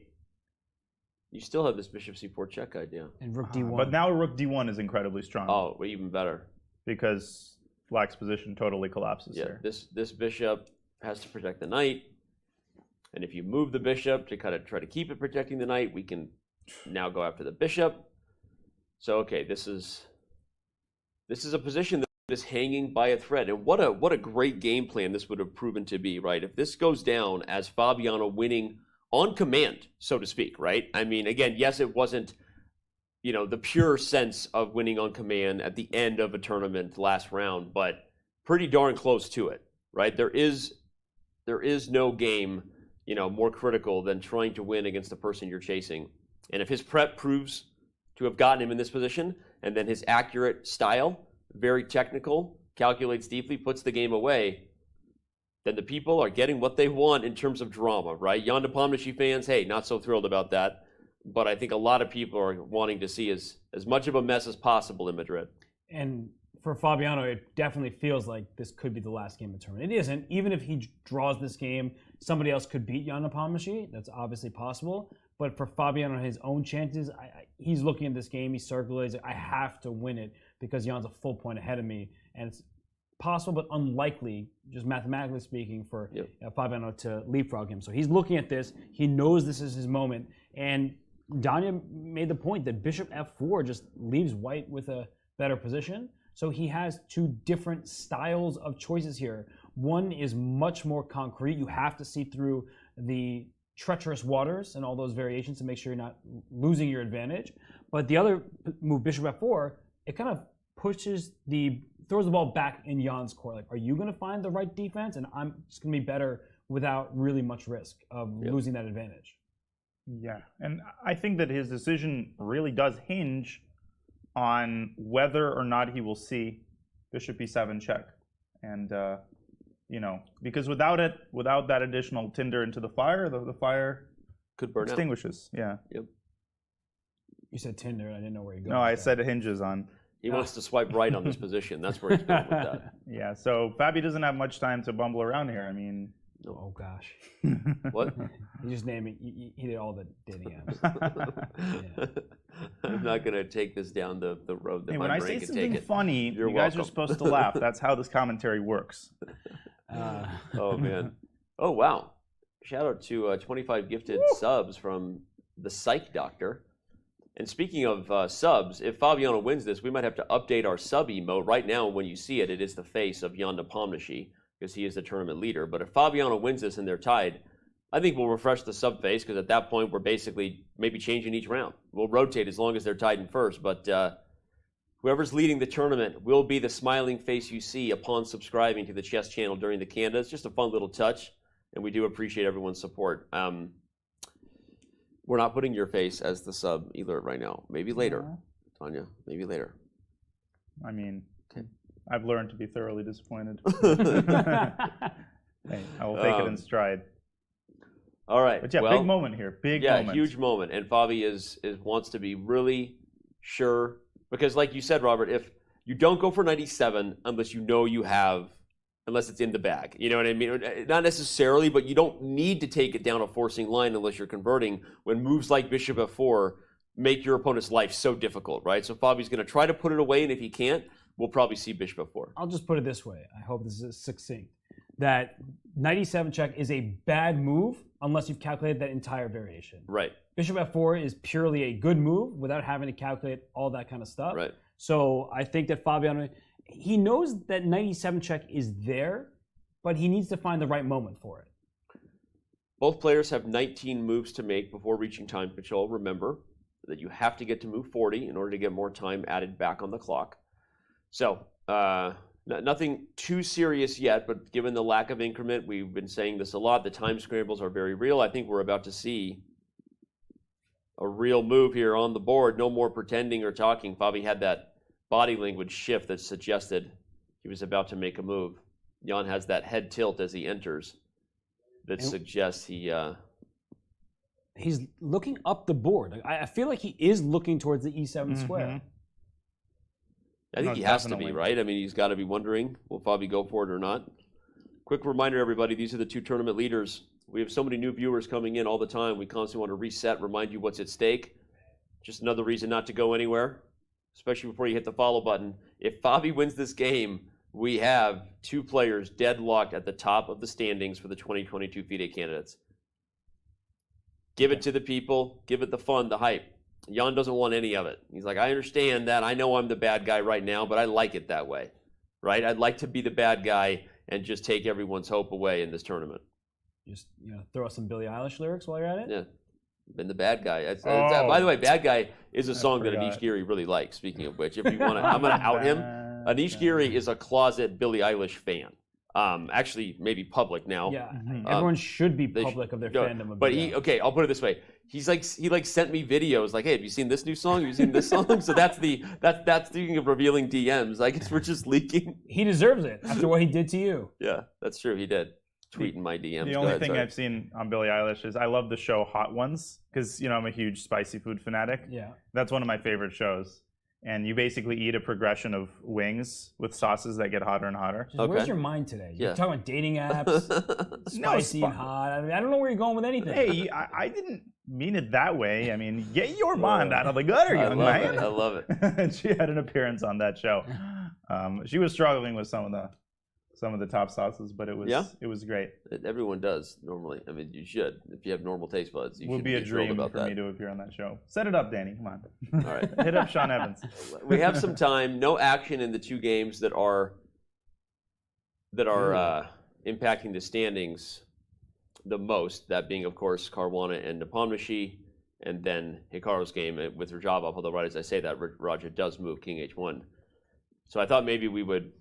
You still have this bishop c4 check idea. And rook d1. But now rook d1 is incredibly strong. Oh, well, even better. Because black's position totally collapses there. This bishop has to protect the knight. And if you move the bishop to kind of try to keep it protecting the knight, we can now go after the bishop. So, okay, this is a position that is hanging by a thread. And what a great game plan this would have proven to be, right? If this goes down as Fabiano winning on command, so to speak, right? I mean, again, yes, it wasn't, the pure sense of winning on command at the end of a tournament last round, but pretty darn close to it, right? There is no game, more critical than trying to win against the person you're chasing. And if his prep proves to have gotten him in this position, and then his accurate style, very technical, calculates deeply, puts the game away, then the people are getting what they want in terms of drama, right? Jan Nepomniachtchi fans, hey, not so thrilled about that. But I think a lot of people are wanting to see as much of a mess as possible in Madrid. And for Fabiano, it definitely feels like this could be the last game of the tournament. It isn't. Even if he draws this game, somebody else could beat Jan Nepomniachtchi. That's obviously possible. But for Fabiano, his own chances, he's looking at this game, he's circling, he's like, I have to win it because Jan's a full point ahead of me. And it's possible but unlikely, just mathematically speaking, for Fabiano to leapfrog him. So he's looking at this. He knows this is his moment. And Danya made the point that bishop f4 just leaves white with a better position. So he has two different styles of choices here. One is much more concrete. You have to see through the treacherous waters and all those variations to make sure you're not losing your advantage. But the other move, bishop f4, it kind of throws the ball back in Jan's court. Like, are you going to find the right defense? And I'm just going to be better without really much risk of losing that advantage. Yeah, and I think that his decision really does hinge on whether or not he will see bishop e7 check. And, because without that additional tinder into the fire, the fire could burn extinguishes. Out. Yeah. Yep. You said tinder, I didn't know where you're going. No, I said it hinges on. He wants to swipe right on this position. That's where he's going with that. Yeah, so Fabi doesn't have much time to bumble around here. I mean... Oh, gosh. What? You just name it. He did all the dating apps. I'm not going to take this down the road that hey, my when I brain say can take something it. funny, You're you guys welcome. are supposed to laugh. That's how this commentary works. Oh, man. Oh, wow. Shout out to 25 gifted subs from the Psych Doctor. And speaking of subs, if Fabiano wins this, we might have to update our sub emote. Right now, when you see it, it is the face of Jan Nepomniachtchi, because he is the tournament leader. But if Fabiano wins this and they're tied, I think we'll refresh the subface because at that point we're basically maybe changing each round. We'll rotate as long as they're tied in first, but whoever's leading the tournament will be the smiling face you see upon subscribing to the chess channel during the Canada. It's just a fun little touch, and we do appreciate everyone's support. We're not putting your face as the sub alert right now. Maybe later, Tanya. Maybe later. I mean, I've learned to be thoroughly disappointed. Hey, I will take it in stride. All right. But yeah, well, big moment here. Big moment. Yeah, huge moment. And Fabi wants to be really sure. Because like you said, Robert, if you don't go for 97 unless you know you have, unless it's in the bag. You know what I mean? Not necessarily, but you don't need to take it down a forcing line unless you're converting when moves like bishop f4 make your opponent's life so difficult, right? So Fabi's going to try to put it away, and if he can't, we'll probably see bishop f4. I'll just put it this way. I hope this is succinct. That 97 check is a bad move unless you've calculated that entire variation. Right. Bishop f4 is purely a good move without having to calculate all that kind of stuff. Right. So I think that Fabiano, he knows that 97 check is there, but he needs to find the right moment for it. Both players have 19 moves to make before reaching time control. Remember that you have to get to move 40 in order to get more time added back on the clock. So, nothing too serious yet, but given the lack of increment, we've been saying this a lot, the time scrambles are very real. I think we're about to see a real move here on the board. No more pretending or talking. Fabi had that body language shift that suggested he was about to make a move. Jan has that head tilt as he enters that suggests he's looking up the board. I feel like he is looking towards the E7 square. I think he has to be, right? I mean, he's got to be wondering, will Fabi go for it or not? Quick reminder, everybody, these are the two tournament leaders. We have so many new viewers coming in all the time. We constantly want to reset, remind you what's at stake. Just another reason not to go anywhere, especially before you hit the follow button. If Fabi wins this game, we have two players deadlocked at the top of the standings for the 2022 FIDE Candidates. Give it to the people. Give it the fun, the hype. Jan doesn't want any of it. He's like, I understand that. I know I'm the bad guy right now, but I like it that way, right? I'd like to be the bad guy and just take everyone's hope away in this tournament. Just throw out some Billie Eilish lyrics while you're at it? Yeah. Been the bad guy. By the way, Bad Guy is a song that Anish Giri really likes, speaking of which. If you want to, I'm going to out him. Anish Giri is a closet Billie Eilish fan. Actually, maybe public now. Yeah, everyone should be public of their fandom of But I'll put it this way. He sent me videos like, hey, have you seen this new song? Have you seen this song? So that's speaking of revealing DMs. I guess we're just leaking. He deserves it after what he did to you. Yeah, that's true. He did. Tweeting my DMs. The only thing I've seen on Billie Eilish is I love the show Hot Ones because I'm a huge spicy food fanatic. Yeah, that's one of my favorite shows. And you basically eat a progression of wings with sauces that get hotter and hotter. Where's your mind today? You're talking about dating apps, spicy and hot. I mean, I don't know where you're going with anything. Hey, I didn't mean it that way. I mean, get your mind out of the gutter, young man. I love it. She had an appearance on that show. She was struggling with some of the top sauces, but it was great. Everyone does normally. I mean, you should. If you have normal taste buds, you should be a dream about for me to appear on that show. Set it up, Danny. Come on. All right. Hit up Sean Evans. We have some time. No action in the two games that are impacting the standings the most. That being, of course, Caruana and Nepomniachtchi, and then Hikaru's game with Rajabov. Although, right as I say that, Raja does move King H1. So I thought maybe we would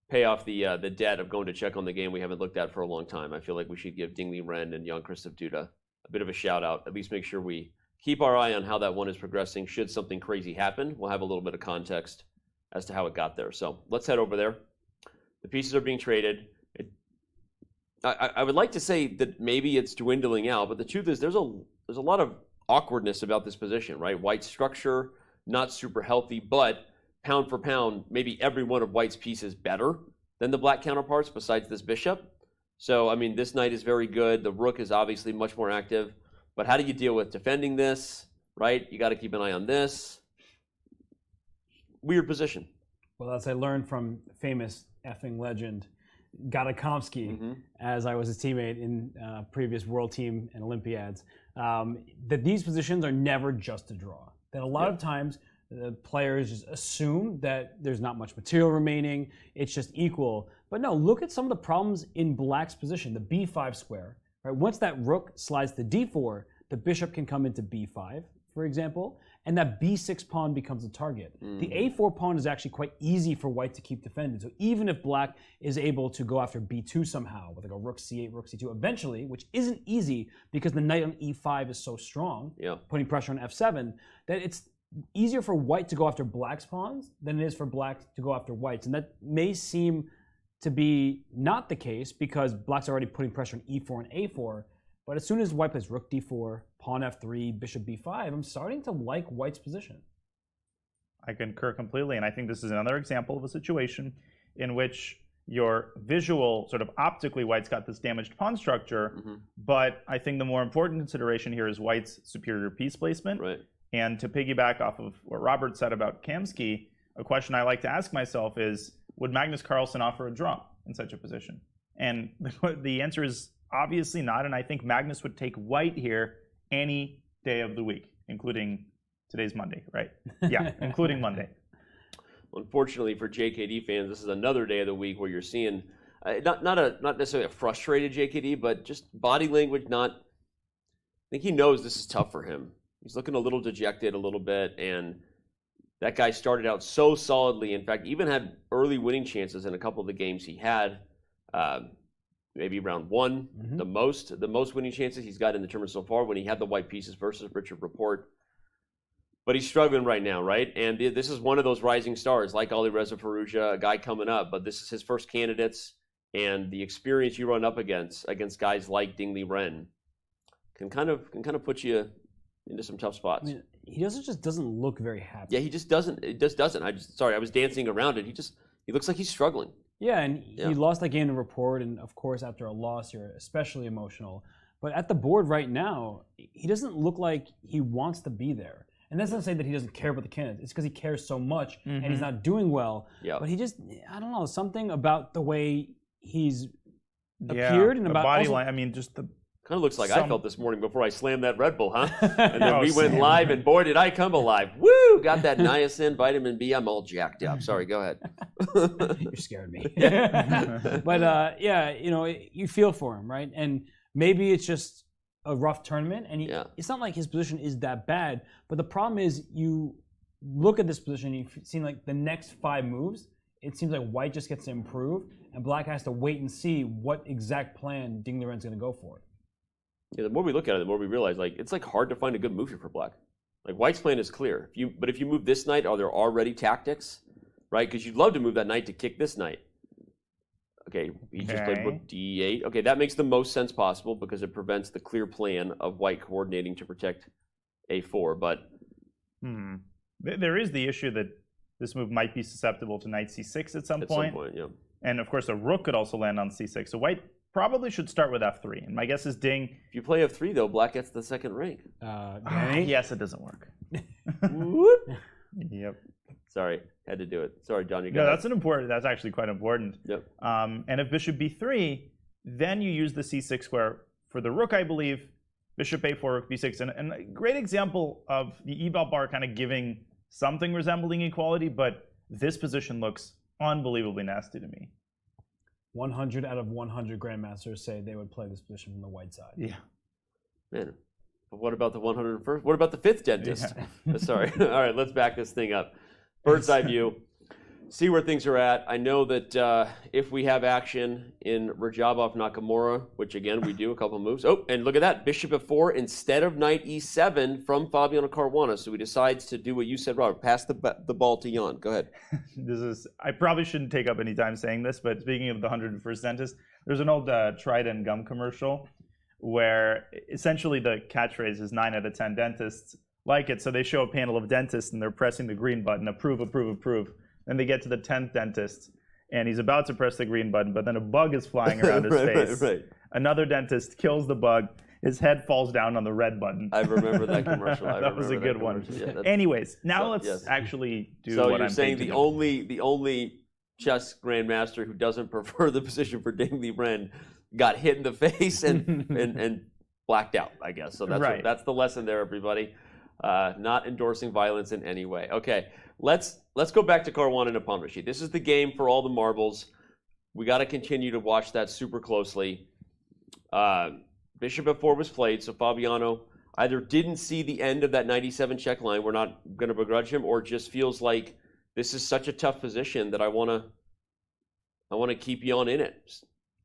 pay off the debt of going to check on the game we haven't looked at for a long time. I feel like we should give Liren and Jan-Krzysztof a bit of a shout out. At least make sure we keep our eye on how that one is progressing. Should something crazy happen, we'll have a little bit of context as to how it got there. So let's head over there. The pieces are being traded. I would like to say that maybe it's dwindling out, but the truth is there's a lot of awkwardness about this position, right? White's structure, not super healthy, but pound for pound, maybe every one of White's pieces better than the black counterparts besides this bishop. So, I mean, this knight is very good. The rook is obviously much more active. But how do you deal with defending this, right? You got to keep an eye on this. Weird position. Well, as I learned from famous effing legend Gadakovsky, as I was his teammate in previous world team and Olympiads, that these positions are never just a draw. That a lot of times the players just assume that there's not much material remaining, it's just equal. But no, look at some of the problems in Black's position. The B5 square Right? Once that rook slides to d4, the bishop can come into b5, for example, and that b6 pawn becomes a target. The a4 pawn is actually quite easy for white to keep defended. So even if black is able to go after b2 somehow, with like a rook c8, rook c2, eventually, which isn't easy because the knight on e5 is so strong, putting pressure on f7, that it's easier for white to go after black's pawns than it is for black to go after white's. And that may seem to be not the case because black's already putting pressure on e4 and a4, but as soon as white plays rook d4, pawn f3, bishop b5, I'm starting to like white's position. I concur completely, and I think this is another example of a situation in which your visual, sort of optically, white's got this damaged pawn structure, but I think the more important consideration here is white's superior piece placement. Right. And to piggyback off of what Robert said about Kamsky, a question I like to ask myself is, would Magnus Carlsen offer a draw in such a position? And the answer is obviously not, and I think Magnus would take white here any day of the week, including today's Monday, right? Yeah, including Monday. Well, unfortunately for JKD fans, this is another day of the week where you're seeing not necessarily a frustrated JKD, but just body language. I think he knows this is tough for him. He's looking a little dejected a little bit, and that guy started out so solidly. In fact, even had early winning chances in a couple of the games he had. Maybe round one, the most winning chances he's got in the tournament so far when he had the white pieces versus Richard Rapport. But he's struggling right now, right? And this is one of those rising stars, like Alireza Firouzja, a guy coming up. But this is his first candidates, and the experience you run up against guys like Liren can kind of put you into some tough spots. I mean, he doesn't look very happy. Yeah, he just doesn't. It just doesn't. I was dancing around it. He looks like he's struggling. Yeah, and he lost that game to Rapport, and of course, after a loss, you're especially emotional. But at the board right now, he doesn't look like he wants to be there. And that's not to say that he doesn't care about the candidates. It's because he cares so much, and he's not doing well. But he just, I don't know, something about the way he's appeared and about body also, line. I mean, just the kind of looks like I felt this morning before I slammed that Red Bull, huh? And then we went live, and boy, did I come alive. Woo! Got that niacin, vitamin B. I'm all jacked up. Sorry, go ahead. You scared me. But yeah, you feel for him, right? And maybe it's just a rough tournament, and it's not like his position is that bad. But the problem is, you look at this position, you've seen like the next 5 moves, it seems like white just gets to improve, and black has to wait and see what exact plan Liren's going to go for. Yeah, the more we look at it, the more we realize it's hard to find a good move here for black. Like white's plan is clear. But if you move this knight, are there already tactics, right? Because you'd love to move that knight to kick this knight. Okay, he just played rook d8. Okay, that makes the most sense possible because it prevents the clear plan of white coordinating to protect a4. But there is the issue that this move might be susceptible to knight c6 at some point. Yeah. And of course, a rook could also land on c6. So white probably should start with f3. And my guess is Ding. If you play f3, though, black gets the second rank. Yes, it doesn't work. Yep. Sorry, had to do it. Sorry, John. You No, got that's actually quite important. Yep. And if bishop b3, then you use the c6 square for the rook, I believe. Bishop a4, rook b6. And a great example of the e-bell bar kind of giving something resembling equality, but this position looks unbelievably nasty to me. 100 out of 100 grandmasters say they would play this position from the white side. Yeah. Man, but what about the 101st? What about the 5th dentist? Yeah. Sorry. All right, let's back this thing up. Bird's eye view. See where things are at. I know that if we have action in Rajabov Nakamura, which again we do a couple of moves. Oh, and look at that, bishop f4 instead of knight e7 from Fabiano Caruana. So he decides to do what you said, Robert. Pass the ball to Jan. Go ahead. I probably shouldn't take up any time saying this, but speaking of the 101st dentist, there's an old Trident gum commercial where essentially the catchphrase is 9 out of 10 dentists like it. So they show a panel of dentists and they're pressing the green button, approve, approve, approve. Then they get to the 10th dentist, and he's about to press the green button, but then a bug is flying around his face. Right. Another dentist kills the bug. His head falls down on the red button. I remember that commercial. That was a good one. Yeah, anyways, now let's actually do what I'm So you're saying the only chess grandmaster who doesn't prefer the position for Liren got hit in the face and blacked out, I guess. So that's that's the lesson there, everybody. Not endorsing violence in any way. Okay, let's go back to Caruana and Nepomniachtchi. This is the game for all the marbles. We got to continue to watch that super closely. Bishop f4 was played, so Fabiano either didn't see the end of that 97 check line, we're not going to begrudge him, or just feels like this is such a tough position that I want to keep Jan in it.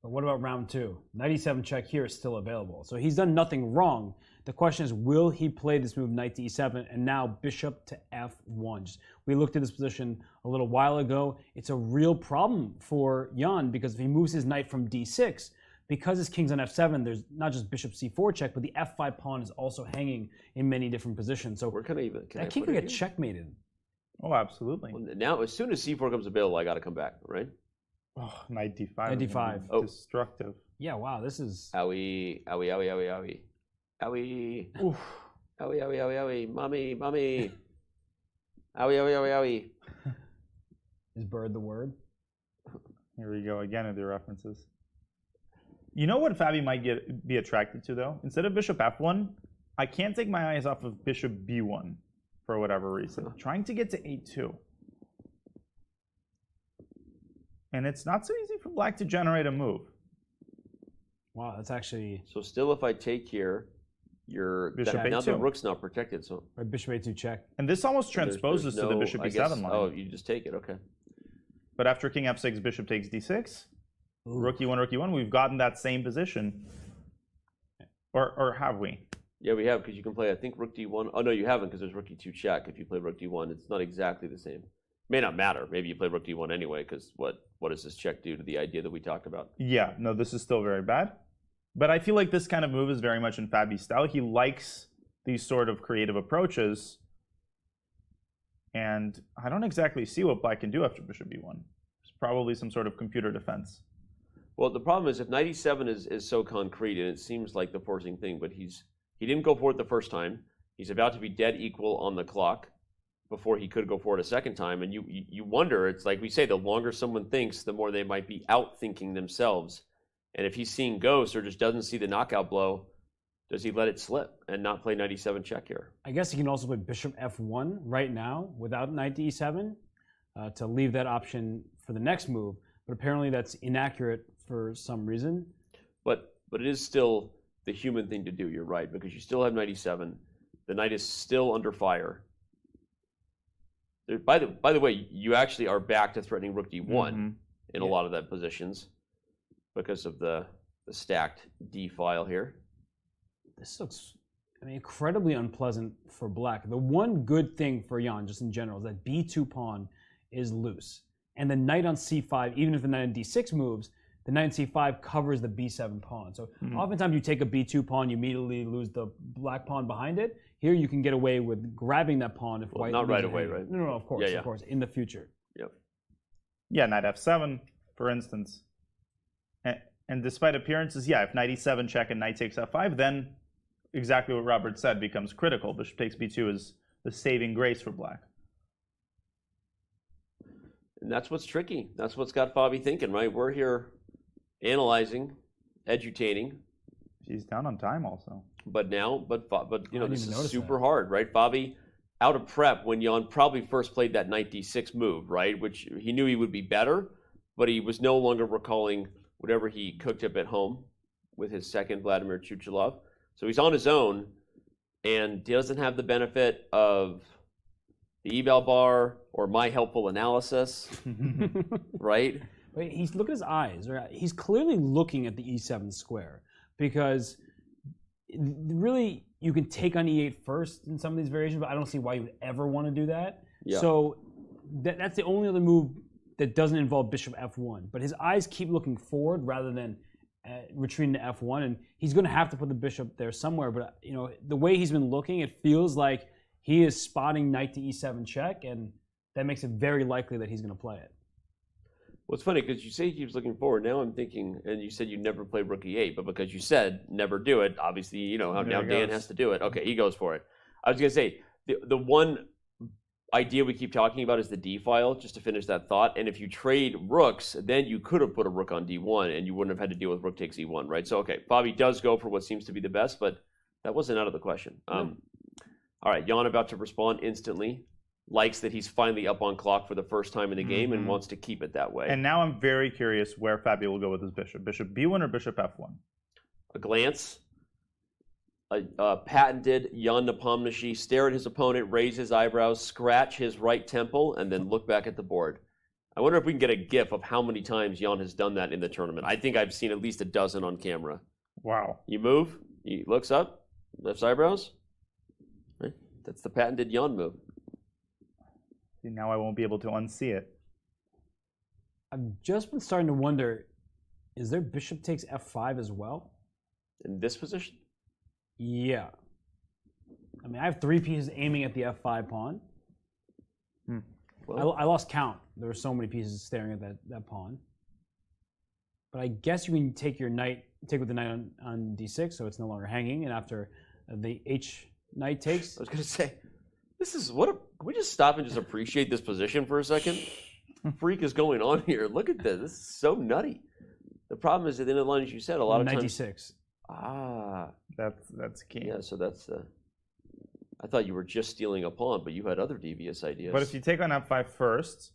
But what about round 2? 97 check here is still available. So he's done nothing wrong. The question is, will he play this move knight to e7 and now bishop to f1? We looked at this position a little while ago. It's a real problem for Jan because if he moves his knight from d6, because his king's on f7, there's not just bishop c4 check, but the f5 pawn is also hanging in many different positions. So that king could get checkmated. Oh, absolutely. Well, now, as soon as c4 comes available, I got to come back, right? Oh, knight d5. Knight d5. Oh. Destructive. Yeah, wow, this is... Owie, owie, owie, owie, owie. Owie. Oof. Owie, owie, owie, owie. Mommy, mommy. Owie, owie, owie, owie. Is bird the word? Here we go again with the references. You know what Fabi might be attracted to, though? Instead of bishop f1, I can't take my eyes off of bishop b1 for whatever reason. Trying to get to a2. And it's not so easy for black to generate a move. Wow, that's actually... So still, if I take here, now the rook's not protected. So right, bishop a2 check. And this almost transposes to the bishop e7 line. Oh, you just take it, okay. But after king f6, bishop takes d6, rook e1, we've gotten that same position. Or have we? Yeah, we have, because you can play, I think, rook d1. Oh, no, you haven't, because there's rook e2 check. If you play rook d1, it's not exactly the same. May not matter. Maybe you play rook d1 anyway, because what does this check do to the idea that we talked about? Yeah, no, this is still very bad. But I feel like this kind of move is very much in Fabi's style. He likes these sort of creative approaches. And I don't exactly see what black can do after bishop b1. It's probably some sort of computer defense. Well, the problem is if knight e7 is so concrete, and it seems like the forcing thing, but he didn't go for it the first time. He's about to be dead equal on the clock before he could go for it a second time. And you wonder, it's like we say, the longer someone thinks, the more they might be out-thinking themselves. And if he's seeing ghosts or just doesn't see the knockout blow, does he let it slip and not play knight e7 check here? I guess he can also play bishop f1 right now without knight to e7 to leave that option for the next move. But apparently that's inaccurate for some reason. But it is still the human thing to do, you're right, because you still have knight e7. The knight is still under fire. By the way, you actually are back to threatening rook d1 in a lot of that positions because of the stacked d file here. This looks, incredibly unpleasant for black. The one good thing for Jan, just in general, is that b2 pawn is loose. And the knight on c5, even if the knight on d6 moves, the knight on c5 covers the b7 pawn. So oftentimes you take a b2 pawn, you immediately lose the black pawn behind it. Here you can get away with grabbing that pawn if white... Not right away, right? No, of course, of course, in the future. Yep. Yeah, knight f7, for instance. And despite appearances, if knight e7 check and knight takes f5, then exactly what Robert said becomes critical. Bishop takes b2 is the saving grace for black. And that's what's tricky. That's what's got Fabi thinking, right? We're here analyzing, edutating. He's down on time also. But this is super hard, right? Fabi, out of prep when Jan probably first played that knight d6 move, right? Which he knew he would be better, but he was no longer recalling whatever he cooked up at home with his second Vladimir Chuchilov. So he's on his own, and he doesn't have the benefit of the eval bar or my helpful analysis, right? Wait, look at his eyes. Right? He's clearly looking at the e7 square because really you can take on e8 first in some of these variations, but I don't see why you would ever want to do that. Yeah. So that's the only other move that doesn't involve bishop f1. But his eyes keep looking forward rather than retreating to f1, and he's going to have to put the bishop there somewhere. But the way he's been looking, it feels like he is spotting knight to e7 check, and that makes it very likely that he's going to play it. Well, it's funny because you say he keeps looking forward. Now I'm thinking, and you said you never play rook e8, but because you said never do it, obviously, how now Dan has to do it. Okay, he goes for it. I was going to say, the one idea we keep talking about is the d file, just to finish that thought. And if you trade rooks, then you could have put a rook on d1, and you wouldn't have had to deal with rook takes e1, right? So, okay, Fabi does go for what seems to be the best, but that wasn't out of the question. All right, Jan about to respond instantly. Likes that he's finally up on clock for the first time in the game and wants to keep it that way. And now I'm very curious where Fabi will go with his bishop. Bishop b1 or bishop f1? A glance. a patented Jan Nepomniachtchi stare at his opponent, raise his eyebrows, scratch his right temple, and then look back at the board. I wonder if we can get a GIF of how many times Jan has done that in the tournament. I think I've seen at least a dozen on camera. Wow. You move, he looks up, lifts eyebrows. Right? That's the patented Jan move. See, now I won't be able to unsee it. I've just been starting to wonder, is there bishop takes f5 as well? In this position? Yeah. I mean, I have 3 pieces aiming at the f5 pawn. Well, I lost count. There were so many pieces staring at that pawn. But I guess you can take your knight, take with the knight on d6, so it's no longer hanging. And after the h knight takes, I was going to say, this is what. Can we just stop and just appreciate this position for a second? Freak is going on here. Look at this. This is so nutty. The problem is at the end of the line, as you said, a lot of knight times. d6. Ah, that's key. Yeah, so that's. I thought you were just stealing a pawn, but you had other devious ideas. But if you take on f5 first,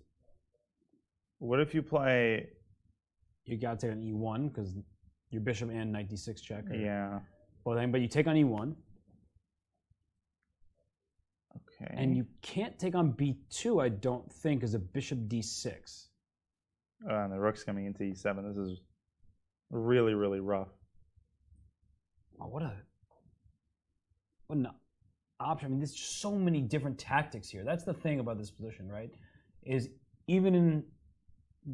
what if you play? You got to take on e1 because your bishop and knight d6 check. Yeah. Well, but you take on e1. Okay. And you can't take on b2, I don't think, as a bishop d6. And the rook's coming into e7. This is really, really rough. Oh, what an option. I mean, there's just so many different tactics here. That's the thing about this position, right? Is even in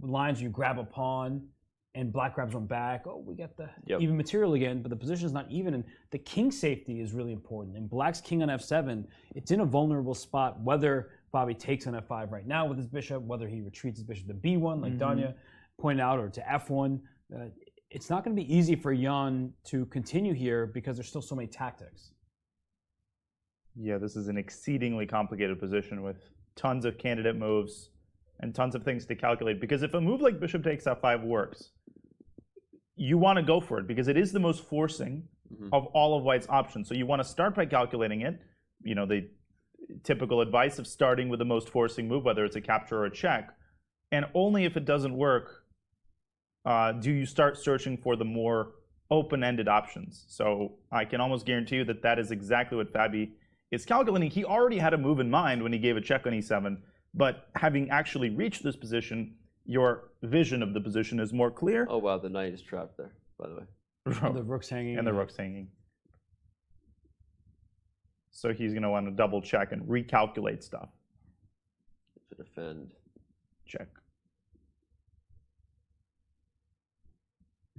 lines you grab a pawn and black grabs one back, oh, we get the even material again, but the position is not even. And the king safety is really important. And black's king on f7, it's in a vulnerable spot, whether Fabi takes on f5 right now with his bishop, whether he retreats his bishop to b1, like Danya pointed out, or to f1. It's not going to be easy for Jan to continue here because there's still so many tactics. Yeah, this is an exceedingly complicated position with tons of candidate moves and tons of things to calculate. Because if a move like bishop takes f5 works, you want to go for it because it is the most forcing of all of White's options. So you want to start by calculating it. You know, the typical advice of starting with the most forcing move, whether it's a capture or a check. And only if it doesn't work do you start searching for the more open-ended options. So I can almost guarantee you that that is exactly what Fabi is calculating. He already had a move in mind when he gave a check on e7, but having actually reached this position, your vision of the position is more clear. Oh wow, the knight is trapped there, by the way. The rook's hanging. And the rook's hanging. So he's going to want to double check and recalculate stuff. To defend. Check.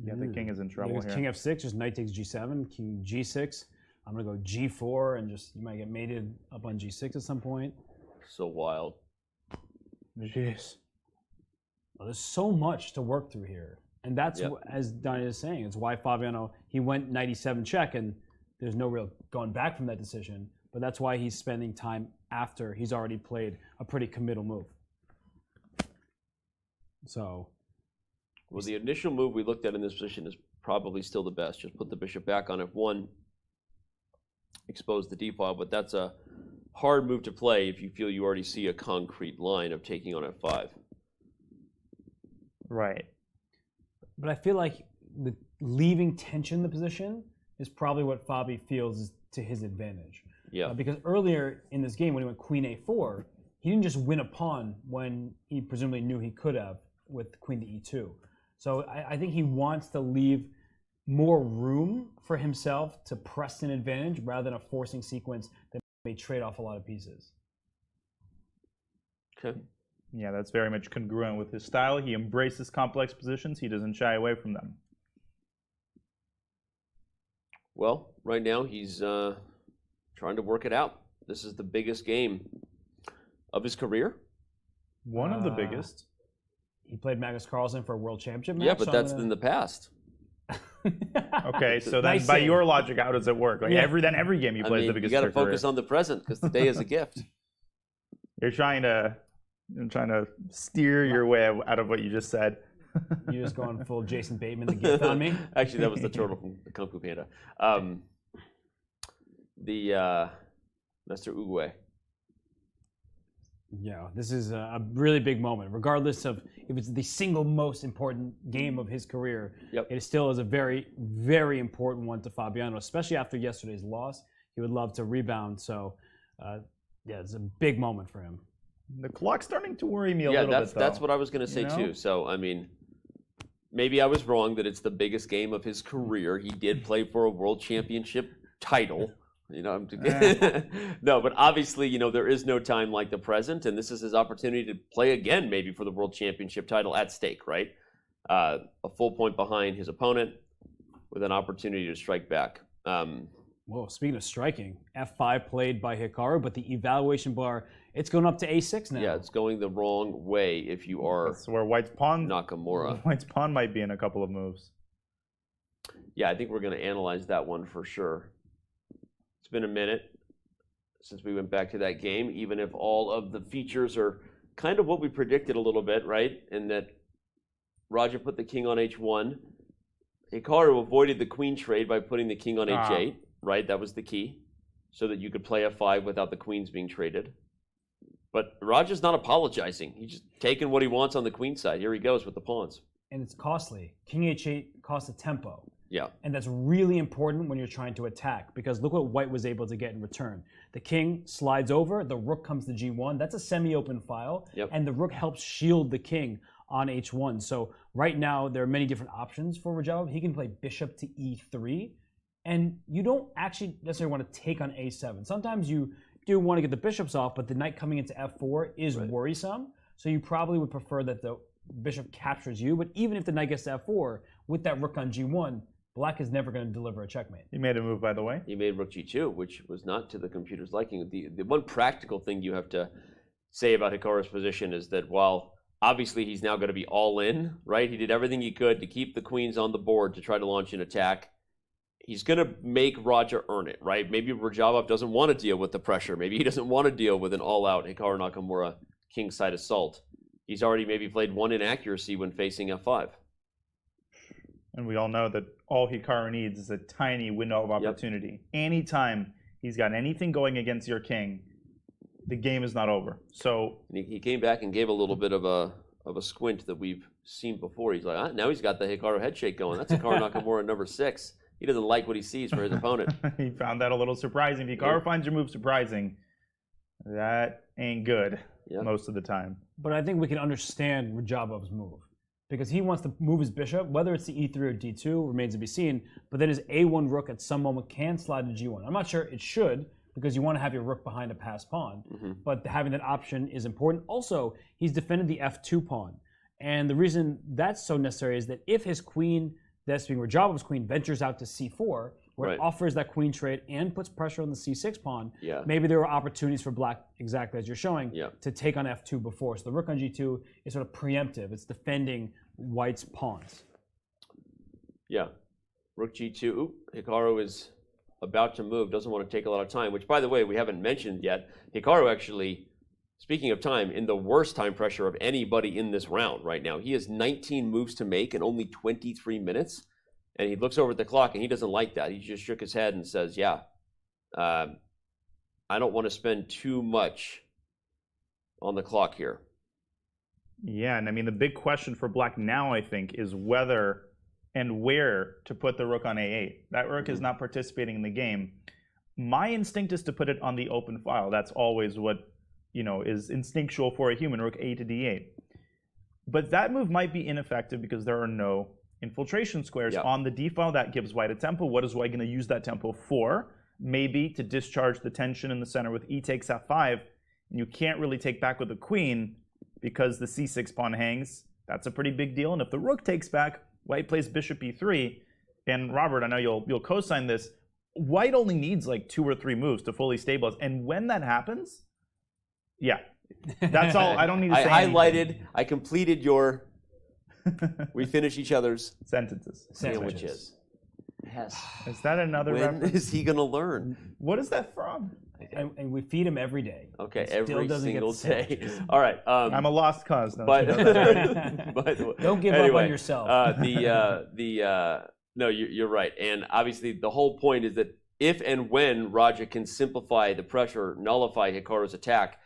Yeah, the king is in trouble here. King f6, just knight takes g7, king g6. I'm going to go g4, and just you might get mated up on g6 at some point. So wild. Jeez. Well, there's so much to work through here. And that's, as Donnie is saying, it's why Fabiano, he went knight e7 check, and there's no real going back from that decision. But that's why he's spending time after he's already played a pretty committal move. So... Well, the initial move we looked at in this position is probably still the best. Just put the bishop back on f1, expose the d-file, but that's a hard move to play if you feel you already see a concrete line of taking on f5. Right. But I feel like the leaving tension in the position is probably what Fabi feels is to his advantage. Yeah. Because earlier in this game when he went queen a4, he didn't just win a pawn when he presumably knew he could have with queen to e2. So I think he wants to leave more room for himself to press an advantage rather than a forcing sequence that may trade off a lot of pieces. Okay. Yeah, that's very much congruent with his style. He embraces complex positions. He doesn't shy away from them. Well, right now he's trying to work it out. This is the biggest game of his career. One of the biggest. He played Magnus Carlsen for a world championship match. Yeah, but that's in the past. Okay, so then by your logic, how does it work? Like every game he plays the biggest. You got to focus on the present because today is a gift. You're trying to steer your way out of what you just said. You're just going full Jason Bateman, the gift on me. Actually, that was the turtle from the Kung Fu Panda. The Mr. Uwe. Yeah, this is a really big moment. Regardless of if it's the single most important game of his career, it still is a very, very important one to Fabiano, especially after yesterday's loss. He would love to rebound. So, yeah, it's a big moment for him. The clock's starting to worry me a little bit, though. That's what I was going to say, too. So, I mean, maybe I was wrong that it's the biggest game of his career. He did play for a world championship title. You know, no, but obviously, you know, there is no time like the present, and this is his opportunity to play again, maybe for the world championship title at stake, right? A full point behind his opponent with an opportunity to strike back. Whoa, speaking of striking, F5 played by Hikaru, but the evaluation bar, it's going up to A6 now. Yeah, it's going the wrong way if you are That's where White's pawn, Nakamura. White's pawn might be in a couple of moves. Yeah, I think we're going to analyze that one for sure. It's been a minute since we went back to that game, even if all of the features are kind of what we predicted a little bit, right? In that Raja put the king on H1. Hikaru avoided the queen trade by putting the king on H8, right? That was the key, so that you could play F5 without the queens being traded. But Raja's not apologizing. He's just taking what he wants on the queen side. Here he goes with the pawns. And it's costly. King H8 costs a tempo. Yeah. And that's really important when you're trying to attack, because look what White was able to get in return. The king slides over, the rook comes to G1. That's a semi-open file, and the rook helps shield the king on H1. So right now, there are many different options for Rajab. He can play bishop to E3, and you don't actually necessarily want to take on A7. Sometimes you do want to get the bishops off, but the knight coming into F4 is worrisome. So you probably would prefer that the bishop captures you. But even if the knight gets to F4, with that rook on G1, Black is never going to deliver a checkmate. He made a move, by the way. He made rook G2, which was not to the computer's liking. The one practical thing you have to say about Hikaru's position is that while obviously he's now going to be all in, right? He did everything he could to keep the queens on the board to try to launch an attack. He's going to make Raja earn it, right? Maybe Rajabov doesn't want to deal with the pressure. Maybe he doesn't want to deal with an all-out Hikaru Nakamura kingside assault. He's already maybe played one inaccuracy when facing F5. And we all know that all Hikaru needs is a tiny window of opportunity. Anytime he's got anything going against your king, the game is not over. So he came back and gave a little bit of a squint that we've seen before. He's like, now he's got the Hikaru head shake going. That's Hikaru Nakamura number 6. He doesn't like what he sees for his opponent. He found that a little surprising. If Hikaru finds your move surprising, that ain't good most of the time. But I think we can understand Rajabov's move, because he wants to move his bishop, whether it's the E3 or D2 remains to be seen, but then his A1 rook at some moment can slide to G1. I'm not sure it should, because you want to have your rook behind a passed pawn, but having that option is important. Also, he's defended the F2 pawn, and the reason that's so necessary is that if his queen, that's being Rajabov's queen, ventures out to C4, where it offers that queen trade and puts pressure on the C6 pawn, maybe there are opportunities for Black, exactly as you're showing, to take on F2 before. So the rook on G2 is sort of preemptive. It's defending White's pawns. Yeah. Rook G2. Ooh, Hikaru is about to move, doesn't want to take a lot of time, which, by the way, we haven't mentioned yet. Hikaru actually, speaking of time, in the worst time pressure of anybody in this round right now. He has 19 moves to make in only 23 minutes. And he looks over at the clock, and he doesn't like that. He just shook his head and says, I don't want to spend too much on the clock here. Yeah, and I mean, the big question for Black now, I think, is whether and where to put the rook on A8. That rook is not participating in the game. My instinct is to put it on the open file. That's always what, is instinctual for a human, rook A to D8. But that move might be ineffective because there are no infiltration squares on the D file. That gives White a tempo. What is White going to use that tempo for? Maybe to discharge the tension in the center with E takes F5. And you can't really take back with the queen because the C6 pawn hangs. That's a pretty big deal. And if the rook takes back, White plays bishop E3. And Robert, I know you'll co-sign this. White only needs like 2 or 3 moves to fully stabilize. And when that happens, that's all. I don't need to say anything. I completed your... We finish each other's sentences. Sandwiches. Yes. Is that another When reference? is he going to learn? What is that from? And we feed him every day. Okay, every single day. All right. I'm a lost cause. But don't give up on yourself. No, you're right. And obviously the whole point is that if and when Raja can simplify the pressure, nullify Hikaru's attack,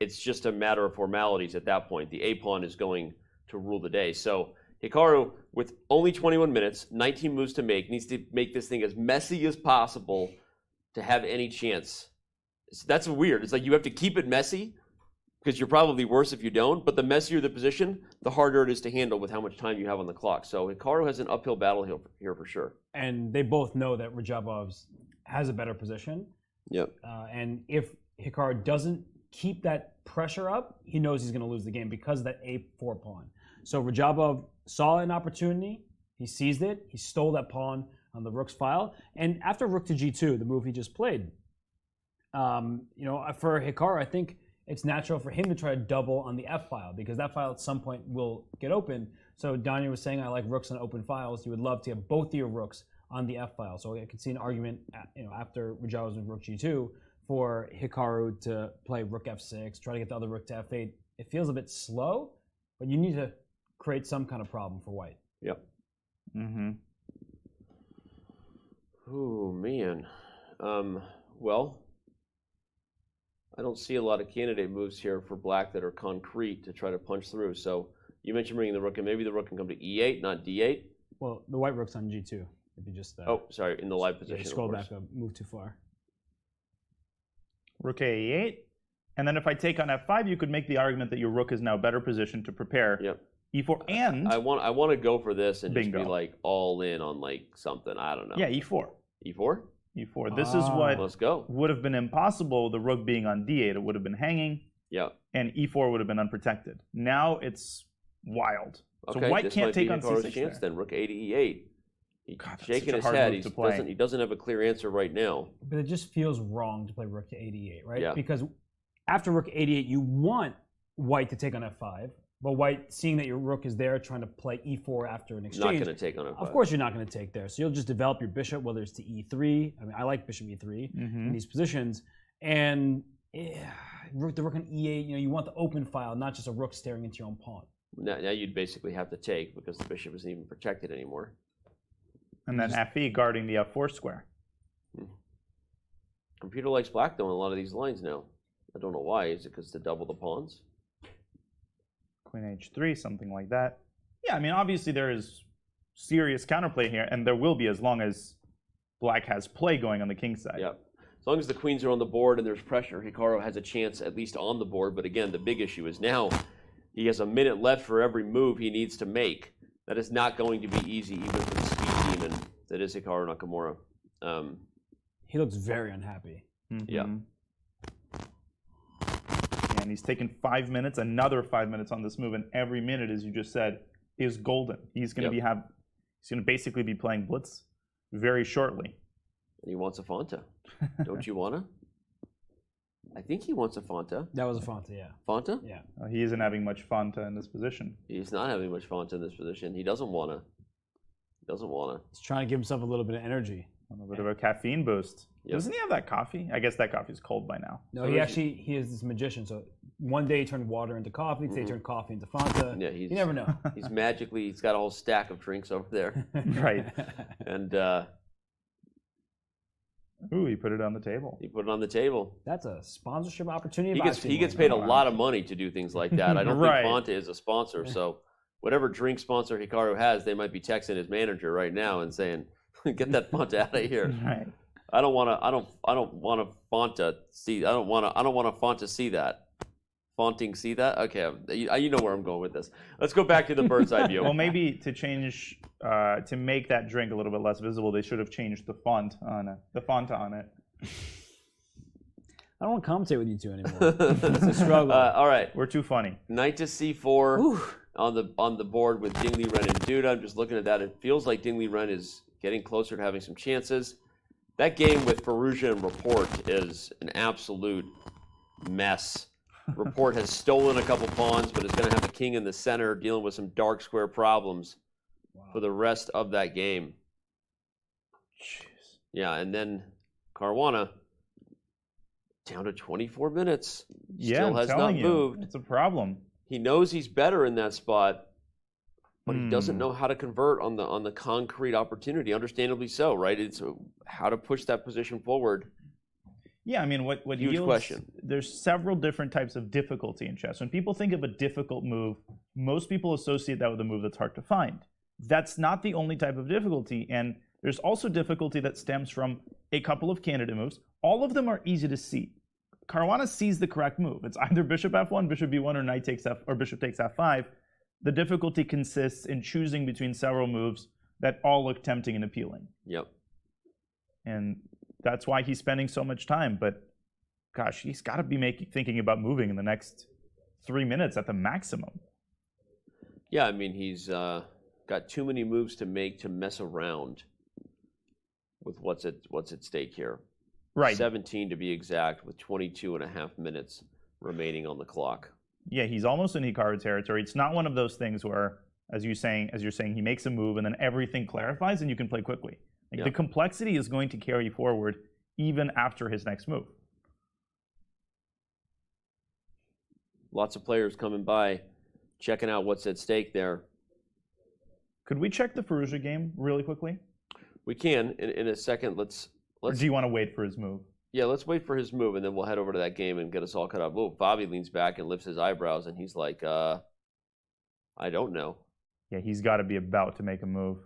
it's just a matter of formalities at that point. The A pawn is going to rule the day. So Hikaru, with only 21 minutes, 19 moves to make, needs to make this thing as messy as possible to have any chance. So that's weird. It's like you have to keep it messy because you're probably worse if you don't, but the messier the position, the harder it is to handle with how much time you have on the clock. So Hikaru has an uphill battle here for sure. And they both know that Rajabov has a better position. Yep. And if Hikaru doesn't keep that pressure up, he knows he's going to lose the game because of that A4 pawn. So Rajabov saw an opportunity, he seized it, he stole that pawn on the rook's file, and after rook to g2, the move he just played, for Hikaru, I think it's natural for him to try to double on the F file because that file at some point will get open. So Danya was saying, I like rooks on open files. You would love to have both of your rooks on the F file. So I can see an argument, after Rajabov's rook g2 for Hikaru to play rook f6, try to get the other rook to f8. It feels a bit slow, but you need to create some kind of problem for white. Yep. Mm-hmm. Oh, man. Well, I don't see a lot of candidate moves here for black that are concrete to try to punch through. So you mentioned bringing the rook in. Maybe the rook can come to e8, not d8. Well, the white rook's on g2. If you just sorry, in the live position. Scroll back up, move too far. Rook a8. And then if I take on f5, you could make the argument that your rook is now better positioned to prepare. Yep. e4 and I want to go for this and bingo. Just be like all in on like something. I don't know. Yeah, e4. E4? E4. This is what let's go. Would have been impossible, the rook being on d8. It would have been hanging. Yeah. And e4 would have been unprotected. Now it's wild. Okay, so white this can't might take be on Hikaru's c6 chance there. then. Rook a to e8. He's shaking his hard head. move to play. He doesn't have a clear answer right now. But it just feels wrong to play rook to a8, right? Yeah. Because after rook a8, you want white to take on f5, but white, seeing that your rook is there, trying to play e4 after an exchange. Not going to take on f5. Of course you're not going to take there. So you'll just develop your bishop, whether it's to e3. I mean, I like bishop e3 in these positions. And the rook on e8, you want the open file, not just a rook staring into your own pawn. Now you'd basically have to take because the bishop isn't even protected anymore. And then fe guarding the f4 square. Computer likes black though in a lot of these lines now. I don't know why. Is it because to double the pawns? Queen h3, something like that. Yeah, I mean, obviously there is serious counterplay here, and there will be as long as black has play going on the king side. Yeah. As long as the queens are on the board and there's pressure, Hikaru has a chance at least on the board. But again, the big issue is now he has a minute left for every move he needs to make. That is not going to be easy even for the speed demon that is Hikaru Nakamura. He looks very unhappy. Yeah. And he's taken 5 minutes, another 5 minutes on this move, and every minute, as you just said, is golden. He's going to he's going to basically be playing blitz very shortly. And he wants a Fonta. Don't you wanna? I think he wants a Fonta. That was a Fonta, yeah. Fonta? Yeah. He isn't having much Fonta in this position. He's not having much Fonta in this position. He doesn't wanna. He's trying to give himself a little bit of energy. A little bit of a caffeine boost. Yep. Doesn't he have that coffee? I guess that coffee's cold by now. No, he is this magician. So one day he turned water into coffee, today he turned coffee into Fonta. Yeah, you never know. He's got a whole stack of drinks over there. Right. And ooh, he put it on the table. He put it on the table. That's a sponsorship opportunity. He gets paid a lot of money to do things like that. I don't Right. think Fonta is a sponsor. So whatever drink sponsor Hikaru has, they might be texting his manager right now and saying, "Get that Fonta out of here." Right. I don't want to Fonta see. I don't want to Fonta see that. Fonting see that? Okay, you know where I'm going with this. Let's go back to the bird's eye view. Well, maybe to change, to make that drink a little bit less visible, they should have changed the font on it, the Fonta on it. I don't want to commentate with you two anymore. It's a struggle. All right, we're too funny. Knight to c4 on the board with Ding Liren and Duda. I'm just looking at that. It feels like Ding Liren is getting closer to having some chances. That game with Firouzja and Report is an absolute mess. Report has stolen a couple pawns, but is going to have the king in the center, dealing with some dark square problems for the rest of that game. Jeez. Yeah, and then Caruana down to 24 minutes. Still has not moved. It's a problem. He knows he's better in that spot, but he doesn't know how to convert on the concrete opportunity. Understandably so, right? It's how to push that position forward. Yeah, I mean, what Huge yields, question. There's several different types of difficulty in chess. When people think of a difficult move, most people associate that with a move that's hard to find. That's not the only type of difficulty, and there's also difficulty that stems from a couple of candidate moves. All of them are easy to see. Caruana sees the correct move. It's either bishop f1, bishop b1, or knight takes f, or bishop takes f5. The difficulty consists in choosing between several moves that all look tempting and appealing. Yep. And that's why he's spending so much time. But gosh, he's got to be thinking about moving in the next 3 minutes at the maximum. Yeah, I mean, he's got too many moves to make to mess around with what's at stake here. Right. 17 to be exact, with 22 and a half minutes remaining on the clock. Yeah, he's almost in Hikaru territory. It's not one of those things where, as you're saying, he makes a move and then everything clarifies and you can play quickly. Like, the complexity is going to carry forward even after his next move. Lots of players coming by, checking out what's at stake there. Could we check the Firouzja game really quickly? We can in a second. Let's. Or do you want to wait for his move? Yeah, let's wait for his move, and then we'll head over to that game and get us all caught up. Oh, Fabi leans back and lifts his eyebrows, and he's like, I don't know. Yeah, he's got to be about to make a move.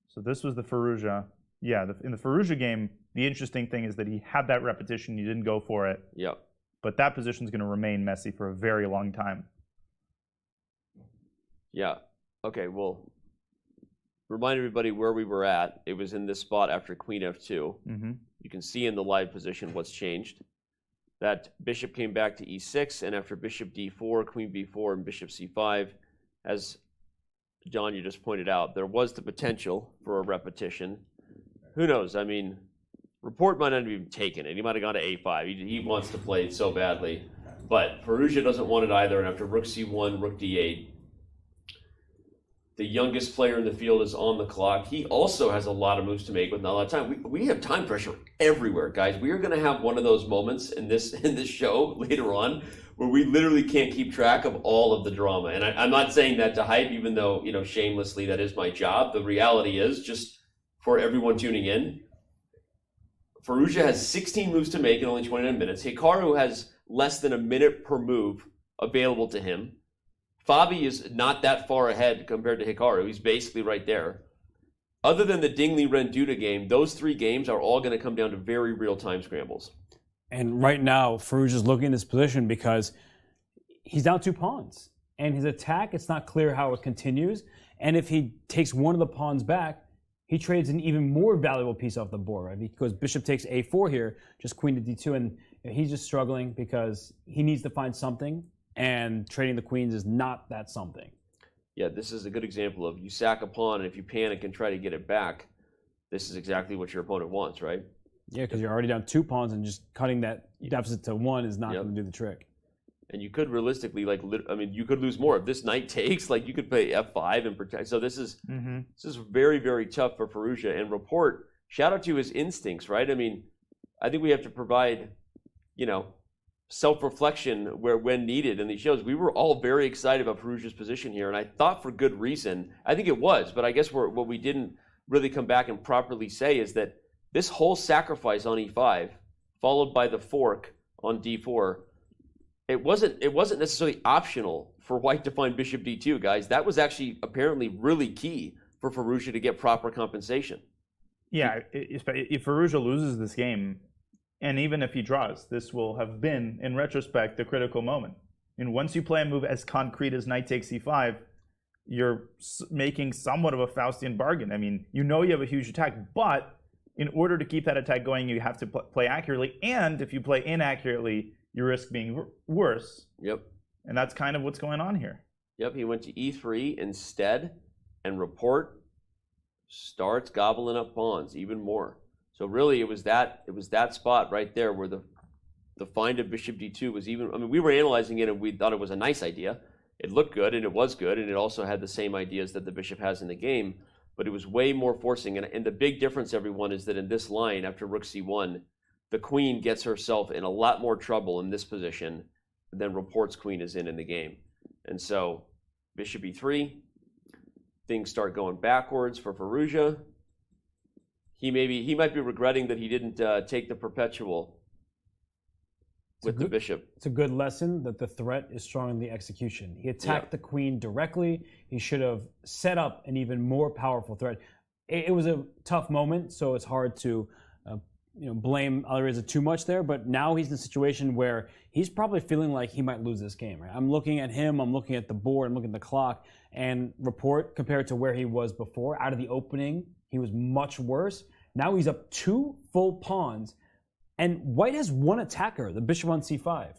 So this was the Firouzja. Yeah, in the Firouzja game, the interesting thing is that he had that repetition. He didn't go for it. Yep. But that position is going to remain messy for a very long time. Yeah. Okay, well, remind everybody where we were at. It was in this spot after queen f2. Mm-hmm. You can see in the live position what's changed. That bishop came back to e6, and after bishop d4, queen b4, and bishop c5, as John, you just pointed out, there was the potential for a repetition. Who knows? I mean, Report might not have even taken it. He might have gone to a5. He wants to play it so badly. But Firouzja doesn't want it either, and after rook c1, rook d8, the youngest player in the field is on the clock. He also has a lot of moves to make with not a lot of time. We have time pressure everywhere, guys. We are going to have one of those moments in this show later on where we literally can't keep track of all of the drama. And I'm not saying that to hype, even though, shamelessly that is my job. The reality is, just for everyone tuning in, Firouzja has 16 moves to make in only 29 minutes. Hikaru has less than a minute per move available to him. Fabi is not that far ahead compared to Hikaru. He's basically right there. Other than the Liren Duda game, those three games are all going to come down to very real time scrambles. And right now, Firouzja is looking in this position because he's down 2 pawns. And his attack, it's not clear how it continues. And if he takes one of the pawns back, he trades an even more valuable piece off the board, right? Because bishop takes a4 here, just queen to d2. And he's just struggling because he needs to find something. And trading the queens is not that something. Yeah, this is a good example of you sack a pawn, and if you panic and try to get it back, this is exactly what your opponent wants, right? Yeah, because you're already down 2 pawns, and just cutting that deficit to 1 is not going to do the trick. And you could realistically, you could lose more. If this knight takes, you could play f5 and protect. So this is very, very tough for Firouzja. And Report, shout out to his instincts, right? I mean, I think we have to provide, self-reflection when needed in these shows. We were all very excited about Firouzja's position here, and I thought for good reason. I think it was, but I guess what we didn't really come back and properly say is that this whole sacrifice on e5, followed by the fork on d4, it wasn't necessarily optional for White to find bishop d2, guys. That was actually apparently really key for Firouzja to get proper compensation. Yeah, if Firouzja loses this game, and even if he draws, this will have been, in retrospect, the critical moment. And once you play a move as concrete as knight takes e5, you're making somewhat of a Faustian bargain. I mean, you have a huge attack, but in order to keep that attack going, you have to play accurately. And if you play inaccurately, you risk being worse. Yep. And that's kind of what's going on here. Yep, he went to e3 instead, and Report starts gobbling up pawns even more. So really, it was that spot right there where the find of bishop d2 was even. I mean, we were analyzing it and we thought it was a nice idea. It looked good and it was good, and it also had the same ideas that the bishop has in the game, but it was way more forcing. And the big difference, everyone, is that in this line after rook c1, the queen gets herself in a lot more trouble in this position than Report's queen is in the game. And so bishop e3, things start going backwards for Firouzja. he might be regretting that he didn't take the perpetual with the bishop. It's a good lesson that the threat is stronger than the execution. He attacked the queen directly. He should have set up an even more powerful threat. It was a tough moment, so it's hard to blame Alireza too much there, but now he's in a situation where he's probably feeling like he might lose this game. Right? I'm looking at him, I'm looking at the board, I'm looking at the clock, and report compared to where he was before. Out of the opening, he was much worse. Now he's up 2 full pawns, and white has one attacker, the bishop on c5.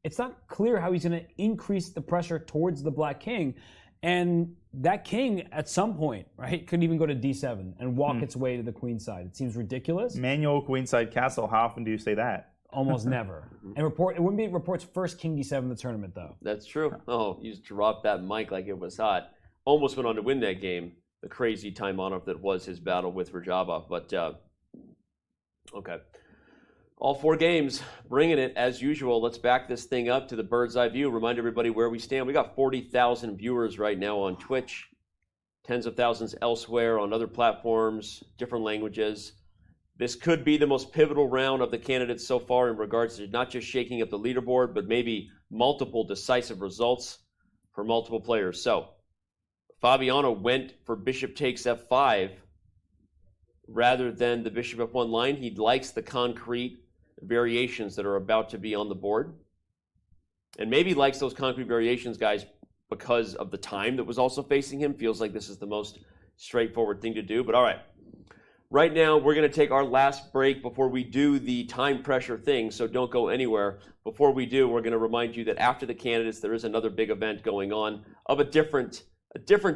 It's not clear how he's going to increase the pressure towards the black king, and that king, at some point, right, could even go to d7 and walk its way to the queen side. It seems ridiculous. Manual queenside castle. How often do you say that? Almost never. And it wouldn't be report's first king d7 in the tournament, though. That's true. Oh, you just dropped that mic like it was hot. Almost went on to win that game. The crazy time on that was his battle with Rajaba. But, okay. All 4 games, bringing it as usual. Let's back this thing up to the bird's eye view. Remind everybody where we stand. We got 40,000 viewers right now on Twitch, tens of thousands elsewhere on other platforms, different languages. This could be the most pivotal round of the candidates so far in regards to not just shaking up the leaderboard, but maybe multiple decisive results for multiple players. So Fabiano went for bishop takes f5 rather than the bishop f1 line. He likes the concrete variations that are about to be on the board, and maybe likes those concrete variations, guys, because of the time that was also facing him. Feels like this is the most straightforward thing to do. But all right, right now we're going to take our last break before we do the time pressure thing, so don't go anywhere. Before we do, we're going to remind you that after the candidates there is another big event going on of a different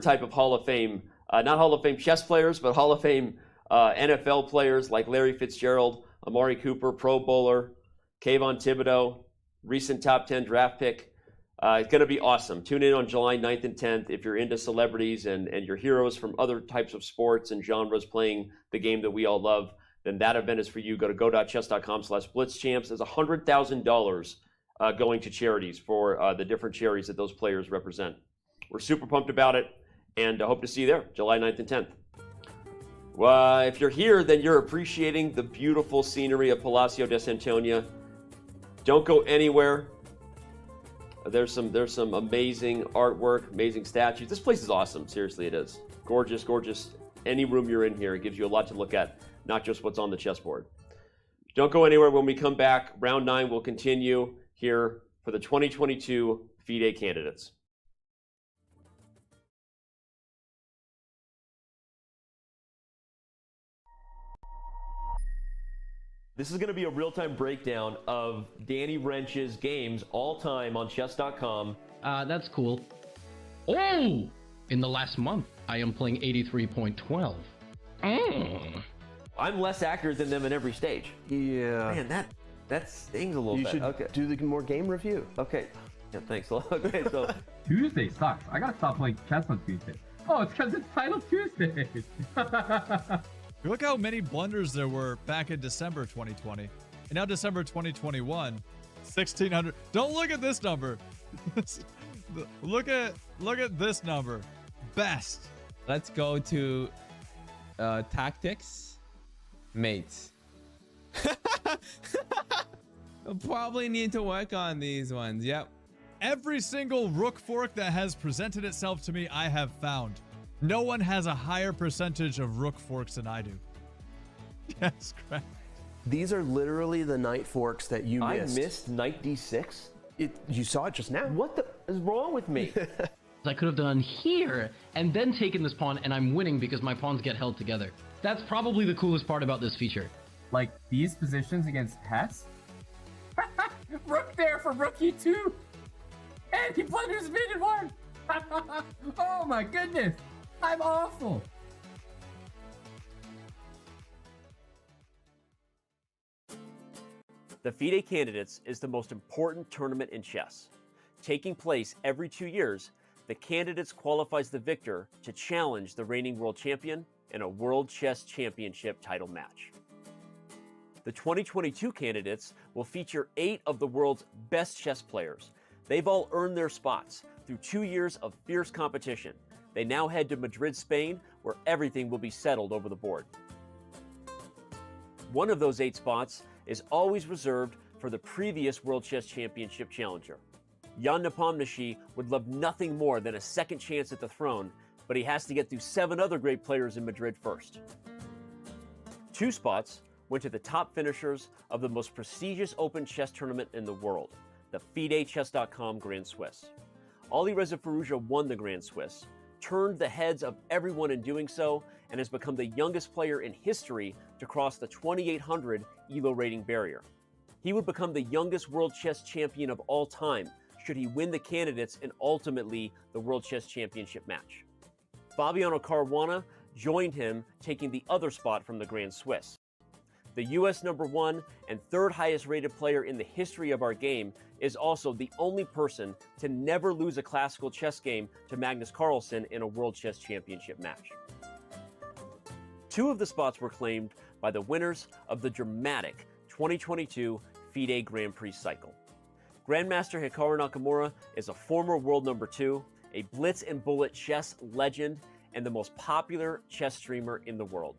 type of Hall of Fame, not Hall of Fame chess players, but Hall of Fame NFL players like Larry Fitzgerald, Amari Cooper, Pro Bowler, Kayvon Thibodeau, recent top 10 draft pick. It's going to be awesome. Tune in on July 9th and 10th if you're into celebrities and your heroes from other types of sports and genres playing the game that we all love. Then that event is for you. Go to go.chess.com/blitzchamps. There's $100,000 going to charities for the different charities that those players represent. We're super pumped about it, and hope to see you there, July 9th and 10th. If you're here, then you're appreciating the beautiful scenery of Palacio de Santonia. Don't go anywhere. There's some amazing artwork, amazing statues. This place is awesome. Seriously, it is. Gorgeous, gorgeous. Any room you're in here, it gives you a lot to look at, not just what's on the chessboard. Don't go anywhere. When we come back, round 9 will continue here for the 2022 FIDE candidates. This is going to be a real-time breakdown of Danny Wrench's games all-time on chess.com. That's cool. Oh! In the last month, I am playing 83.12. I'm less accurate than them in every stage. Yeah. Man, that stings a little bit. You should do the more game review. Okay. Yeah, thanks a lot. Okay, so Tuesday sucks. I gotta stop playing chess on Tuesday. Oh, it's because it's Title Tuesday. Look how many blunders there were back in December 2020. And now December 2021, 1,600. Don't look at this number. Look at this number. Best. Let's go to tactics. Mates. I'll probably need to work on these ones. Yep. Every single rook fork that has presented itself to me, I have found. No one has a higher percentage of rook forks than I do. Yes, correct. These are literally the knight forks that you missed. I missed knight d6? You saw it just now. What the is wrong with me? I could have done here and then taken this pawn, and I'm winning because my pawns get held together. That's probably the coolest part about this feature. Like these positions against Hess? Rook there for rook e2! And he blunders mid and one! Oh my goodness! I'm awful! The FIDE Candidates is the most important tournament in chess. Taking place every 2 years, the Candidates qualifies the victor to challenge the reigning world champion in a World Chess Championship title match. The 2022 Candidates will feature 8 of the world's best chess players. They've all earned their spots through 2 years of fierce competition. They now head to Madrid, Spain, where everything will be settled over the board. one of those 8 spots is always reserved for the previous World Chess Championship challenger. Jan Nepomniachtchi would love nothing more than a second chance at the throne, but he has to get through 7 other great players in Madrid first. 2 spots went to the top finishers of the most prestigious open chess tournament in the world, the FIDE Chess.com Grand Swiss. Alireza Firouzja won the Grand Swiss, turned the heads of everyone in doing so, and has become the youngest player in history to cross the 2,800 ELO rating barrier. He would become the youngest World Chess Champion of all time should he win the candidates and ultimately the World Chess Championship match. Fabiano Caruana joined him, taking the other spot from the Grand Swiss. The US #1 and 3rd highest rated player in the history of our game is also the only person to never lose a classical chess game to Magnus Carlsen in a World Chess Championship match. 2 of the spots were claimed by the winners of the dramatic 2022 FIDE Grand Prix cycle. Grandmaster Hikaru Nakamura is a former world #2, a blitz and bullet chess legend, and the most popular chess streamer in the world.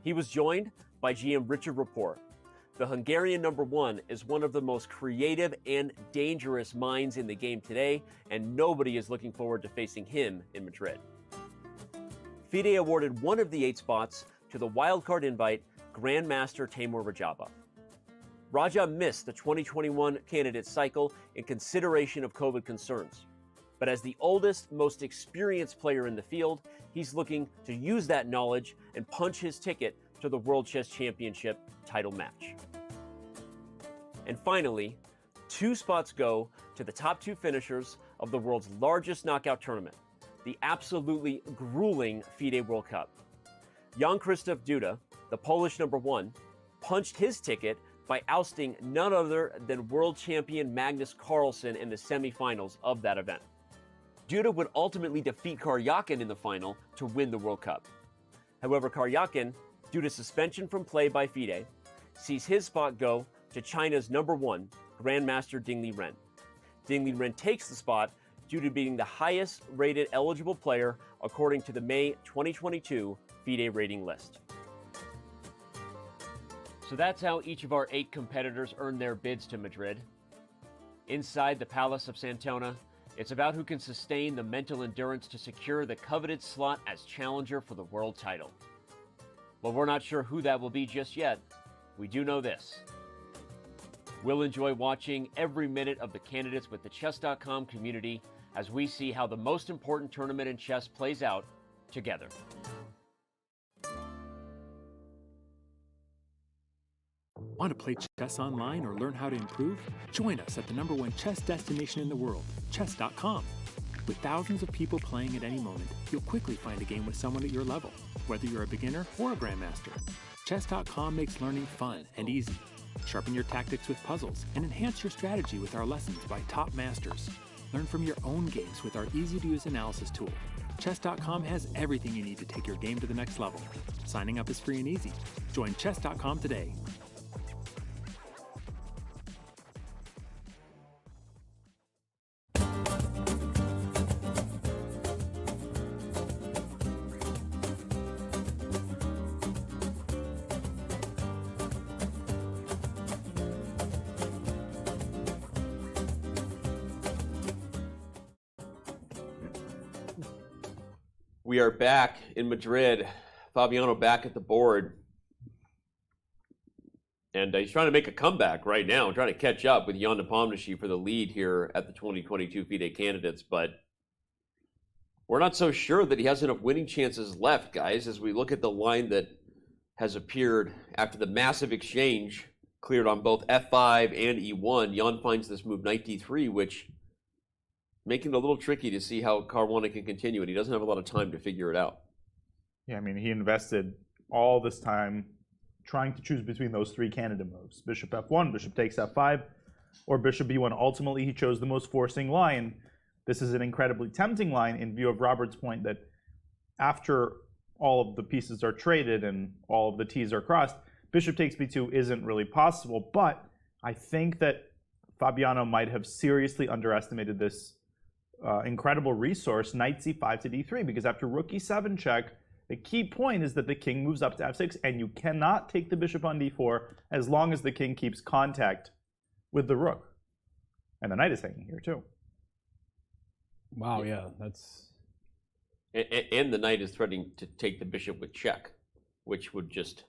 He was joined by GM Richard Rapport. The Hungarian #1 is one of the most creative and dangerous minds in the game today, and nobody is looking forward to facing him in Madrid. FIDE awarded one of the 8 spots to the wildcard invite Grandmaster Timur Rajabov. Raja missed the 2021 candidate cycle in consideration of COVID concerns. But as the oldest, most experienced player in the field, he's looking to use that knowledge and punch his ticket to the World Chess Championship title match. And finally, 2 spots go to the top 2 finishers of the world's largest knockout tournament, the absolutely grueling FIDE World Cup. Jan-Krzysztof Duda, the Polish #1, punched his ticket by ousting none other than world champion Magnus Carlsen in the semifinals of that event. Duda would ultimately defeat Karyakin in the final to win the World Cup. However, Karyakin, due to suspension from play by FIDE, sees his spot go to China's #1, Grandmaster Ding Liren. Ding Liren takes the spot due to being the highest rated eligible player according to the May 2022 FIDE rating list. So that's how each of our 8 competitors earned their bids to Madrid. Inside the Palace of Santona, it's about who can sustain the mental endurance to secure the coveted slot as challenger for the world title. Well, we're not sure who that will be just yet. We do know this. We'll enjoy watching every minute of the candidates with the Chess.com community as we see how the most important tournament in chess plays out together. Want to play chess online or learn how to improve? Join us at the #1 chess destination in the world, chess.com. With thousands of people playing at any moment, you'll quickly find a game with someone at your level, whether you're a beginner or a grandmaster. Chess.com makes learning fun and easy. Sharpen your tactics with puzzles and enhance your strategy with our lessons by top masters. Learn from your own games with our easy-to-use analysis tool. Chess.com has everything you need to take your game to the next level. Signing up is free and easy. Join Chess.com today. We are back in Madrid. Fabiano back at the board. And he's trying to make a comeback right now, trying to catch up with Jan Nepomniachtchi for the lead here at the 2022 FIDE Candidates. But we're not so sure that he has enough winning chances left, guys, as we look at the line that has appeared after the massive exchange cleared on both F5 and E1. Jan finds this move Knight D3, which making it a little tricky to see how Caruana can continue, and he doesn't have a lot of time to figure it out. Yeah, I mean, he invested all this time trying to choose between those 3 candidate moves. Bishop F1, Bishop takes F5, or Bishop B1. Ultimately, he chose the most forcing line. This is an incredibly tempting line in view of Robert's point that after all of the pieces are traded and all of the T's are crossed, Bishop takes B2 isn't really possible. But I think that Fabiano might have seriously underestimated this incredible resource, Knight C5 to D3, because after Rook E7 check, The key point is that the king moves up to f6, and you cannot take the bishop on d4 as long as the king keeps contact with the rook. And the knight is hanging here too. Wow, yeah, that's... And the knight is threatening to take the bishop with check, which would just...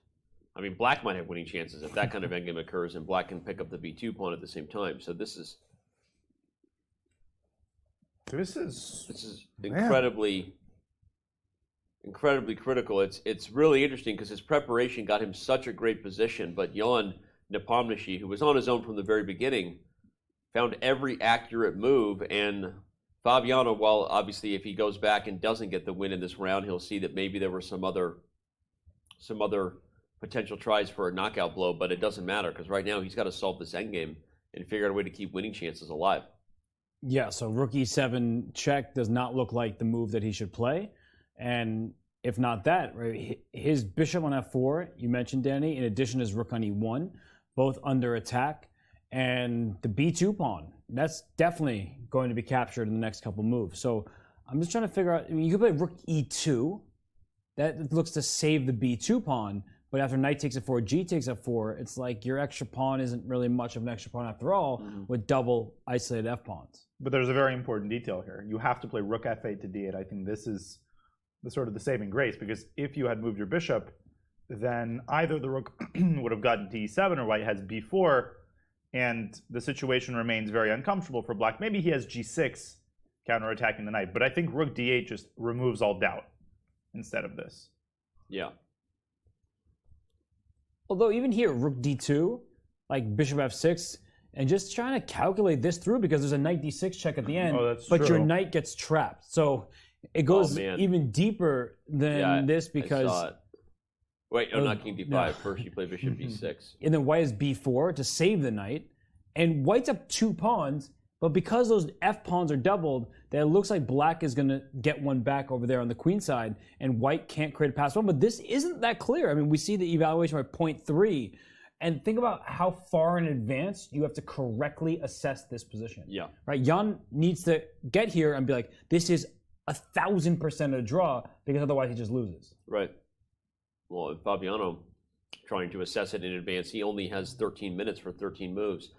I mean, black might have winning chances if that kind of endgame occurs, and black can pick up the b2 pawn at the same time. So this is incredibly critical. It's really interesting because his preparation got him such a great position, but Jan Nepomniachtchi, who was on his own from the very beginning, found every accurate move, and Fabiano, while obviously if he goes back and doesn't get the win in this round, he'll see that maybe there were some other potential tries for a knockout blow, but it doesn't matter because right now he's got to solve this endgame and figure out a way to keep winning chances alive. Yeah, so rook e7 check does not look like the move that he should play. And if not that, right, his bishop on f4, you mentioned, Danny, in addition to his rook on e1, both under attack. And the b2 pawn, that's definitely going to be captured in the next couple moves. So I'm just trying to figure out, I mean, you could play rook e2. That looks to save the b2 pawn. But after knight takes f4, g takes f4, it's like your extra pawn isn't really much of an extra pawn after all, with double isolated f-pawns. But there's a very important detail here. You have to play rook f8 to d8. I think this is the sort of the saving grace, because if you had moved your bishop, then either the rook would have gotten to e7 or white has b4, and the situation remains very uncomfortable for black. Maybe he has g6 counterattacking the knight, but I think rook d8 just removes all doubt instead of this. Yeah. Although even here, rook d2, like bishop f6, and just trying to calculate this through because there's a knight d6 check at the end, but your knight gets trapped. So it goes even deeper than this because... I saw it. Wait, no, not king d5. No. First you play bishop b6. And then white is b4 to save the knight. And white's up 2 pawns, but because those f-pawns are doubled, that it looks like black is going to get one back over there on the queen side, and white can't create a pass one. But this isn't that clear. I mean, we see the evaluation by 0.3, and think about how far in advance you have to correctly assess this position. Yeah. Right? Jan needs to get here and be like, this is 1,000% a draw, because otherwise he just loses. Right. Well, Fabiano trying to assess it in advance, he only has 13 minutes for 13 moves.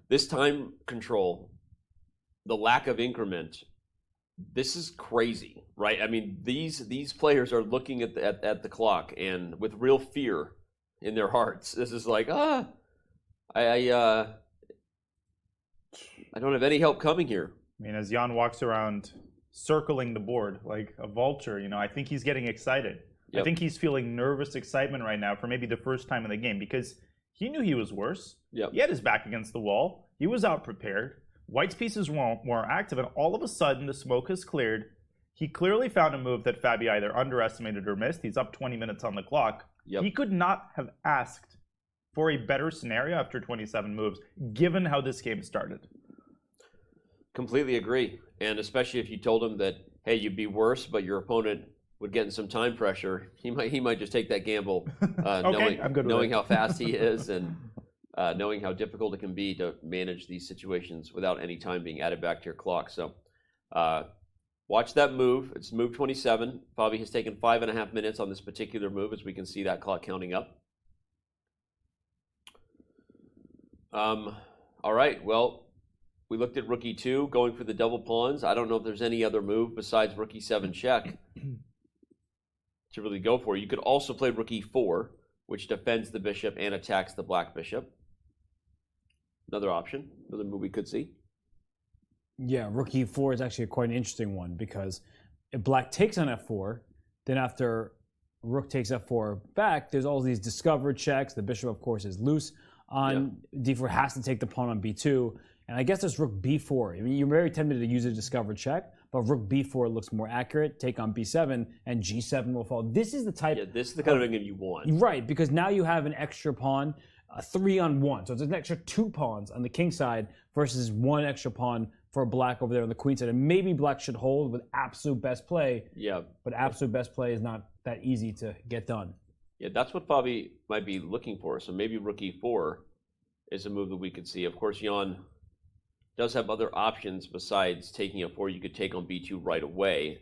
This time control, the lack of increment, this is crazy, right? I mean, these players are looking at the clock and with real fear in their hearts. This is like, I don't have any help coming here. I mean, as Jan walks around circling the board like a vulture, you know, I think he's getting excited. Yep. I think he's feeling nervous excitement right now for maybe the first time in the game, because he knew he was worse. Yep. He had his back against the wall. He was out prepared. White's pieces were more active, and all of a sudden the smoke has cleared. He clearly found a move that Fabi either underestimated or missed. He's up 20 minutes on the clock. Yep. He could not have asked for a better scenario after 27 moves, given how this game started. Completely agree. And especially if you told him that, hey, you'd be worse, but your opponent would get in some time pressure, he might just take that gamble, knowing how fast he is and knowing how difficult it can be to manage these situations without any time being added back to your clock. So watch that move. It's move 27. Fabi has taken 5.5 minutes on this particular move, as we can see that clock counting up. All right, well, we looked at rook e2, going for the double pawns. I don't know if there's any other move besides rook e7 check to really go for. You could also play rook e4, which defends the bishop and attacks the black bishop. Another option, another move we could see. Yeah, rook e4 is actually quite an interesting one, because if black takes on f4, then after rook takes f4 back, there's all these discovered checks. The bishop, of course, is loose on d4, has to take the pawn on b2. And I guess there's rook b4. I mean, you're very tempted to use a discovered check, but rook b4 looks more accurate. Take on b7, and g7 will fall. This is the type. Yeah, this is the kind of thing you want. Right, because now you have an extra pawn, 3-on-1. So it's an extra 2 pawns on the king side versus 1 extra pawn for black over there on the queen side. And maybe black should hold with absolute best play. Yeah. But absolute best play is not that easy to get done. Yeah, that's what Fabi might be looking for. So maybe rook e4 is a move that we could see. Of course, Jan does have other options besides taking f4. You could take on b2 right away.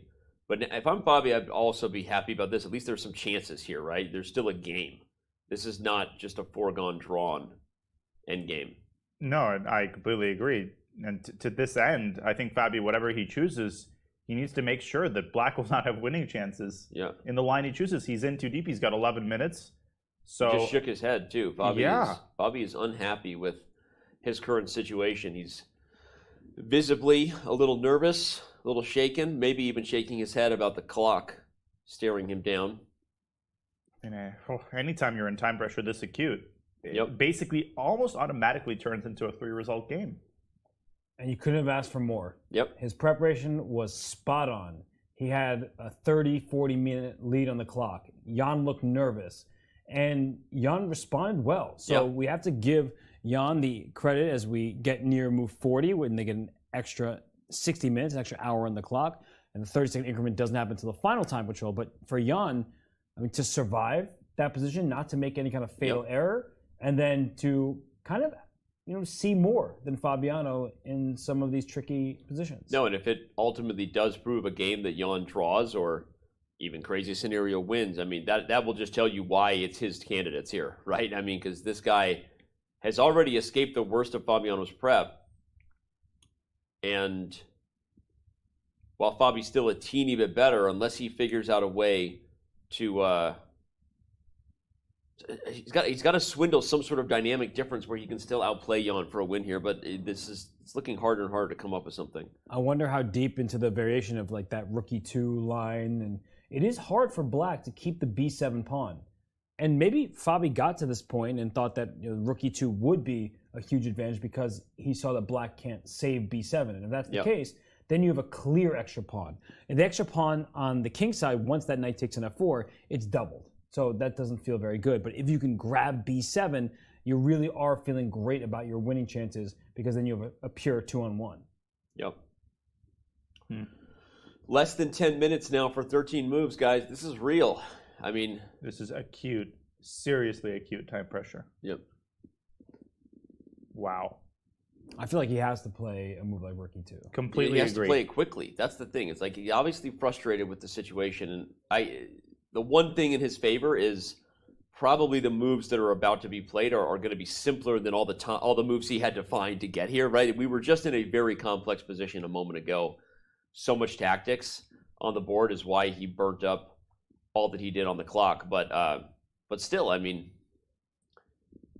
But if I'm Fabi, I'd also be happy about this. At least there's some chances here, right? There's still a game. This is not just a foregone drawn end game. No, I completely agree. And to this end, I think Fabi, whatever he chooses, he needs to make sure that Black will not have winning chances. Yeah. In the line he chooses, he's in too deep. He's got 11 minutes. So He just shook his head too. Fabi is unhappy with his current situation. He's visibly a little nervous, a little shaken, maybe even shaking his head about the clock staring him down. Anytime you're in time pressure this acute, it basically almost automatically turns into a 3-result game. And you couldn't have asked for more. Yep. His preparation was spot on. He had a 30, 40-minute lead on the clock. Jan looked nervous, and Jan responded well. So we have to give Jan the credit as we get near move 40, when they get an extra 60 minutes, an extra hour on the clock, and the 30-second increment doesn't happen until the final time control. But for Jan, I mean, to survive that position, not to make any kind of fatal error, and then to kind of see more than Fabiano in some of these tricky positions. No, and if it ultimately does prove a game that Jan draws, or even crazy scenario wins, I mean, that will just tell you why it's his candidates here, right? I mean, because this guy has already escaped the worst of Fabiano's prep, and while Fabi's still a teeny bit better, unless he figures out a way to he's got to swindle some sort of dynamic difference where he can still outplay Jan for a win here, but it's looking harder and harder to come up with something. I wonder how deep into the variation of like that rookie 2 line, and it is hard for Black to keep the b7 pawn. And maybe Fabi got to this point and thought that rookie 2 would be a huge advantage because he saw that Black can't save b7. And if that's the case, then you have a clear extra pawn. And the extra pawn on the king side, once that knight takes an f4, it's doubled. So that doesn't feel very good. But if you can grab b7, you really are feeling great about your winning chances, because then you have a pure 2-on-1. Yep. Less than 10 minutes now for 13 moves, guys. This is real. I mean, this is acute, seriously acute time pressure. Yep. Wow. I feel like he has to play a move like rookie 2. Completely he has agree. to play it quickly. That's the thing. It's like he's obviously frustrated with the situation. And the one thing in his favor is probably the moves that are about to be played are going to be simpler than all the moves he had to find to get here, right? We were just in a very complex position a moment ago. So much tactics on the board is why he burnt up all that he did on the clock. But still, I mean,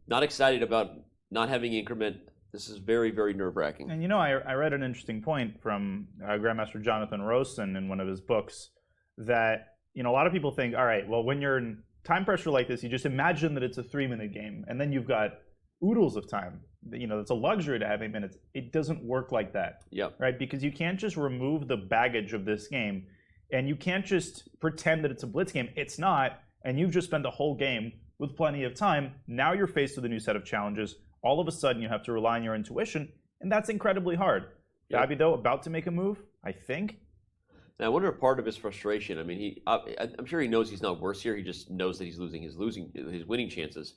not excited about not having increment. This is very, very nerve-wracking. And I read an interesting point from Grandmaster Jonathan Rosen in one of his books that, a lot of people think, all right, well, when you're in time pressure like this, you just imagine that it's a 3-minute game, and then you've got oodles of time. It's a luxury to have 8 minutes. It doesn't work like that. Yep. Right? Because you can't just remove the baggage of this game, and you can't just pretend that it's a blitz game. It's not, and you've just spent a whole game with plenty of time. Now you're faced with a new set of challenges. All of a sudden, you have to rely on your intuition, and that's incredibly hard. Yep. Fabi, though, about to make a move, I think. Now, I wonder if part of his frustration, I mean, I'm sure he knows he's not worse here. He just knows that he's losing his winning chances.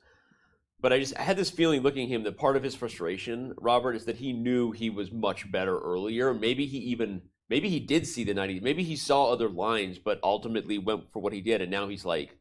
But I had this feeling looking at him that part of his frustration, Robert, is that he knew he was much better earlier. Maybe he did see the 90. Maybe he saw other lines, but ultimately went for what he did. And now he's like,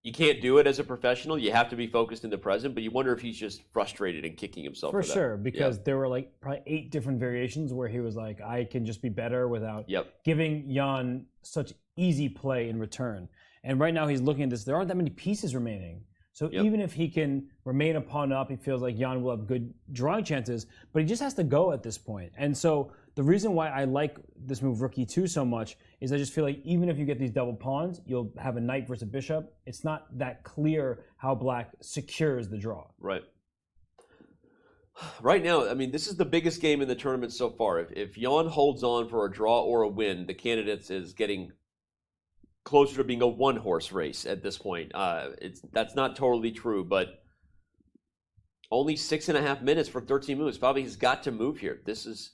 you can't do it as a professional. You have to be focused in the present. But you wonder if he's just frustrated and kicking himself for that. For sure, because there were like probably 8 different variations where he was like, I can just be better without giving Jan such easy play in return. And right now he's looking at this. There aren't that many pieces remaining. So even if he can remain a pawn up, he feels like Jan will have good drawing chances, but he just has to go at this point. And so the reason why I like this move rookie 2 so much is I just feel like even if you get these double pawns, you'll have a knight versus a bishop. It's not that clear how Black secures the draw. Right. Right now, I mean, this is the biggest game in the tournament so far. If Jan holds on for a draw or a win, the candidates is getting closer to being a one-horse race at this point. That's not totally true, but only 6.5 minutes for 13 moves. Fabi has got to move here. This is,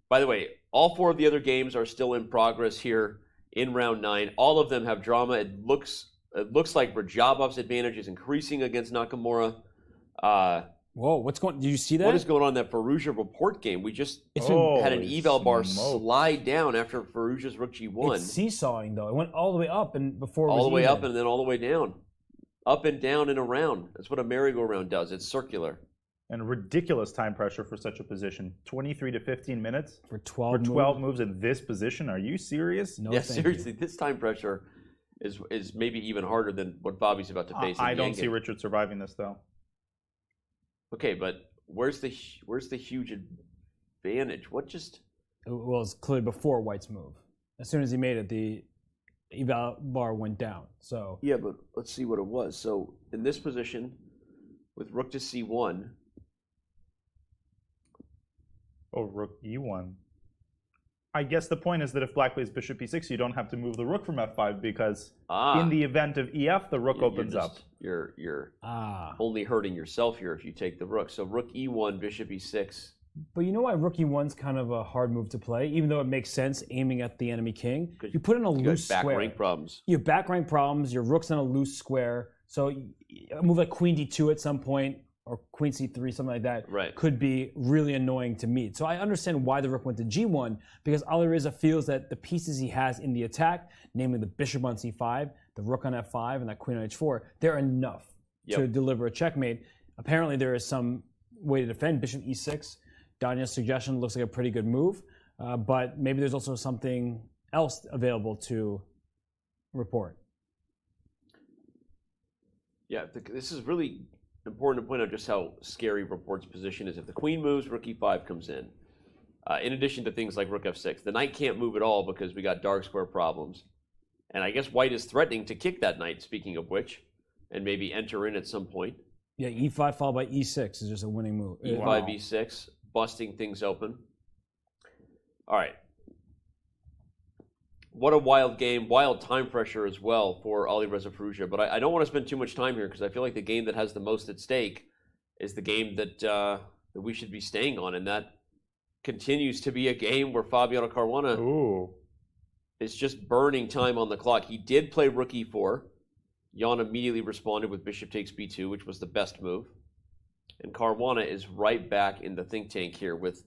by the way, all 4 of the other games are still in progress here in round 9. All of them have drama. It looks like Rajabov's advantage is increasing against Nakamura. Whoa, what's going? Did you see that? What is going on in that Firouzja report game? We just had an eval bar slide down after Firouzja's rook g1. It's seesawing though. It went all the way up and before it was all the way even. up and then all the way down, up and down and around. That's what a merry-go-round does. It's circular. And ridiculous time pressure for such a position. 23 to 15 minutes for 12 moves in this position. Are you serious? No, yeah, seriously. This time pressure is maybe even harder than what Bobby's about to face. I don't see Richard surviving this though. Okay, but where's the huge advantage? What just? Well, it's clearly before White's move. As soon as he made it, the eval bar went down. So yeah, but let's see what it was. So in this position, with rook to c1. Oh, rook e1. I guess the point is that if black plays bishop e6, you don't have to move the rook from f5 because in the event of ef, the rook opens up. You're only hurting yourself here if you take the rook. So rook e1, bishop e6. But you know why rook e1's kind of a hard move to play, even though it makes sense aiming at the enemy king? You put in a loose square. Back rank problems. You have back rank problems. Your rook's in a loose square. So a move like queen d2 at some point, or queen c3, something like that, could be really annoying to meet. So I understand why the rook went to g1, because Alireza feels that the pieces he has in the attack, namely the bishop on c5, the rook on f5, and that queen on h4, they're enough to deliver a checkmate. Apparently there is some way to defend. Bishop e6, Danya's suggestion looks like a pretty good move, but maybe there's also something else available to report. Yeah, this is really important to point out just how scary Report's position is. If the queen moves, rook e5 comes in. In addition to things like rook f6, the knight can't move at all because we got dark square problems. And I guess White is threatening to kick that knight, speaking of which, and maybe enter in at some point. Yeah, e5 followed by e6 is just a winning move. E5, e6, busting things open. All right. What a wild game, wild time pressure as well for Alireza Firouzja. But I don't want to spend too much time here because I feel like the game that has the most at stake is the game that we should be staying on, and that continues to be a game where Fabiano Caruana is just burning time on the clock. He did play rook e4. Jan immediately responded with bishop takes b2, which was the best move. And Caruana is right back in the think tank here with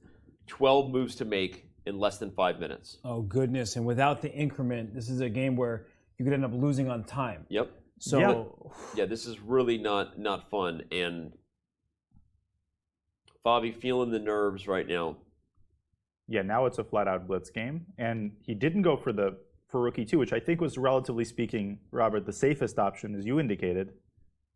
12 moves to make in less than 5 minutes. Oh, goodness. And without the increment, this is a game where you could end up losing on time. Yep. So yeah, this is really not fun. And Fabi feeling the nerves right now. Yeah, now it's a flat-out blitz game. And he didn't go for rook e2, which I think was, relatively speaking, Robert, the safest option, as you indicated.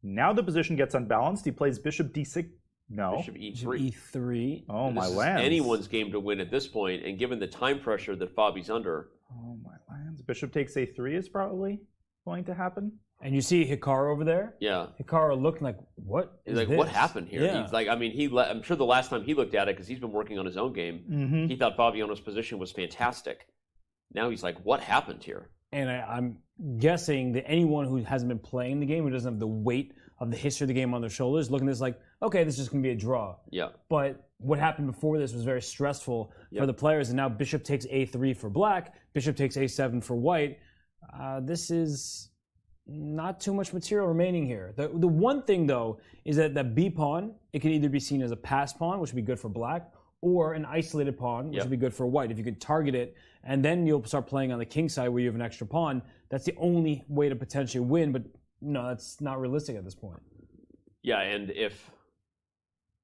Now the position gets unbalanced. He plays bishop d6. No. Bishop e3. e3. Oh, my This lands. is anyone's game to win at this point, and given the time pressure that Fabi's under. Oh, my lands. Bishop takes a3 is probably going to happen. And you see Hikaru over there? Yeah. Hikaru looking like, what is He's like, this? what happened here? Yeah. He's like, I mean, I'm sure the last time he looked at it, because he's been working on his own game, he thought Fabiano's position was fantastic. Now he's like, what happened here? And I'm guessing that anyone who hasn't been playing the game, who doesn't have the weight of the history of the game on their shoulders, looking at this like, okay, this is just going to be a draw. Yeah. But what happened before this was very stressful for the players, and now bishop takes a3 for black, bishop takes a7 for white. This is not too much material remaining here. The one thing, though, is that that b pawn, it can either be seen as a pass pawn, which would be good for black, or an isolated pawn, which would be good for white. If you could target it, and then you'll start playing on the king side where you have an extra pawn, that's the only way to potentially win, but no, that's not realistic at this point. Yeah, and if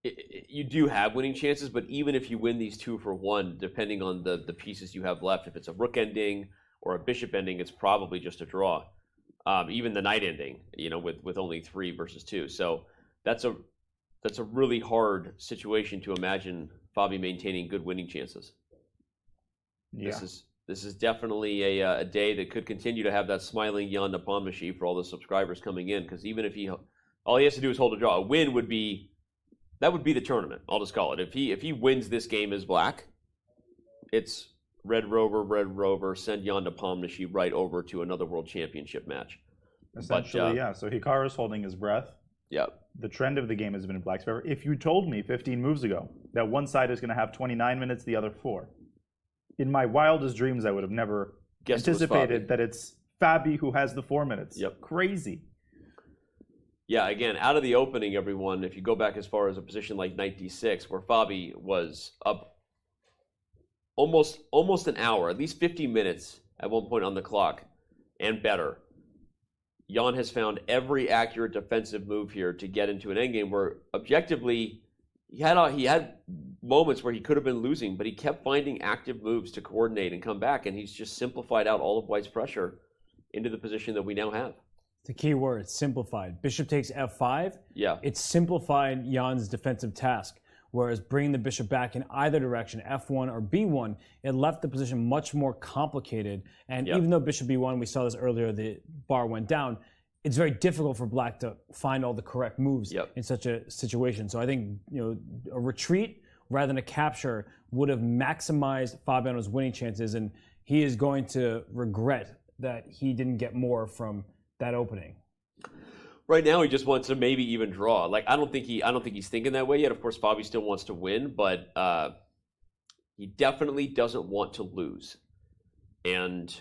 you do have winning chances, but even if you win these 2-for-1, depending on the pieces you have left, if it's a rook ending or a bishop ending, it's probably just a draw. Even the knight ending, with only 3 versus 2. So that's a really hard situation to imagine Fabi maintaining good winning chances. Yeah. This is definitely a day that could continue to have that smiling Jan Nepomniachtchi for all the subscribers coming in, because even if all he has to do is hold a draw, a win would be the tournament. I'll just call it. If he wins this game as black, it's Red Rover, send Jan Nepomniachtchi right over to another world championship match. Essentially, yeah. So Hikaru's holding his breath. Yeah. The trend of the game has been in black's favor. If you told me 15 moves ago that one side is going to have 29 minutes, the other 4, in my wildest dreams, I would have never anticipated that it's Fabi who has the 4 minutes. Yep. Crazy. Yeah, again, out of the opening, everyone, if you go back as far as a position like knight d6, where Fabi was up almost an hour, at least 50 minutes at one point on the clock, and better. Jan has found every accurate defensive move here to get into an endgame where, objectively, he had moments where he could have been losing, but he kept finding active moves to coordinate and come back, and he's just simplified out all of White's pressure into the position that we now have. The key word, simplified. Bishop takes f5. Yeah. It simplified Jan's defensive task, whereas bringing the bishop back in either direction, f1 or b1, it left the position much more complicated. And even though bishop b1, we saw this earlier, the bar went down, it's very difficult for black to find all the correct moves in such a situation. So I think a retreat rather than a capture would have maximized Fabiano's winning chances, and he is going to regret that he didn't get more from that opening. Right now, he just wants to maybe even draw. Like I don't think he's thinking that way yet. Of course, Fabi still wants to win, but he definitely doesn't want to lose. And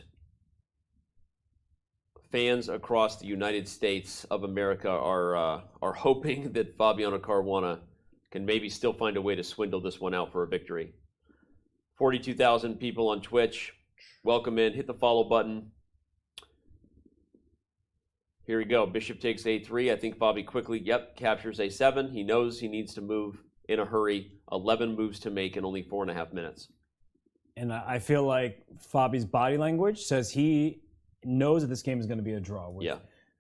fans across the United States of America are hoping that Fabiano Caruana can maybe still find a way to swindle this one out for a victory. 42,000 people on Twitch. Welcome in. Hit the follow button. Here we go. Bishop takes a3. I think Fabi quickly, captures a7. He knows he needs to move in a hurry. 11 moves to make in only 4.5 minutes. And I feel like Fabi's body language says he knows that this game is going to be a draw with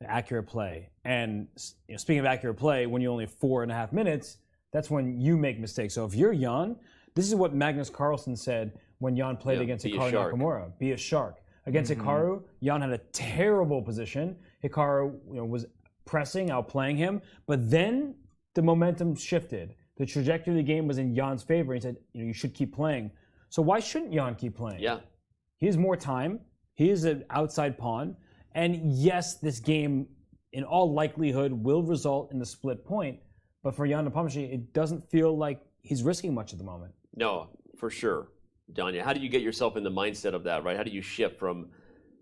accurate play. And speaking of accurate play, when you only have 4.5 minutes, that's when you make mistakes. So if you're Jan, this is what Magnus Carlsen said when Jan played against Hikaru Nakamura. Be a shark. Against Hikaru, Jan had a terrible position. Hikaru was pressing, outplaying him, but then the momentum shifted. The trajectory of the game was in Jan's favor. He said, you should keep playing. So why shouldn't Jan keep playing? Yeah. He has more time. He is an outside pawn. And yes, this game, in all likelihood, will result in the split point. But for Jan Nepomniachtchi, it doesn't feel like he's risking much at the moment. No, for sure. Danya, how do you get yourself in the mindset of that, right? How do you shift from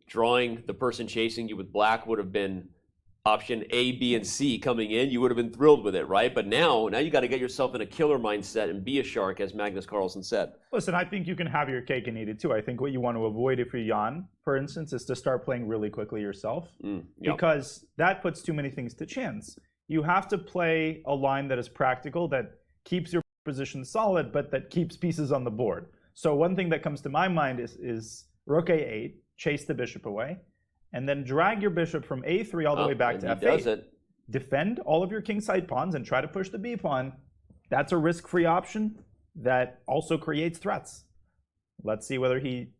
drawing the person chasing you with black would have been option A, B, and C coming in? You would have been thrilled with it, right? But now you got to get yourself in a killer mindset and be a shark, as Magnus Carlsen said. Listen, I think you can have your cake and eat it too. I think what you want to avoid if you're Jan, for instance, is to start playing really quickly yourself, because that puts too many things to chance. You have to play a line that is practical, that keeps your position solid, but that keeps pieces on the board. So one thing that comes to my mind is rook a8, chase the bishop away, and then drag your bishop from a3 all the way back to f8. Does it. Defend all of your kingside pawns and try to push the b pawn. That's a risk-free option that also creates threats. Let's see whether he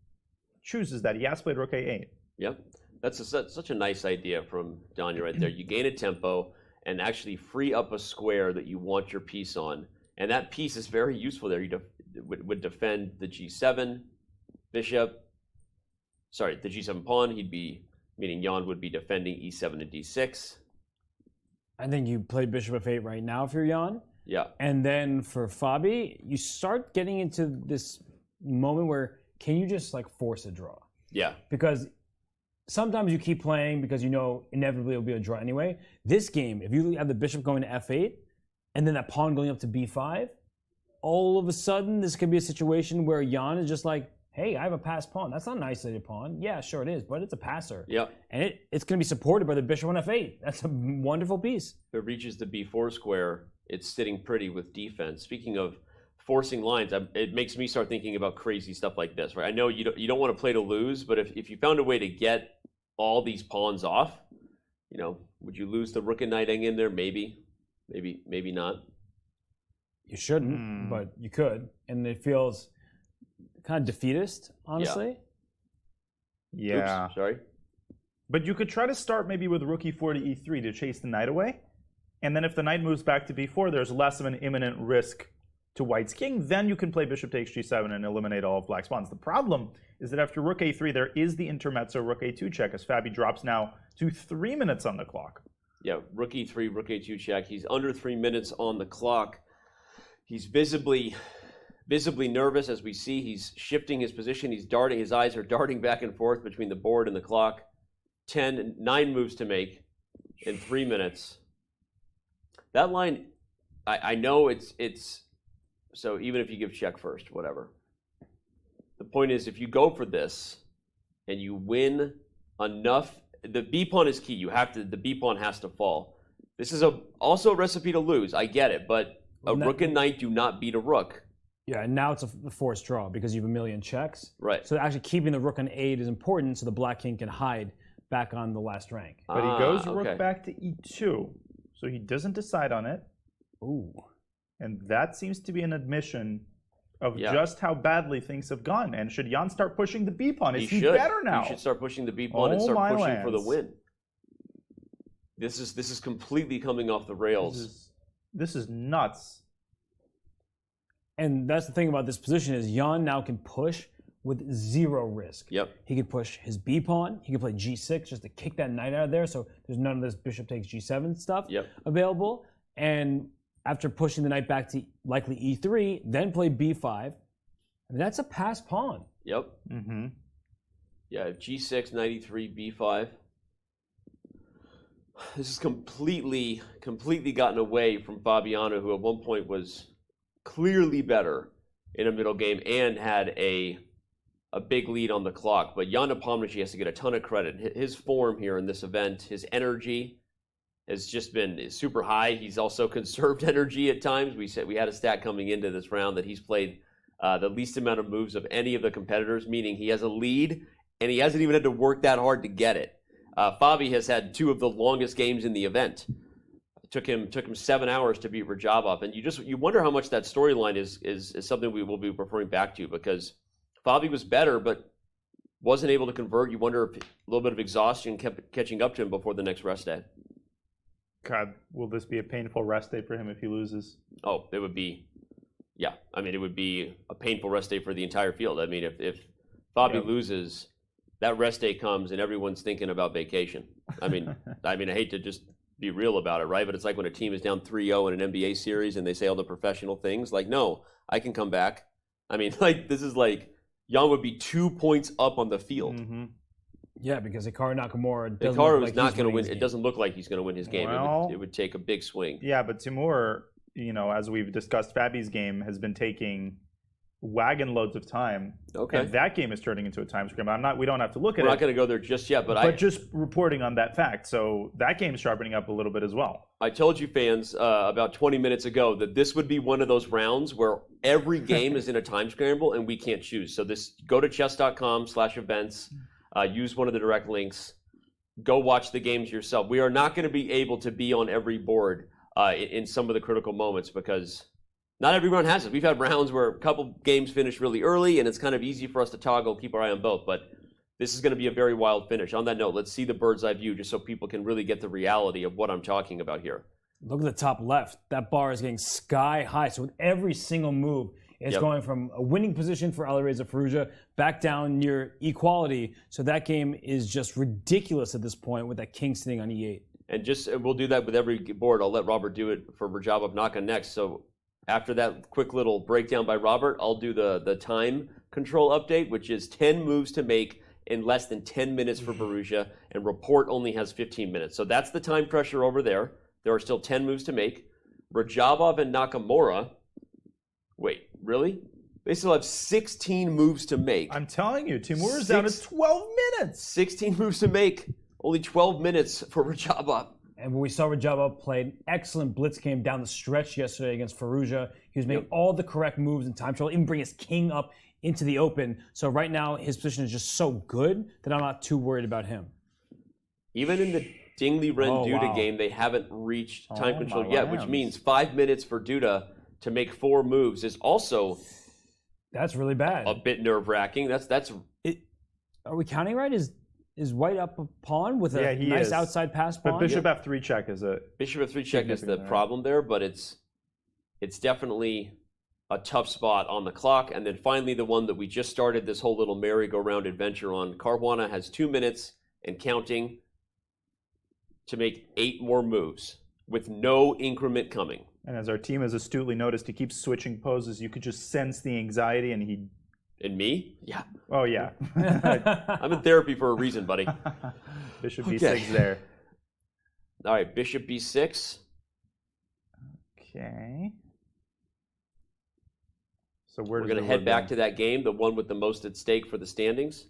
chooses that. He has played rook a8. Yep. That's such a nice idea from Danya right there. You gain a tempo and actually free up a square that you want your piece on. And that piece is very useful there. You would defend the g7 bishop. Sorry, the g7 pawn. Meaning Jan would be defending e7 and d6. I think you play bishop f8 right now if you're Jan. Yeah. And then for Fabi, you start getting into this moment where can you just force a draw? Yeah. Because sometimes you keep playing because inevitably it'll be a draw anyway. This game, if you have the bishop going to f8 and then that pawn going up to b5, all of a sudden this could be a situation where Jan is just like, hey, I have a passed pawn. That's not an isolated pawn. Yeah, sure it is, but it's a passer. Yeah. And it's going to be supported by the bishop on f8. That's a wonderful piece. If it reaches the b4 square, it's sitting pretty with defense. Speaking of forcing lines, it makes me start thinking about crazy stuff like this, right? I know you don't want to play to lose, but if you found a way to get all these pawns off, would you lose the rook and knight in there? Maybe not. You shouldn't, but you could. And it feels kind of defeatist, honestly. Yeah. Oops, sorry. But you could try to start maybe with rook e4 to e3 to chase the knight away. And then if the knight moves back to b4, there's less of an imminent risk to white's king. Then you can play bishop takes g7 and eliminate all of black's pawns. The problem is that after rook a3, there is the intermezzo rook a2 check, as Fabi drops now to 3 minutes on the clock. Yeah, rook e3, rook a2 check. He's under 3 minutes on the clock. He's visibly nervous, as we see. He's shifting his position. He's darting. His eyes are darting back and forth between the board and the clock. 9 moves to make in 3 minutes. That line, I know it's so even if you give check first, whatever. The point is, if you go for this and you win enough, the B pawn is key. The B pawn has to fall. This is also a recipe to lose. I get it, but rook and knight do not beat a rook. Yeah, and now it's a forced draw because you have a million checks. Right. So actually keeping the rook on 8 is important so the black king can hide back on the last rank. But he goes rook back to e2, so he doesn't decide on it. Ooh. And that seems to be an admission of just how badly things have gone. And should Jan start pushing the b pawn? Is he better now? He should start pushing the b pawn and start pushing for the win. This is completely coming off the rails. This is nuts. And that's the thing about this position is Jan now can push with 0 risk. Yep. He could push his b pawn. He could play g6 just to kick that knight out of there. So there's none of this bishop takes g7 stuff available. And after pushing the knight back to likely e3, then play b5. I mean, that's a pass pawn. Yep. Mm-hmm. Yeah, g6, knight e3, b5. This is completely gotten away from Fabiano, who at one point was clearly better in a middle game and had a big lead on the clock. But Jan Nepomniachtchi has to get a ton of credit. His form here in this event, his energy has just been super high. He's also conserved energy at times. We had a stat coming into this round that he's played the least amount of moves of any of the competitors, meaning he has a lead and he hasn't even had to work that hard to get it. Fabi has had 2 of the longest games in the event. It took him 7 hours to beat Rajabov, and you wonder how much that storyline is something we will be referring back to, because Fabi was better but wasn't able to convert. You wonder if a little bit of exhaustion kept catching up to him before the next rest day. God, will this be a painful rest day for him if he loses? Oh, it would be, yeah. I mean, it would be a painful rest day for the entire field. I mean, if Fabi loses, that rest day comes and everyone's thinking about vacation. I mean, I hate to just be real about it, right? But it's like when a team is down 3-0 in an NBA series and they say all the professional things, like, no, I can come back. I mean, like, this is like, Jan would be 2 points up on the field. Mm-hmm. Yeah, because Hikaru Nakamura doesn't Hikaru look is like not he's going to winning win. his It game. doesn't look like he's going to win his game. Well, it would take a big swing. Yeah, but Timur, as we've discussed, Fabi's game has been taking wagon loads of time. Okay. And that game is turning into a time scramble. We don't have to look at We're it. not going to go there just yet, but just reporting on that fact. So that game's sharpening up a little bit as well. I told you fans about 20 minutes ago that this would be one of those rounds where every game is in a time scramble and we can't choose. So go to chess.com/events, use one of the direct links, go watch the games yourself. We are not going to be able to be on every board in some of the critical moments because not every round has it. We've had rounds where a couple games finish really early and it's kind of easy for us to toggle, keep our eye on both. But this is going to be a very wild finish. On that note, let's see the bird's eye view just so people can really get the reality of what I'm talking about here. Look at the top left. That bar is getting sky high. So with every single move, it's going from a winning position for Alireza Firouzja back down near equality. So that game is just ridiculous at this point with that king sitting on e8. And we'll do that with every board. I'll let Robert do it for Rajabov Naka next. So after that quick little breakdown by Robert, I'll do the time control update, which is 10 moves to make in less than 10 minutes for Firouzja, and report only has 15 minutes. So that's the time pressure over there. There are still 10 moves to make. Rajabov and Nakamura, wait, really? They still have 16 moves to make. I'm telling you, Timur is down to 12 minutes. 16 moves to make, only 12 minutes for Rajabov. And when we saw Rajabov play an excellent blitz game down the stretch yesterday against Firouzja, he was making all the correct moves in time control, even bring his king up into the open. So right now, his position is just so good that I'm not too worried about him. Even in the Liren-Duda game, they haven't reached time control yet, which means 5 minutes for Duda to make 4 moves is also that's really bad. A bit nerve-wracking. That's. Are we counting right? Is White up a pawn with a nice outside pass pawn? But Bishop F3 check is a Bishop F3 check is the problem there, but it's definitely a tough spot on the clock. And then finally, the one that we just started this whole little merry-go-round adventure on. Caruana has 2 minutes and counting to make 8 more moves with no increment coming. And as our team has astutely noticed, he keeps switching poses. You could just sense the anxiety, and he. In me? Yeah. Oh yeah. I'm in therapy for a reason, buddy. Bishop B6 there. All right, Bishop B6. Okay. So we're going to head back to that game, the one with the most at stake for the standings.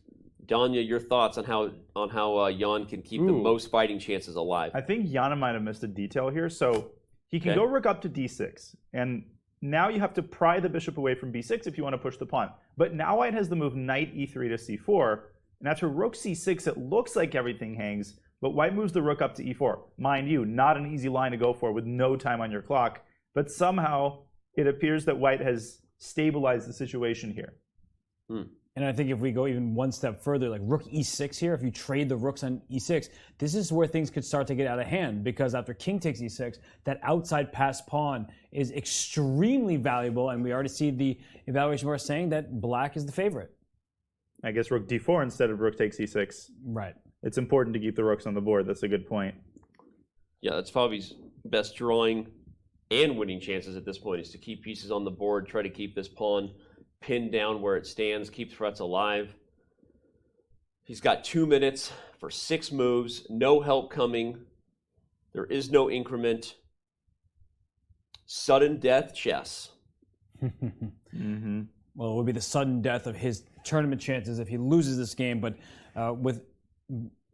Danya, your thoughts on how Jan can keep the most fighting chances alive? I think Jan might have missed a detail here. So he can go rook up to d6, and now you have to pry the bishop away from b6 if you want to push the pawn. But now white has the move knight e3 to c4, and after rook c6, it looks like everything hangs, but white moves the rook up to e4. Mind you, not an easy line to go for with no time on your clock, but somehow it appears that white has stabilized the situation here. And I think if we go even one step further, like rook e6 here, if you trade the rooks on e6, this is where things could start to get out of hand, because after king takes e6, that outside passed pawn is extremely valuable, and we already see the evaluation where saying that black is the favorite. I guess rook d4 instead of rook takes e6. Right. It's important to keep the rooks on the board. That's a good point. Yeah, that's Fabi's best drawing and winning chances at this point, is to keep pieces on the board, try to keep this pawn pinned down where it stands, keep threats alive. He's got 2 minutes for 6 moves, no help coming. There is no increment. Sudden death chess. Well, it would be the sudden death of his tournament chances if he loses this game, but with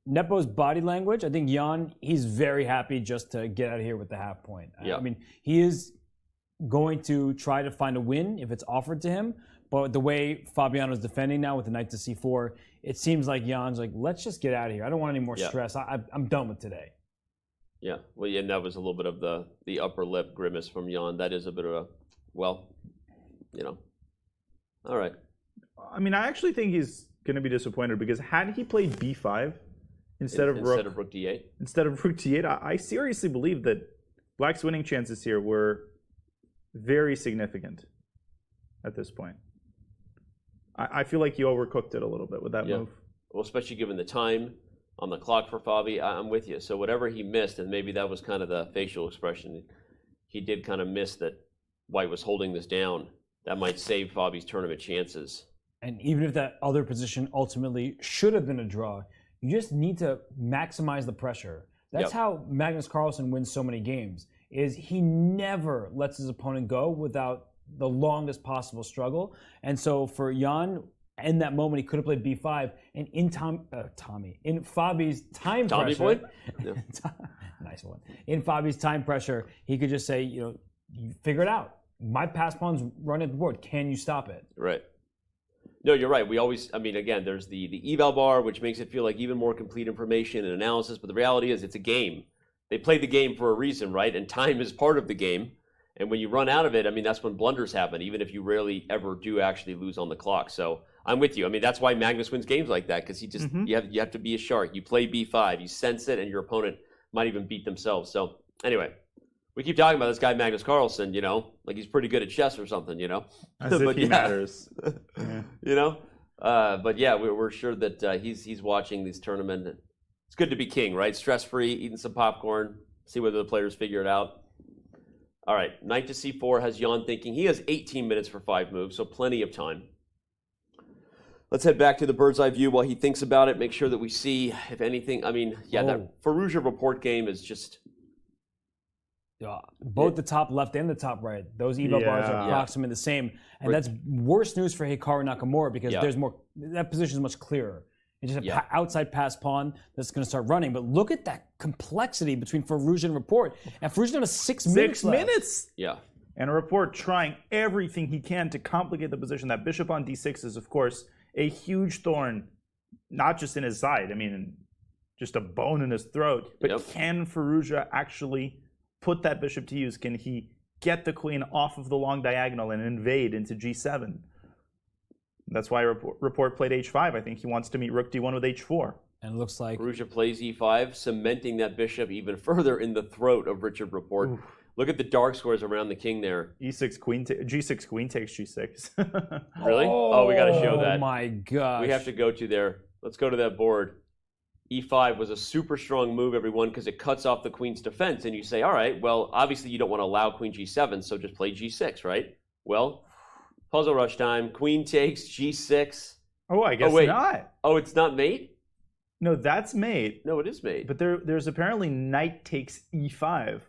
Nepo's body language, I think Jan, he's very happy just to get out of here with the half point. Yeah. I mean, he is going to try to find a win if it's offered to him, but the way Fabiano's defending now with the knight to c4, it seems like Jan's like, let's just get out of here. I don't want any more stress. I'm done with today. Yeah, well, yeah, and that was a little bit of the upper lip grimace from Jan. That is a bit of a, well, you know, all right. I mean, I actually think he's going to be disappointed, because had he played b5 instead of rook d8, I seriously believe that black's winning chances here were very significant at this point. I feel like you overcooked it a little bit with that move. Well, especially given the time on the clock for Fabi, I'm with you. So whatever he missed, and maybe that was kind of the facial expression, he did kind of miss that white was holding this down. That might save Fabi's tournament chances. And even if that other position ultimately should have been a draw, you just need to maximize the pressure. That's how Magnus Carlsen wins so many games, is he never lets his opponent go without the longest possible struggle. And so for Jan, in that moment, he could have played b5, and in Fabi's time pressure, nice one. In Fabi's time pressure, he could just say, you figure it out. My pass pawn's running the board. Can you stop it? Right. No, you're right. We always, I mean, again, there's the eval bar, which makes it feel like even more complete information and analysis, but the reality is it's a game. They play the game for a reason, right? And time is part of the game. And when you run out of it, I mean, that's when blunders happen, even if you rarely ever do actually lose on the clock. So I'm with you. I mean, that's why Magnus wins games like that, because he just, you have to be a shark. You play b5, you sense it, and your opponent might even beat themselves. So anyway, we keep talking about this guy, Magnus Carlsen, like he's pretty good at chess or something, As if he matters. But yeah, we're sure that he's watching this tournament. It's good to be king, right? Stress-free, eating some popcorn, see whether the players figure it out. All right, knight to c4 has Jan thinking. He has 18 minutes for 5 moves, so plenty of time. Let's head back to the bird's eye view while he thinks about it, make sure that we see if anything. I mean, that Firouzja report game is just... both the top left and the top right, those eval bars are approximately the same. And that's worse news for Hikaru Nakamura, because there's more, that position is much clearer. It's just an outside pass pawn that's going to start running. But look at that complexity between Firouzja and Report. And Firouzja has 6 minutes 6 minutes? Yeah. And a Report trying everything he can to complicate the position. That bishop on d6 is, of course, a huge thorn, not just in his side. I mean, just a bone in his throat. But can Firouzja actually put that bishop to use? Can he get the queen off of the long diagonal and invade into g7? That's why Report played h5. I think he wants to meet rook d1 with h4. And it looks like Firouzja plays e5, cementing that bishop even further in the throat of Richard Report. Oof. Look at the dark squares around the king there. E6 queen, g6 queen takes g6. Really? Oh, we got to show that. Oh my gosh. We have to go to there. Let's go to that board. E5 was a super strong move, everyone, because it cuts off the queen's defense. And you say, all right, well, obviously you don't want to allow queen g7, so just play g6, right? Well, puzzle rush time. Queen takes g6. Oh, I guess not. Oh, it's not mate? No, that's mate. No, it is mate. But there's apparently knight takes e5.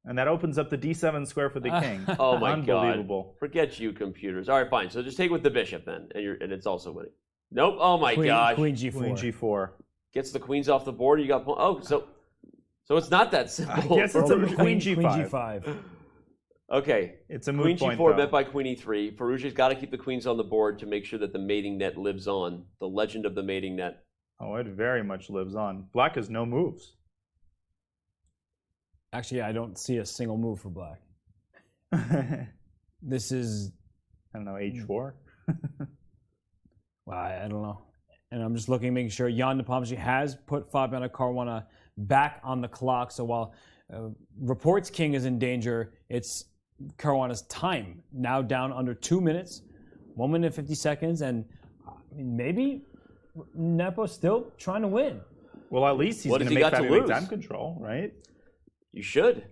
And that opens up the d7 square for the king. Oh my Unbelievable. God. Forget you, computers. All right, fine. So just take with the bishop then, and it's also winning. Nope. Oh my gosh. Queen G4. Queen G4. Gets the queens off the board. You got so it's not that simple. I guess it's a Queen G5. Queen G5. Okay. It's a moot Queen point, G4 though. met by Queen E3. Firouzja's got to keep the queens on the board to make sure that the mating net lives on. The legend of the mating net. Oh, it very much lives on. Black has no moves. Actually, I don't see a single move for black. This is... I don't know, H4? Well, I don't know. And I'm just looking, making sure Jan Nepomniachtchi has put Fabiano Caruana back on the clock. So while reports king is in danger, it's Caruana's time. Now down under 2 minutes, 1 minute and 50 seconds. And I mean, maybe Nepo's still trying to win. Well, at least he's going to make Fabiano time control, right? You should.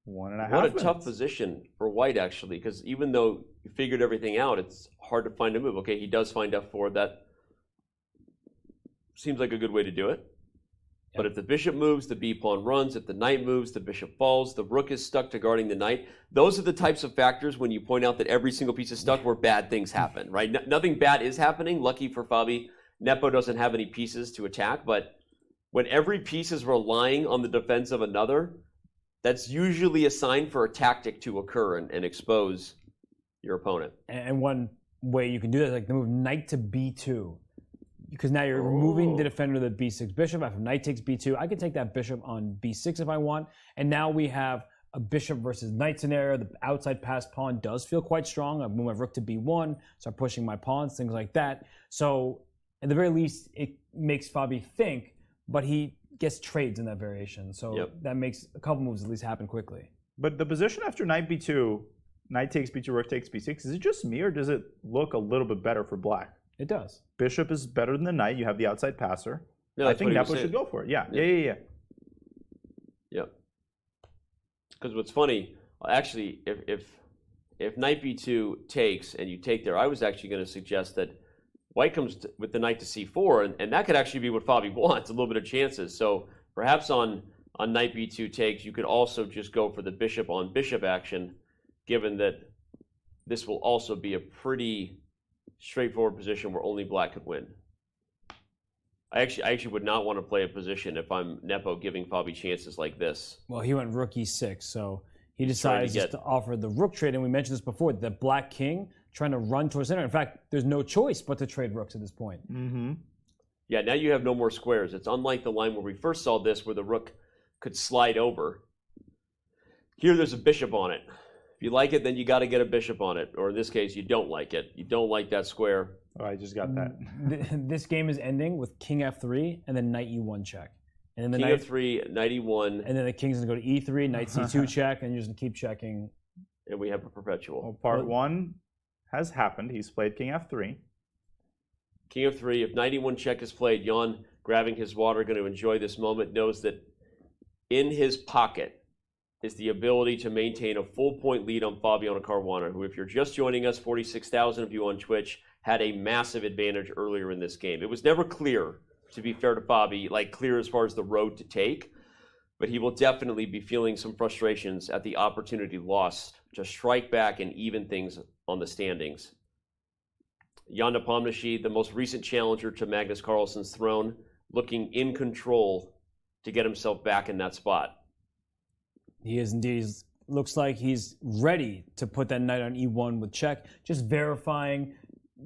1.5 What a minutes. tough position for white, actually, because even though you figured everything out, it's hard to find a move. Okay, he does find f4. That seems like a good way to do it. Yep. But if the bishop moves, the b-pawn runs. If the knight moves, the bishop falls. The rook is stuck to guarding the knight. Those are the types of factors when you point out that every single piece is stuck where bad things happen, right? Nothing bad is happening. Lucky for Fabi, Nepo doesn't have any pieces to attack, but when every piece is relying on the defense of another, that's usually a sign for a tactic to occur and expose your opponent. And one way you can do that is like the move knight to b2. Because now you're removing the defender of the b6 bishop. After knight takes b2, I can take that bishop on b6 if I want. And now we have a bishop versus knight scenario. The outside pass pawn does feel quite strong. I move my rook to b1, start pushing my pawns, things like that. So at the very least, it makes Fabi think, but he gets trades in that variation. So that makes a couple moves at least happen quickly. But the position after knight b2, knight takes b2, rook takes b6, is it just me or does it look a little bit better for black? It does. Bishop is better than the knight. You have the outside passer. No, I think Nepo should go for it. Yeah. Yep. Because what's funny, actually, if knight b2 takes and you take there, I was actually going to suggest that white comes with the knight to c4, and that could actually be what Fabi wants, a little bit of chances. So perhaps on knight b2 takes, you could also just go for the bishop on bishop action, given that this will also be a pretty straightforward position where only black could win. I actually would not want to play a position if I'm Nepo giving Fabi chances like this. Well, he went rook e6, so he decides just to offer the rook trade, and we mentioned this before, the black king trying to run towards center. In fact, there's no choice but to trade rooks at this point. Mm-hmm. Yeah, now you have no more squares. It's unlike the line where we first saw this, where the rook could slide over. Here, there's a bishop on it. If you like it, then you got to get a bishop on it. Or in this case, you don't like it. You don't like that square. Oh, I just got that. This game is ending with king f3 and then knight e1 check. And then the king f3, knight e1. And then the king's going to go to e3, knight c2 check, and you're just going to keep checking. And we have a perpetual. Well, part one has happened. He's played king f3. King f3. If knight e1 check is played, Jan, grabbing his water, going to enjoy this moment, knows that in his pocket is the ability to maintain a full point lead on Fabiano Caruana, who, if you're just joining us, 46,000 of you on Twitch, had a massive advantage earlier in this game. It was never clear, to be fair to Fabi, like clear as far as the road to take, but he will definitely be feeling some frustrations at the opportunity lost to strike back and even things on the standings. Jan Nepomniachtchi, the most recent challenger to Magnus Carlsen's throne, looking in control to get himself back in that spot. He is indeed. Looks like he's ready to put that knight on e1 with check, just verifying,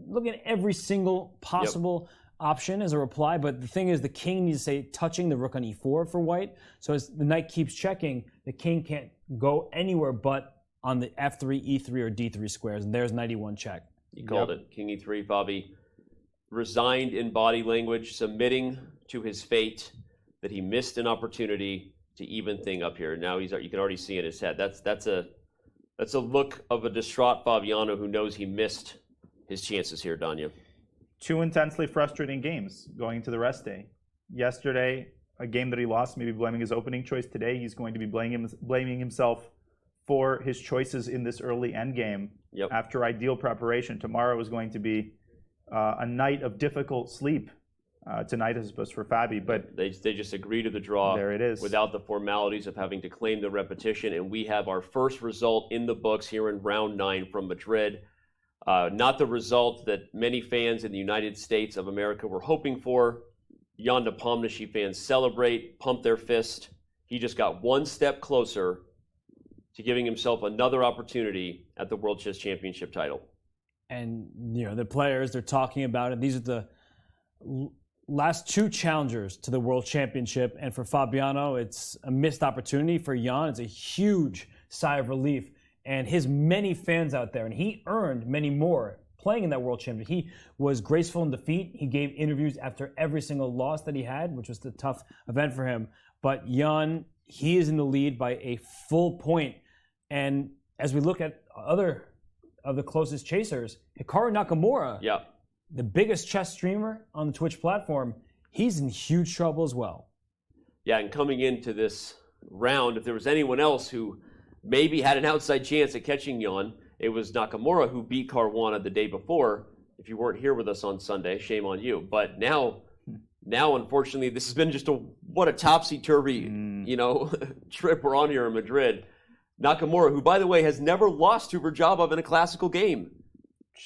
looking at every single possible option as a reply. But the thing is, the king needs to say touching the rook on e4 for white. So as the knight keeps checking, the king can't go anywhere but on the f3, e3, or d3 squares. And there's knight e1 check. You called it. King e3, Fabi resigned in body language, submitting to his fate that he missed an opportunity to even thing up here. Now you can already see in his head. That's a look of a distraught Fabiano who knows he missed his chances here, Danya. Two intensely frustrating games going into the rest day. Yesterday, a game that he lost, maybe blaming his opening choice. Today, he's going to be blaming himself for his choices in this early endgame. After ideal preparation, tomorrow is going to be a night of difficult sleep tonight as opposed for Fabi, but they just agree to the draw. There it is. Without the formalities of having to claim the repetition, and we have our first result in the books here in round 9 from Madrid. Not the result that many fans in the United States of America were hoping for. Jan Nepomniachtchi fans celebrate, pump their fist. He just got one step closer to giving himself another opportunity at the World Chess Championship title. And, the players, they're talking about it. These are the last 2 challengers to the World Championship. And for Fabiano, it's a missed opportunity. For Jan, it's a huge sigh of relief. And his many fans out there, and he earned many more playing in that World Championship. He was graceful in defeat. He gave interviews after every single loss that he had, which was a tough event for him. But Jan, he is in the lead by a full point. And as we look at other of the closest chasers, Hikaru Nakamura, the biggest chess streamer on the Twitch platform, he's in huge trouble as well. Yeah, and coming into this round, if there was anyone else who maybe had an outside chance at catching Jan, it was Nakamura, who beat Caruana the day before. If you weren't here with us on Sunday, shame on you. But now unfortunately, this has been just what a topsy-turvy, trip we're on here in Madrid. Nakamura, who, by the way, has never lost to Rajabov in a classical game,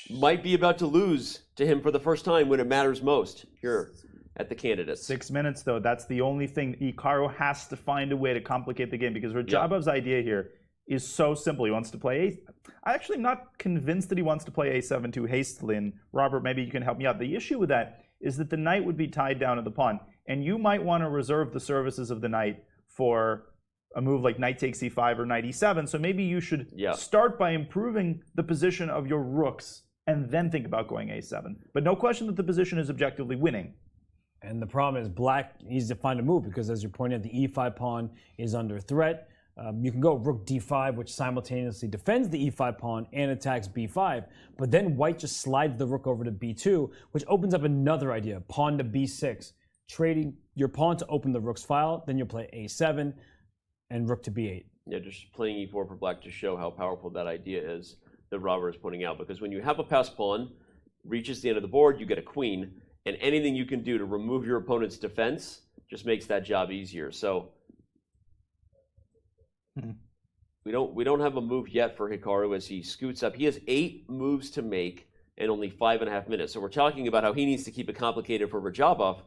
might be about to lose to him for the first time when it matters most here at the candidates. 6 minutes, though. That's the only thing. Hikaru has to find a way to complicate the game, because Rajabov's idea here is so simple. He wants to play I'm actually not convinced that he wants to play a7 too hastily, and Robert, maybe you can help me out. The issue with that is that the knight would be tied down to the pawn, and you might want to reserve the services of the knight for a move like knight takes e5 or knight e7. So maybe you should start by improving the position of your rooks and then think about going a7. But no question that the position is objectively winning. And the problem is Black needs to find a move, because as you pointed out, the e5 pawn is under threat. You can go rook d5, which simultaneously defends the e5 pawn and attacks b5. But then White just slides the rook over to b2, which opens up another idea, pawn to b6. Trading your pawn to open the rook's file, then you'll play a7 and rook to b8. Yeah, just playing e4 for Black to show how powerful that idea is that Robert is pointing out. Because when you have a passed pawn, reaches the end of the board, you get a queen, and anything you can do to remove your opponent's defense just makes that job easier. So we don't have a move yet for Hikaru as he scoots up. He has 8 moves to make and only 5.5 minutes. So we're talking about how he needs to keep it complicated for Rajabov.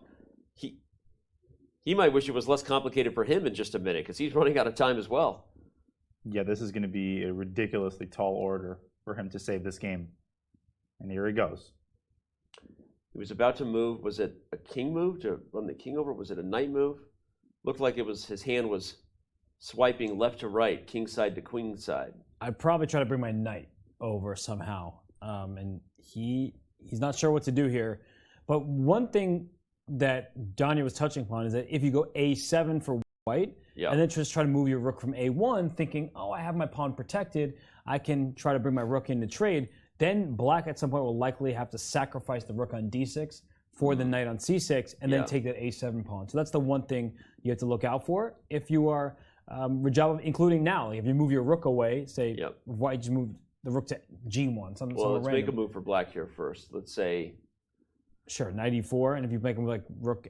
He might wish it was less complicated for him in just a minute, because he's running out of time as well. Yeah, this is going to be a ridiculously tall order for him to save this game. And here he goes. He was about to move. Was it a king move to run the king over? Was it a knight move? Looked like it was. His hand was swiping left to right, king side to queen side. I'd probably try to bring my knight over somehow. And he's not sure what to do here. But one thing that Danya was touching upon is that if you go a7 for White, and then just try to move your rook from a1, thinking, oh, I have my pawn protected, I can try to bring my rook into trade, then Black at some point will likely have to sacrifice the rook on d6 for the knight on c6, and then take that a7 pawn. So that's the one thing you have to look out for. If you are Rajabov, including now, like if you move your rook away, say White just moved the rook to g1. Well, let's make a move for Black here first. Let's say... Sure, knight e4, and if you make him like rook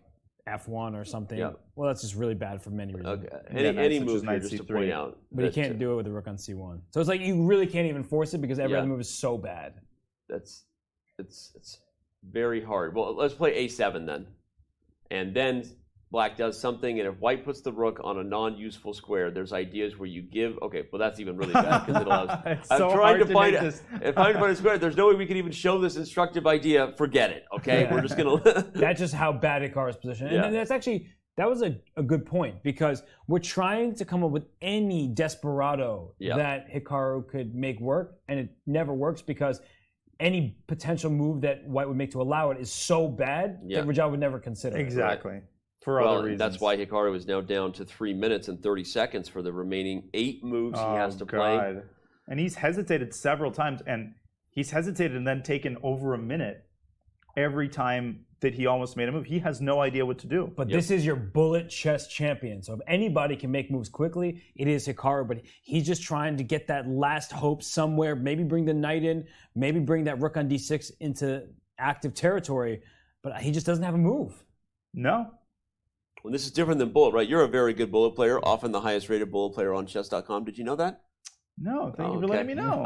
f1 or something, well, that's just really bad for many reasons. Okay. Any move here just to point out. But you can't do it with the rook on c1. So it's like you really can't even force it, because every other move is so bad. It's very hard. Well, let's play a7 then. And then Black does something, and if White puts the rook on a non-useful square, there's ideas where you give... Okay, well, that's even really bad, because it allows... I'm trying to find a square. There's no way we can even show this instructive idea. Forget it, okay? We're just going to... That's just how bad Hikaru's position. And that's actually... That was a good point, because we're trying to come up with any desperado that Hikaru could make work, and it never works, because any potential move that White would make to allow it is so bad that Rajabov would never consider it. Exactly. For other reasons. That's why Hikaru is now down to 3 minutes and 30 seconds for the remaining 8 moves he has to play. And he's hesitated several times, and he's hesitated and then taken over a minute every time that he almost made a move. He has no idea what to do. But this is your bullet chess champion. So if anybody can make moves quickly, it is Hikaru. But he's just trying to get that last hope somewhere. Maybe bring the knight in. Maybe bring that rook on d6 into active territory. But he just doesn't have a move. No. Well, this is different than Bullet, right? You're a very good Bullet player, often the highest rated Bullet player on chess.com. Did you know that? No, thank you for letting me know.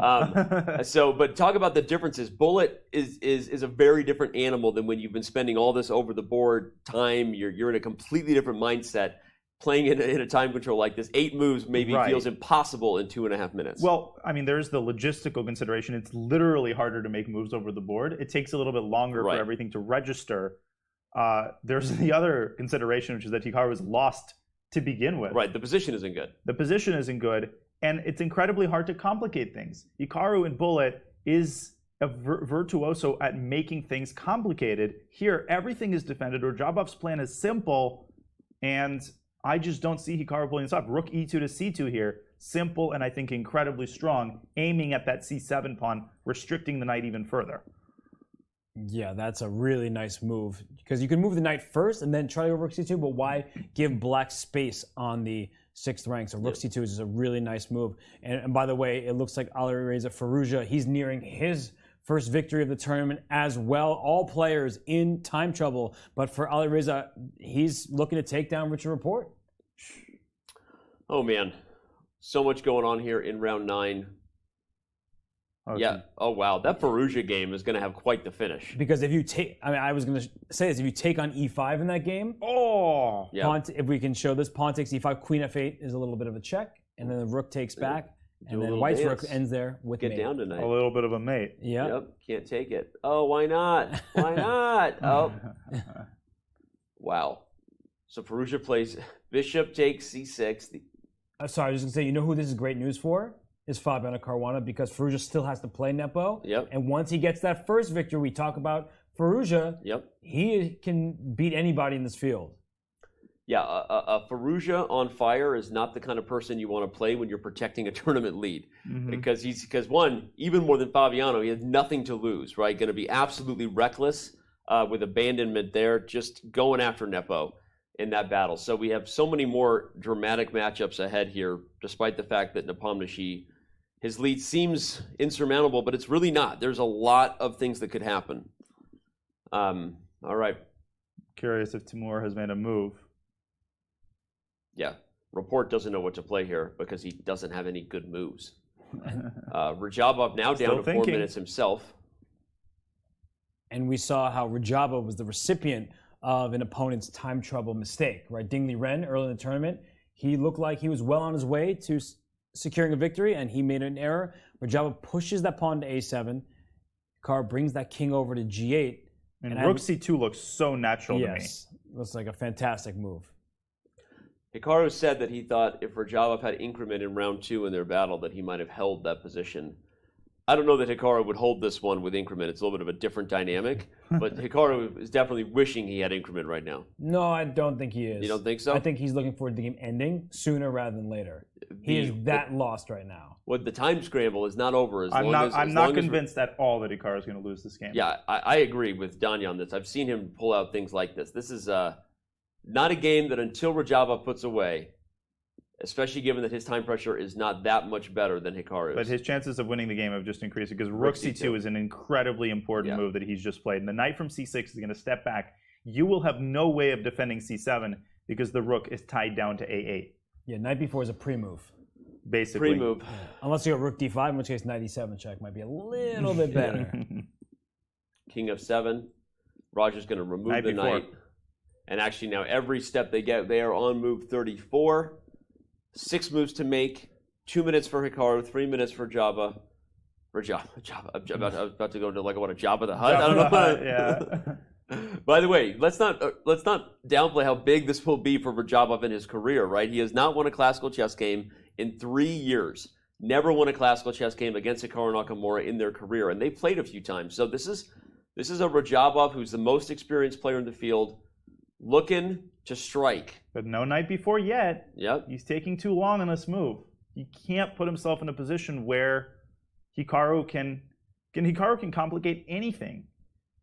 But talk about the differences. Bullet is a very different animal than when you've been spending all this over the board time. You're in a completely different mindset. Playing in a time control like this, 8 moves maybe feels impossible in 2.5 minutes. Well, I mean, there's the logistical consideration. It's literally harder to make moves over the board. It takes a little bit longer for everything to register. There's the other consideration, which is that Hikaru was lost to begin with. Right, the position isn't good. The position isn't good, and it's incredibly hard to complicate things. Hikaru in Bullet is a virtuoso at making things complicated. Here, everything is defended. Rajabov's plan is simple, and I just don't see Hikaru pulling this off. Rook e2 to c2 here. Simple and I think incredibly strong, aiming at that c7 pawn, restricting the knight even further. Yeah, that's a really nice move. Because you can move the knight first and then try to go rook c2, but why give black space on the 6th rank? So rook c2 is a really nice move. And by the way, it looks like Alireza Firouzja, he's nearing his first victory of the tournament as well. All players in time trouble. But for Alireza, he's looking to take down Richard Rapport. Oh, man. So much going on here in round 9. Okay. Yeah. Oh, wow. That Firouzja game is going to have quite the finish. Because if you take, I was going to say this, if you take on e5 in that game, yeah. pawn, if we can show this, pawn takes e5, queen f8 is a little bit of a check, and then the rook takes back, and then white's rook ends there with Get mate. down tonight. A little bit of a mate. Yep. Can't take it. Oh, why not? Why not? Oh. Wow. So Firouzja plays bishop takes c6. Sorry, I was just going to say, you know who this is great news for? Is Fabiano Caruana, because Firouzja still has to play Nepo. Yep. And once he gets that first victory, we talk about Firouzja, he can beat anybody in this field. Yeah, a Firouzja on fire is not the kind of person you want to play when you're protecting a tournament lead. Because one, even more than Fabiano, he has nothing to lose, right? Going to be absolutely reckless with abandonment there, just going after Nepo in that battle. So we have so many more dramatic matchups ahead here, despite the fact that Nepomniachtchi, his lead seems insurmountable, but it's really not. There's a lot of things that could happen. All right. Curious if Timur has made a move. Yeah. Rapport doesn't know what to play here because he doesn't have any good moves. Rajabov now down to 4 minutes himself. And we saw how Rajabov was the recipient of an opponent's time trouble mistake, right? Ding Liren, early in the tournament, he looked like he was well on his way to securing a victory, and he made an error. Rajabov pushes that pawn to a7. Hikaru brings that king over to g8. And rook c2 looks so natural to me. Yes, looks like a fantastic move. Hikaru said that he thought if Rajabov had increment in round 2 in their battle, that he might have held that position. I don't know that Hikaru would hold this one with increment. It's a little bit of a different dynamic, but Hikaru is definitely wishing he had increment right now. No, I don't think he is. You don't think so? I think he's looking forward to the game ending sooner rather than later. He is that lost right now. Well, the time scramble is not over. I'm not convinced at all that Hikaru is going to lose this game. Yeah, I agree with Danya on this. I've seen him pull out things like this. This is not a game that until Rajabov puts away, especially given that his time pressure is not that much better than Hikaru's. But his chances of winning the game have just increased because rook c2 is an incredibly important move that he's just played. And the knight from c6 is going to step back. You will have no way of defending c7 because the rook is tied down to a8. Yeah, knight b4 is a pre-move. Basically. Pre-move. Unless you go rook d5, in which case knight e7 check might be a little bit better. King of 7. Roger's going to remove the knight. And actually now every step they get, they are on move 34. 6 moves to make, 2 minutes for Hikaru, 3 minutes for Jabba. For Jabba. I was about to go to a Jabba the Hutt. I don't know. Yeah. By the way, let's not downplay how big this will be for Rajabov in his career, right? He has not won a classical chess game in 3 years. Never won a classical chess game against Hikaru Nakamura in their career, and they played a few times. So this is a Rajabov who's the most experienced player in the field, looking to strike. But no knight before yet. Yep. He's taking too long on this move. He can't put himself in a position where Hikaru can complicate anything.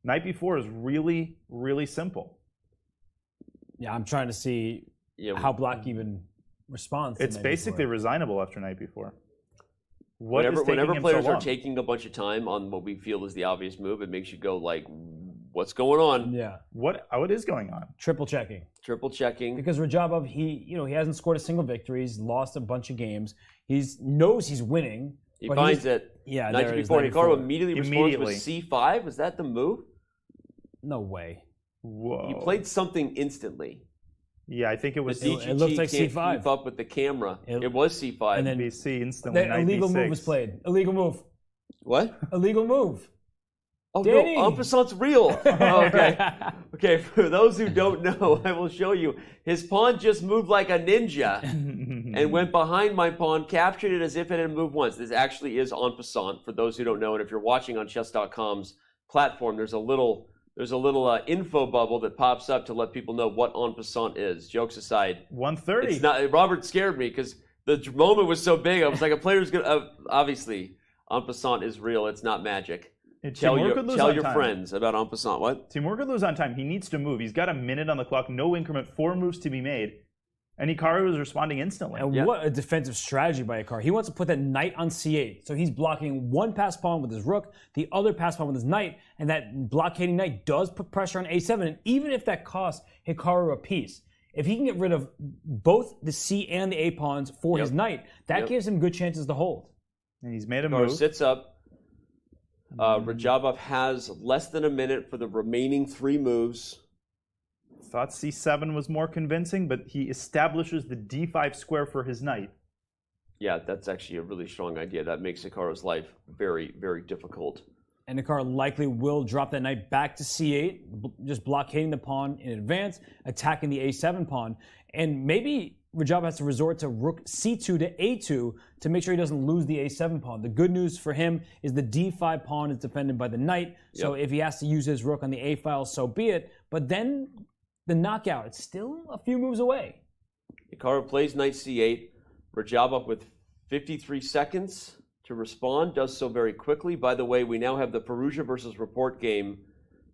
Knight b4 is really, really simple. Yeah, I'm trying to see how black even responds. It's basically resignable after knight b4. Whenever players are taking a bunch of time on what we feel is the obvious move, it makes you go like, what's going on? Yeah. What is going on? Triple checking. Triple checking. Because Radjabov, he hasn't scored a single victory. He's lost a bunch of games. He knows he's winning. He finds it. Yeah, knight to b4. Hikaru immediately responds with c5. Was that the move? No way. Whoa. He played something instantly. Yeah, I think it was. The DGT it looks like can't c5. keep up with the camera. It was c5. And then BC instantly. The illegal move was played. Illegal move. What? Illegal move. Oh Danny. no, en passant's real. Oh, okay. Okay, for those who don't know, I will show you. His pawn just moved like a ninja and went behind my pawn, captured it as if it had moved once. This actually is en passant for those who don't know. And if you're watching on chess.com's platform, there's a little info bubble that pops up to let people know what en passant is. Jokes aside. 130. It's not. Robert scared me because the moment was so big. I was like, a player's gonna obviously en passant is real. It's not magic. Tell your friends about en passant. What? Timur could lose on time. He needs to move. He's got a minute on the clock, no increment, 4 moves to be made. And Hikaru is responding instantly. And what a defensive strategy by Hikaru. He wants to put that knight on c8. So he's blocking one pass pawn with his rook, the other pass pawn with his knight, and that blockading knight does put pressure on a7. And even if that costs Hikaru a piece, if he can get rid of both the c and the a pawns for his knight, that gives him good chances to hold. And he's made a Hikaru move. sits up. Radjabov has less than a minute for the remaining 3 moves. Thought c7 was more convincing, but he establishes the d5 square for his knight. Yeah, that's actually a really strong idea. That makes Hikaru's life very, very difficult. And Hikaru likely will drop that knight back to c8, just blockading the pawn in advance, attacking the a7 pawn. And maybe Radjabov has to resort to rook c2 to a2 to make sure he doesn't lose the a7 pawn. The good news for him is the d5 pawn is defended by the knight. So if he has to use his rook on the a file, so be it. But then the knockout, it's still a few moves away. Hikaru plays knight c8. Radjabov with 53 seconds to respond, does so very quickly. By the way, we now have the Firouzja versus Report game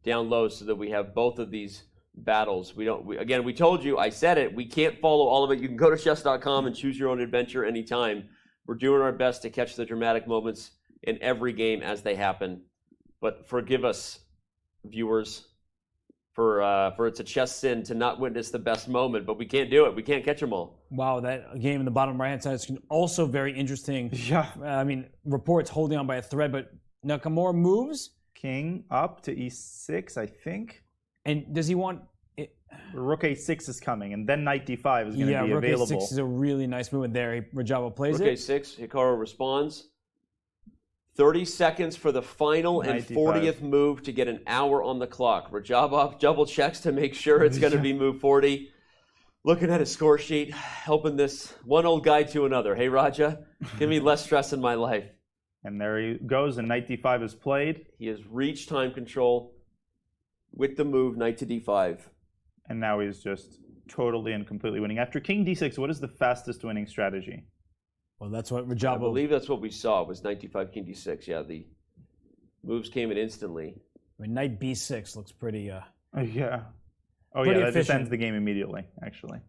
down low so that we have both of these battles. We told you, I said it, we can't follow all of it. You can go to chess.com and choose your own adventure anytime. We're doing our best to catch the dramatic moments in every game as they happen. But forgive us, viewers, for it's a chess sin to not witness the best moment, but we can't do it. We can't catch them all. Wow, that game in the bottom right-hand side is also very interesting. Yeah. I mean, Report's holding on by a thread, but Nakamura moves. King up to e6, I think. And does he want... Rook a6 is coming, and then knight d5 is going to be rook available. a6 is a really nice move, and there Radjabov plays rook it. a6, Hikaru responds. 30 seconds for the final and 40th move to get an hour on the clock. Radjabov double checks to make sure it's going to be move 40. Looking at his score sheet, helping this one old guy to another. Hey, Raja, give me less stress in my life. And there he goes, and knight d5 is played. He has reached time control with the move knight to d5. And now he's just totally and completely winning. After king d6, what is the fastest winning strategy? Well, that's what Radjabov... I believe that's what we saw, was knight d5, king d6. Yeah, the moves came in instantly. I mean, knight b6 looks pretty... Yeah. Oh, pretty yeah, that efficient. just ends the game immediately, actually.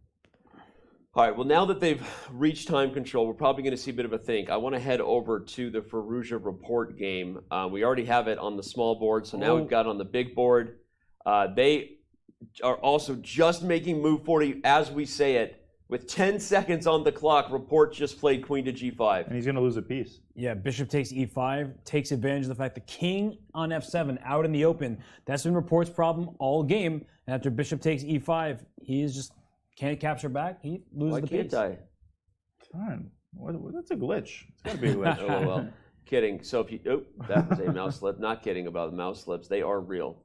All right, well, now that they've reached time control, we're probably going to see a bit of a think. I want to head over to the Firouzja Report game. We already have it on the small board, so now we've got it on the big board. They are also just making move 40 as we say it. With 10 seconds on the clock, Report just played queen to g5. And he's going to lose a piece. Yeah, bishop takes e5, takes advantage of the fact the king on f7 out in the open. That's been Report's problem all game. And after bishop takes e5, he just can't capture back. He loses the piece. Why can't I? Darn. That's a glitch. It's got to be a glitch. Oh, well. Kidding. So if you... Oh, that was a mouse slip. Not kidding about the mouse slips. They are real.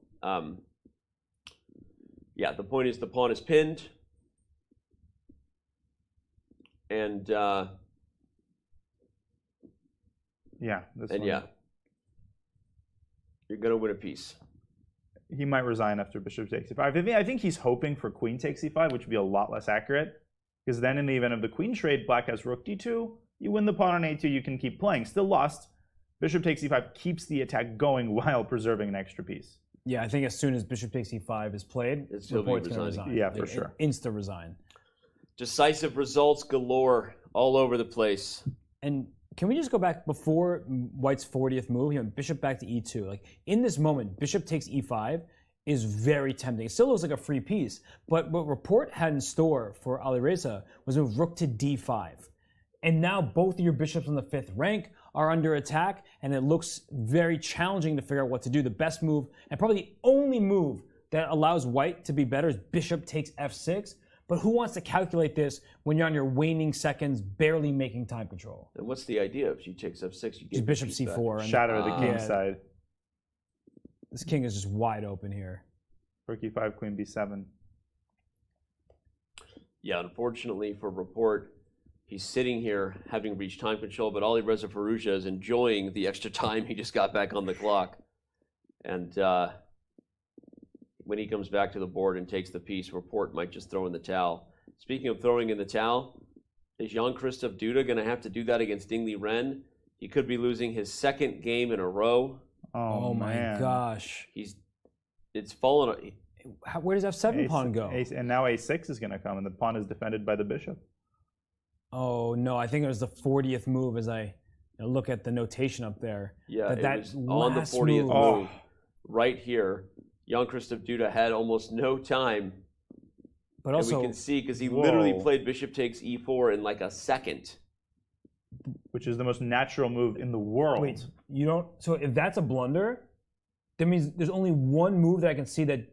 Yeah, the point is the pawn is pinned. And yeah, you're gonna win a piece. He might resign after bishop takes e5. I think he's hoping for queen takes e5, which would be a lot less accurate, because then in the event of the queen trade, black has rook d2. You win the pawn on a2. You can keep playing. Still lost. Bishop takes e5 keeps the attack going while preserving an extra piece. Yeah, I think as soon as bishop takes e5 is played, Report's going to resign. Yeah, for sure. Insta resign. Decisive results galore all over the place. And can we just go back before White's 40th move? Bishop back to e2. Like in this moment, bishop takes e5. is very tempting. It still looks like a free piece, but what Report had in store for Alireza was move rook to d5. And now both of your bishops on the 5th rank are under attack, and it looks very challenging to figure out what to do. The best move, and probably the only move that allows white to be better, is bishop takes f6. But who wants to calculate this when you're on your waning seconds, barely making time control? And what's the idea? If she takes f6, you get bishop c4. back. Shadow the king's side. This king is just wide open here. Rook e5, queen b7. Yeah, unfortunately for Report, he's sitting here having reached time control, but Alireza Firouzja is enjoying the extra time he just got back on the clock. And when he comes back to the board and takes the piece, Report might just throw in the towel. Speaking of throwing in the towel, is Jan-Krzysztof Duda going to have to do that against Ding Liren? He could be losing his 2nd game in a row. Oh my gosh. It's fallen. Where does f7 pawn go? And now a6 is going to come, and the pawn is defended by the bishop. Oh no, I think it was the 40th move as I look at the notation up there. Yeah, it was on the 40th move. Right here. Jan-Krzysztof Duda had almost no time. But also, and we can see because he literally played bishop takes e4 in like a second. Which is the most natural move in the world. Wait, you don't. So if that's a blunder, that means there's only one move that I can see that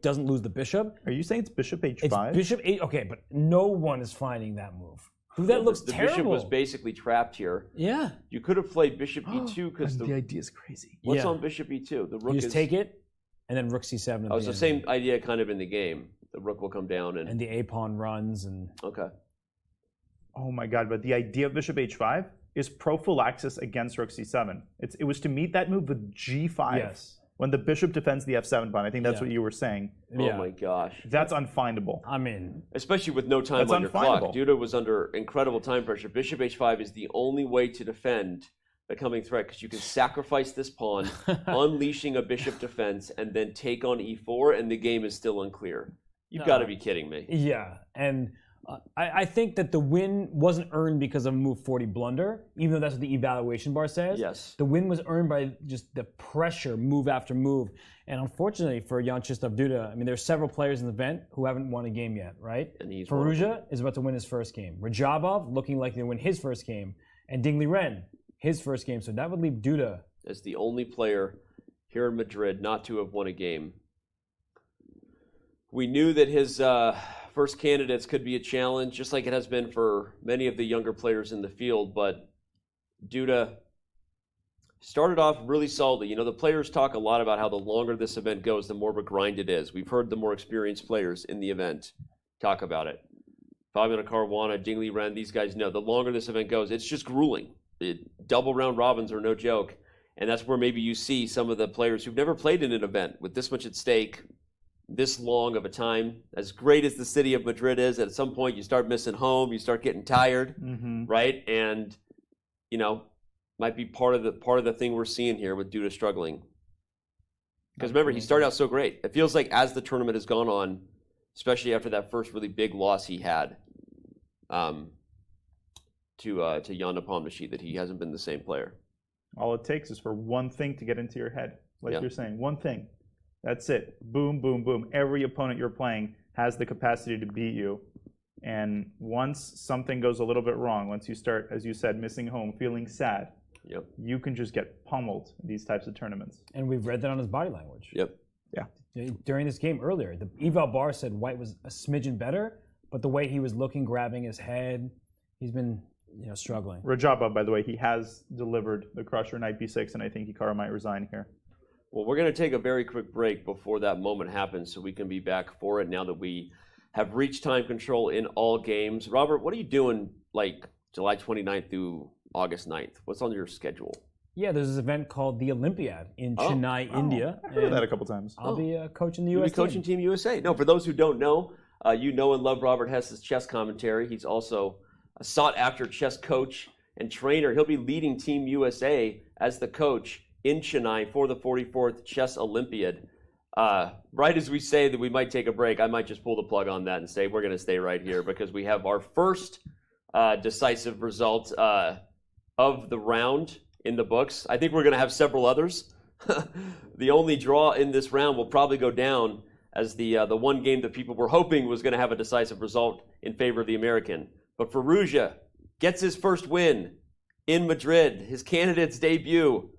doesn't lose the bishop. Are you saying it's bishop h5? It's bishop 8. Okay, but no one is finding that move. That looks the terrible. Bishop was basically trapped here. Yeah. You could have played bishop e2 because the idea is crazy. What's on bishop e2? The rook you just take it, and then rook c7. Oh, it's the same idea kind of in the game. The rook will come down and the a pawn runs and. Okay. Oh my God! But the idea of bishop h5 is prophylaxis against rook c7. It was to meet that move with g5. Yes. When the bishop defends the f7 pawn. I think that's what you were saying. Oh my gosh. That's unfindable. I mean, especially with no time on your clock. Duda was under incredible time pressure. Bishop h5 is the only way to defend the coming threat because you can sacrifice this pawn, unleashing a bishop defense, and then take on e4, and the game is still unclear. You've got to be kidding me. Yeah, and I think that the win wasn't earned because of move 40 blunder, even though that's what the evaluation bar says. Yes. The win was earned by just the pressure, move after move. And unfortunately for Jan-Krzysztof Duda, I mean, there's several players in the event who haven't won a game yet, right? And he's Firouzja is about to win his first game. Rajabov looking like to win his first game. And Ding Liren, his first game. So that would leave Duda as the only player here in Madrid not to have won a game. We knew that his first candidates could be a challenge, just like it has been for many of the younger players in the field, but Duda started off really solidly. The players talk a lot about how the longer this event goes, the more of a grind it is. We've heard the more experienced players in the event talk about it. Fabiano Caruana, Ding Liren, these guys know the longer this event goes, it's just grueling. Double round robins are no joke, and that's where maybe you see some of the players who've never played in an event with this much at stake, this long of a time. As great as the city of Madrid is, at some point you start missing home, you start getting tired, right? And might be part of the thing we're seeing here with Duda struggling. Because remember, he started out so great. It feels like as the tournament has gone on, especially after that first really big loss he had to Jan Nepomniachtchi, that he hasn't been the same player. All it takes is for one thing to get into your head, like you're saying, one thing. That's it. Boom, boom, boom. Every opponent you're playing has the capacity to beat you. And once something goes a little bit wrong, once you start, as you said, missing home, feeling sad, you can just get pummeled in these types of tournaments. And we've read that on his body language. Yep. Yeah. During this game earlier, the eval bar said White was a smidgen better, but the way he was looking, grabbing his head, he's been struggling. Rajabov, by the way, he has delivered the crusher knight b6, and I think Hikaru might resign here. Well, we're going to take a very quick break before that moment happens so we can be back for it now that we have reached time control in all games. Robert, what are you doing like July 29th through August 9th? What's on your schedule? Yeah, there's this event called the Olympiad in Chennai, India. I've heard of that a couple times. I'll be coaching the You'll US be coaching Team USA. No, for those who don't know, you know and love Robert Hess's chess commentary. He's also a sought-after chess coach and trainer. He'll be leading Team USA as the coach in Chennai for the 44th Chess Olympiad. Right as we say that we might take a break, I might just pull the plug on that and say we're going to stay right here because we have our first decisive result of the round in the books. I think we're going to have several others the only draw in this round will probably go down as the one game that people were hoping was going to have a decisive result in favor of the American. But Firouzja gets his first win in Madrid, his candidate's debut.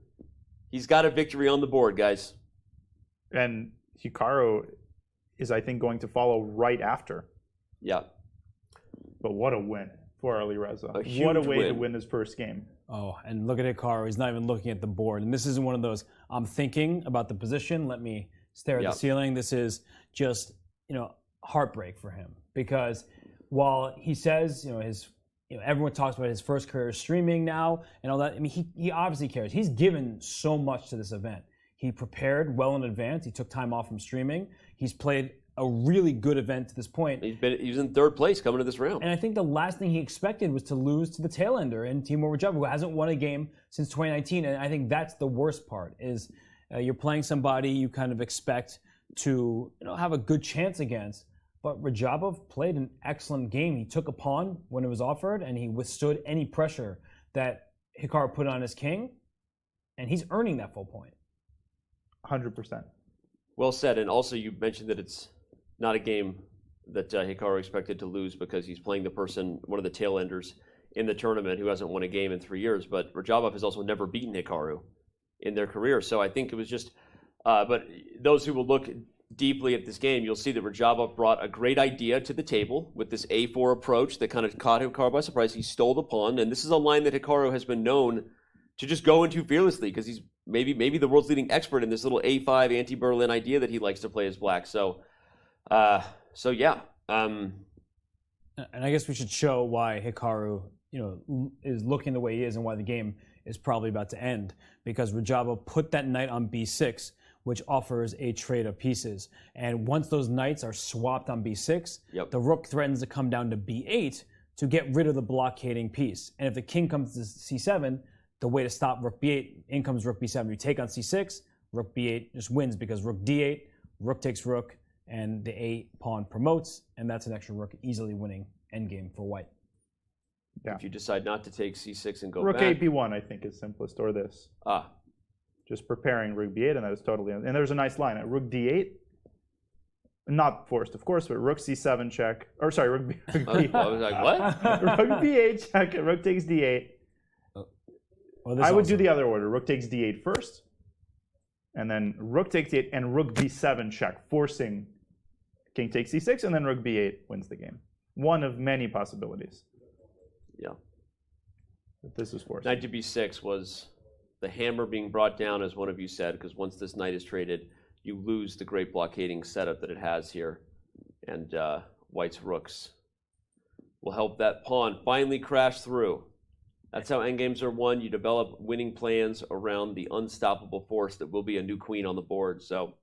He's got a victory on the board, guys. And Hikaru is, I think, going to follow right after. Yeah. But what a win for Alireza. What a way to win his first game. Oh, and look at Hikaru. He's not even looking at the board. And this isn't one of those, I'm thinking about the position, let me stare at the ceiling. This is just, heartbreak for him. Because while he says, everyone talks about his first career streaming now and all that, I mean, he obviously cares. He's given so much to this event. He prepared well in advance. He took time off from streaming. He's played a really good event to this point. He's in third place coming to this round. And I think the last thing he expected was to lose to the tailender in Timur Radjabov, who hasn't won a game since 2019. And I think that's the worst part, is you're playing somebody you kind of expect to have a good chance against. But Radjabov played an excellent game. He took a pawn when it was offered, and he withstood any pressure that Hikaru put on his king. And he's earning that full point. 100%. Well said. And also you mentioned that it's not a game that Hikaru expected to lose because he's playing one of the tail enders in the tournament who hasn't won a game in 3 years. But Radjabov has also never beaten Hikaru in their career. So I think it was just, but those who will look deeply at this game, you'll see that Radjabov brought a great idea to the table with this A4 approach that kind of caught Hikaru by surprise. He stole the pawn. And this is a line that Hikaru has been known to just go into fearlessly because he's maybe the world's leading expert in this little A5 anti-Berlin idea that he likes to play as black. So yeah. And I guess we should show why Hikaru, is looking the way he is and why the game is probably about to end. Because Radjabov put that knight on b6, which offers a trade of pieces. And once those knights are swapped on b6, the rook threatens to come down to b8 to get rid of the blockading piece. And if the king comes to c7, the way to stop rook b8, in comes rook b7. You take on c6, rook b8 just wins because rook d8, rook takes rook, and the a pawn promotes, and that's an extra rook easily winning endgame for white. Yeah. If you decide not to take c6 and go rook back. Rook a b1, I think, is simplest, or this. Just preparing rook b8, and that is totally... And there's a nice line at rook d8. Not forced, of course, but rook c7 check. Or sorry, rook b... I was like, what? Rook b8 check, and rook takes d8. Well, I would do the other order. Rook takes d8 first, and then rook takes d8 and rook b7 check, forcing king takes c6, and then rook b8 wins the game. One of many possibilities. Yeah. But this is forced. Knight to b6 was the hammer being brought down, as one of you said, because once this knight is traded, you lose the great blockading setup that it has here, and white's rooks will help that pawn finally crash through. That's how endgames are won. You develop winning plans around the unstoppable force that will be a new queen on the board. So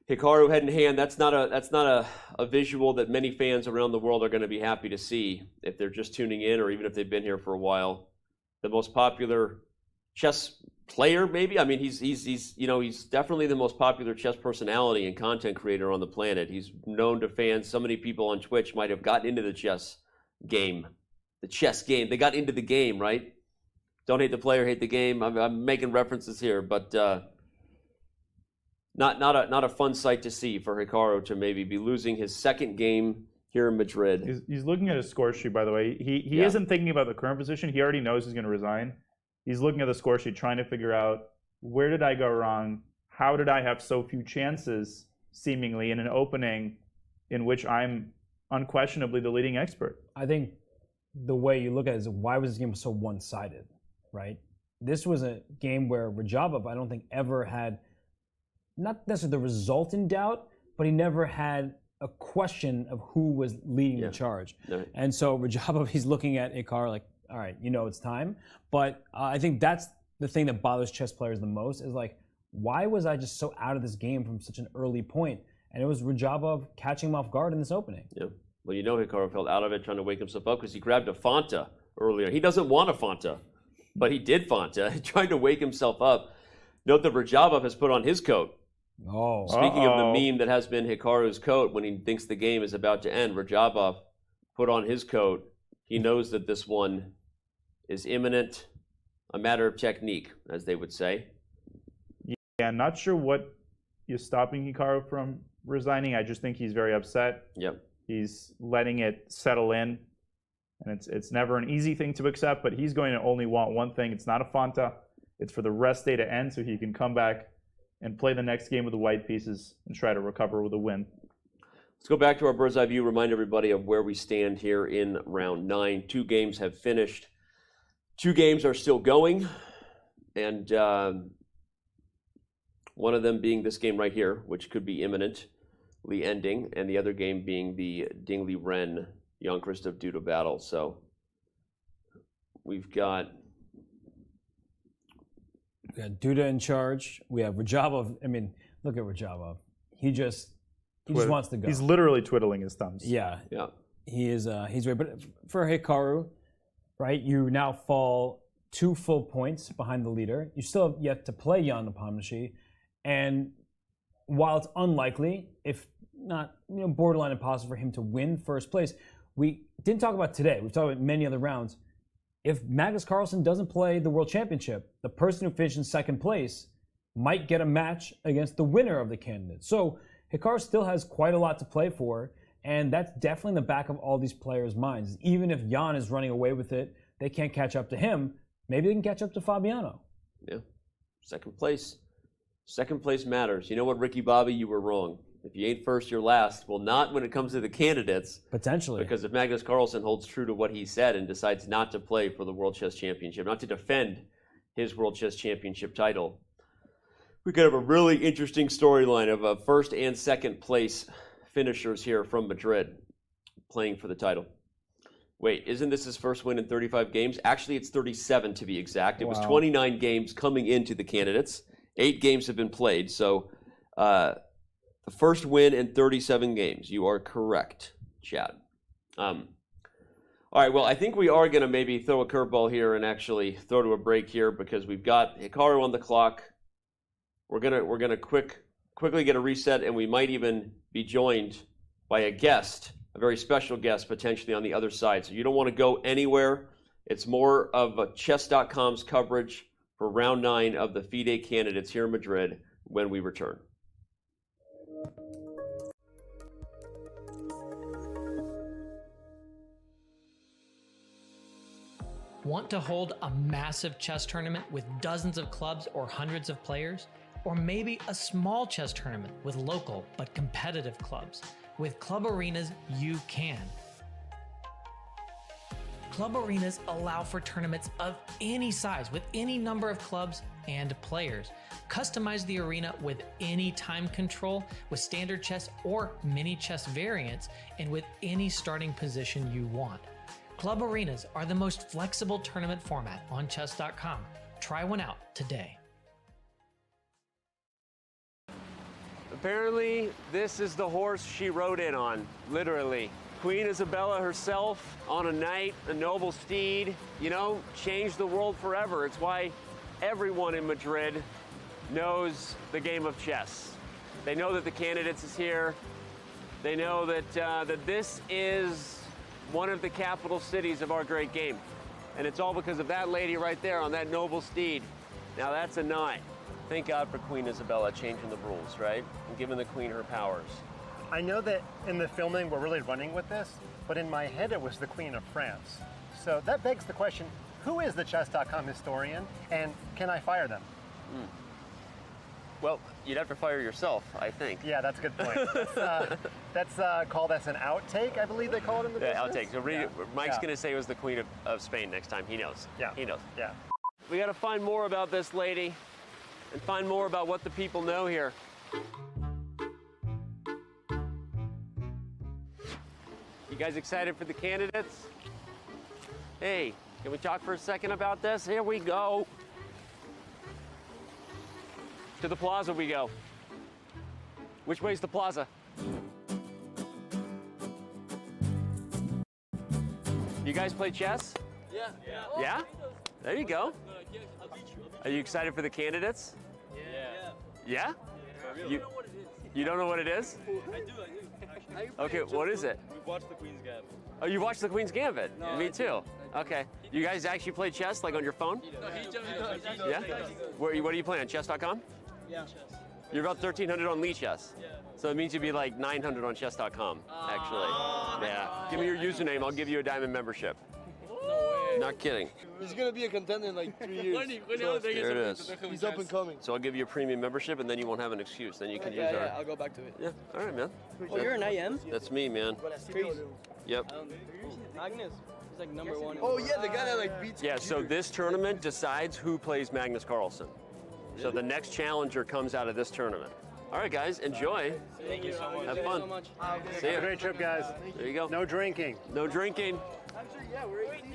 Hikaru head in hand, that's not a visual that many fans around the world are going to be happy to see if they're just tuning in or even if they've been here for a while. The most popular chess player, maybe? I mean, he's definitely the most popular chess personality and content creator on the planet. He's known to fans. So many people on Twitch might have gotten into the chess game. The chess game. They got into the game, right? Don't hate the player, hate the game. I'm making references here, but not a fun sight to see for Hikaru to maybe be losing his second game here in Madrid. He's looking at his score sheet, by the way. He isn't thinking about the current position. He already knows he's going to resign. He's looking at the score sheet, trying to figure out, where did I go wrong? How did I have so few chances, seemingly, in an opening in which I'm unquestionably the leading expert? I think the way you look at it is, why was this game so one-sided, right? This was a game where Radjabov, I don't think, ever had, not necessarily the result in doubt, but he never had a question of who was leading the charge. Right. And so Radjabov, he's looking at Hikaru like, all right, it's time. But I think that's the thing that bothers chess players the most, is like, why was I just so out of this game from such an early point? And it was Radjabov catching him off guard in this opening. Yeah. Well, Hikaru felt out of it, trying to wake himself up because he grabbed a Fanta earlier. He doesn't want a Fanta, but he did Fanta, trying to wake himself up. Note that Radjabov has put on his coat. Oh. Speaking of the meme that has been Hikaru's coat when he thinks the game is about to end, Radjabov put on his coat. He knows that this one is imminent, a matter of technique, as they would say. Yeah, not sure what is stopping Hikaru from resigning. I just think he's very upset. Yep. He's letting it settle in. And it's never an easy thing to accept, but he's going to only want one thing. It's not a Fanta. It's for the rest day to end so he can come back and play the next game with the white pieces and try to recover with a win. Let's go back to our bird's eye view, remind everybody of where we stand here in round 9. 2 games have finished. 2 games are still going. And one of them being this game right here, which could be imminently ending, and the other game being the Dingley-Ren Jan-Krzysztof Duda battle. So we've got Duda in charge. We have Rajabov. I mean, look at Rajabov. He just wants to go. He's literally twiddling his thumbs. Yeah. Yeah. He is. He's ready. But for Hikaru, right? You now fall 2 full points behind the leader. You still have yet to play Jan Nepomniachtchi, and while it's unlikely, if not, borderline impossible for him to win first place, we didn't talk about today. We've talked about many other rounds. If Magnus Carlsen doesn't play the World Championship, the person who finished in second place might get a match against the winner of the candidates. So Hikaru still has quite a lot to play for, and that's definitely in the back of all these players' minds. Even if Jan is running away with it, they can't catch up to him. Maybe they can catch up to Fabiano. Yeah. Second place. Second place matters. You know what, Ricky Bobby? You were wrong. If you ain't first, you're last. Well, not when it comes to the candidates. Potentially. Because if Magnus Carlsen holds true to what he said and decides not to play for the World Chess Championship, not to defend his World Chess Championship title, we could have a really interesting storyline of first and second place finishers here from Madrid playing for the title. Wait, isn't this his first win in 35 games? Actually, it's 37 to be exact. It was 29 games coming into the candidates. 8 games have been played, so the first win in 37 games. You are correct, Chad. All right, well, I think we are going to maybe throw a curveball here and actually throw to a break here because we've got Hikaru on the clock. We're gonna quickly get a reset, and we might even be joined by a guest, a very special guest potentially on the other side. So you don't want to go anywhere. It's more of chess.com's coverage for round 9 of the FIDE candidates here in Madrid when we return. Want to hold a massive chess tournament with dozens of clubs or hundreds of players? Or maybe a small chess tournament with local but competitive clubs? With Club Arenas, you can. Club Arenas allow for tournaments of any size with any number of clubs and players. Customize the arena with any time control, with standard chess or mini chess variants, and with any starting position you want. Club Arenas are the most flexible tournament format on chess.com. Try one out today. Apparently, this is the horse she rode in on, literally. Queen Isabella herself on a knight, a noble steed, changed the world forever. It's why everyone in Madrid knows the game of chess. They know that the candidates is here. They know that, that this is one of the capital cities of our great game. And it's all because of that lady right there on that noble steed. Now that's a 9. Thank God for Queen Isabella changing the rules, right? And giving the queen her powers. I know that in the filming we're really running with this, but in my head it was the Queen of France. So that begs the question, who is the chess.com historian, and can I fire them? Well, you'd have to fire yourself, I think. Yeah, that's a good point. That's called as an outtake, I believe they call it in the business. Outtake. So read it. Mike's going to say it was the Queen of Spain next time. He knows. Yeah. He knows. Yeah. We got to find more about this lady and find more about what the people know here. You guys excited for the candidates? Hey, can we talk for a second about this? Here we go. To the plaza we go. Which way's the plaza? You guys play chess? Yeah. Yeah? There you go. Are you excited for the candidates? Yeah? You don't know what it is. You don't know what it is? I do. Actually. Okay, what is it? We've watched the Queen's Gambit. Oh, you watched the Queen's Gambit? No, Me too. Okay. You guys actually play chess, like on your phone? No, he does. Yeah? What are you playing on chess.com? Yeah. You're about 1,300 on Lichess. Yeah. So it means you'd be like 900 on chess.com, actually. Yeah. Give me your username. I'll give you a diamond membership. No way. Not kidding. He's gonna be a contender in like 3 years. There it is. He's up and coming. So I'll give you a premium membership, and then you won't have an excuse. Then you can use our. Yeah, I'll go back to it. Yeah. All right, man. Oh, you're an IM? That's me, man. Crazy. Yep. Magnus. He's like #1. Oh yeah, the guy that like beats. Yeah. So this tournament decides who plays Magnus Carlsen. So the next challenger comes out of this tournament. All right, guys, enjoy. Thank you so much. Have fun. So much. See ya. Great trip, guys. There you go. No drinking. No drinking. Actually, yeah, we're 18.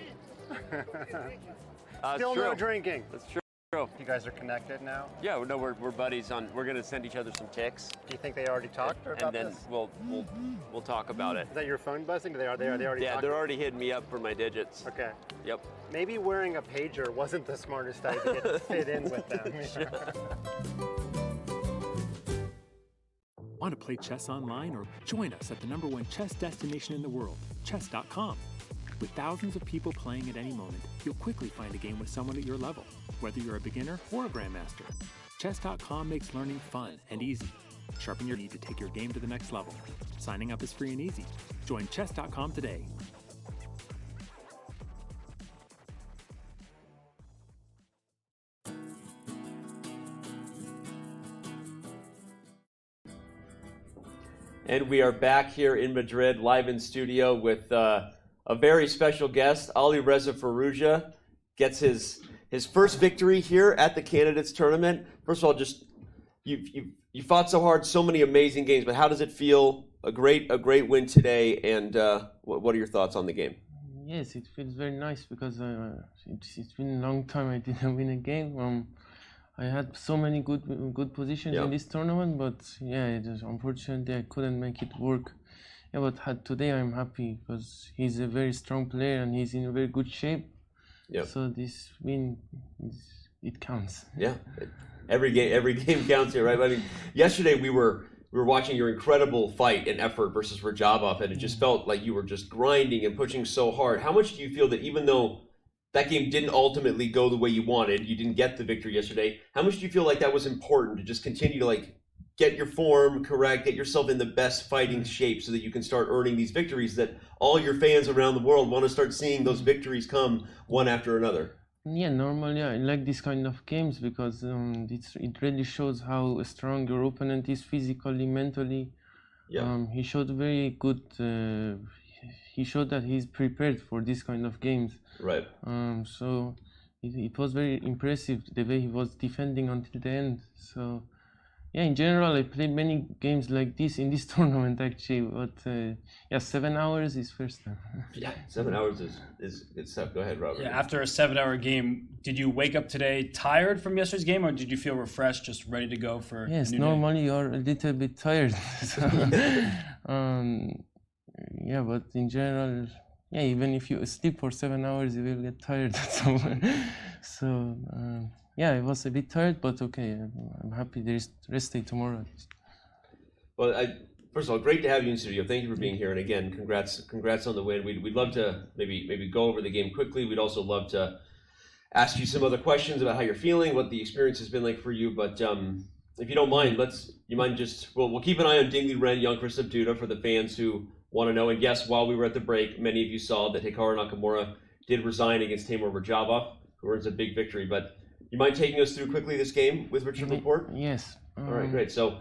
Still true. no drinking. That's true. You guys are connected now? Yeah, no, we're buddies. We're gonna send each other some ticks. Do you think they already talked about and then this? we'll talk about it. Is that your phone buzzing? Are they already Yeah, talking? they're already hitting me up for my digits. Okay. Yep. Maybe wearing a pager wasn't the smartest idea to fit in with them. Want to play chess online or join us at the #1 chess destination in the world, chess.com. With thousands of people playing at any moment, you'll quickly find a game with someone at your level, whether you're a beginner or a grandmaster. Chess.com makes learning fun and easy. Sharpen your need to take your game to the next level. Signing up is free and easy. Join chess.com today. And we are back here in Madrid, live in studio with a very special guest. Alireza Firouzja gets his first victory here at the Candidates Tournament. First of all, just you fought so hard, so many amazing games. But how does it feel? A great win today. And what are your thoughts on the game? Yes, it feels very nice because it's been a long time I didn't win a game. I had so many good positions in this tournament, but yeah, unfortunately I couldn't make it work. Yeah, but today I'm happy because he's a very strong player and he's in a very good shape. Yeah. So this win, it counts. Yeah, every game counts here, right? I mean, yesterday we were watching your incredible fight and effort versus Rajabov, and it just felt like you were just grinding and pushing so hard. How much do you feel that even though that game didn't ultimately go the way you wanted, you didn't get the victory yesterday, how much do you feel like that was important to just continue to get your form correct, get yourself in the best fighting shape so that you can start earning these victories that all your fans around the world want to start seeing those victories come one after another? Yeah, normally I like this kind of games because it really shows how strong your opponent is physically, mentally. Yeah. He showed very good. He showed that he's prepared for this kind of games. Right. So it was very impressive the way he was defending until the end. So yeah, in general, I played many games like this in this tournament actually, but yeah, 7 hours is first time. Yeah, 7 hours is tough. Go ahead, Robert. Yeah, after a 7-hour game, did you wake up today tired from yesterday's game, or did you feel refreshed, just ready to go for Yes, a new normally you're a little bit tired. So, yeah, but in general, yeah, even if you sleep for 7 hours, you will get tired at some point. So yeah, I was a bit tired, but okay, I'm happy there is rest day tomorrow. Well, first of all, great to have you in studio. Thank you for being here, and again, congrats on the win. We'd love to maybe go over the game quickly. We'd also love to ask you some other questions about how you're feeling, what the experience has been like for you. But if you don't mind, we'll keep an eye on Liren, Jan-Krzysztof for the fans who want to know. And yes, while we were at the break, many of you saw that Hikaru Nakamura did resign against Timur Rajabov, who earns a big victory. But you mind taking us through quickly this game with Richard Laporte? Yes. All right, great. So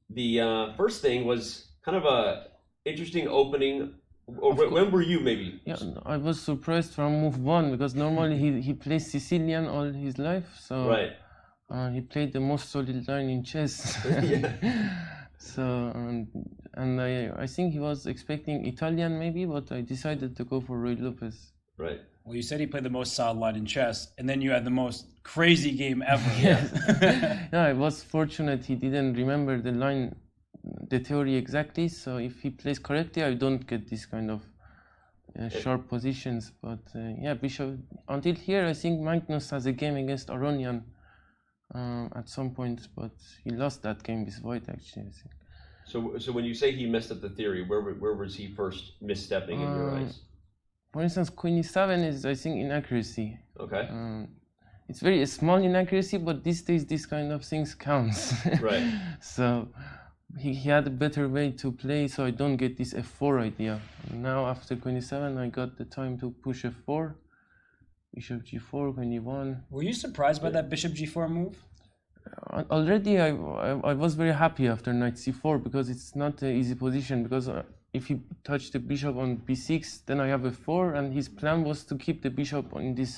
the first thing was kind of a interesting opening. When were you maybe? Yeah, I was surprised from move 1 because normally he plays Sicilian all his life. So right. He played the most solid line in chess. So and I think he was expecting Italian maybe, but I decided to go for Ruy Lopez. Right. Well, you said he played the most solid line in chess, and then you had the most crazy game ever. Yeah. No, I was fortunate he didn't remember the theory exactly. So if he plays correctly, I don't get this kind of sharp positions. But yeah, Bishop. Until here, I think Magnus has a game against Aronian at some point, but he lost that game with White actually, I think. So when you say he messed up the theory, where was he first misstepping in your eyes? For instance, Queen E7 is, I think, inaccuracy. Okay. it's very small inaccuracy, but these days this kind of things counts. Right. So he had a better way to play, so I don't get this f4 idea. Now after queen e7, I got the time to push f4, bishop g4, queen e1. Were you surprised by that bishop g4 move? Already I was very happy after knight c4 because it's not an easy position, because if he touched the bishop on b6, then I have f4, and his plan was to keep the bishop on this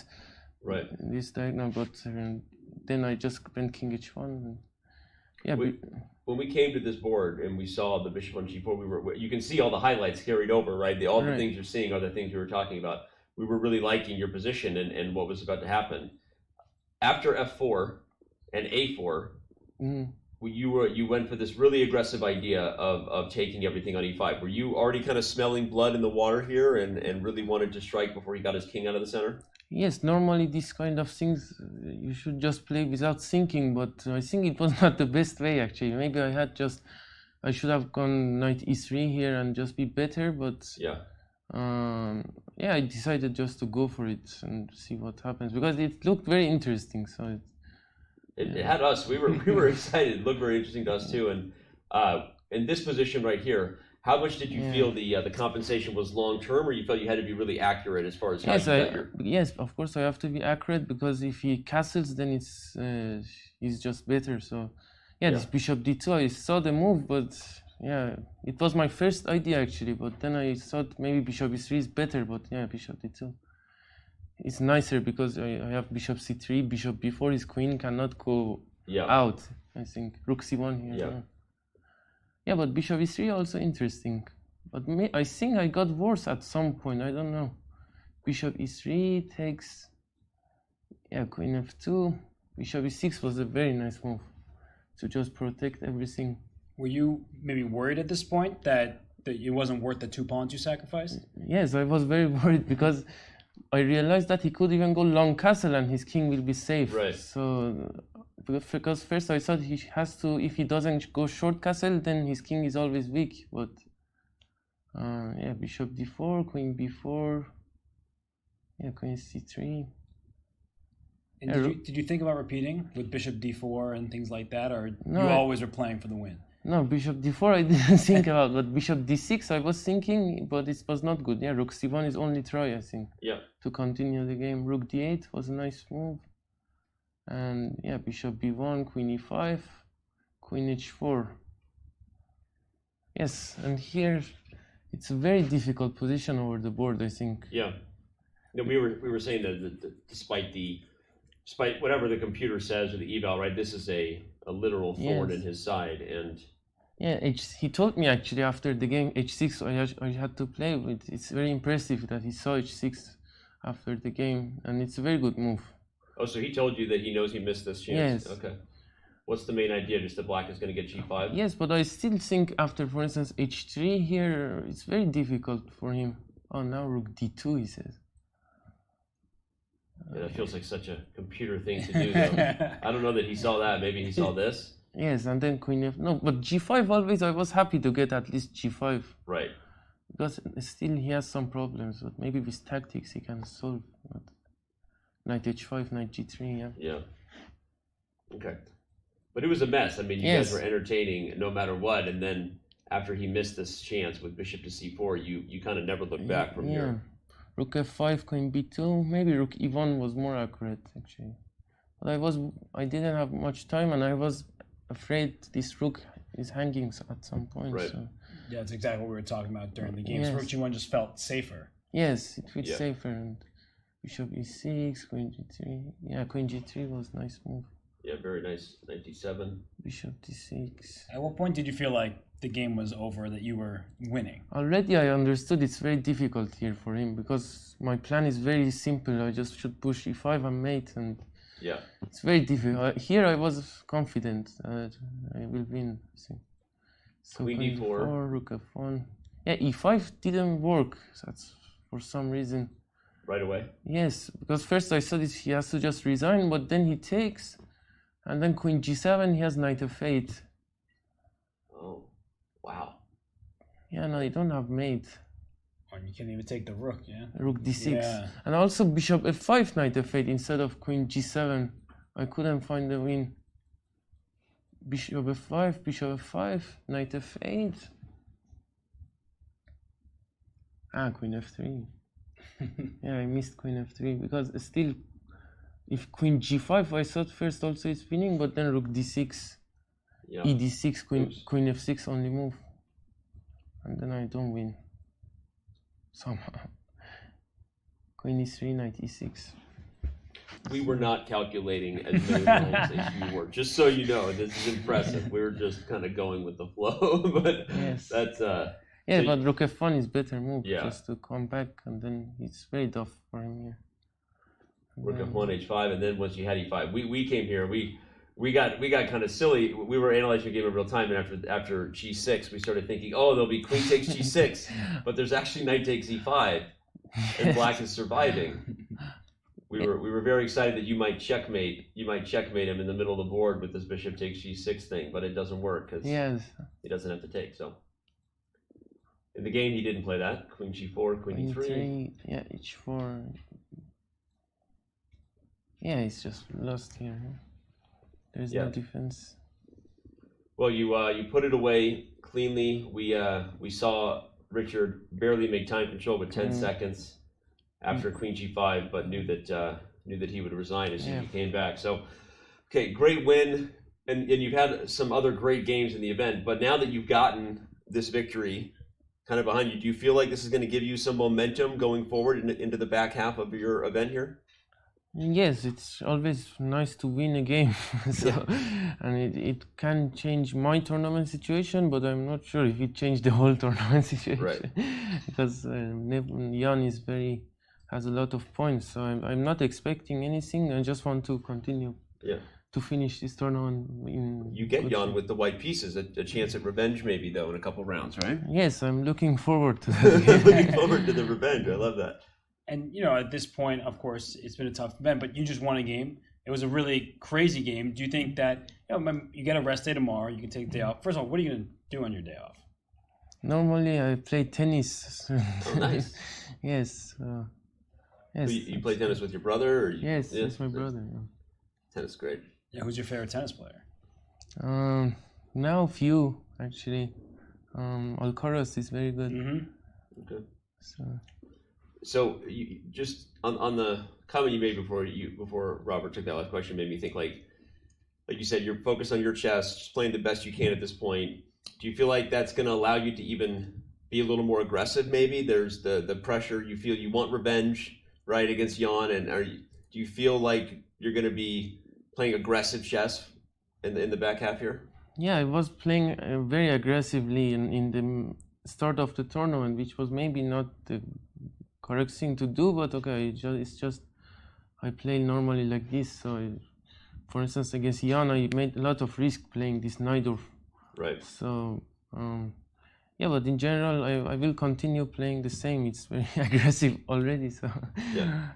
this diagonal, but then I just went king h1. And, yeah. When we came to this board and we saw the bishop on g4, you can see all the highlights carried over, right? All the things you're seeing are the things you were talking about. We were really liking your position and what was about to happen. After f4 and a4, you went for this really aggressive idea of taking everything on e5. Were you already kind of smelling blood in the water here and really wanted to strike before he got his king out of the center? Yes, normally these kind of things you should just play without thinking, but I think it was not the best way actually. Maybe I should have gone knight e3 here and just be better, but yeah, I decided just to go for it and see what happens, because it looked very interesting. So it had us. We were excited. It looked very interesting to us too. And in this position right here, how much did you feel the compensation was long term, or you felt you had to be really accurate as far as how you got your... Yes, of course I have to be accurate, because if he castles, then it's just better. So this bishop d2, I saw the move, but yeah, it was my first idea actually. But then I thought maybe bishop e3 is better, but yeah, bishop d2. It's nicer because I have bishop c3, bishop b4, his queen cannot go out. I think rook c1 here. Yeah, but bishop e3 also interesting. But I think I got worse at some point, I don't know. Bishop e3 takes, queen f2. Bishop e6 was a very nice move to just protect everything. Were you maybe worried at this point that it wasn't worth the 2 pawns you sacrificed? Yes, I was very worried, because I realized that he could even go long castle and his king will be safe. Right. So, because first I thought he has to, if he doesn't go short castle, then his king is always weak. But bishop d4, queen b4, queen c3. And did you think about repeating with bishop d4 and things like that, or you always were playing for the win? No, bishop d4 I didn't think about, but bishop d6 I was thinking, but it was not good. Yeah, rook c1 is only try, I think. Yeah. To continue the game. Rook d8 was a nice move. And bishop b1, queen e5, queen h4. Yes, and here it's a very difficult position over the board, I think. Yeah. No, we were saying that despite whatever the computer says or the eval, right? This is a literal thorn in his side, and he told me actually after the game h6 I had to play with. It's very impressive that he saw h6 after the game, and it's a very good move. Oh, so he told you that he knows he missed this chance? Yes. Okay. What's the main idea? Just that black is going to get g5? Yes, but I still think after, for instance, h3 here, it's very difficult for him. Oh, now rook d2, he says. Yeah, that feels like such a computer thing to do, though. I don't know that he saw that. Maybe he saw this? Yes, and then queen f... No, but g5 always, I was happy to get at least g5. Right. Because still he has some problems, but maybe with tactics he can solve. But knight h5, knight g3, Yeah. Okay. But it was a mess. I mean, you guys were entertaining no matter what, and then after he missed this chance with bishop to c4, you kind of never looked back from here. Rook f5, queen b2, maybe rook e1 was more accurate actually. But I didn't have much time, and I was afraid this rook is hanging at some point. Right. So. Yeah, that's exactly what we were talking about during the game. So rook g1 just felt safer. Yes, it felt safer. And bishop e6, queen g3. Yeah, queen g3 was a nice move. Yeah, very nice. Knight d7. Bishop d6. At what point did you feel like the game was over, that you were winning? Already I understood it's very difficult here for him, because my plan is very simple. I just should push e5 and mate, and it's very difficult. Here I was confident that I will win. So queen d4, rook f1. Yeah, e5 didn't work. That's for some reason. Right away? Yes, because first I thought he has to just resign, but then he takes, and then queen g7, he has knight f8. Oh, wow. Yeah, no, you don't have mate. Oh, you can't even take the rook, yeah? Rook d6. Yeah. And also bishop f5, knight f8 instead of queen g7. I couldn't find the win. Bishop f5, knight f8. Ah, queen f3. Yeah, I missed queen f3 because still, if queen g5, I thought first also it's winning, but then rook d6, yeah. e d6, queen f6 only move, and then I don't win somehow. Queen e3, knight e6. We were not calculating as many rounds as you were. Just so you know, this is impressive. We were just kind of going with the flow, but yes. That's yeah, so but rook f1 is better move, yeah. just to come back, and then it's very tough for him here. Rook f1, h5, and then once you had e5, we came here. We got kind of silly. We were analyzing the game in real time, and after g6, we started thinking, oh, there'll be queen takes g6, but there's actually knight takes e5, and black is surviving. We were very excited that you might checkmate him in the middle of the board with this bishop takes g6 thing, but it doesn't work because he doesn't have to take. So in the game he didn't play that. Queen g4, queen e3. Yeah, h4. Yeah, it's just lost here. There's no defense. Well, you put it away cleanly. We saw Richard barely make time control with 10 seconds after queen g5, but knew that he would resign as soon as he came back. So, okay, great win, and you've had some other great games in the event. But now that you've gotten this victory kind of behind you, do you feel like this is going to give you some momentum going forward into the back half of your event here? Yes, it's always nice to win a game. And it can change my tournament situation, but I'm not sure if it changed the whole tournament situation. Right. Because Jan has a lot of points, so I'm not expecting anything. I just want to continue to finish this tournament. You get Jan with the white pieces, a chance at revenge maybe, though, in a couple rounds, right? Yes, I'm looking forward to that. Looking forward to the revenge. I love that. And, at this point, of course, it's been a tough event, but you just won a game. It was a really crazy game. Do you think that, you get a rest day tomorrow, you can take the day off. First of all, what are you going to do on your day off? Normally, I play tennis. Oh, nice. Yes. Yes. So you play tennis with your brother? Or yes, that's my brother. Yeah. Tennis is great. Yeah, who's your favorite tennis player? Now few, actually. Alcaraz is very good. Mm-hmm. Okay. So you, just on the comment you made before Robert took that last question, made me think like you said, you're focused on your chess, just playing the best you can at this point. Do you feel like that's going to allow you to even be a little more aggressive? Maybe there's the pressure. You feel you want revenge, right, against Jan, and do you feel like you're going to be playing aggressive chess in the back half here? Yeah, I was playing very aggressively in the start of the tournament, which was maybe not the correct thing to do, but okay, it's just I play normally like this. So, for instance, against Jan, I made a lot of risk playing this Najdorf. Right. So, yeah, but in general, I will continue playing the same. It's very aggressive already. So. Yeah.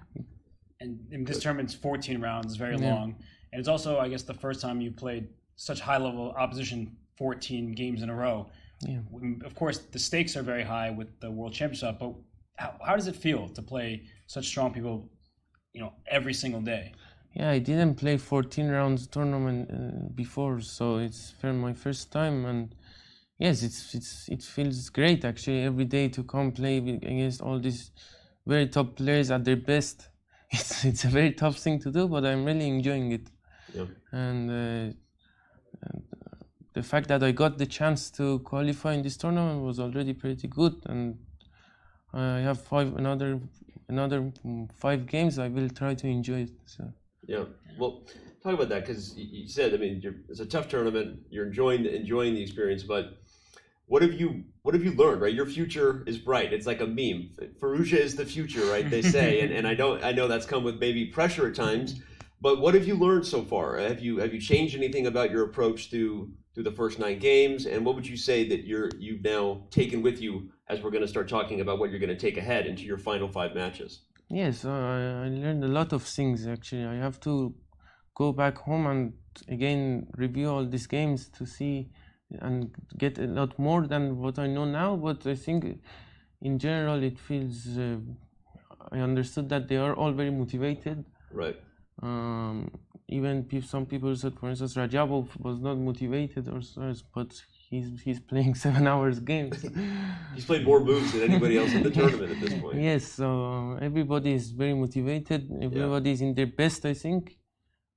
And this tournament's 14 rounds, very long, and it's also, I guess, the first time you played such high-level opposition 14 games in a row. Yeah. Of course, the stakes are very high with the World Championship, but how does it feel to play such strong people, every single day? Yeah, I didn't play 14 rounds tournament before, so it's my first time, and yes, it feels great actually every day to come play against all these very top players at their best. It's a very tough thing to do, but I'm really enjoying it. Yeah. And the fact that I got the chance to qualify in this tournament was already pretty good, and I have another 5 games. I will try to enjoy it. So. Yeah. Well, talk about that, because you said, it's a tough tournament. You're enjoying the experience, but what have you learned? Right, your future is bright. It's like a meme. Firouzja is the future, right? They say, and I know that's come with maybe pressure at times. But what have you learned so far? Have you changed anything about your approach through the first 9 games? And what would you say that you've now taken with you as we're going to start talking about what you're going to take ahead into your final 5 matches? Yes, I learned a lot of things actually. I have to go back home and again review all these games to see and get a lot more than what I know now. But I think in general, it feels. I understood that they are all very motivated. Right. Even if some people said, for instance, Rajabov was not motivated or so, but he's playing 7 hours games. He's played more moves than anybody else in the tournament at this point. Yes, so everybody is very motivated. Everybody is in their best, I think.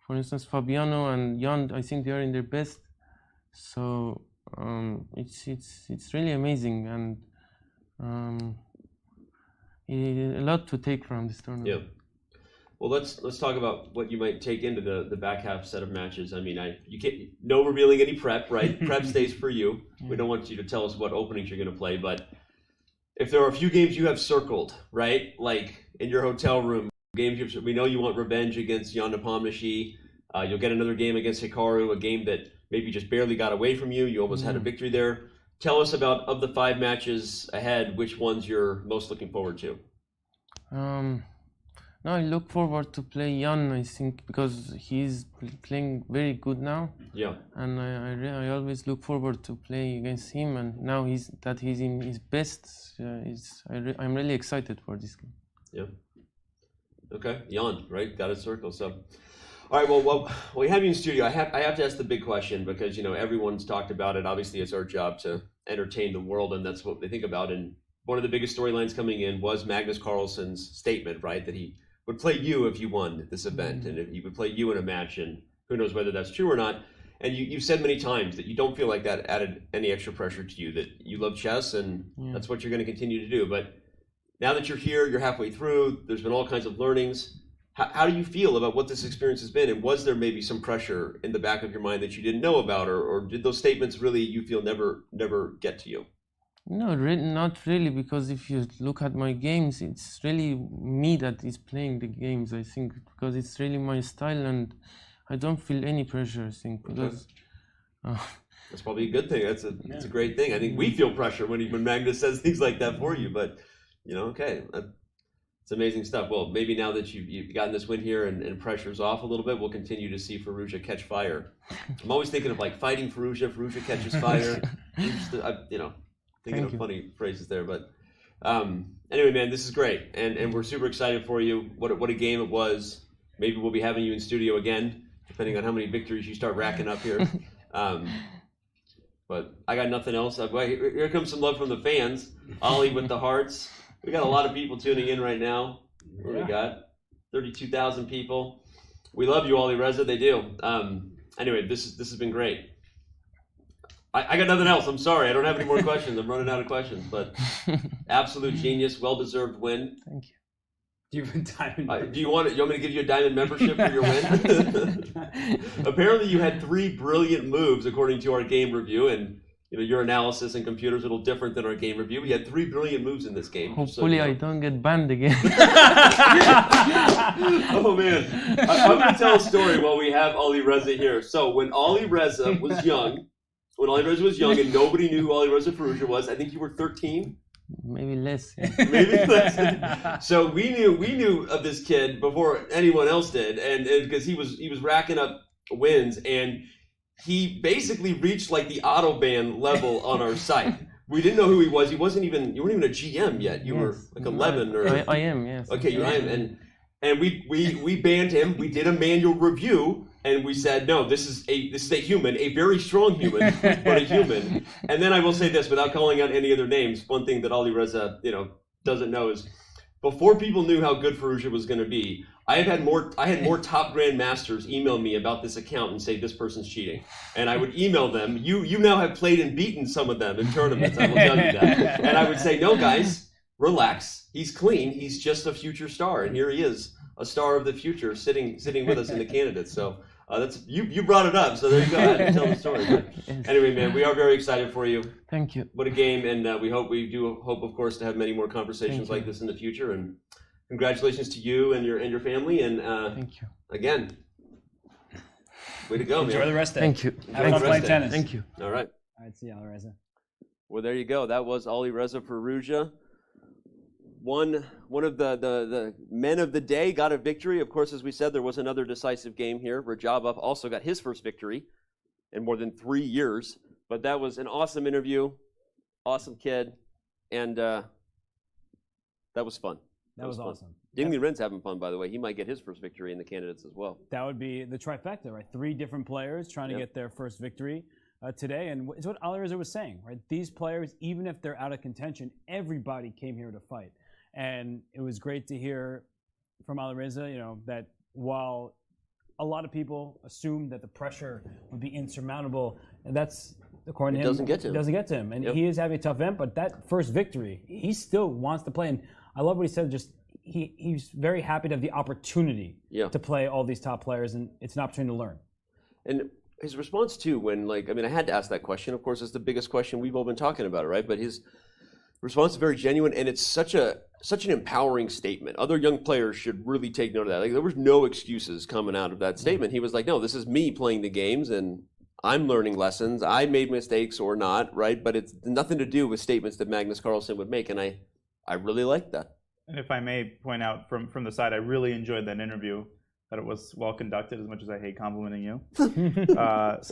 For instance, Fabiano and Jan, I think they are in their best. So it's really amazing and a lot to take from this tournament. Yeah. Well, let's talk about what you might take into the back half set of matches. I mean, you can't no revealing any prep, right? Prep stays for you. We don't want you to tell us what openings you're going to play, but if there are a few games you have circled, right, like in your hotel room, games we know you want revenge against Jan Nepomniachtchi. You'll get another game against Hikaru, a game that maybe just barely got away from you. You almost had a victory there. Tell us about, of the 5 matches ahead, which ones you're most looking forward to. No, I look forward to play Jan, I think, because he's playing very good now. Yeah. And I always look forward to play against him, and now he's in his best. I'm really excited for this game. Yeah. Okay, Jan, right? Got a circle. So, all right. Well, we have you in studio. I have to ask the big question because everyone's talked about it. Obviously, it's our job to entertain the world, and that's what they think about. And one of the biggest storylines coming in was Magnus Carlsen's statement, right? That he would play you if you won this event, and if he would play you in a match, and who knows whether that's true or not. And you've said many times that you don't feel like that added any extra pressure to you, that you love chess, and that's what you're going to continue to do. But now that you're here, you're halfway through, there's been all kinds of learnings. How do you feel about what this experience has been, and was there maybe some pressure in the back of your mind that you didn't know about, or did those statements really, you feel, never get to you? No, not really, because if you look at my games, it's really me that is playing the games, I think, because it's really my style, and I don't feel any pressure, I think, because... That's probably a good thing. It's a great thing. I think we feel pressure when Magnus says things like that for you, but, okay, it's amazing stuff. Well, maybe now that you've gotten this win here and pressure's off a little bit, we'll continue to see Firouzja catch fire. I'm always thinking of, like, fighting Firouzja catches fire, thinking of funny phrases there, but anyway, man, this is great, and we're super excited for you. What a game it was. Maybe we'll be having you in studio again, depending on how many victories you start racking up here. But I got nothing else. Here comes some love from the fans. Ollie with the hearts. We got a lot of people tuning in right now. What do we got? 32,000 people. We love you, Alireza. They do. Anyway, this has been great. I got nothing else. I'm sorry. I don't have any more questions. I'm running out of questions. But absolute genius, well-deserved win. Thank you. Do you have a diamond? You want me to give you a diamond membership for your win? Apparently, you had 3 brilliant moves according to our game review, and your analysis and computers are a little different than our game review. We had 3 brilliant moves in this game. Hopefully, I don't get banned again. Oh man, I'm going to tell a story while we have Alireza here. So when Alireza was young. When Alireza was young and nobody knew who Alireza Firouzja was, I think you were 13. Maybe less. Maybe less. So we knew of this kid before anyone else did, and because he was racking up wins, and he basically reached like the autoban level on our site. We didn't know who he was. You weren't even a GM yet. You were like 11 or. I am, yes. Okay, you am, and we banned him. We did a manual review. And we said, no, this is a human, a very strong human, but a human. And then I will say this, without calling out any other names, one thing that Alireza, doesn't know is, before people knew how good Firouzja was going to be, I had more top grandmasters email me about this account and say this person's cheating, and I would email them. You now have played and beaten some of them in tournaments. I will tell you that. And I would say, no, guys, relax. He's clean. He's just a future star, and here he is, a star of the future, sitting with us in the candidates. So. That's you brought it up, so there you go. I had to tell the story. But anyway, man, we are very excited for you. Thank you. What a game, and we do hope, of course, to have many more conversations like this in the future. And congratulations to you and your family. And thank you again. Way to go, man. Enjoy the rest day. Thank you. Have fun playing tennis. Thank you. All right. All right, see you, Alireza. Well, there you go. That was Alireza Firouzja. One of the men of the day got a victory. Of course, as we said, there was another decisive game here. Rajabov also got his first victory in more than 3 years. But that was an awesome interview, awesome kid, and That was fun. That was awesome. Ding Liren's having fun, by the way. He might get his first victory in the candidates as well. That would be the trifecta, right? 3 different players trying to get their first victory today. And it's what Alireza was saying, right? These players, even if they're out of contention, everybody came here to fight. And it was great to hear from Alireza, you know, that while a lot of people assumed that the pressure would be insurmountable, and that's, according to him, doesn't get to him. It doesn't get to him. And he is having a tough event, but that first victory, he still wants to play. And I love what he said, just he's very happy to have the opportunity to play all these top players, and it's an opportunity to learn. And his response too, when I had to ask that question, of course, it's the biggest question we've all been talking about, right? But his response is very genuine, and it's such an empowering statement. Other young players should really take note of that. Like, there was no excuses coming out of that statement. He was like, no, this is me playing the games, and I'm learning lessons. I made mistakes or not, right? But it's nothing to do with statements that Magnus Carlsen would make, and I really like that. And if I may point out from the side, I really enjoyed that interview, that it was well conducted, as much as I hate complimenting you. So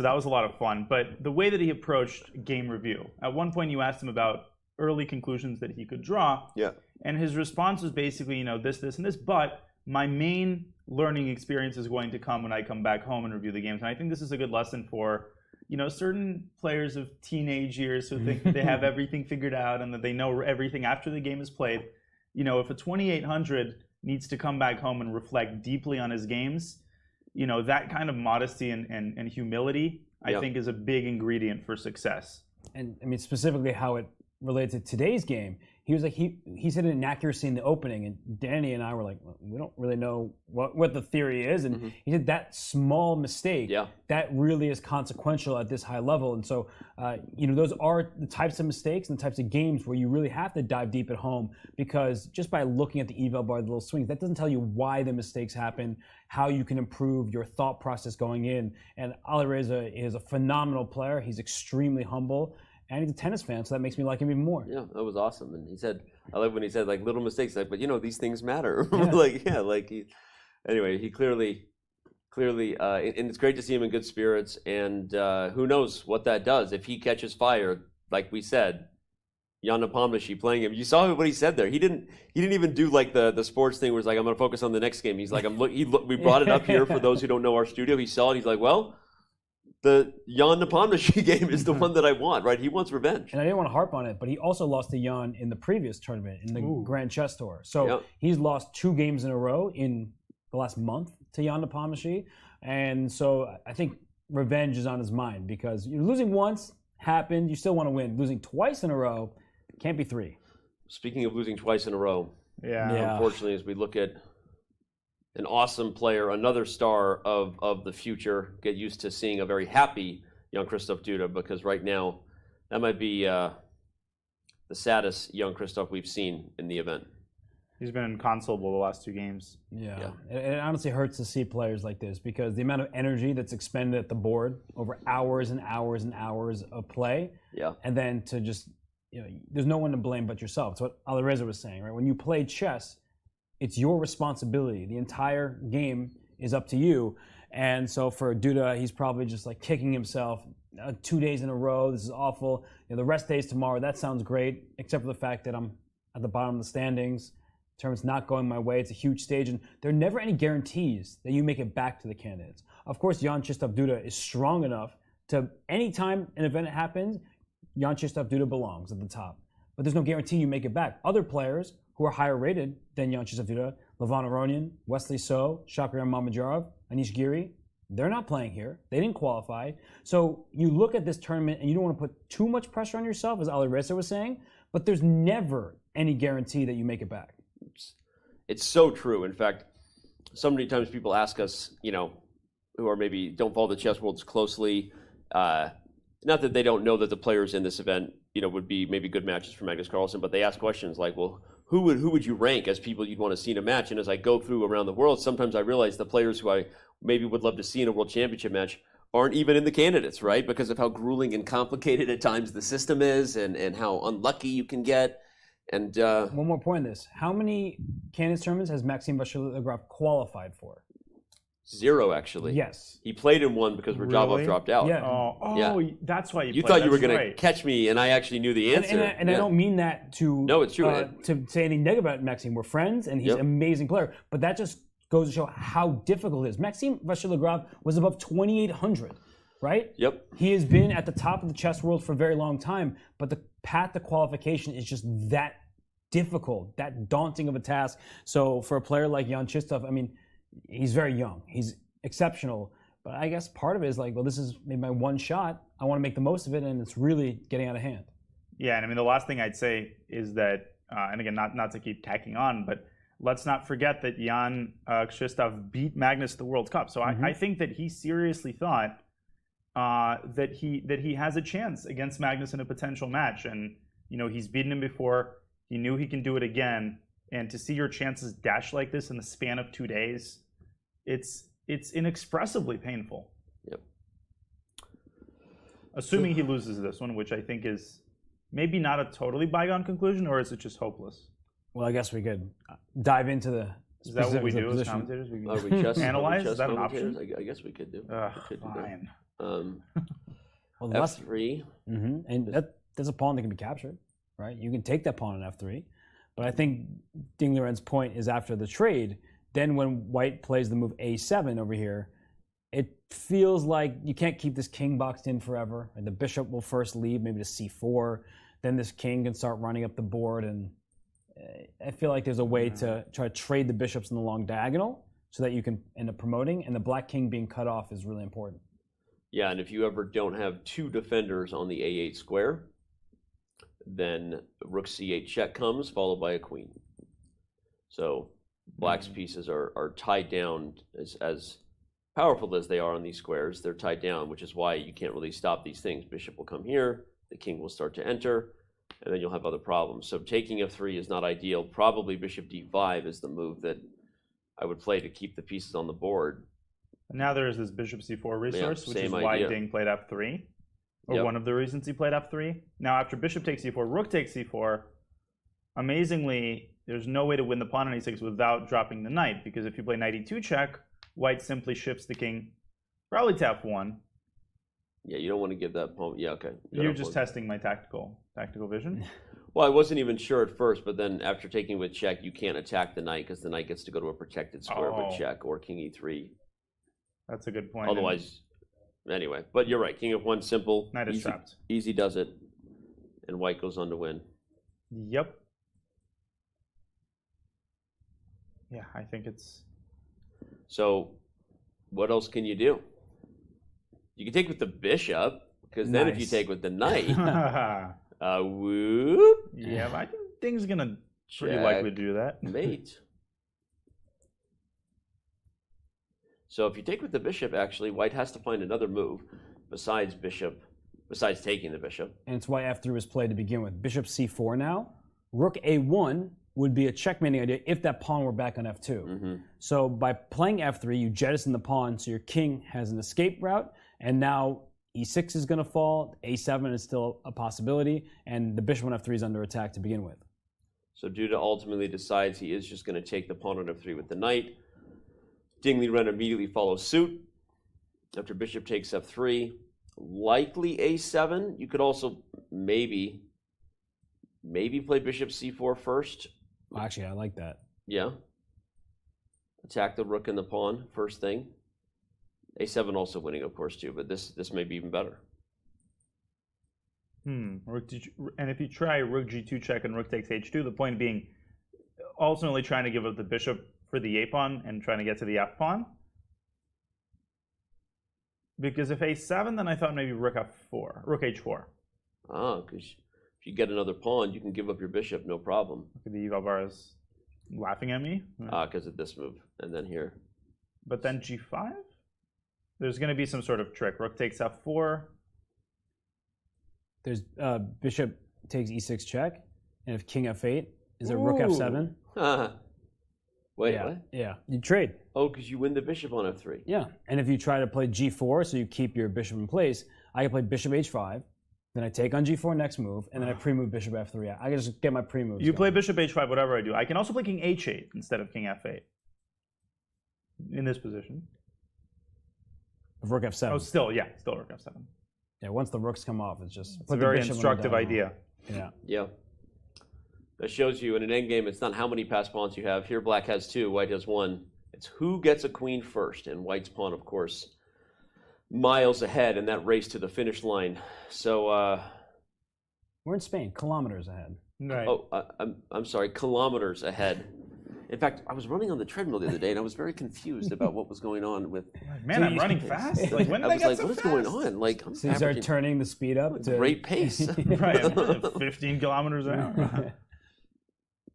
that was a lot of fun. But the way that he approached game review, at one point you asked him about early conclusions that he could draw. Yeah. And his response was basically, you know, this, and this, but my main learning experience is going to come when I come back home and review the games. And I think this is a good lesson for, you know, certain players of teenage years who think they have everything figured out and that they know everything after the game is played. You know, if a 2800 needs to come back home and reflect deeply on his games, you know, that kind of modesty and humility, I think, is a big ingredient for success. And I mean, specifically how it related to today's game, he was like, he said an inaccuracy in the opening, and Danny and I were like, well, we don't really know what the theory is, and he said that small mistake, that really is consequential at this high level. And so, you know, those are the types of mistakes and the types of games where you really have to dive deep at home, because just by looking at the eval bar, the little swings, that doesn't tell you why the mistakes happen, how you can improve your thought process going in. And Alireza is a phenomenal player. He's extremely humble. And he's a tennis fan, so that makes me like him even more. Yeah, that was awesome. And he said, I love when he said, like, little mistakes, like, but you know, these things matter. Anyway, he clearly, and it's great to see him in good spirits. And who knows what that does if he catches fire, like we said. Jan Nepomniachtchi playing him. You saw what he said there. He didn't even do like the sports thing where it's like, I'm going to focus on the next game. He's like, we brought it up here for those who don't know our studio. He saw it. He's like, well, the Jan Nepomniachtchi game is the one that I want, right? He wants revenge. And I didn't want to harp on it, but he also lost to Jan in the previous tournament, in the Grand Chess Tour. So he's lost 2 games in a row in the last month to Jan Nepomniachtchi. And so I think revenge is on his mind, because you're losing once, happened, you still want to win. Losing twice in a row, can't be 3. Speaking of losing twice in a row, unfortunately, as we look at an awesome player, another star of the future, get used to seeing a very happy Jan-Krzysztof Duda, because right now that might be the saddest Jan-Krzysztof we've seen in the event. He's been inconsolable the last 2 games. Yeah. It honestly hurts to see players like this, because the amount of energy that's expended at the board over hours and hours and hours of play, and then to just, you know, there's no one to blame but yourself. It's what Alireza was saying, right? When you play chess, it's your responsibility. The entire game is up to you. And so for Duda, he's probably just like kicking himself. 2 days in a row, this is awful. You know, the rest days tomorrow, that sounds great, except for the fact that I'm at the bottom of the standings. Tournament's not going my way. It's a huge stage, and there are never any guarantees that you make it back to the candidates. Of course, Jan-Krzysztof Duda is strong enough to, anytime an event happens, Jan-Krzysztof Duda belongs at the top. But there's no guarantee you make it back. Other players who are higher rated than Jan-Krzysztof Duda, Levan Aronian, Wesley So, Shakhriyar Mamedyarov, Anish Giri, they're not playing here. They didn't qualify. So you look at this tournament and you don't want to put too much pressure on yourself, as Alireza was saying, but there's never any guarantee that you make it back. It's so true. In fact, so many times people ask us, you know, who are maybe don't follow the chess world as closely, not that they don't know that the players in this event, you know, would be maybe good matches for Magnus Carlsen, but they ask questions like, well, who would you rank as people you'd want to see in a match? And as I go through around the world, sometimes I realize the players who I maybe would love to see in a world championship match aren't even in the candidates, right? Because of how grueling and complicated at times the system is, and how unlucky you can get. And one more point on this. How many candidates tournaments has Maxime Vachier-Lagrave qualified for? 0 actually. Yes. He played in one because Rajabov Really? dropped out. Yeah. Oh, that's why you thought you were going to catch me, and I actually knew the answer. And I don't mean that to No, it's true. To say anything negative about Maxime. We're friends, and he's an amazing player. But that just goes to show how difficult it is. Maxime Vachier-Lagrave was above 2,800, right? Yep. He has been at the top of the chess world for a very long time, but the path to qualification is just that difficult, that daunting of a task. So for a player like Jan-Krzysztof, I mean, he's very young. He's exceptional. But I guess part of it is like, well, this is maybe my one shot. I want to make the most of it, and it's really getting out of hand. Yeah, and I mean, the last thing I'd say is that, and again, not to keep tacking on, but let's not forget that Jan-Krzysztof beat Magnus at the World Cup. So I think that he seriously thought that he has a chance against Magnus in a potential match. And, you know, he's beaten him before. He knew he can do it again. And to see your chances dash like this in the span of 2 days, it's inexpressibly painful. Yep. Assuming he loses this one, which I think is maybe not a totally bygone conclusion, or is it just hopeless? Well, I guess we could dive into the. Is that what we specifics of do as position. commentators? We Are we chess, analyze? chess Is that an commentators? option? I guess we could do. Fine. Well, F3. And that's a pawn that can be captured, right? You can take that pawn on F3. But I think Ding Liren's point is after the trade, then when White plays the move A7 over here, it feels like you can't keep this king boxed in forever. And the bishop will first leave, maybe to C4. Then this king can start running up the board. And I feel like there's a way to try to trade the bishops in the long diagonal so that you can end up promoting. And the black king being cut off is really important. Yeah, and if you ever don't have two defenders on the A8 square, then rook C8 check comes, followed by a queen. So black's pieces are tied down as powerful as they are on these squares. They're tied down, which is why you can't really stop these things. Bishop will come here, the king will start to enter, and then you'll have other problems. So taking F3 is not ideal. Probably bishop D5 is the move that I would play to keep the pieces on the board. And now there is this bishop C4 resource, which is why idea. Ding played F3. Or one of the reasons he played F3. Now after bishop takes C4, rook takes C4, amazingly, there's no way to win the pawn on E6 without dropping the knight, because if you play knight E2 check, White simply shifts the king probably to F1. Yeah, you don't want to give that pawn. Yeah, okay. You're just testing my tactical vision. Well, I wasn't even sure at first, but then after taking with check, you can't attack the knight because the knight gets to go to a protected square with check or king E3. That's a good point. Otherwise, anyway, but you're right. King F1, simple. Knight is trapped. Easy does it, and White goes on to win. Yep. Yeah, I think it's... So, what else can you do? You can take with the bishop, because then if you take with the knight, whoop. Yeah, I think Ding's gonna pretty likely do that. Mate. So if you take with the bishop, actually, White has to find another move besides taking the bishop. And it's why F3 was played to begin with. Bishop C4 now. Rook A1 would be a checkmating idea if that pawn were back on F2. So by playing F3, you jettison the pawn, so your king has an escape route, and now E6 is going to fall, A7 is still a possibility, and the bishop on F3 is under attack to begin with. So Duda ultimately decides he is just going to take the pawn on F3 with the knight. Ding Liren immediately follows suit. After bishop takes F3, likely A7. You could also maybe play bishop C4 first. Actually, I like that. Yeah. Attack the rook and the pawn first thing. A7 also winning, of course, too, but this may be even better. And if you try rook G2 check and rook takes H2, the point being ultimately trying to give up the bishop for the A pawn and trying to get to the F pawn. Because if A7, then I thought maybe rook F4, rook H4. Ah, because if you get another pawn, you can give up your bishop, no problem. The Ivalvar is laughing at me. Because of this move, and then here. But then G5? There's going to be some sort of trick. Rook takes F4. There's bishop takes E6 check, and if king F8, is it rook F7? Wait, yeah. what? Yeah, you trade. Oh, because you win the bishop on F3. Yeah, and if you try to play G4, so you keep your bishop in place, I can play bishop H5, then I take on G4 next move, and then I pre-move bishop F3. I can just get my pre-moves You going. play bishop H5, whatever I do. I can also play king H8 instead of king F8 in this position. Of rook f7. Oh, still rook f7. Yeah, once the rooks come off, it's just... It's a very instructive idea. Yeah. Yeah. That shows you in an endgame, it's not how many passed pawns you have. Here, black has 2, white has 1. It's who gets a queen first, and white's pawn, of course, miles ahead in that race to the finish line. So, we're in Spain, kilometers ahead. Right. Oh, I'm sorry, kilometers ahead. In fact, I was running on the treadmill the other day, and I was very confused about what was going on with. Man, I'm running fast. Like, when did I was get like, so what is fast? going on? Like, I'm So you start averaging turning the speed up to... great pace. Right, I'm at 15 kilometers an hour.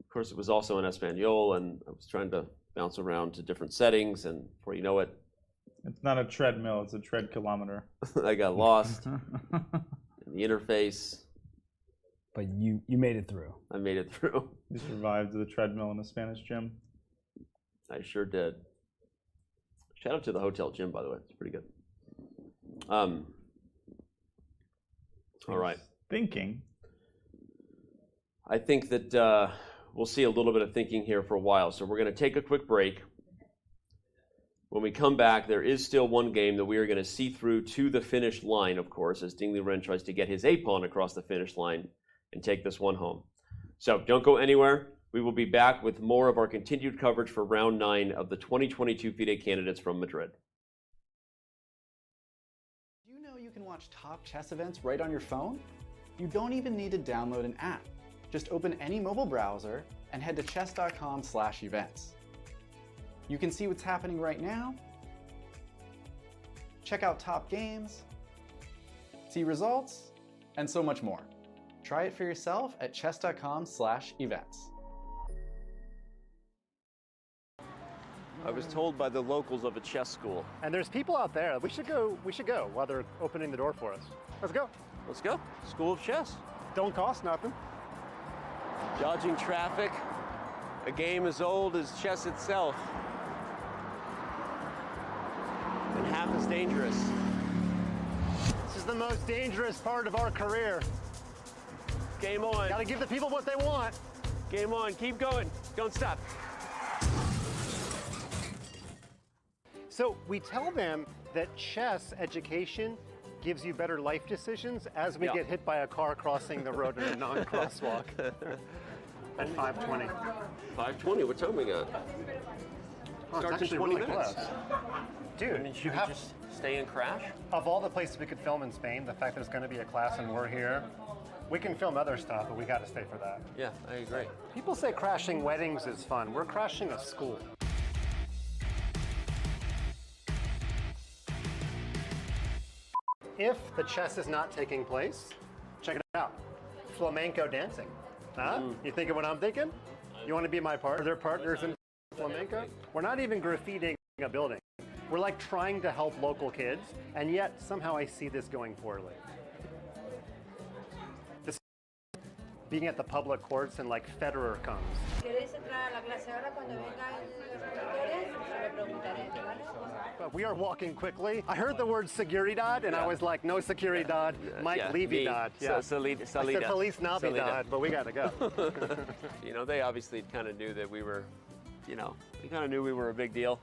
Of course, it was also in Espanol, and I was trying to bounce around to different settings, and before you know it, It's not a treadmill, it's a tread kilometer. I got lost in the interface. But you made it through. I made it through. You survived the treadmill in a Spanish gym. I sure did. Shout out to the hotel gym, by the way. It's pretty good. All right. Thinking. I think that we'll see a little bit of thinking here for a while. So we're going to take a quick break. When we come back, there is still one game that we are going to see through to the finish line, of course, as Ding Liren tries to get his A-pawn across the finish line and take this one home. So don't go anywhere. We will be back with more of our continued coverage for round 9 of the 2022 FIDE Candidates from Madrid. Do you know you can watch top chess events right on your phone? You don't even need to download an app. Just open any mobile browser and head to chess.com/events. You can see what's happening right now, check out top games, see results, and so much more. Try it for yourself at chess.com/events. I was told by the locals of a chess school. And there's people out there. We should go while they're opening the door for us. Let's go. Let's go. School of Chess. Don't cost nothing. Dodging traffic. A game as old as chess itself. And half as dangerous. This is the most dangerous part of our career. Game on. Gotta give the people what they want. Game on. Keep going. Don't stop. So we tell them that chess education gives you better life decisions as we get hit by a car crossing the road in a non-crosswalk. At 5:20. 5:20. What time we got? Oh, Starts it's in actually 20 really minutes. close. Dude, I mean, should we just stay and crash? Of all the places we could film in Spain, the fact that it's going to be a class and we're here, we can film other stuff, but we got to stay for that. Yeah, I agree. People say crashing weddings is fun. We're crashing a school. If the chess is not taking place, check it out. Flamenco dancing. Huh? You thinking what I'm thinking? You want to be my partner? They're partners in flamenco? We're not even graffitiing a building. We're like trying to help local kids, and yet somehow I see this going poorly. This being at the public courts and like Federer comes. But we are walking quickly. I heard the word seguridad, and I was like, no seguridad, Mike Levidad. Yeah. I said Feliz Navidad, but we gotta go. You know, they obviously kind of knew that we were, they kind of knew we were a big deal.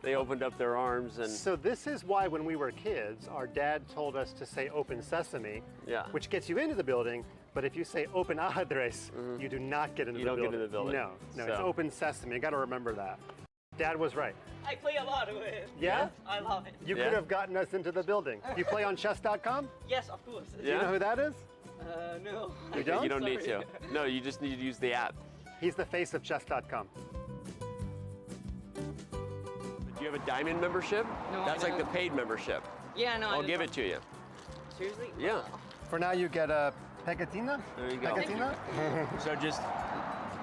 They opened up their arms and... So this is why when we were kids, our dad told us to say open sesame, which gets you into the building, but if you say open address, you do not get into the building. You don't get into the building. No, it's open sesame. You gotta remember that. Dad was right. I play a lot with it. Yeah? I love it. You could have gotten us into the building. You play on chess.com? Yes, of course. Do you know who that is? No. You don't? You don't need to. No, you just need to use the app. He's the face of chess.com. Do you have a diamond membership? No, That's I like the don't. paid membership. Yeah, no. I'll give it to you. Seriously? Yeah. For now, you get a pegatina. There you go. Pegatina? So just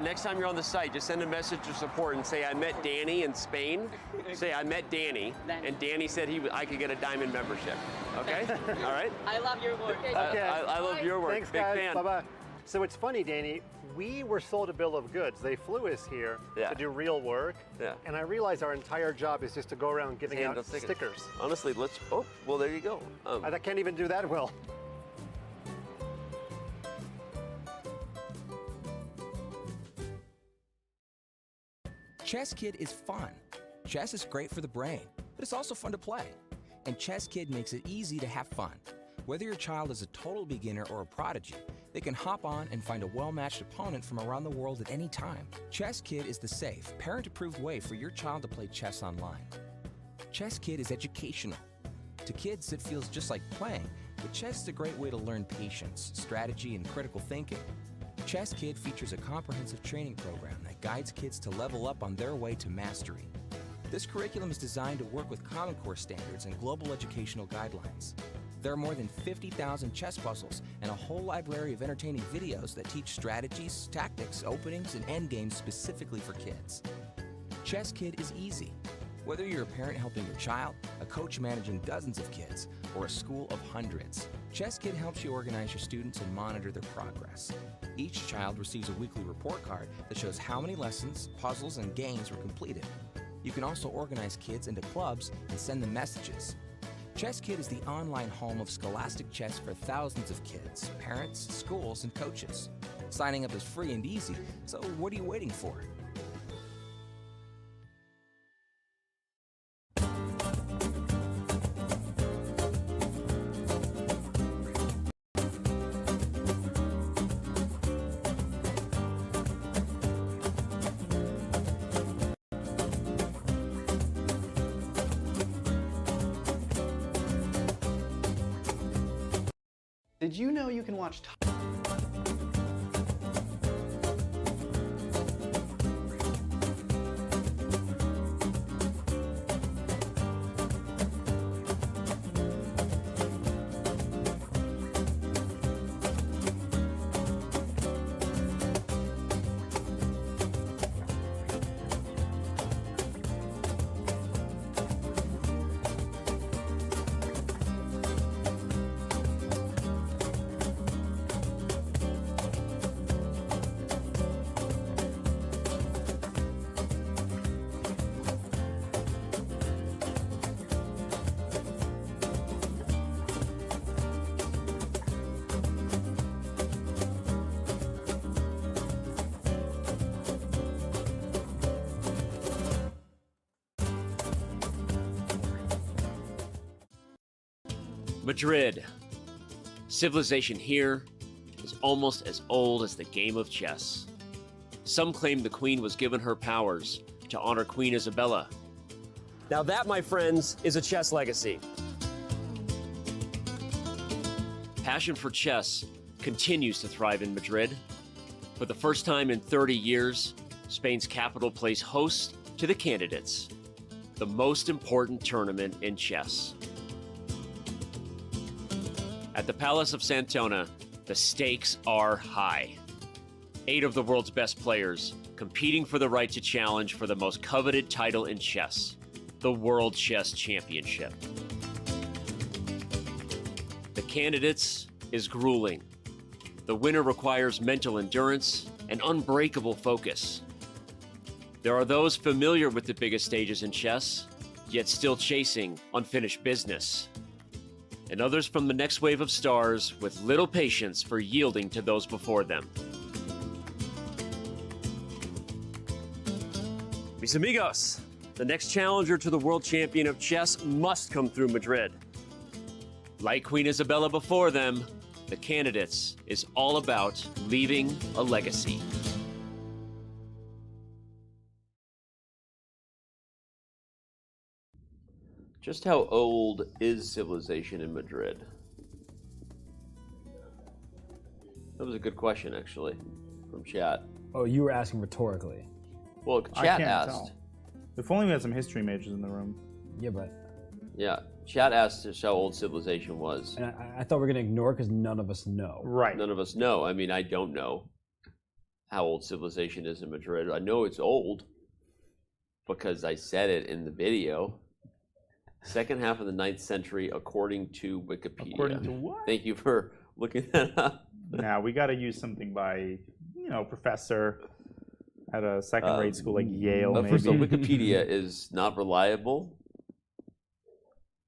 next time you're on the site, just send a message of support and say, I met Danny in Spain. Say, I met Danny, and Danny said I could get a diamond membership. Okay? All right? I love your work. Okay. I love your work. Thanks, Big guys. fan. Bye-bye. So it's funny, Danny, we were sold a bill of goods. They flew us here to do real work. Yeah. And I realized our entire job is just to go around giving out stickers. Honestly, well, there you go. I can't even do that well. ChessKid is fun. Chess is great for the brain, but it's also fun to play. and ChessKid makes it easy to have fun. Whether your child is a total beginner or a prodigy, they can hop on and find a well-matched opponent from around the world at any time. ChessKid is the safe, parent-approved way for your child to play chess online. ChessKid is educational. To kids, it feels just like playing, but chess is a great way to learn patience, strategy, and critical thinking. ChessKid features a comprehensive training program that guides kids to level up on their way to mastery. This curriculum is designed to work with Common Core standards and global educational guidelines. There are more than 50,000 chess puzzles and a whole library of entertaining videos that teach strategies, tactics, openings, and endgames specifically for kids. ChessKid is easy. Whether you're a parent helping your child, a coach managing dozens of kids, or a school of hundreds, ChessKid helps you organize your students and monitor their progress. Each child receives a weekly report card that shows how many lessons, puzzles, and games were completed. You can also organize kids into clubs and send them messages. ChessKid is the online home of scholastic chess for thousands of kids, parents, schools, and coaches. Signing up is free and easy, so what are you waiting for? Did you know you can watch Madrid. Civilization here is almost as old as the game of chess. Some claim the queen was given her powers to honor Queen Isabella. Now that, my friends, is a chess legacy. Passion for chess continues to thrive in Madrid. For the first time in 30 years, Spain's capital plays host to the Candidates, the most important tournament in chess. At the Palace of Santona, the stakes are high. 8 of the world's best players competing for the right to challenge for the most coveted title in chess, the World Chess Championship. The Candidates is grueling. The winner requires mental endurance and unbreakable focus. There are those familiar with the biggest stages in chess, yet still chasing unfinished business. And others from the next wave of stars with little patience for yielding to those before them. Mis amigos, the next challenger to the world champion of chess must come through Madrid. Like Queen Isabella before them, the Candidates is all about leaving a legacy. Just how old is civilization in Madrid? That was a good question, actually, from chat. Oh, you were asking rhetorically. Well, I chat can't asked. tell. If only we had some history majors in the room. Yeah, but... Yeah, chat asked us how old civilization was. And I thought we were going to ignore it because none of us know. Right. None of us know. I mean, I don't know how old civilization is in Madrid. I know it's old because I said it in the video. Second half of the 9th century, according to Wikipedia. According to what? Thank you for looking that up. Now we got to use something by, professor at a second-rate school like Yale. Maybe. First of all, Wikipedia is not reliable.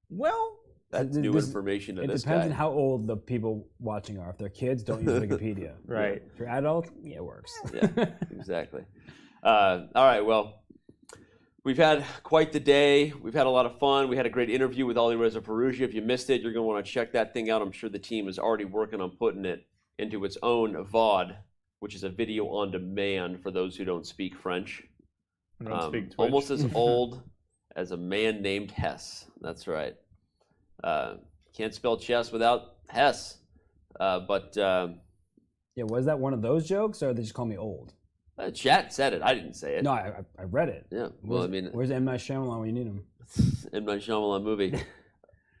Well, that's new information to this guy. It depends on how old the people watching are. If they're kids, don't use Wikipedia. Right. If you're adult, yeah, it works. Yeah, exactly. All right, well, We've had quite the day. We've had a lot of fun. We had a great interview with Alireza Firouzja. If you missed it, you're going to want to check that thing out. I'm sure the team is already working on putting it into its own VOD, which is a video on demand for those who don't speak French. Almost as old as a man named Hess. That's right. Can't spell chess without Hess. Yeah, was that one of those jokes, or did they just call me old? Chat said it. I didn't say it. No, I read it. Yeah. Well, where's M. Night Shyamalan when you need him? M. Night Shyamalan movie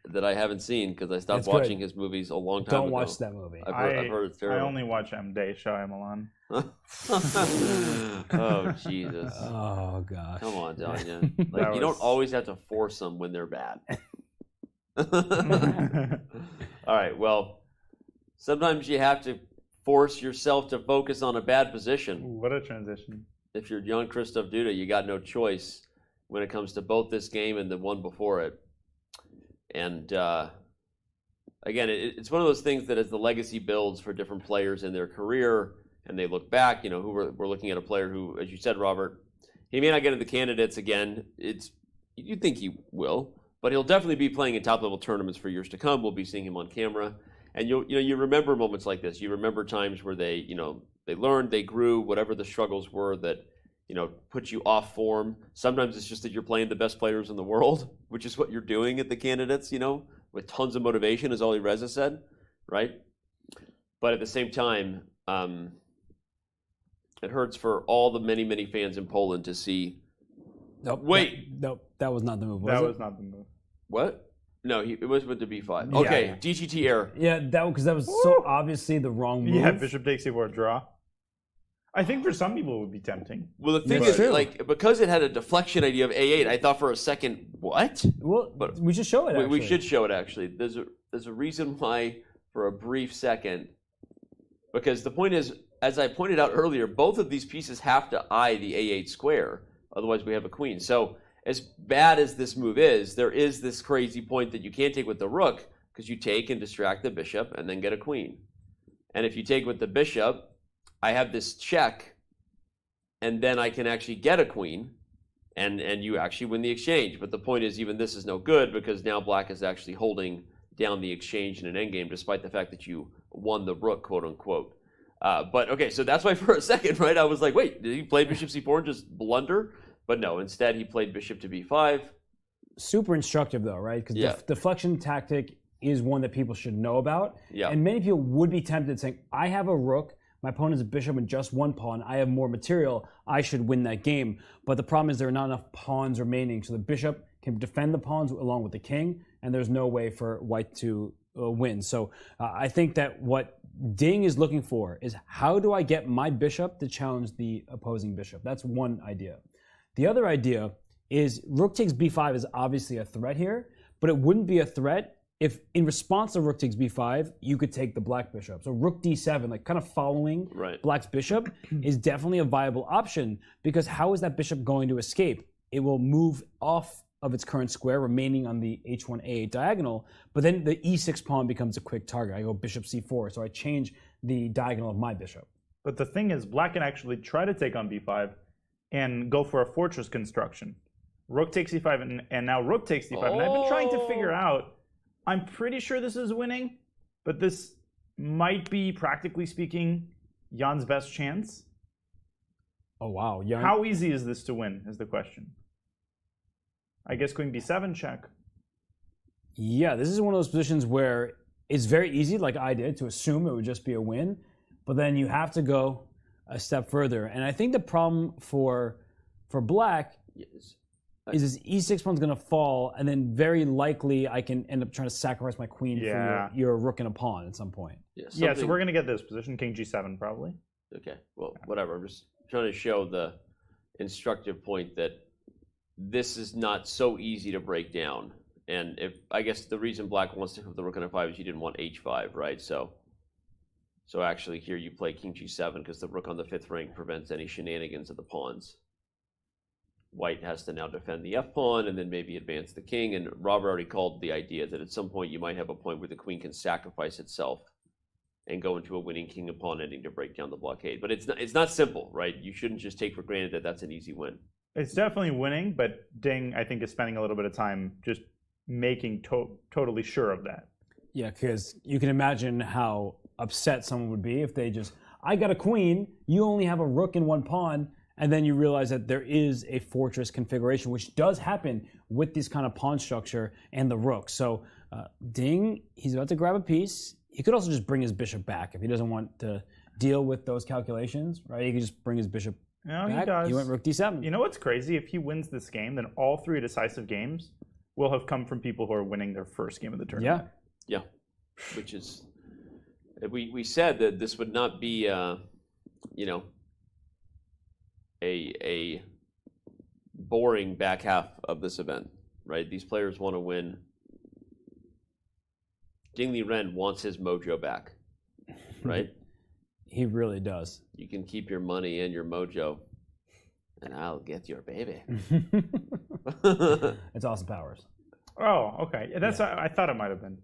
that I haven't seen because I stopped watching his movies a long time ago. Don't watch that movie. I've heard it's terrible. I only watch M. Day Shyamalan. Oh, Jesus. Oh, gosh. Come on, Danya. Like, you don't always have to force them when they're bad. All right, well, sometimes you have to force yourself to focus on a bad position. What a transition. If you're Jan-Krzysztof Duda, you got no choice when it comes to both this game and the one before it. And again, it's one of those things that as the legacy builds for different players in their career, and they look back, who we're looking at a player who, as you said, Robert, he may not get into the candidates again. You think he will, but he'll definitely be playing in top-level tournaments for years to come. We'll be seeing him on camera. And you remember moments like this. You remember times where they learned, they grew, whatever the struggles were that, put you off form. Sometimes it's just that you're playing the best players in the world, which is what you're doing at the candidates, with tons of motivation, as Alireza said, right? But at the same time, it hurts for all the many, many fans in Poland to see. Nope. Wait. Nope. That was not the move. That was not the move. What? No, it was with the b5. Okay, yeah. DGT error. Yeah, because that was so obviously the wrong move. Yeah, bishop takes c4 draw. I think for some people it would be tempting. Well, the thing is, because it had a deflection idea of a8, I thought for a second, what? Well, but we should show it. We should show it actually. There's a reason why for a brief second, because the point is, as I pointed out earlier, both of these pieces have to eye the a8 square, otherwise we have a queen. So as bad as this move is, there is this crazy point that you can't take with the rook because you take and distract the bishop and then get a queen. And if you take with the bishop, I have this check, and then I can actually get a queen, and you actually win the exchange. But the point is, even this is no good because now black is actually holding down the exchange in an endgame, despite the fact that you won the rook, quote unquote. But okay, so that's why for a second, right, I was like, wait, did he play bishop c4 and just blunder? But no, instead he played bishop to b5. Super instructive though, right? Because deflection tactic is one that people should know about. Yeah. And many people would be tempted saying, I have a rook, my opponent is a bishop and just one pawn, I have more material, I should win that game. But the problem is there are not enough pawns remaining, so the bishop can defend the pawns along with the king, and there's no way for white to win. So I think that what Ding is looking for is how do I get my bishop to challenge the opposing bishop? That's one idea. The other idea is rook takes b5 is obviously a threat here, but it wouldn't be a threat if in response to rook takes b5, you could take the black bishop. So rook d7, like kind of following black's bishop, is definitely a viable option because how is that bishop going to escape? It will move off of its current square, remaining on the h1, a8 diagonal, but then the e6 pawn becomes a quick target. I go bishop c4, so I change the diagonal of my bishop. But the thing is, black can actually try to take on b5 and go for a fortress construction. Rook takes e5, and now rook takes d5. And I've been trying to figure out, I'm pretty sure this is winning, but this might be, practically speaking, Jan's best chance. Oh, wow. How easy is this to win, is the question. I guess queen b7 check. Yeah, this is one of those positions where it's very easy, like I did, to assume it would just be a win, but then you have to go a step further. And I think the problem for black is this e6 pawn's going to fall, and then very likely I can end up trying to sacrifice my queen for your rook and a pawn at some point. Yeah, so we're going to get this position, king g7 probably. Okay, well, whatever. I'm just trying to show the instructive point that this is not so easy to break down. And I guess the reason black wants to have the rook on f5 is you didn't want h5, right? So actually here you play king g7 because the rook on the 5th rank prevents any shenanigans of the pawns. White has to now defend the f-pawn and then maybe advance the king. And Robert already called the idea that at some point you might have a point where the queen can sacrifice itself and go into a winning king and pawn ending to break down the blockade. But it's not simple, right? You shouldn't just take for granted that that's an easy win. It's definitely winning, but Ding, I think, is spending a little bit of time just making totally sure of that. Yeah, because you can imagine how upset someone would be if they just, I got a queen, you only have a rook and one pawn, and then you realize that there is a fortress configuration, which does happen with this kind of pawn structure and the rook. So Ding, he's about to grab a piece. He could also just bring his bishop back if he doesn't want to deal with those calculations, right? He could just bring his bishop No, back. he does. He went rook d7. You know what's crazy? If he wins this game, then all 3 decisive games will have come from people who are winning their first game of the tournament. Yeah, which is, we said that this would not be, you know, a boring back half of this event, right? These players want to win. Ding Liren wants his mojo back, right? He really does. You can keep your money and your mojo, and I'll get your baby. It's Austin Powers. Oh, okay. That's I thought it might have been.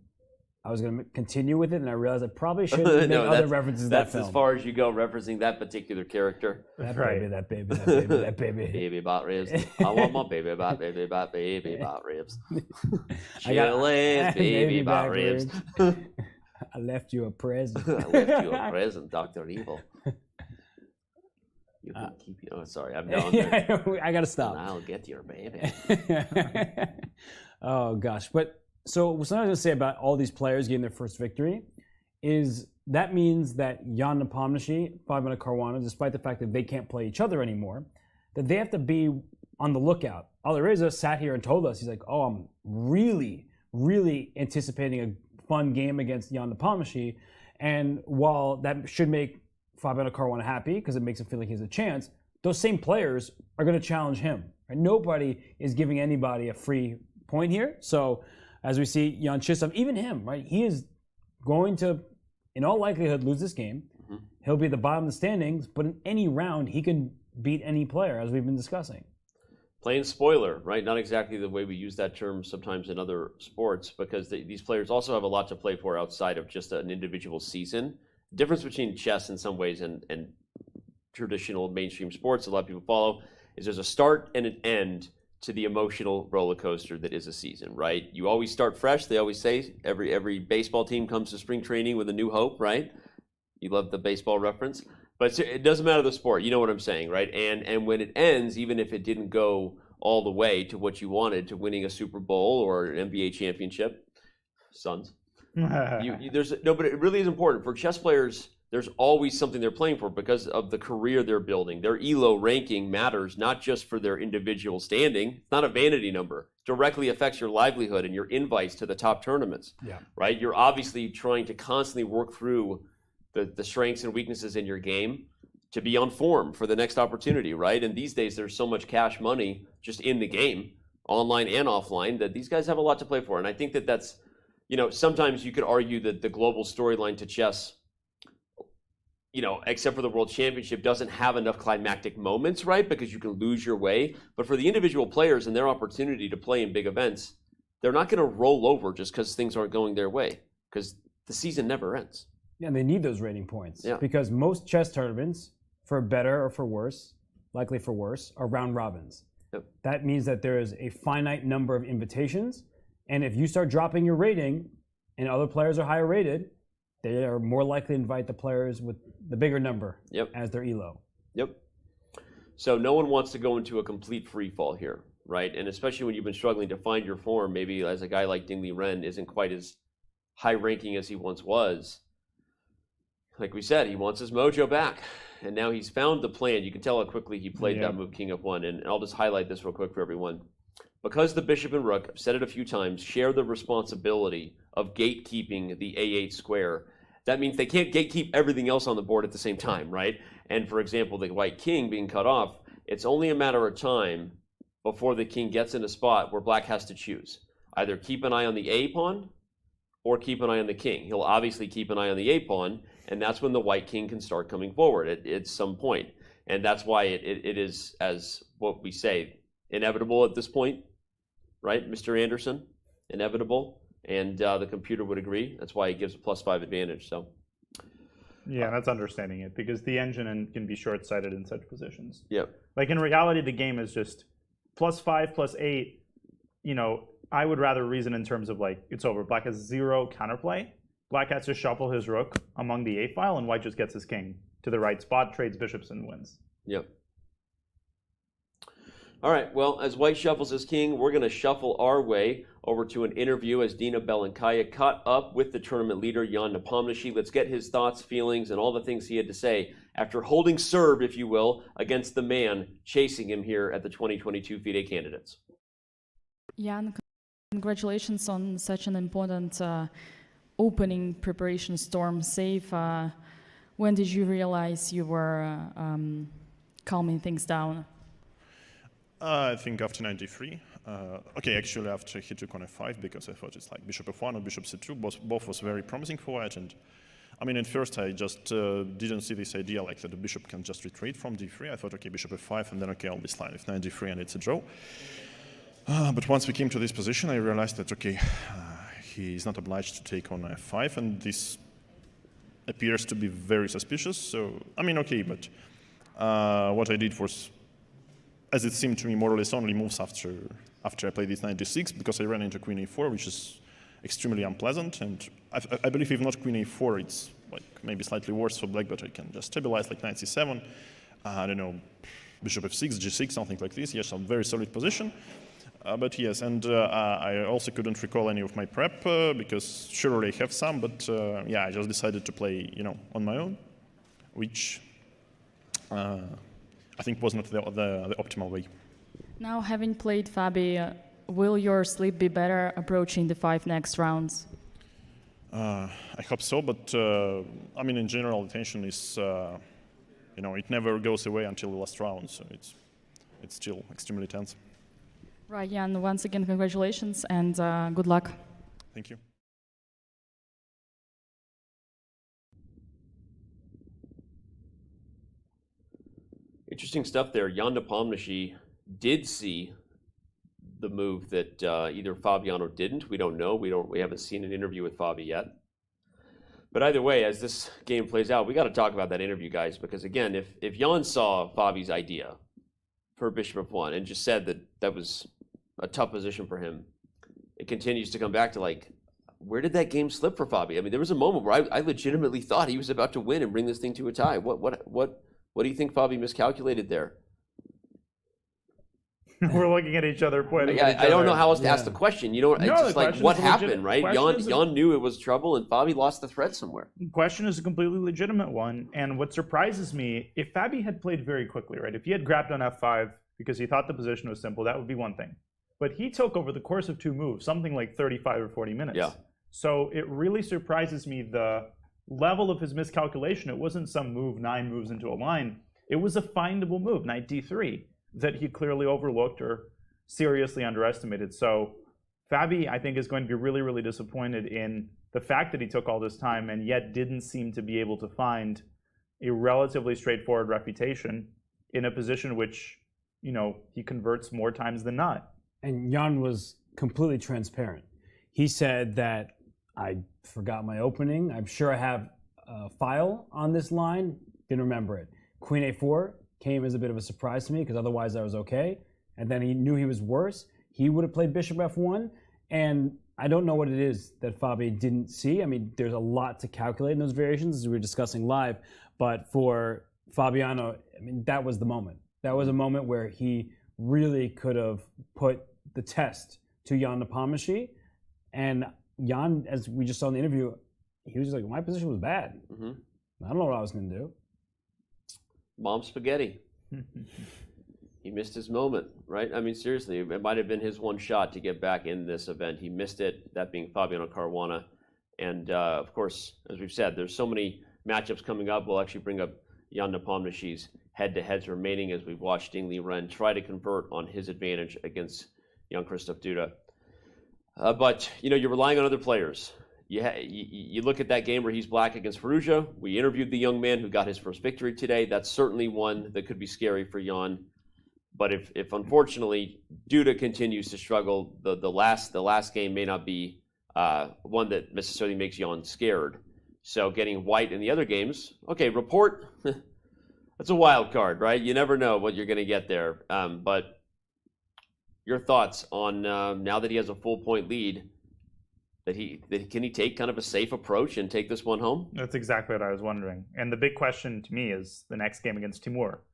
I was going to continue with it, and I realized I probably shouldn't make other references to that That's film. as far as you go, referencing that particular character. That baby, that baby, that baby, that baby. Baby bot ribs. I want my baby bot ribs. I got Chili's baby bot back ribs. I left you a present. I left you a present, Dr. Evil. You can keep you. Oh, sorry. I'm down there. I got to stop. And I'll get your baby. Oh, gosh. But so what I was going to say about all these players getting their first victory is that means that Jan Nepomniachtchi, Fabiano Caruana, despite the fact that they can't play each other anymore, that they have to be on the lookout. Alireza sat here and told us, he's like, oh, I'm really, really anticipating a fun game against Jan Nepomniachtchi. And while that should make Fabiano Caruana happy because it makes him feel like he has a chance, those same players are going to challenge him. Right? Nobody is giving anybody a free point here. So as we see Jan-Krzysztof, even him, right? He is going to, in all likelihood, lose this game. Mm-hmm. He'll be at the bottom of the standings, but in any round, he can beat any player, as we've been discussing. Playing spoiler, right? Not exactly the way we use that term sometimes in other sports, because these players also have a lot to play for outside of just an individual season. The difference between chess in some ways and traditional mainstream sports a lot of people follow is there's a start and an end to the emotional roller coaster that is a season, right? You always start fresh. They always say every baseball team comes to spring training with a new hope, right? You love the baseball reference, but it doesn't matter the sport. You know what I'm saying, right? And when it ends, even if it didn't go all the way to what you wanted, to winning a Super Bowl or an NBA championship, Suns. But it really is important for chess players. There's always something they're playing for because of the career they're building. Their ELO ranking matters not just for their individual standing. It's not a vanity number. It directly affects your livelihood and your invites to the top tournaments. Yeah. Right? You're obviously trying to constantly work through the strengths and weaknesses in your game to be on form for the next opportunity, right? And these days there's so much cash money just in the game, online and offline, that these guys have a lot to play for. And I think that's, sometimes you could argue that the global storyline to chess, except for the World Championship, doesn't have enough climactic moments, right? Because you can lose your way. But for the individual players and their opportunity to play in big events, they're not going to roll over just because things aren't going their way, because the season never ends. Yeah, and they need those rating points. Yeah. Because most chess tournaments, for better or for worse, likely for worse, are round robins. Yep. That means that there is a finite number of invitations, and if you start dropping your rating and other players are higher rated, they are more likely to invite the players with the bigger number as their ELO. Yep. So no one wants to go into a complete free fall here, right? And especially when you've been struggling to find your form, maybe as a guy like Ding Liren isn't quite as high ranking as he once was. Like we said, he wants his mojo back. And now he's found the plan. You can tell how quickly he played that move, King F1. And I'll just highlight this real quick for everyone. Because the bishop and rook, I've said it a few times, share the responsibility of gatekeeping the A8 square, that means they can't gatekeep everything else on the board at the same time, right? And for example, the white king being cut off, it's only a matter of time before the king gets in a spot where black has to choose. Either keep an eye on the A pawn or keep an eye on the king. He'll obviously keep an eye on the A pawn, and that's when the white king can start coming forward at some point. And that's why it is, as what we say, inevitable at this point, right, Mr. Anderson? Inevitable. And the computer would agree. That's why he gives a +5 advantage. So Yeah, that's understanding it, because the engine can be short-sighted in such positions. Yep. Like in reality, the game is just +5, +8. You know, I would rather reason in terms of like, it's over. Black has 0 counterplay. Black has to shuffle his rook among the A file, and white just gets his king to the right spot, trades bishops, and wins. Yep. All right, well, as white shuffles his king, we're going to shuffle our way over to an interview as Dina Belenkaya caught up with the tournament leader, Jan Nepomniachtchi. Let's get his thoughts, feelings, and all the things he had to say after holding serve, if you will, against the man chasing him here at the 2022 FIDE Candidates. Jan, congratulations on such an important opening preparation storm save. When did you realize you were calming things down? I think after 93. Okay, actually after he took on f5, because I thought it's like bishop f1 or bishop c2. Both was very promising for white. And I mean, at first I just didn't see this idea like that the bishop can just retreat from d3. I thought, okay, bishop f5, and then okay, I'll be line with knight d3, and it's a draw. But once we came to this position, I realized that okay, he is not obliged to take on f5, and this appears to be very suspicious. So I mean, okay, but what I did was, as it seemed to me, more or less only moves after I played this knight d6, because I ran into queen a4, which is extremely unpleasant. And I believe if not queen a4, it's like maybe slightly worse for black, but I can just stabilize like knight c7, I don't know, bishop f6, g6, something like this. Yes, a very solid position. But yes, and I also couldn't recall any of my prep, because surely I have some, but yeah, I just decided to play, you know, on my own, which I think was not the optimal way. Now, having played Fabi, will your sleep be better approaching the 5 next rounds? I hope so, but I mean, in general, the tension is, you know, it never goes away until the last round, so it's still extremely tense. Right, Jan, once again, congratulations and good luck. Thank you. Interesting stuff there. Jan Nepomniachtchi did see the move that either Fabiano didn't. We don't know. We haven't seen an interview with Fabi yet. But either way, as this game plays out, we got to talk about that interview, guys, because again, if Jan saw Fabi's idea for bishop f1 and just said that that was a tough position for him, it continues to come back to like, where did that game slip for Fabi? I mean, there was a moment where I legitimately thought he was about to win and bring this thing to a tie. What do you think Fabi miscalculated there? We're looking at each other, pointing at each other. I don't know how else to ask the question. You know, it's just like, what happened, right? Jan knew it was trouble, and Fabi lost the thread somewhere. The question is a completely legitimate one, and what surprises me, if Fabi had played very quickly, right? If he had grabbed on f5 because he thought the position was simple, that would be one thing. But he took over the course of 2 moves, something like 35 or 40 minutes. Yeah. So it really surprises me the level of his miscalculation. It wasn't some move 9 moves into a line. It was a findable move, knight d3, that he clearly overlooked or seriously underestimated. So Fabi, I think, is going to be really, really disappointed in the fact that he took all this time and yet didn't seem to be able to find a relatively straightforward refutation in a position which, you know, he converts more times than not. And Jan was completely transparent. He said that I forgot my opening. I'm sure I have a file on this line. Didn't remember it. Queen a4 came as a bit of a surprise to me because otherwise I was okay. And then he knew he was worse. He would have played bishop f1. And I don't know what it is that Fabi didn't see. I mean, there's a lot to calculate in those variations as we were discussing live. But for Fabiano, I mean, that was the moment. That was a moment where he really could have put the test to Jan Nepomniachtchi. And Jan, as we just saw in the interview, he was just like, my position was bad. Mm-hmm. I don't know what I was going to do. Mom spaghetti. He missed his moment, right? I mean, seriously, it might have been his one shot to get back in this event. He missed it, that being Fabiano Caruana. And of course, as we've said, there's so many matchups coming up. We'll actually bring up Jan Nepomniachtchi's head-to-heads remaining as we've watched Liren try to convert on his advantage against Jan-Krzysztof Duda. But, you know, you're relying on other players. You look at that game where he's black against Firouzja. We interviewed the young man who got his first victory today. That's certainly one that could be scary for Jan. But if unfortunately Duda continues to struggle, the last game may not be one that necessarily makes Jan scared. So getting white in the other games, okay, report, that's a wild card, right? You never know what you're going to get there. But your thoughts on now that he has a full point lead, can he take kind of a safe approach and take this one home? That's exactly what I was wondering. And the big question to me is the next game against Timur.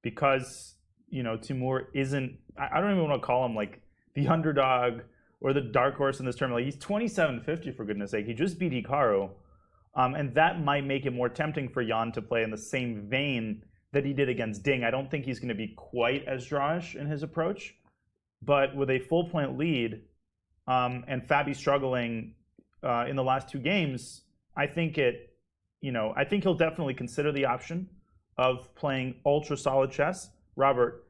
Because, Timur isn't, I don't even want to call him like the underdog or the dark horse in this tournament. Like, he's 27-50 for goodness sake. He just beat Hikaru. And that might make it more tempting for Jan to play in the same vein that he did against Ding. I don't think he's going to be quite as drawish in his approach. But with a full point lead, and Fabi struggling in the last two games, I think he'll definitely consider the option of playing ultra solid chess, Robert.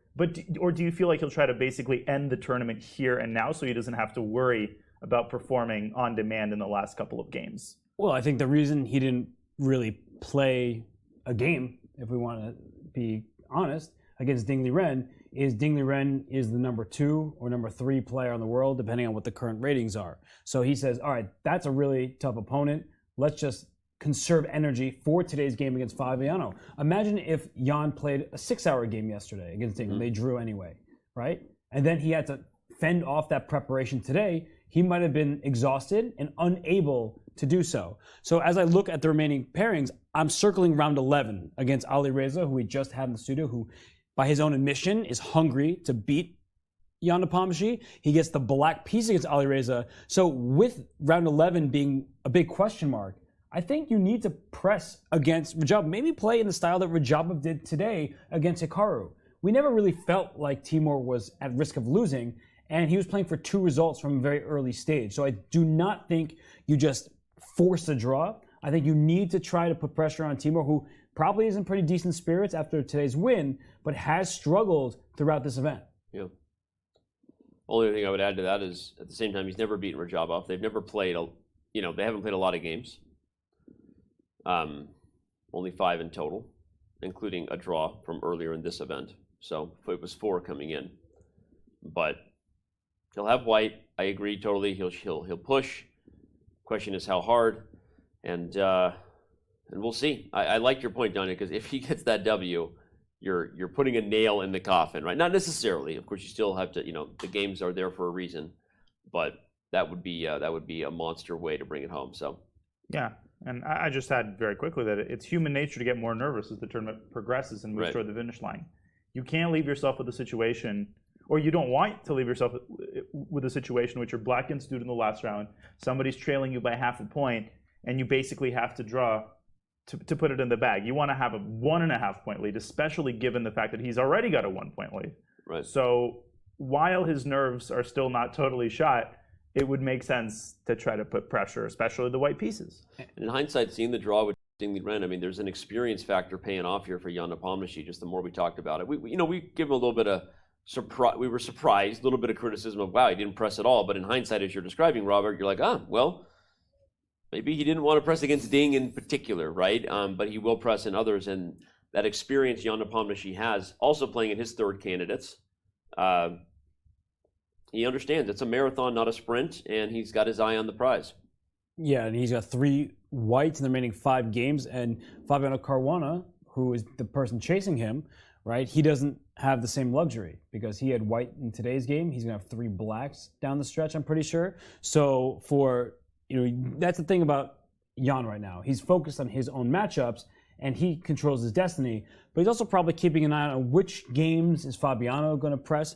Or do you feel like he'll try to basically end the tournament here and now, so he doesn't have to worry about performing on demand in the last couple of games? Well, I think the reason he didn't really play a game, if we want to be honest, against Ding Liren is the number 2 or number 3 player in the world, depending on what the current ratings are. So he says, all right, that's a really tough opponent. Let's just conserve energy for today's game against Fabiano. Imagine if Jan played a 6-hour game yesterday against Ding. They drew anyway, right? And then he had to fend off that preparation today. He might have been exhausted and unable to do so. So as I look at the remaining pairings, I'm circling round 11 against Alireza, who we just had in the studio, who by his own admission is hungry to beat Jan Nepomniachtchi. He gets the black piece against Alireza. So with round 11 being a big question mark, I think you need to press against Radjabov. Maybe play in the style that Radjabov did today against Hikaru. We never really felt like Timur was at risk of losing, and he was playing for 2 results from a very early stage. So I do not think you just force a draw. I think you need to try to put pressure on Timur, who probably is in pretty decent spirits after today's win, but has struggled throughout this event. Yeah. Only thing I would add to that is, at the same time, he's never beaten Radjabov. They've never played, they haven't played a lot of games. Only 5 in total, including a draw from earlier in this event. So it was 4 coming in. But he'll have white. I agree totally. He'll push. Question is how hard, and we'll see. I like your point, Danya, because if he gets that W, you're putting a nail in the coffin, right? Not necessarily. Of course, you still have to. The games are there for a reason, but that would be a monster way to bring it home. So yeah. And I just add very quickly that it's human nature to get more nervous as the tournament progresses and moves toward the finish line. You can't leave yourself with a situation, or you don't want to leave yourself with a situation which you're black and stewed in the last round. Somebody's trailing you by half a point, and you basically have to draw to put it in the bag. You want to have a 1.5 point lead, especially given the fact that he's already got a 1 point lead. Right. So while his nerves are still not totally shot, it would make sense to try to put pressure, especially the white pieces. In hindsight, seeing the draw with Ding Liren, I mean, there's an experience factor paying off here for Jan Nepomniachtchi. Just the more we talked about it, we give him a little bit of surprise. We were surprised, a little bit of criticism of, wow, he didn't press at all. But in hindsight, as you're describing, Robert, you're like, well, maybe he didn't want to press against Ding in particular, right? But he will press in others, and that experience Jan Nepomniachtchi has, also playing in his third candidates. He understands it's a marathon, not a sprint, and he's got his eye on the prize. Yeah, and he's got 3 whites in the remaining 5 games, and Fabiano Caruana, who is the person chasing him, right, he doesn't have the same luxury because he had white in today's game. He's going to have 3 blacks down the stretch, I'm pretty sure. So that's the thing about Jan right now. He's focused on his own matchups, and he controls his destiny, but he's also probably keeping an eye on which games is Fabiano going to press.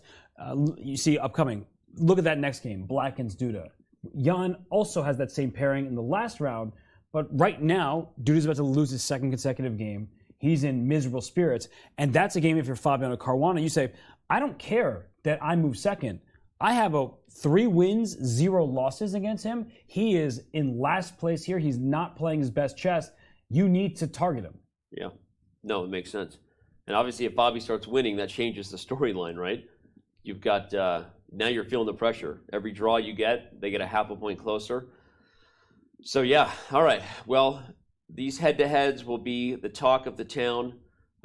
You see upcoming. Look at that next game, Black against Duda. Jan also has that same pairing in the last round, but right now, Duda's about to lose his 2nd consecutive game. He's in miserable spirits, and that's a game if you're Fabiano Caruana. You say, I don't care that I move 2nd. I have 3 wins, 0 losses against him. He is in last place here. He's not playing his best chess. You need to target him. Yeah. No, it makes sense. And obviously, if Fabi starts winning, that changes the storyline, right? You've got, now you're feeling the pressure. Every draw you get, they get a half a point closer. So yeah, all right. Well, these head-to-heads will be the talk of the town,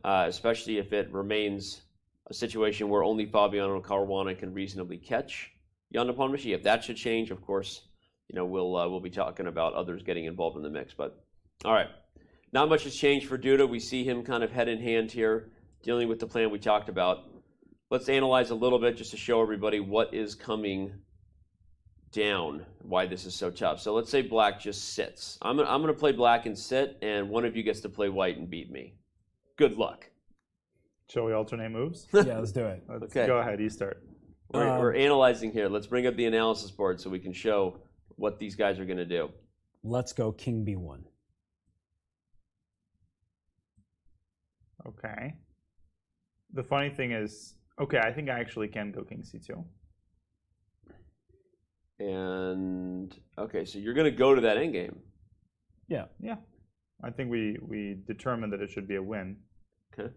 especially if it remains a situation where only Fabiano Caruana can reasonably catch Jan Nepomniachtchi. If that should change, of course, we'll be talking about others getting involved in the mix. But All right. Not much has changed for Duda. We see him kind of head in hand here, dealing with the plan we talked about. Let's analyze a little bit just to show everybody what is coming down, why this is so tough. So let's say black just sits. I'm going to play black and sit, and one of you gets to play white and beat me. Good luck. Shall we alternate moves? Yeah, let's do it. Okay. Go ahead, you start. We're analyzing here. Let's bring up the analysis board so we can show what these guys are going to do. Let's go king b1. Okay. The funny thing is, okay, I think I actually can go king c2. And, okay, so you're going to go to that endgame. Yeah. Yeah. I think we determined that it should be a win. Okay.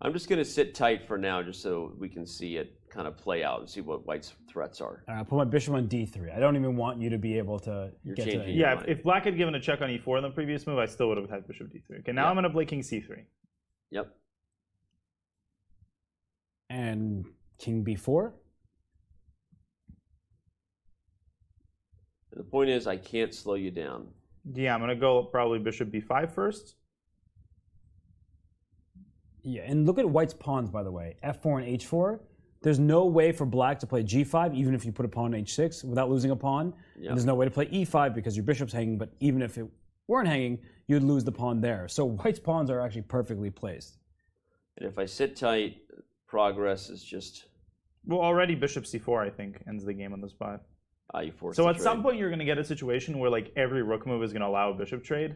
I'm just going to sit tight for now just so we can see it kind of play out and see what white's threats are. I'll put my bishop on d3. I don't even want you to be able to get to that. Yeah, if black had given a check on e4 in the previous move, I still would have had bishop d3. Okay, now I'm going to play king c3. Yep. And king b4? And the point is, I can't slow you down. Yeah, I'm going to go probably bishop b5 first. Yeah, and look at white's pawns, by the way. f4 and h4. There's no way for black to play g5, even if you put a pawn on h6 without losing a pawn. Yep. And there's no way to play e5 because your bishop's hanging, but even if it weren't hanging, you'd lose the pawn there. So white's pawns are actually perfectly placed. And if I sit tight, progress is just... Well, already bishop c4, I think, ends the game on the spot. You force so the at trade. some point, you're going to get a situation where like every rook move is going to allow a bishop trade.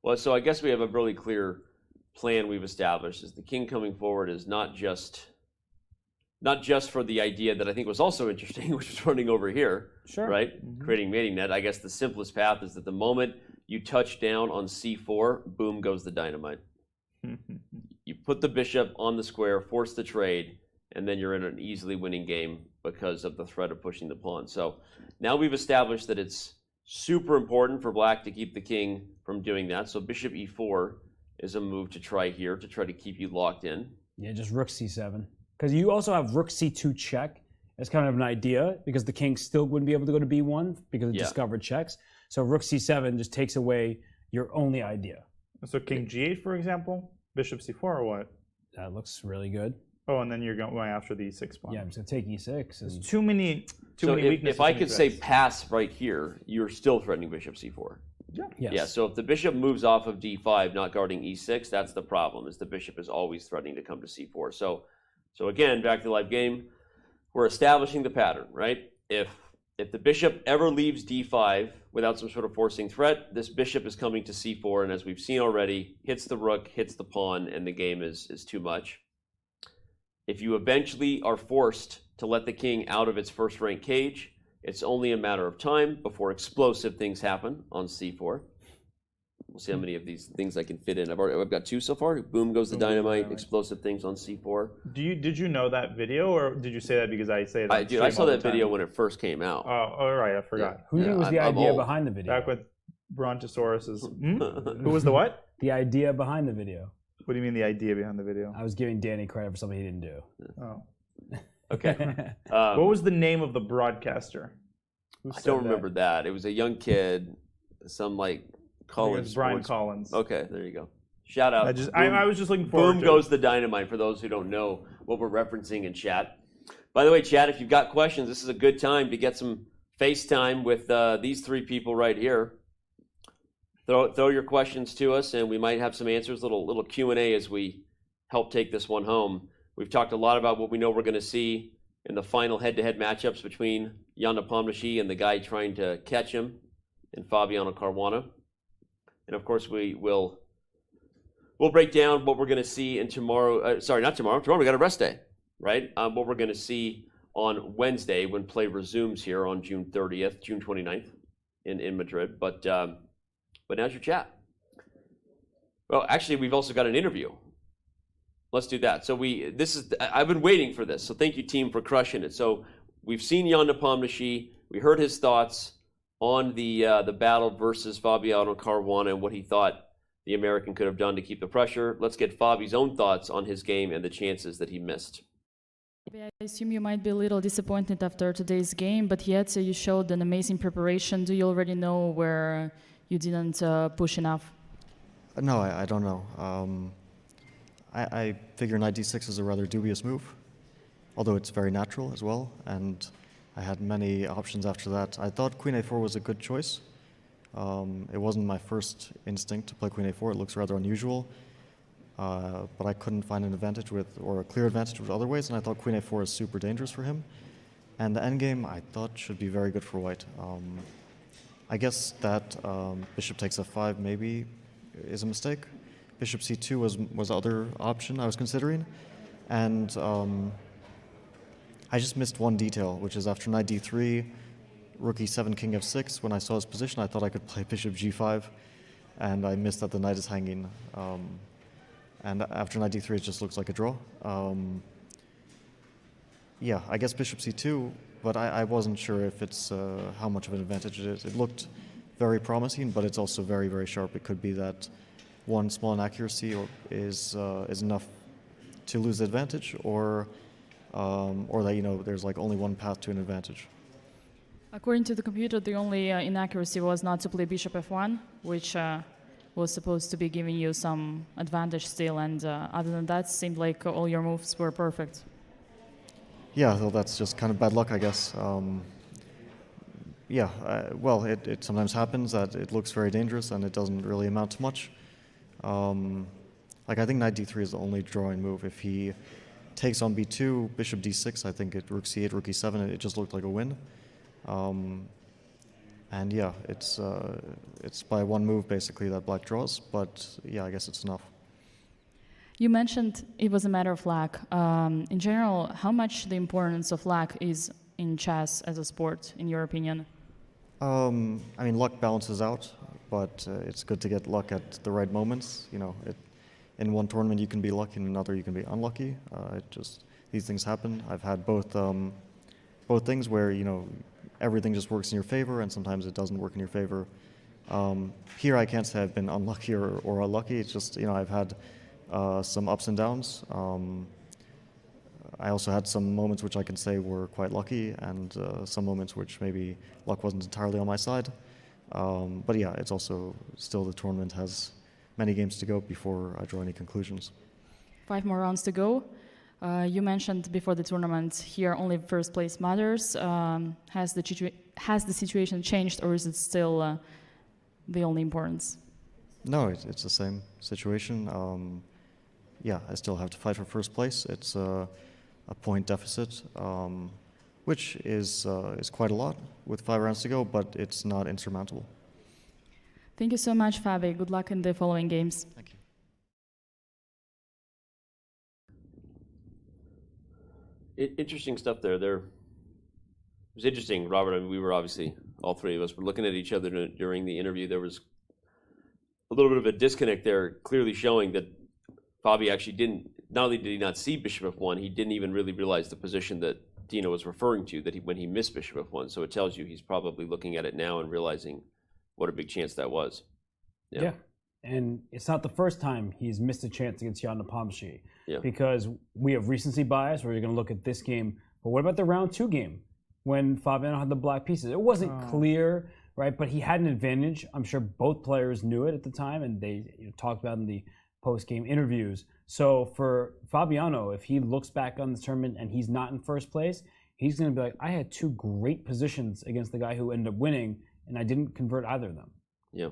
Well, so I guess we have a really clear plan we've established. Is the king coming forward is not just for the idea that I think was also interesting, which was running over here, sure, right? Creating mating net. I guess the simplest path is that the moment you touch down on c4, boom goes the dynamite. You put the bishop on the square, force the trade, and then you're in an easily winning game because of the threat of pushing the pawn. So now we've established that it's super important for black to keep the king from doing that. So bishop e4 is a move to try here to try to keep you locked in. Yeah, just rook c7. Because you also have rook c2 check as kind of an idea, because the king still wouldn't be able to go to b1 because of discovered checks. So rook c7 just takes away your only idea. So king g8, for example, bishop c4 or what? That looks really good. Oh, and then you're going after the e6 pawn. Yeah, I'm just going to take e6. And... There's too many weaknesses. If I could say pass right here, you're still threatening bishop c4. Yeah. Yes. Yeah, so if the bishop moves off of d5, not guarding e6, that's the problem, is the bishop is always threatening to come to c4. So again, back to the live game, we're establishing the pattern, right? If the bishop ever leaves d5 without some sort of forcing threat, this bishop is coming to c4, and as we've seen already, hits the rook, hits the pawn, and the game is too much. If you eventually are forced to let the king out of its first rank cage, it's only a matter of time before explosive things happen on c4. We'll see how many of these things I can fit in. I've got two so far. Boom goes the dynamite, explosive things on c4. Did you know that video, or did you say that because I say that? I saw that video when it first came out. Oh, all right, I forgot. Yeah. Who was the idea behind the video? Back with Brontosaurus's. Who was the what? The idea behind the video. What do you mean the idea behind the video? I was giving Danny credit for something he didn't do. Oh. Okay. What was the name of the broadcaster? I don't remember that. It was a young kid, some like college. Brian Collins. Okay, there you go. Shout out. I was just looking forward Boom to goes the dynamite for those who don't know what we're referencing in chat. By the way, chat, if you've got questions, this is a good time to get some FaceTime with these three people right here. Throw your questions to us, and we might have some answers. Little Q&A as we help take this one home. We've talked a lot about what we know we're going to see in the final head-to-head matchups between Jan Nepomniachtchi and the guy trying to catch him in Fabiano Caruana. And of course, we'll break down what we're going to see in tomorrow. Sorry, not tomorrow. Tomorrow we got a rest day, right? What we're going to see on Wednesday when play resumes here on June 30th, June 29th in Madrid. But now's your chat. Well, actually, we've also got an interview. Let's do that. So I've been waiting for this. So thank you, team, for crushing it. So we've seen Jan Nepomniachtchi. We heard his thoughts on the battle versus Fabiano Caruana and what he thought the American could have done to keep the pressure. Let's get Fabi's own thoughts on his game and the chances that he missed. I assume you might be a little disappointed after today's game, but yet you showed an amazing preparation. Do you already know where you didn't push enough? No, I don't know. I figure knight d6 is a rather dubious move, although it's very natural as well, and I had many options after that. I thought queen a4 was a good choice. It wasn't my first instinct to play queen a4. It looks rather unusual, but I couldn't find an advantage or a clear advantage with other ways, and I thought queen a4 is super dangerous for him. And the endgame I thought should be very good for white. I guess that bishop takes f5 maybe is a mistake. Bishop c2 was the other option I was considering, and I just missed one detail, which is after knight d3, rook e7, king f6. When I saw his position, I thought I could play bishop g5, and I missed that the knight is hanging. And after knight d3, it just looks like a draw. Yeah, I guess bishop c2, but I wasn't sure if it's how much of an advantage it is. It looked very promising, but it's also very, very sharp. It could be that one small inaccuracy is enough to lose the advantage, or that there's like only one path to an advantage. According to the computer, the only inaccuracy was not to play bishop f1, which was supposed to be giving you some advantage still, and other than that, it seemed like all your moves were perfect. Yeah, well, that's just kind of bad luck, I guess. Yeah, well, it sometimes happens that it looks very dangerous and it doesn't really amount to much. Like I think knight d3 is the only drawing move. If he takes on b2, bishop d6, I think rook c8, rook e7, it just looked like a win. And yeah, it's by one move basically that black draws, but yeah, I guess it's enough. You mentioned it was a matter of luck. In general, how much the importance of luck is in chess as a sport, in your opinion? I mean, luck balances out, but it's good to get luck at the right moments. In one tournament you can be lucky, in another you can be unlucky. These things happen. I've had both things where everything just works in your favor, and sometimes it doesn't work in your favor. Here I can't say I've been unlucky or unlucky. It's just I've had some ups and downs. I also had some moments which I can say were quite lucky, and some moments which maybe luck wasn't entirely on my side. But yeah, it's also still the tournament has many games to go before I draw any conclusions. 5 more rounds to go. You mentioned before the tournament here only first place matters. Has the situation changed, or is it still the only importance? No, it's the same situation. Yeah, I still have to fight for first place. It's a point deficit, which is quite a lot with 5 rounds to go, but it's not insurmountable. Thank you so much, Fabi. Good luck in the following games. Thank you. Interesting stuff there. It was interesting, Robert. I mean, we were obviously, all three of us were looking at each other during the interview. There was a little bit of a disconnect there, clearly showing that Fabi actually not only did he not see bishop f1, he didn't even really realize the position that Dino was referring to, when he missed bishop f1. So it tells you he's probably looking at it now and realizing what a big chance that was. Yeah. And it's not the first time he's missed a chance against Jan Nepomniachtchi. Yeah. Because we have recency bias where you're going to look at this game. But what about the round 2 game when Fabiano had the black pieces? It wasn't clear, right? But he had an advantage. I'm sure both players knew it at the time, and they talked about it in the post-game interviews. So for Fabiano, if he looks back on the tournament and he's not in first place, he's going to be like, I had 2 great positions against the guy who ended up winning, and I didn't convert either of them. Yeah.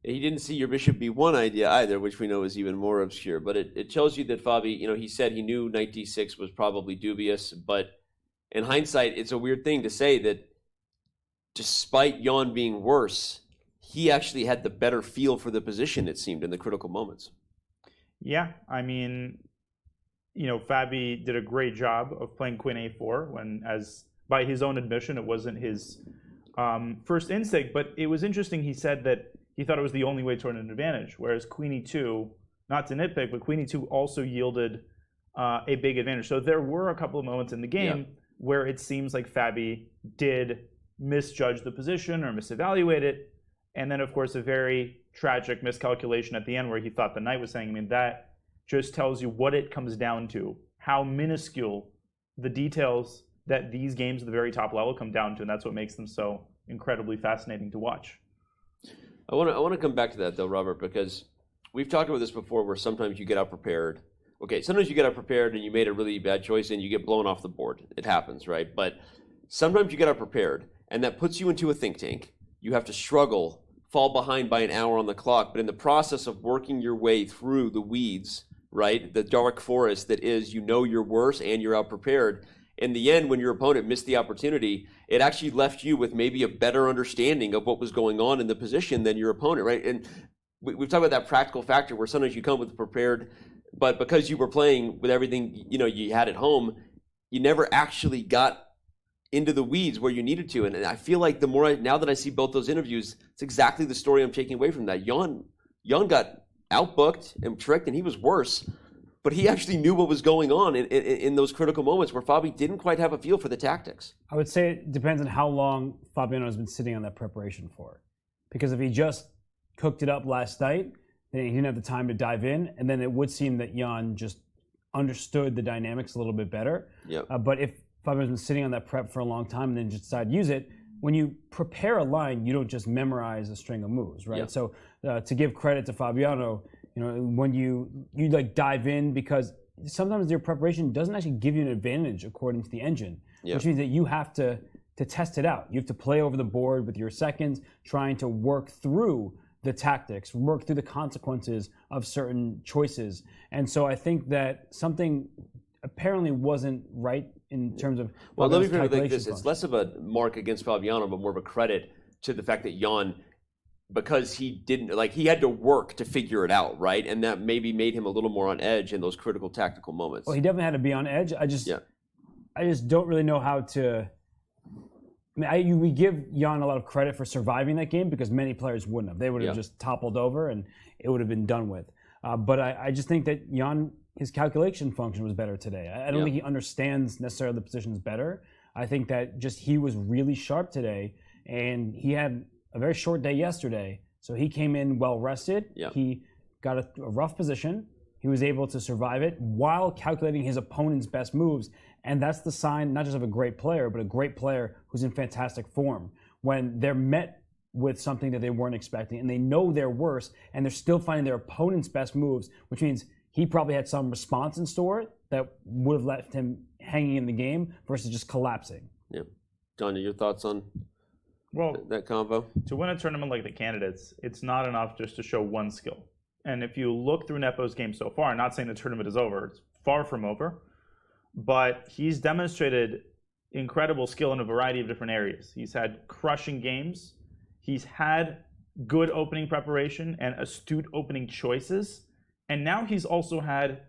He didn't see your bishop b1 idea either, which we know is even more obscure. But it tells you that Fabi, he said he knew knight d6 was probably dubious. But in hindsight, it's a weird thing to say that despite Jan being worse, he actually had the better feel for the position, it seemed, in the critical moments. Yeah, I mean, Fabi did a great job of playing queen a4 when, as by his own admission, it wasn't his first instinct. But it was interesting, he said that he thought it was the only way toward an advantage, whereas queen e2, not to nitpick, but queen e2 also yielded a big advantage. So there were a couple of moments in the game where it seems like Fabi did misjudge the position or misevaluate it. And then, of course, a very tragic miscalculation at the end where he thought the knight was saying, I mean, that just tells you what it comes down to, how minuscule the details that these games at the very top level come down to. And that's what makes them so incredibly fascinating to watch. I want to come back to that though, Robert, because we've talked about this before, where sometimes you get out prepared. Okay, sometimes you get out prepared and you made a really bad choice and you get blown off the board. It happens, right? But sometimes you get out prepared and that puts you into a think tank. You have to struggle, fall behind by an hour on the clock, but in the process of working your way through the weeds, right, the dark forest that is, you're worse and you're out prepared. In the end, when your opponent missed the opportunity, it actually left you with maybe a better understanding of what was going on in the position than your opponent, right? And we've talked about that practical factor where sometimes you come with prepared, but because you were playing with everything you had at home, you never actually got into the weeds where you needed to. And I feel like now that I see both those interviews, it's exactly the story I'm taking away from that. Jan got outbooked and tricked, and he was worse, but he actually knew what was going on in those critical moments where Fabi didn't quite have a feel for the tactics. I would say it depends on how long Fabiano has been sitting on that preparation for. Because if he just cooked it up last night, then he didn't have the time to dive in, and then it would seem that Jan just understood the dynamics a little bit better. Yep. But if Fabiano's been sitting on that prep for a long time and then just decided to use it, when you prepare a line, you don't just memorize a string of moves, right? Yep. So to give credit to Fabiano, when you like dive in, because sometimes your preparation doesn't actually give you an advantage according to the engine, Yep. which means that you have to test it out. You have to play over the board with your seconds, trying to work through the tactics, work through the consequences of certain choices. And so I think that something apparently wasn't right in terms of Well, let me put it like calculation this. It's function. less of a mark against Fabiano, but more of a credit to the fact that Jan, because he had to work to figure it out, right? And that maybe made him a little more on edge in those critical tactical moments. Well, he definitely had to be on edge. I just don't really know how to. We give Jan a lot of credit for surviving that game because many players wouldn't have. They would have just toppled over and it would have been done with. But I just think that Jan, his calculation function was better today. I don't think he understands necessarily the positions better. I think that just he was really sharp today, and he had a very short day yesterday. So he came in well rested. Yeah. He got a rough position. He was able to survive it while calculating his opponent's best moves. And that's the sign not just of a great player, but a great player who's in fantastic form. When they're met with something that they weren't expecting and they know they're worse and they're still finding their opponent's best moves, which means he probably had some response in store that would have left him hanging in the game versus just collapsing. Yeah. Johnny, your thoughts on that combo? To win a tournament like the Candidates, it's not enough just to show one skill. And if you look through Nepo's game so far, I'm not saying the tournament is over, it's far from over, but he's demonstrated incredible skill in a variety of different areas. He's had crushing games. He's had good opening preparation and astute opening choices. And now he's also had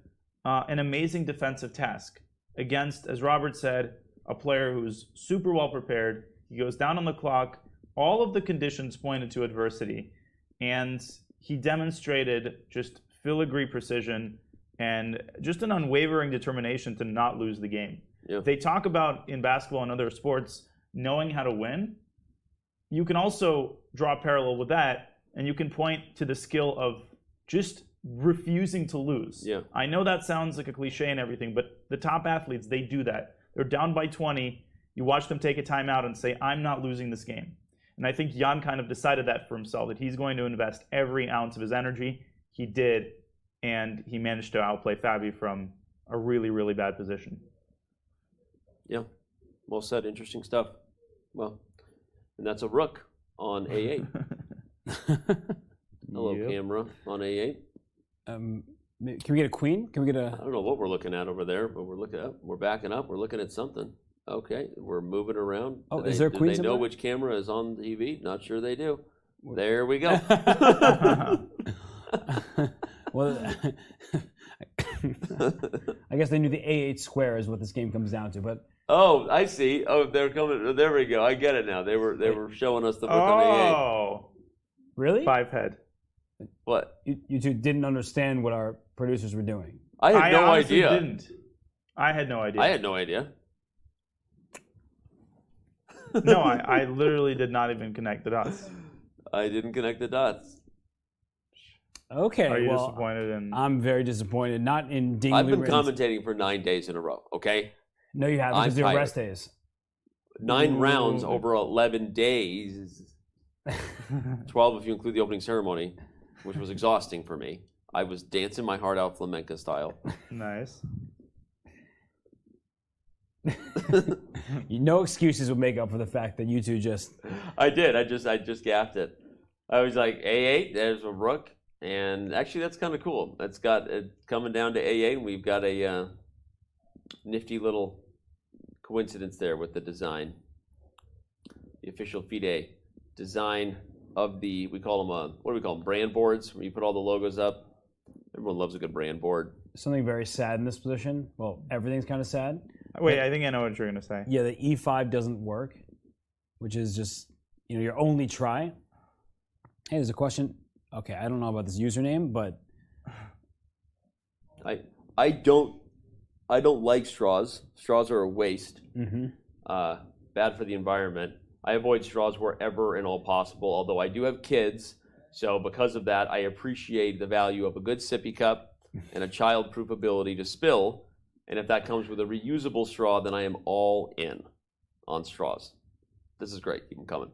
an amazing defensive task against, as Robert said, a player who's super well prepared. He goes down on the clock. All of the conditions pointed to adversity. And he demonstrated just filigree precision and just an unwavering determination to not lose the game. Yeah. They talk about in basketball and other sports knowing how to win. You can also draw a parallel with that, and you can point to the skill of just refusing to lose. Yeah. I know that sounds like a cliche and everything, but the top athletes, they do that. They're down by 20. You watch them take a timeout and say, I'm not losing this game. And I think Jan kind of decided that for himself, that he's going to invest every ounce of his energy. He did, and he managed to outplay Fabi from a really, really bad position. Yeah, well said. Interesting stuff. Well, and that's a rook on A8. Hello, camera on A8. Can we get a queen? Can we get a? I don't know what we're looking at over there, but we're backing up. We're looking at something. Okay, we're moving around. Oh, is there a queen? Do they know which camera is on the TV? Not sure they do. There we go. Well, I guess they knew the A8 square is what this game comes down to, but. Oh, I see. Oh, they're coming. There we go. I get it now. They were showing us the book on A8. Oh, really? 5 head. What? You two didn't understand what our producers were doing. I had no idea. Didn't. I had no idea. I had no idea. No, I literally did not even connect the dots. I didn't connect the dots. Okay, Are you well, disappointed? I'm very disappointed. Not in Ding I've been Liren's- commentating for 9 days in a row, okay? No, you haven't, because they're rest days. 9 rounds over 11 days. 12 if you include the opening ceremony, which was exhausting for me. I was dancing my heart out flamenco style. Nice. No excuses would make up for the fact that you two just. I did. I just gaffed it. I was like, A8, there's a rook. And actually, that's kind of cool. That's got it coming down to A8, and we've got a nifty little coincidence there with the design. The official FIDE design of the, we call them, what do we call them, brand boards, where you put all the logos up. Everyone loves a good brand board. Something very sad in this position. Well, everything's kind of sad. Wait, I think I know what you're going to say. Yeah, the E5 doesn't work, which is just, your only try. Hey, there's a question. Okay, I don't know about this username, but I don't like straws. Straws are a waste. Bad for the environment. I avoid straws wherever and all possible, although I do have kids. So because of that, I appreciate the value of a good sippy cup and a child-proof ability to spill. And if that comes with a reusable straw, then I am all in on straws. This is great. Keep them coming.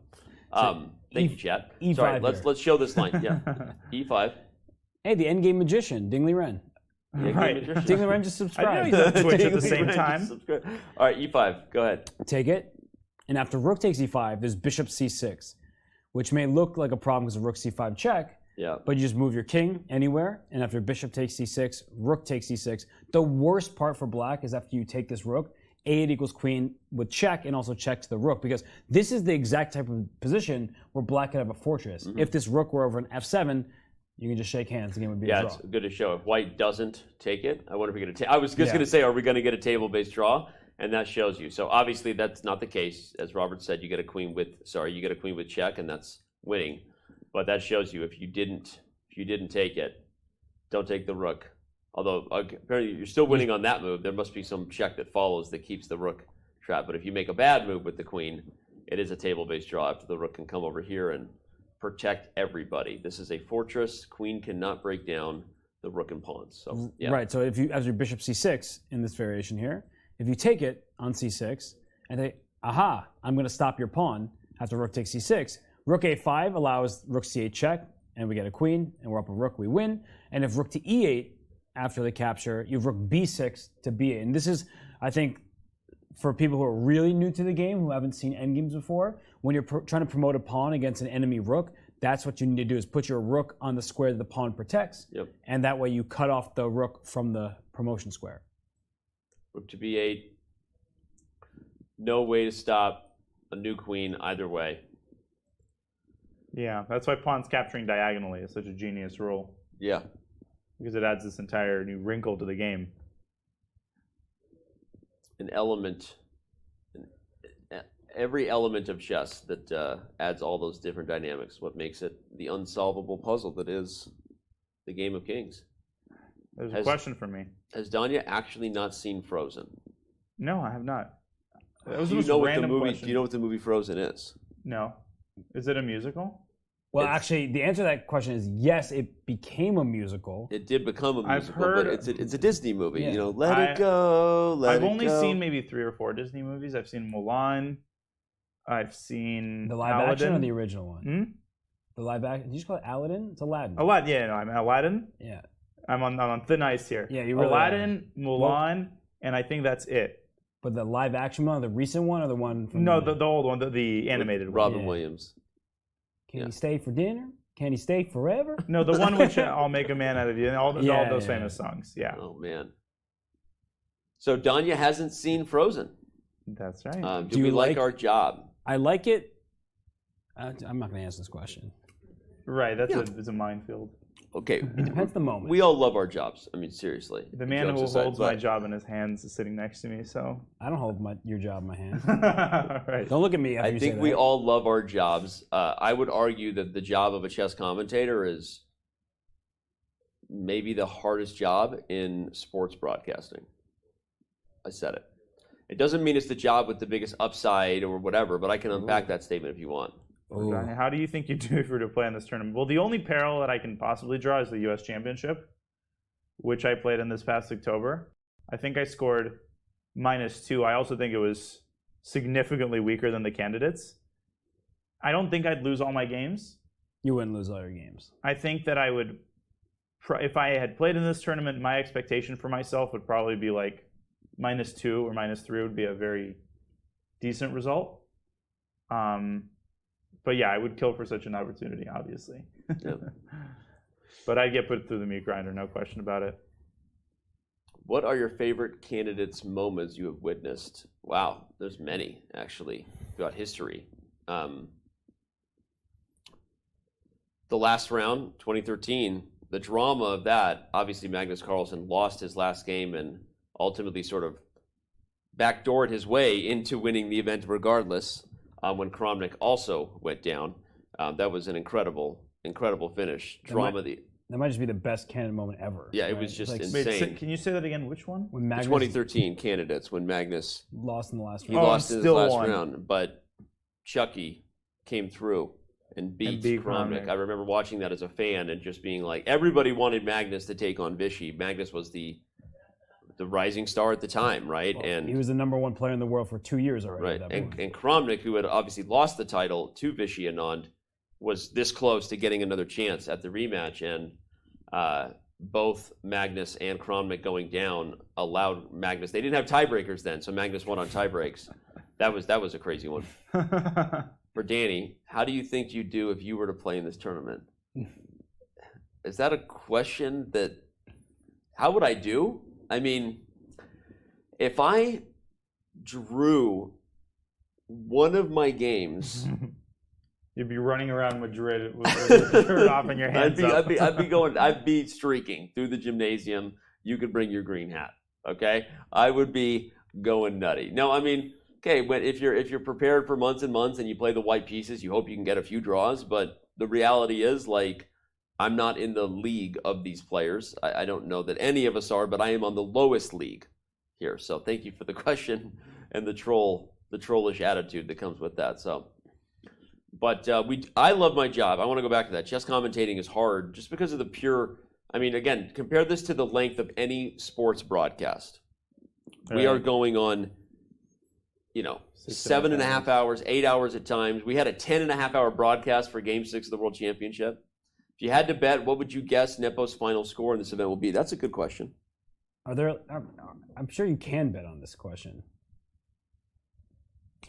Thank you, chat. E5 Sorry, here. let's show this line. Yeah, E5. Hey, the endgame magician, Ding Liren. Right. Ding Liren just subscribed. I know he's on Twitch at the same time. All right, E5. Go ahead. Take it. And after rook takes E5, there's bishop C6, which may look like a problem because of rook C5 check. Yeah. But you just move your king anywhere, and after bishop takes C6, rook takes C6. The worst part for black is after you take this rook, A8 equals queen with check and also check to the rook, because this is the exact type of position where black could have a fortress. If this rook were over an F7, you can just shake hands. The game would be a draw. It's good to show. If white doesn't take it, I wonder if we get a I was just going to say, are we going to get a table-based draw? And that shows you. So obviously that's not the case. As Robert said, you get a queen with check, and that's winning. But that shows you if you didn't take it, don't take the rook. Although apparently you're still winning on that move. There must be some check that follows that keeps the rook trapped. But if you make a bad move with the queen, it is a table-based draw after the rook can come over here and protect everybody. This is a fortress. Queen cannot break down the rook and pawns. So yeah. Right. So if you, as your bishop C6 in this variation here, if you take it on C6 and say, aha, I'm going to stop your pawn after rook takes C6, rook A5 allows rook C8 check, and we get a queen, and we're up a rook, we win. And if rook to E8 after the capture, you have rook B6 to B8. And this is, I think, for people who are really new to the game, who haven't seen endgames before, when you're trying to promote a pawn against an enemy rook, that's what you need to do, is put your rook on the square that the pawn protects, and that way you cut off the rook from the promotion square. Rook to B8. No way to stop a new queen either way. Yeah, that's why pawns capturing diagonally is such a genius rule. Yeah. Because it adds this entire new wrinkle to the game. An element, every element of chess that adds all those different dynamics, what makes it the unsolvable puzzle that is the game of kings. There's a question for me. Has Danya actually not seen Frozen? No, I have not. That was Do the you most know what the random movie? question. Do you know what the movie Frozen is? No. Is it a musical? Well, actually, the answer to that question is yes, it became a musical. It did become a I've musical, heard- but it's a Disney movie. Yeah. You know, let it go, let I've it only go. seen maybe 3 or 4 Disney movies. I've seen Mulan. I've seen The live Aladdin. action or the original one? Hmm? The live action. Did you just call it Aladdin? It's Aladdin. Aladdin. Yeah, no, I'm Aladdin. Yeah. I'm on thin ice here. Yeah, you really Aladdin, are. Mulan, and I think that's it. But the live action one, the recent one, or the one from No, the old one, the animated one. Robin Williams. Can he stay for dinner? Can he stay forever? No, the one which I'll make a man out of you, and all those famous songs. Yeah. Oh man. So Danya hasn't seen Frozen. That's right. Do we like our job? I like it. I'm not going to answer this question. Right, it's a minefield. Okay. It depends the moment. We all love our jobs. I mean, seriously. The man who Jokes aside, holds my but- job in his hands is sitting next to me, so. I don't hold your job in my hand. Right. Don't look at me after I you think say we that. all love our jobs. I would argue that the job of a chess commentator is maybe the hardest job in sports broadcasting. I said it. It doesn't mean it's the job with the biggest upside or whatever, but I can unpack that statement if you want. Johnny, how do you think you do if you were to play in this tournament? Well, the only parallel that I can possibly draw is the U.S. Championship, which I played in this past October. I think I scored -2. I also think it was significantly weaker than the candidates. I don't think I'd lose all my games. You wouldn't lose all your games. I think that I would, if I had played in this tournament, my expectation for myself would probably be like -2 or -3 would be a very decent result. But yeah, I would kill for such an opportunity, obviously. Yep. But I'd get put through the meat grinder, no question about it. What are your favorite candidates' moments you have witnessed? Wow, there's many, actually, throughout history. The last round, 2013, the drama of that, obviously Magnus Carlsen lost his last game and ultimately sort of backdoored his way into winning the event regardless when Kramnik also went down. That was an incredible finish. That might just be the best candidate moment ever. Yeah, it was just insane. Wait, can you say that again? Which one? When Magnus, the 2013 candidates, when Magnus lost in the last round. He lost in the last round, but Chucky came through and beat Kramnik. I remember watching that as a fan and just being like, everybody wanted Magnus to take on Vichy. Magnus was the rising star at the time, right? Well, and he was the #1 player in the world for 2 years already. Right, at that point. and Kramnik, who had obviously lost the title to Vichy Anand, was this close to getting another chance at the rematch, and both Magnus and Kramnik going down allowed Magnus. They didn't have tiebreakers then, so Magnus won on tiebreaks. That was a crazy one. For Danny, how do you think you'd do if you were to play in this tournament? Is that a question that? How would I do? I mean, if I drew one of my games. You'd be running around Madrid with your shirt off and your hands up. I'd be streaking through the gymnasium. You could bring your green hat, okay? I would be going nutty. No, I mean, okay, but if you're prepared for months and months and you play the white pieces, you hope you can get a few draws. But the reality is, like, I'm not in the league of these players. I don't know that any of us are, but I am on the lowest league here. So thank you for the question and the trollish attitude that comes with that. So. But I love my job. I want to go back to that. Chess commentating is hard just because of the pure. I mean, again, compare this to the length of any sports broadcast. Right. We are going on, 7.5 hours, 8 hours at times. We had a 10.5 hour broadcast for Game 6 of the World Championship. If you had to bet, what would you guess Nepo's final score in this event will be? That's a good question. I'm sure you can bet on this question.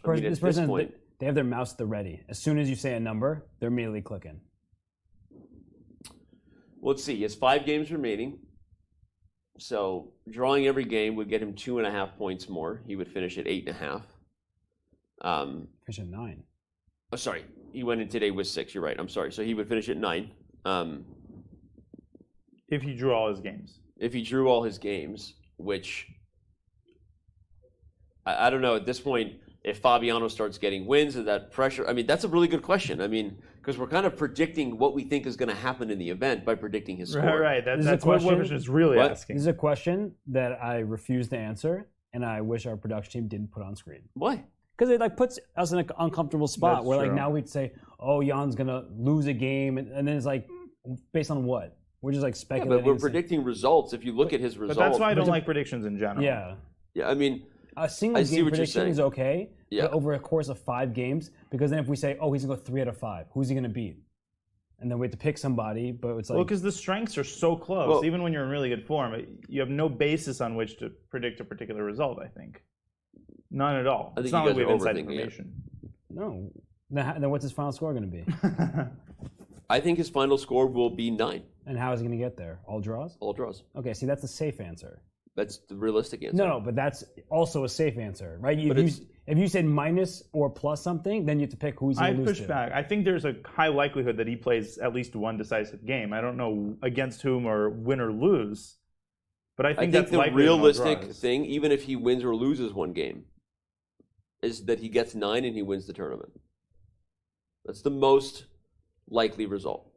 This point. They have their mouse at the ready. As soon as you say a number, they're immediately clicking. Well, let's see. He has 5 games remaining. So drawing every game would get him 2.5 points more. He would finish at 8.5. Finish at 9. Oh, sorry. He went in today with 6. You're right. I'm sorry. So he would finish at 9. If he drew all his games. If he drew all his games, which I don't know at this point. If Fabiano starts getting wins, is that pressure? I mean, that's a really good question. I mean, because we're kind of predicting what we think is going to happen in the event by predicting his score. Right. That's what Webber is really asking. This is a question that I refuse to answer, and I wish our production team didn't put on screen. Why? Because it puts us in an uncomfortable spot That's where true. now we'd say, "Oh, Jan's going to lose a game," and then it's like, based on what? We're just like speculating. Yeah, but we're predicting results. If you look at his results, But that's why I don't like predictions in general. Yeah. Yeah, I mean, a single game prediction is okay, yeah. but over a course of 5 games, because then if we say, "Oh, he's gonna go 3 out of 5," who's he gonna beat? And then we have to pick somebody, but it's like, Well, because the strengths are so close. Well- Even when you're in really good form, you have no basis on which to predict a particular result. I think none at all. I think It's not you like we guys have are inside overthinking it. information. no. Then what's his final score gonna be? I think his final score will be 9. And how is he gonna get there? All draws? All draws. Okay, see, that's a safe answer. That's the realistic answer. No, but that's also a safe answer, right? But If you said minus or plus something, then you have to pick who he's I gonna lose push to. back. I think there's a high likelihood that he plays at least one decisive game. I don't know against whom or win or lose, but I think that's the likely in all realistic draws. thing, even if he wins or loses one game, is that he gets 9 and he wins the tournament. That's the most likely result.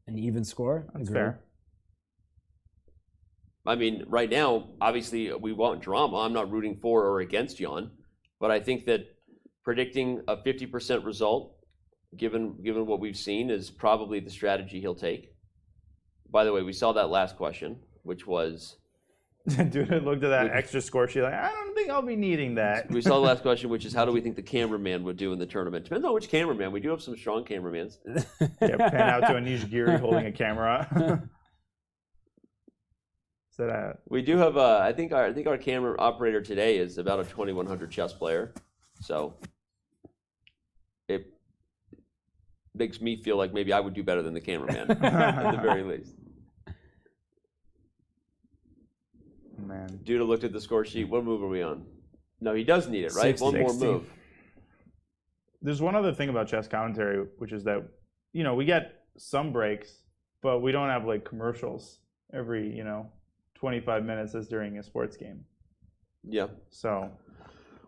An even score? That's Agree. fair. I mean, right now, obviously, we want drama. I'm not rooting for or against Jan, but I think that predicting a 50% result, given what we've seen, is probably the strategy he'll take. By the way, we saw that last question, which was Dude looked at that extra score sheet like, I don't think I'll be needing that. We saw the last question, which is how do we think the cameraman would do in the tournament? Depends on which cameraman. We do have some strong cameramans. Yeah, pan out to Anish Giri holding a camera. We do have I think our camera operator today is about a 2100 chess player. So it makes me feel like maybe I would do better than the cameraman at the very least. Man. Duda looked at the score sheet. What move are we on? No, he does need it, right? 60. One more move. There's one other thing about chess commentary, which is that, we get some breaks, but we don't have like commercials every, 25 minutes as during a sports game. Yeah. So.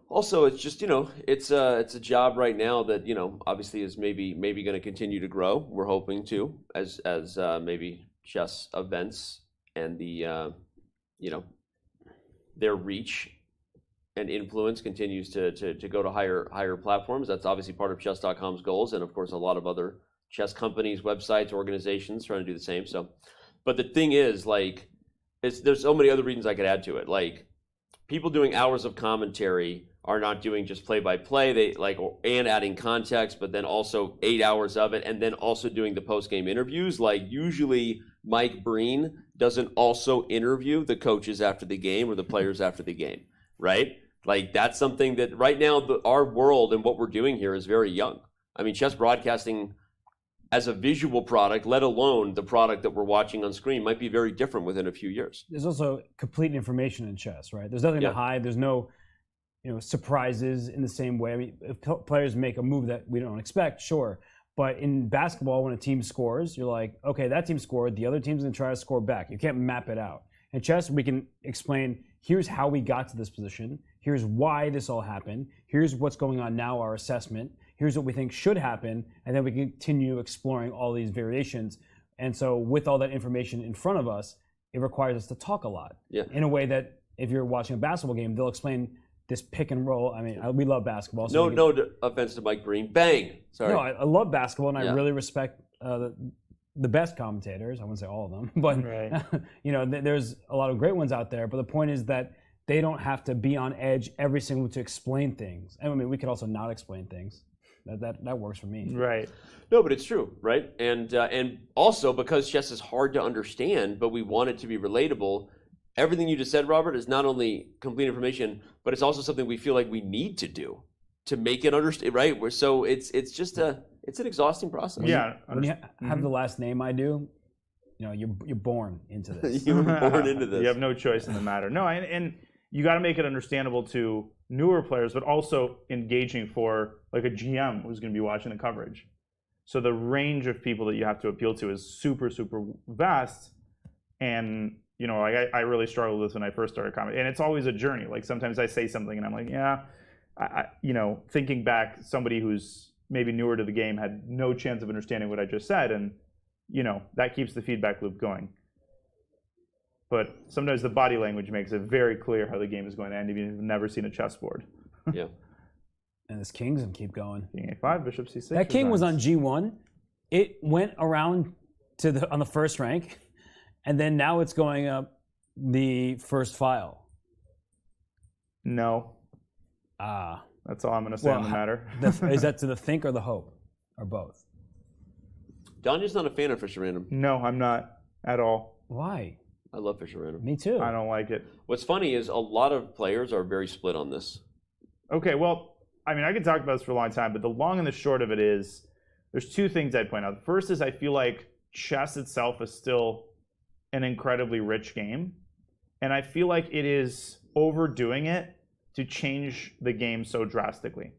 Also, it's just, it's a job right now that, obviously is maybe going to continue to grow. We're hoping to, as maybe chess events and the, their reach and influence continues to go to higher platforms. That's obviously part of chess.com's goals, and of course a lot of other chess companies, websites, organizations trying to do the same. So, but the thing is, like, there's so many other reasons I could add to it. Like, people doing hours of commentary are not doing just play-by-play. They and adding context, but then also 8 hours of it, and then also doing the post-game interviews. Like, usually Mike Breen doesn't also interview the coaches after the game or the players after the game, right? Like, that's something that right now our world and what we're doing here is very young. I mean, chess broadcasting as a visual product, let alone the product that we're watching on screen, might be very different within a few years. There's also complete information in chess, right? There's nothing to hide. There's no surprises in the same way. I mean, if players make a move that we don't expect, sure. But in basketball, when a team scores, you're like, okay, that team scored. The other team's going to try to score back. You can't map it out. In chess, we can explain, here's how we got to this position. Here's why this all happened. Here's what's going on now, our assessment. Here's what we think should happen. And then we continue exploring all these variations. And so with all that information in front of us, it requires us to talk a lot. Yeah. In a way that if you're watching a basketball game, they'll explain this pick and roll. I mean, we love basketball. So no offense to Mike Breen. Bang. Sorry. No, I love basketball, and I really respect the best commentators. I wouldn't say all of them, but right. There's a lot of great ones out there. But the point is that they don't have to be on edge every single to explain things. And I mean, we could also not explain things. That works for me. Right. No, but it's true, right? And also because chess is hard to understand, but we want it to be relatable. Everything you just said, Robert, is not only complete information, but it's also something we feel like we need to do to make it understand, right? So it's just an exhausting process. Yeah. When you have the last name I do, you're born into this. You were born into this. You have no choice in the matter. No, and you got to make it understandable to newer players, but also engaging for like a GM who's going to be watching the coverage. So the range of people that you have to appeal to is super, super vast. And I really struggled with this when I first started commenting. And it's always a journey. Like, sometimes I say something and I'm like, yeah, thinking back, somebody who's maybe newer to the game had no chance of understanding what I just said. And, that keeps the feedback loop going. But sometimes the body language makes it very clear how the game is going to end, even if you've never seen a chessboard. Yeah. And this king's going to keep going. King A5, bishop C6. That king was on G1. It went around on the first rank. And then now it's going up the first file. No. That's all I'm going to say on the matter. Is that to the think or the hope? Or both? Danya's not a fan of Fischer Random. No, I'm not at all. Why? I love Fischer Random. Me too. I don't like it. What's funny is a lot of players are very split on this. Okay, well, I mean, I could talk about this for a long time, but the long and the short of it is, there's two things I'd point out. The first is I feel like chess itself is still an incredibly rich game, and I feel like it is overdoing it to change the game so drastically.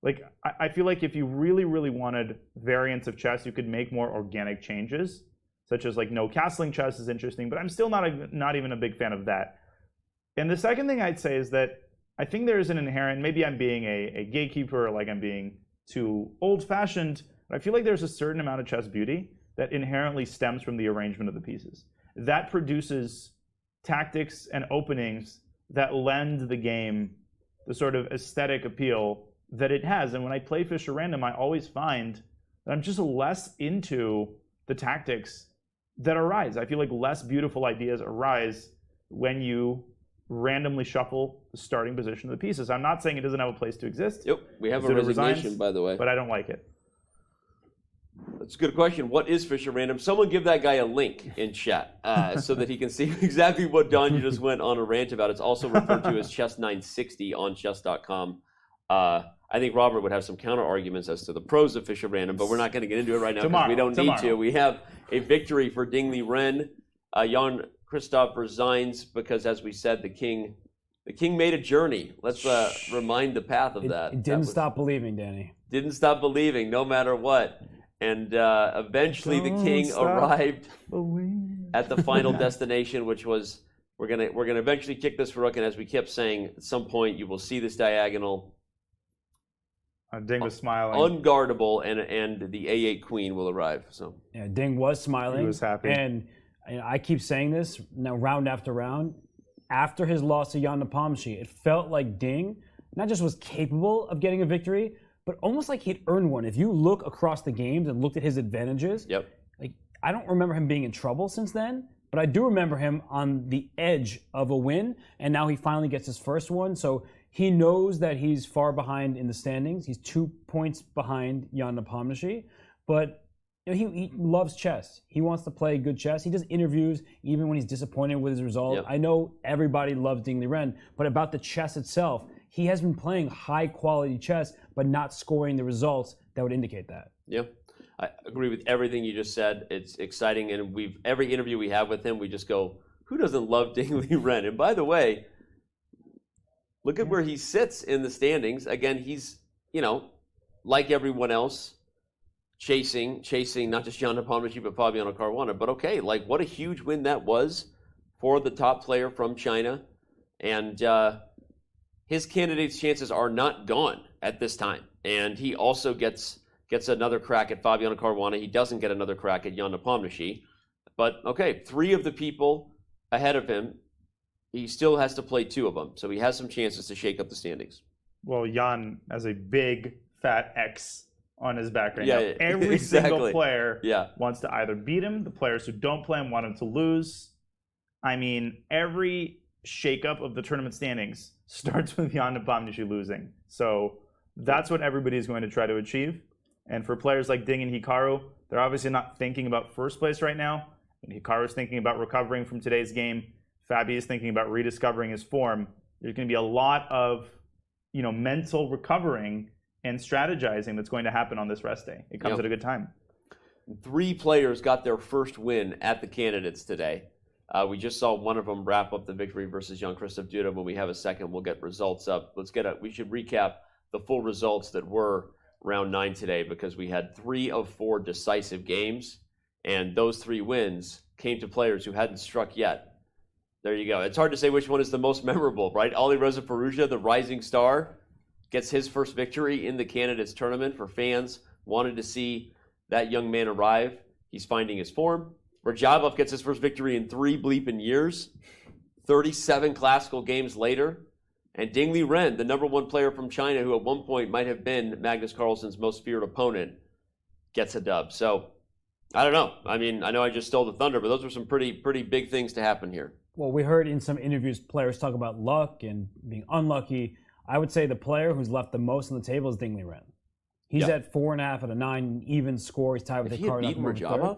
Like, I feel like if you really, really wanted variants of chess, you could make more organic changes, such as like no castling chess is interesting, but I'm still not even a big fan of that. And the second thing I'd say is that I think there's an inherent, maybe I'm being a gatekeeper, or like I'm being too old-fashioned, but I feel like there's a certain amount of chess beauty that inherently stems from the arrangement of the pieces. That produces tactics and openings that lend the game the sort of aesthetic appeal that it has. And when I play Fischer Random, I always find that I'm just less into the tactics that arise. I feel like less beautiful ideas arise when you randomly shuffle the starting position of the pieces. I'm not saying it doesn't have a place to exist. Yep, we have a resignation, by the way. But I don't like it. That's a good question. What is Fischer Random? Someone give that guy a link in chat so that he can see exactly what Don you just went on a rant about. It's also referred to as Chess 960 on chess.com. I think Robert would have some counter arguments as to the pros of Fischer Random, but we're not going to get into it right now because we don't need to. We have a victory for Ding Liren. Jan-Krzysztof resigns because, as we said, the king made a journey. Let's remind the path of that. It didn't stop believing, Danny. Didn't stop believing, no matter what. And eventually the king arrived at the final destination, which was we're gonna eventually kick this for rook. And as we kept saying, at some point you will see this diagonal. Ding was smiling. Unguardable, and the A8 queen will arrive. So yeah, Ding was smiling. He was happy. And I keep saying this now, round after round. After his loss to Jan Nepomniachtchi, it felt like Ding not just was capable of getting a victory, but almost like he'd earned one. If you look across the games and looked at his advantages, like I don't remember him being in trouble since then, but I do remember him on the edge of a win, and now he finally gets his first one. So he knows that he's far behind in the standings. He's 2 points behind Jan Nepomniachtchi, but he loves chess. He wants to play good chess. He does interviews even when he's disappointed with his result. I know everybody loves Ding Liren, but about the chess itself, he has been playing high-quality chess, but not scoring the results that would indicate that. Yeah, I agree with everything you just said. It's exciting, and every interview we have with him, we just go, who doesn't love Ding Liren? And by the way, look at where he sits in the standings. Again, he's, like everyone else, chasing not just Jan Nepomniachtchi, but Fabiano Caruana. But okay, like what a huge win that was for the top player from China. And his candidate's chances are not gone at this time. And he also gets another crack at Fabiano Caruana. He doesn't get another crack at Jan Nepomniachtchi. But okay, 3 of the people ahead of him, he still has to play 2 of them. So he has some chances to shake up the standings. Well, Jan has a big fat X on his back right now. Every single player Yeah. wants to either beat him. The players who don't play him want him to lose. I mean, every shakeup of the tournament standings starts with Jan Nepomniachtchi losing. So that's what everybody is going to try to achieve. And for players like Ding and Hikaru, they're obviously not thinking about first place right now. And Hikaru is thinking about recovering from today's game. Fabi is thinking about rediscovering his form. There's going to be a lot of, mental recovering and strategizing that's going to happen on this rest day. It comes at a good time. 3 players got their first win at the candidates today. We just saw one of them wrap up the victory versus Jan-Krzysztof Duda. When we have a second, we'll get results up. We should recap the full results that were round 9 today, because we had 3 of 4 decisive games, and those 3 wins came to players who hadn't struck yet. There you go. It's hard to say which one is the most memorable, right? Alireza Firouzja, the rising star, gets his first victory in the Candidates Tournament. For fans wanted to see that young man arrive. He's finding his form. Rajabov gets his first victory in 3 bleeping years, 37 classical games later. And Ding Liren, the #1 player from China, who at one point might have been Magnus Carlsen's most feared opponent, gets a dub. So, I don't know. I mean, I know I just stole the thunder, but those were some pretty big things to happen here. Well, we heard in some interviews players talk about luck and being unlucky. I would say the player who's left the most on the table is Ding Liren. He's at 4.5 out of 9 even score. He's tied with Hikaru Nakamura.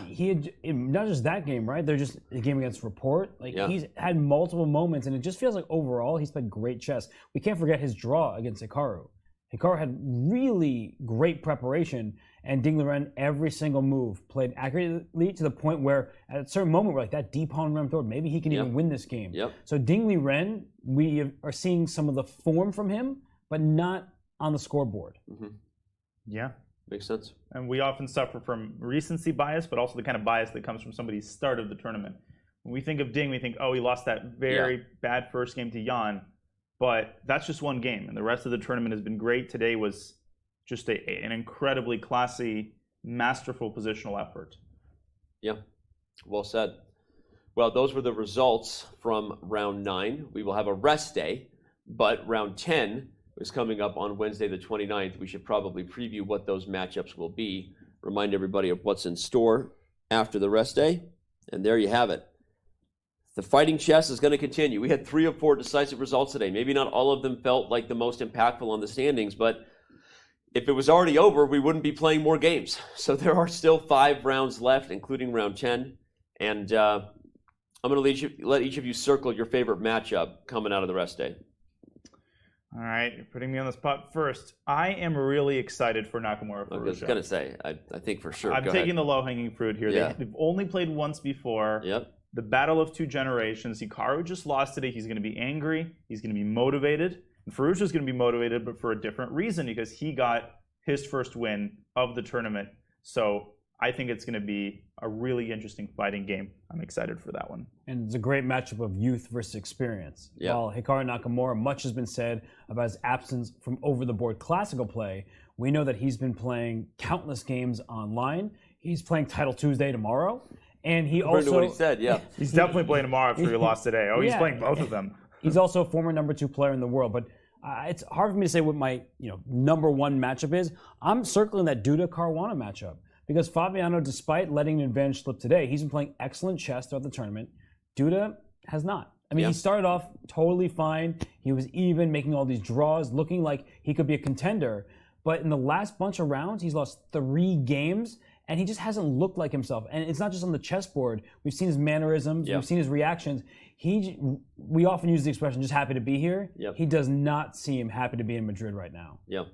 He had not just that game, right? They're just a game against Report. He's had multiple moments, and it just feels like overall he's played great chess. We can't forget his draw against Hikaru. Hikaru had really great preparation, and Ding Liren, every single move played accurately to the point where at a certain moment we're like, that deep pawn ram throw, maybe he can even win this game. So Ding Liren, we are seeing some of the form from him, but not on the scoreboard. Yeah. Makes sense. And we often suffer from recency bias, but also the kind of bias that comes from somebody's start of the tournament. When we think of Ding, we think, oh, he lost that very bad first game to Jan. But that's just one game, and the rest of the tournament has been great. Today was just an incredibly classy, masterful positional effort. Yeah, well said. Well, those were the results from round 9. We will have a rest day, but round 10 is coming up on Wednesday the 29th. We should probably preview what those matchups will be, remind everybody of what's in store after the rest day, and there you have it. the fighting chess is going to continue. We had 3 of 4 decisive results today. Maybe not all of them felt like the most impactful on the standings, but if it was already over, we wouldn't be playing more games. So there are still 5 rounds left, including round 10. And I'm going to let each of you circle your favorite matchup coming out of the rest day. All right, you're putting me on the spot first. I am really excited for Nakamura-Caruana. I was going to say, I think for sure. I'm taking the low-hanging fruit here. Yeah. They've only played once before. Yep. The battle of 2 generations. Hikaru just lost today. He's going to be angry. He's going to be motivated. And Firouzja is going to be motivated, but for a different reason, because he got his first win of the tournament. So I think it's going to be a really interesting fighting game. I'm excited for that one. And it's a great matchup of youth versus experience. Yeah. While Hikaru Nakamura, much has been said about his absence from over-the-board classical play, we know that he's been playing countless games online. He's playing Title Tuesday tomorrow. And he According to also... what he said, yeah. He's definitely playing tomorrow after he lost today. Oh, he's playing both of them. He's also a former #2 player in the world. But it's hard for me to say what my #1 matchup is. I'm circling that Duda-Caruana matchup. Because Fabiano, despite letting an advantage slip today, he's been playing excellent chess throughout the tournament. Duda has not. I mean, he started off totally fine. He was even, making all these draws, looking like he could be a contender. But in the last bunch of rounds, he's lost 3 games, and he just hasn't looked like himself. And it's not just on the chessboard. We've seen his mannerisms. We've seen his reactions. We often use the expression, just happy to be here. He does not seem happy to be in Madrid right now. Yeah.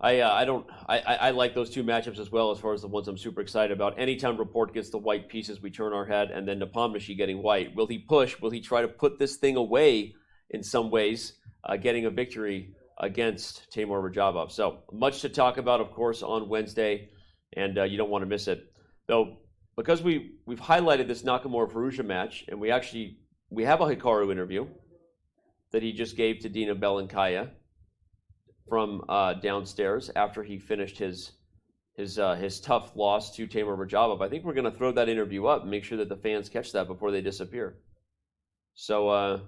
I like those 2 matchups as well, as far as the ones I'm super excited about. Anytime Rapport gets the white pieces, we turn our head, and then Nepomniachtchi getting white. Will he push? Will he try to put this thing away in some ways, getting a victory against Timur Rajabov? So much to talk about, of course, on Wednesday, and you don't want to miss it. Though, because we've highlighted this Nakamura-Firouzja match, and we have a Hikaru interview that he just gave to Dina Belenkaya from downstairs after he finished his tough loss to Timur Rajabov. I think we're going to throw that interview up and make sure that the fans catch that before they disappear. So are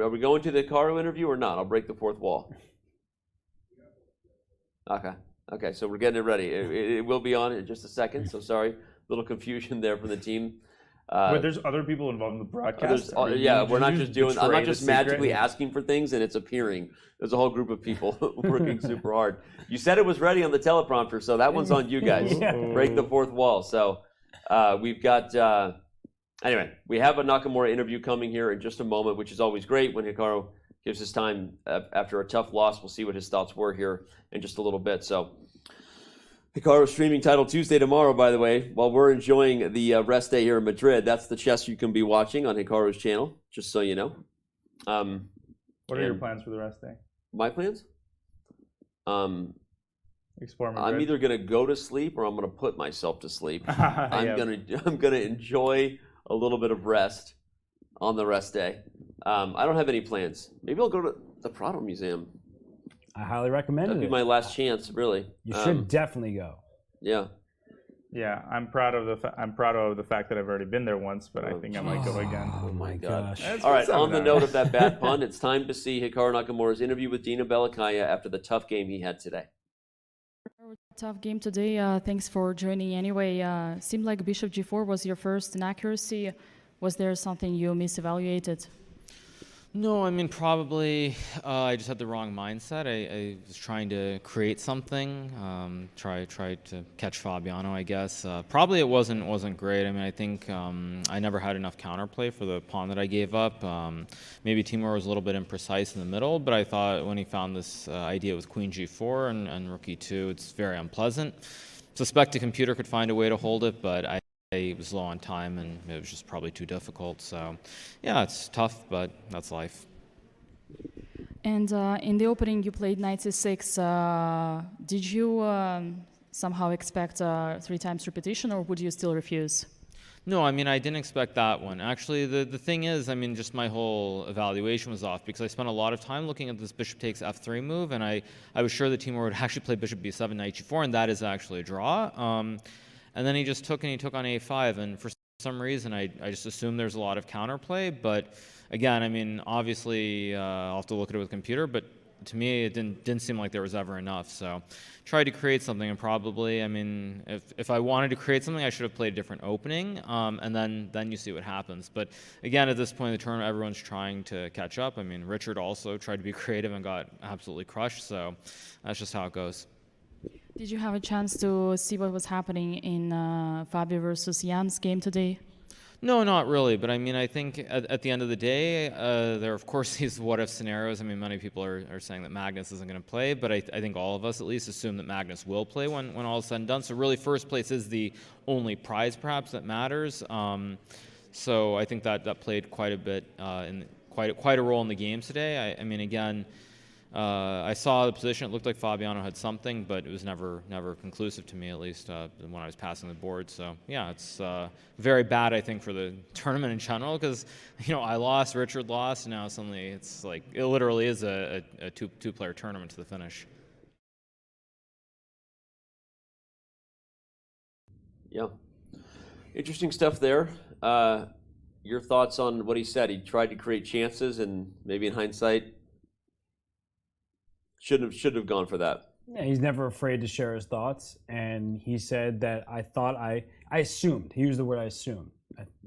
we going to the Hikaru interview or not? I'll break the 4th wall. Okay, so we're getting it ready. It will be on in just a second, so sorry. A little confusion there from the team. But there's other people involved in the broadcast. We're not just doing. I'm not just magically asking for things and it's appearing. There's a whole group of people working super hard. You said it was ready on the teleprompter, so that one's on you guys. Break the 4th wall. So we've got. Anyway, we have a Nakamura interview coming here in just a moment, which is always great when Hikaru gives his time after a tough loss. We'll see what his thoughts were here in just a little bit. So. Hikaru streaming Title Tuesday tomorrow, by the way, while we're enjoying the rest day here in Madrid. That's the chess you can be watching on Hikaru's channel, just so you know. What are your plans for the rest day? My plans? Explore Madrid. I'm either going to go to sleep or I'm going to put myself to sleep. I'm going to enjoy a little bit of rest on the rest day. I don't have any plans. Maybe I'll go to the Prado Museum. I highly recommend it. That'd be my last chance, really. You should definitely go. Yeah. Yeah, I'm proud of the fact that I've already been there once, but I think I might go again. Oh my gosh! All right. On the note of that bad pun, it's time to see Hikaru Nakamura's interview with Dina Belenkaya after the tough game he had today. Tough game today. Thanks for joining. Anyway, seemed like Bishop G4 was your first inaccuracy. Was there something you misevaluated? No, I mean, probably I just had the wrong mindset. I was trying to create something, try to catch Fabiano, I guess. Probably it wasn't great. I mean, I think I never had enough counterplay for the pawn that I gave up. Maybe Timur was a little bit imprecise in the middle, but I thought when he found this idea with Queen G4 and Rook E2, it's very unpleasant. Suspect a computer could find a way to hold it, but I was low on time and it was just probably too difficult. So yeah, it's tough, but that's life. And in the opening you played knight c6. Did you somehow expect 3 times repetition, or would you still refuse? No, I mean, I didn't expect that one. Actually, the thing is, I mean, just my whole evaluation was off because I spent a lot of time looking at this bishop takes f3 move, and I was sure that Timur would actually play bishop b7, knight g4, and that is actually a draw. And then he took on a5, and for some reason I just assumed there's a lot of counterplay. But again, I mean, obviously I'll have to look at it with a computer, but to me, it didn't seem like there was ever enough. So tried to create something, and probably, I mean, if I wanted to create something, I should have played a different opening, and then you see what happens. But again, at this point in the tournament, everyone's trying to catch up. I mean, Richard also tried to be creative and got absolutely crushed, so that's just how it goes. Did you have a chance to see what was happening in Fabio versus Jan's game today? No, not really. But I mean, I think at the end of the day, there are, of course, these what-if scenarios. I mean, many people are saying that Magnus isn't going to play, but I think all of us at least assume that Magnus will play when all is said and done. So really, first place is the only prize, perhaps, that matters. So I think that played quite a bit, quite a role in the game today. I mean, again, I saw the position. It looked like Fabiano had something, but it was never conclusive to me, at least when I was passing the board. So yeah, it's very bad, I think, for the tournament in general, because I lost, Richard lost, and now suddenly it's like it literally is a two-player tournament to the finish. Yeah, interesting stuff there. Your thoughts on what he said? He tried to create chances, and maybe in hindsight, should have gone for that. Yeah, he's never afraid to share his thoughts, and he said that I assumed, he used the word I assumed,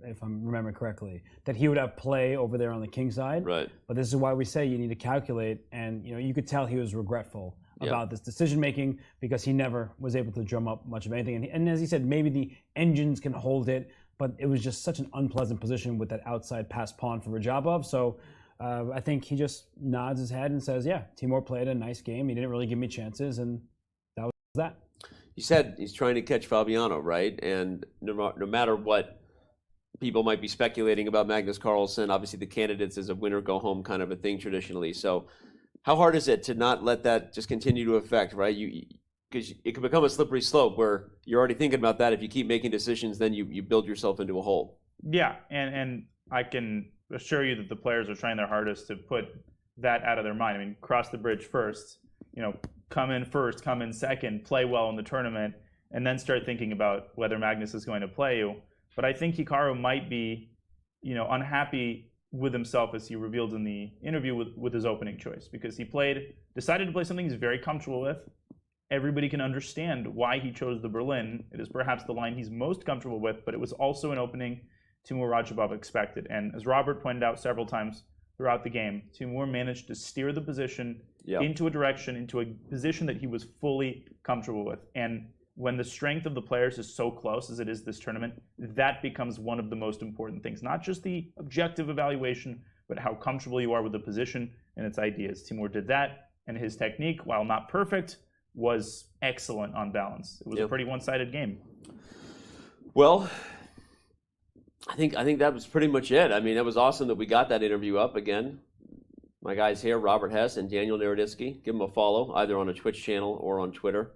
if I'm remembering correctly, that he would have play over there on the king side. Right. But this is why we say you need to calculate, and you could tell he was regretful about this decision making because he never was able to drum up much of anything. And as he said, maybe the engines can hold it, but it was just such an unpleasant position with that outside pass pawn for Rajabov. So I think he just nods his head and says, yeah, Timur played a nice game. He didn't really give me chances, and that was that. He said he's trying to catch Fabiano, right? And no matter what people might be speculating about Magnus Carlsen, obviously the candidates is a winner-go-home kind of a thing traditionally. So how hard is it to not let that just continue to affect, right? Because it can become a slippery slope where you're already thinking about that. If you keep making decisions, then you build yourself into a hole. Yeah, and I can assure you that the players are trying their hardest to put that out of their mind. I mean, cross the bridge first, come in first, come in second, play well in the tournament, and then start thinking about whether Magnus is going to play you. But I think Hikaru might be, unhappy with himself, as he revealed in the interview with his opening choice, because he decided to play something he's very comfortable with. Everybody can understand why he chose the Berlin. It is perhaps the line he's most comfortable with, but it was also an opening Timur Rajabov expected. And as Robert pointed out several times throughout the game, Timur managed to steer the position into a position that he was fully comfortable with. And when the strength of the players is so close as it is this tournament, that becomes one of the most important things. Not just the objective evaluation, but how comfortable you are with the position and its ideas. Timur did that, and his technique, while not perfect, was excellent on balance. It was a pretty one-sided game. Well, I think that was pretty much it. I mean, it was awesome that we got that interview up again. My guys here, Robert Hess and Daniel Naroditsky, give them a follow either on a Twitch channel or on Twitter.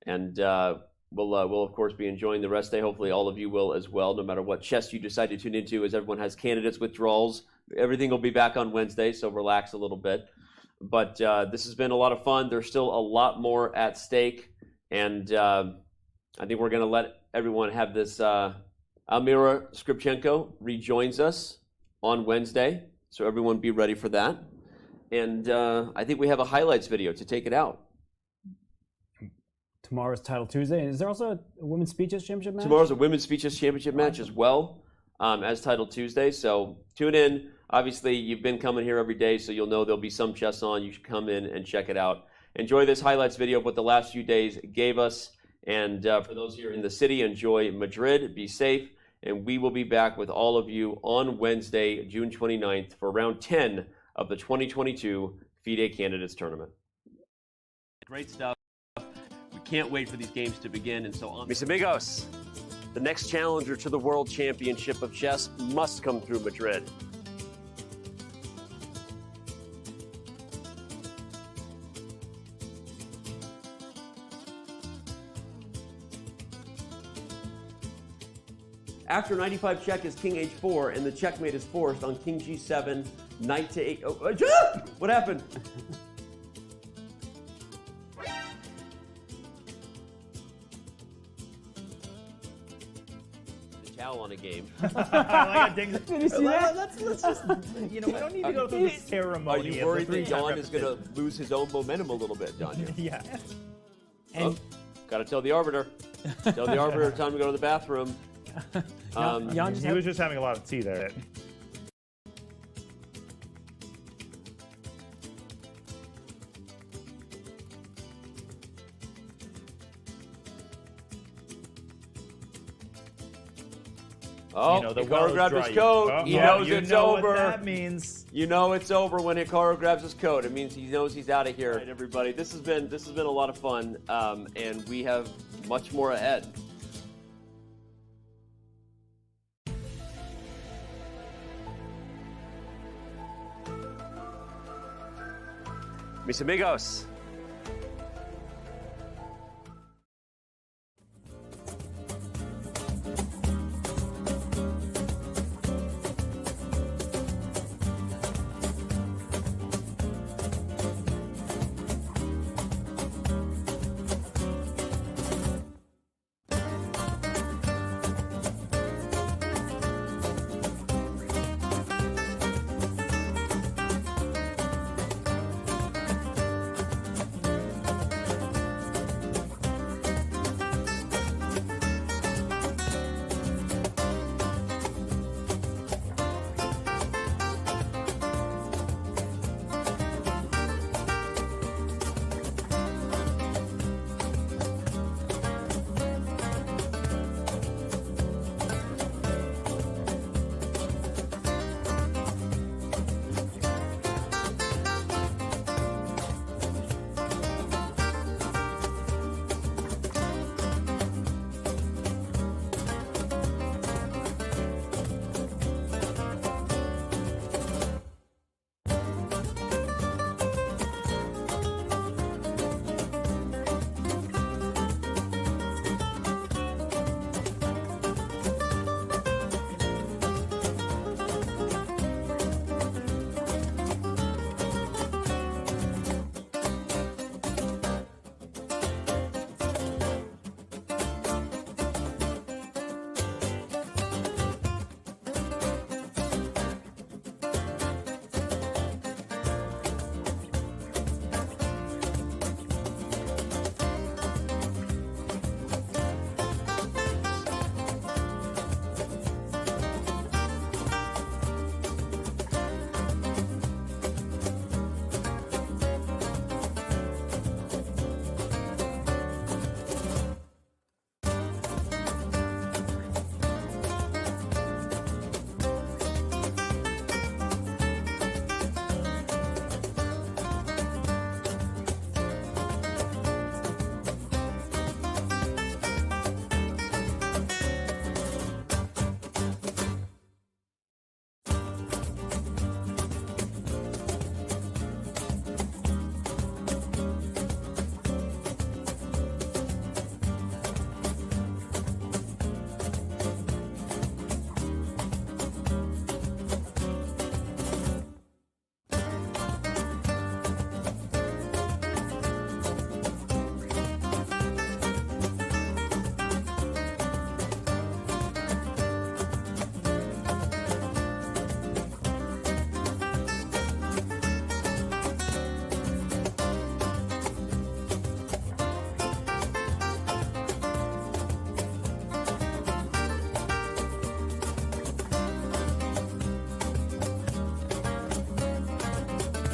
And we'll of course be enjoying the rest day. Hopefully all of you will as well, no matter what chess you decide to tune into, as everyone has candidates withdrawals. Everything will be back on Wednesday, so relax a little bit. But this has been a lot of fun. There's still a lot more at stake. And I think we're going to let everyone have this. Almira Skripchenko rejoins us on Wednesday, so everyone be ready for that. And I think we have a highlights video to take it out. Tomorrow's Title Tuesday. And is there also a Women's Speeches Championship match? Tomorrow's a Women's Speeches Championship match as well as Title Tuesday. So tune in. Obviously, you've been coming here every day, so you'll know there'll be some chess on. You should come in and check it out. Enjoy this highlights video of what the last few days gave us. And for those here in the city, enjoy Madrid. Be safe. And we will be back with all of you on Wednesday, June 29th, for round 10 of the 2022 FIDE Candidates Tournament. Great stuff. We can't wait for these games to begin. And so on. Mis amigos, the next challenger to the World Championship of Chess must come through Madrid. After 95 check is king h4, and the checkmate is forced on king g7, knight to 8. Oh, what happened? The smile on a game. Did you see that? Let's just, we don't need to go through the ceremony. Are you worried that Jan is going to lose his own momentum a little bit, Danya? Yeah. Got to tell the arbiter. Tell the arbiter time to go to the bathroom. He was just having a lot of tea there. Oh, Hikaru grabbed his coat. He knows it's over. What that means. You know it's over when Hikaru grabs his coat. It means he knows he's out of here. All right, everybody. This has been a lot of fun, and we have much more ahead. Mis amigos,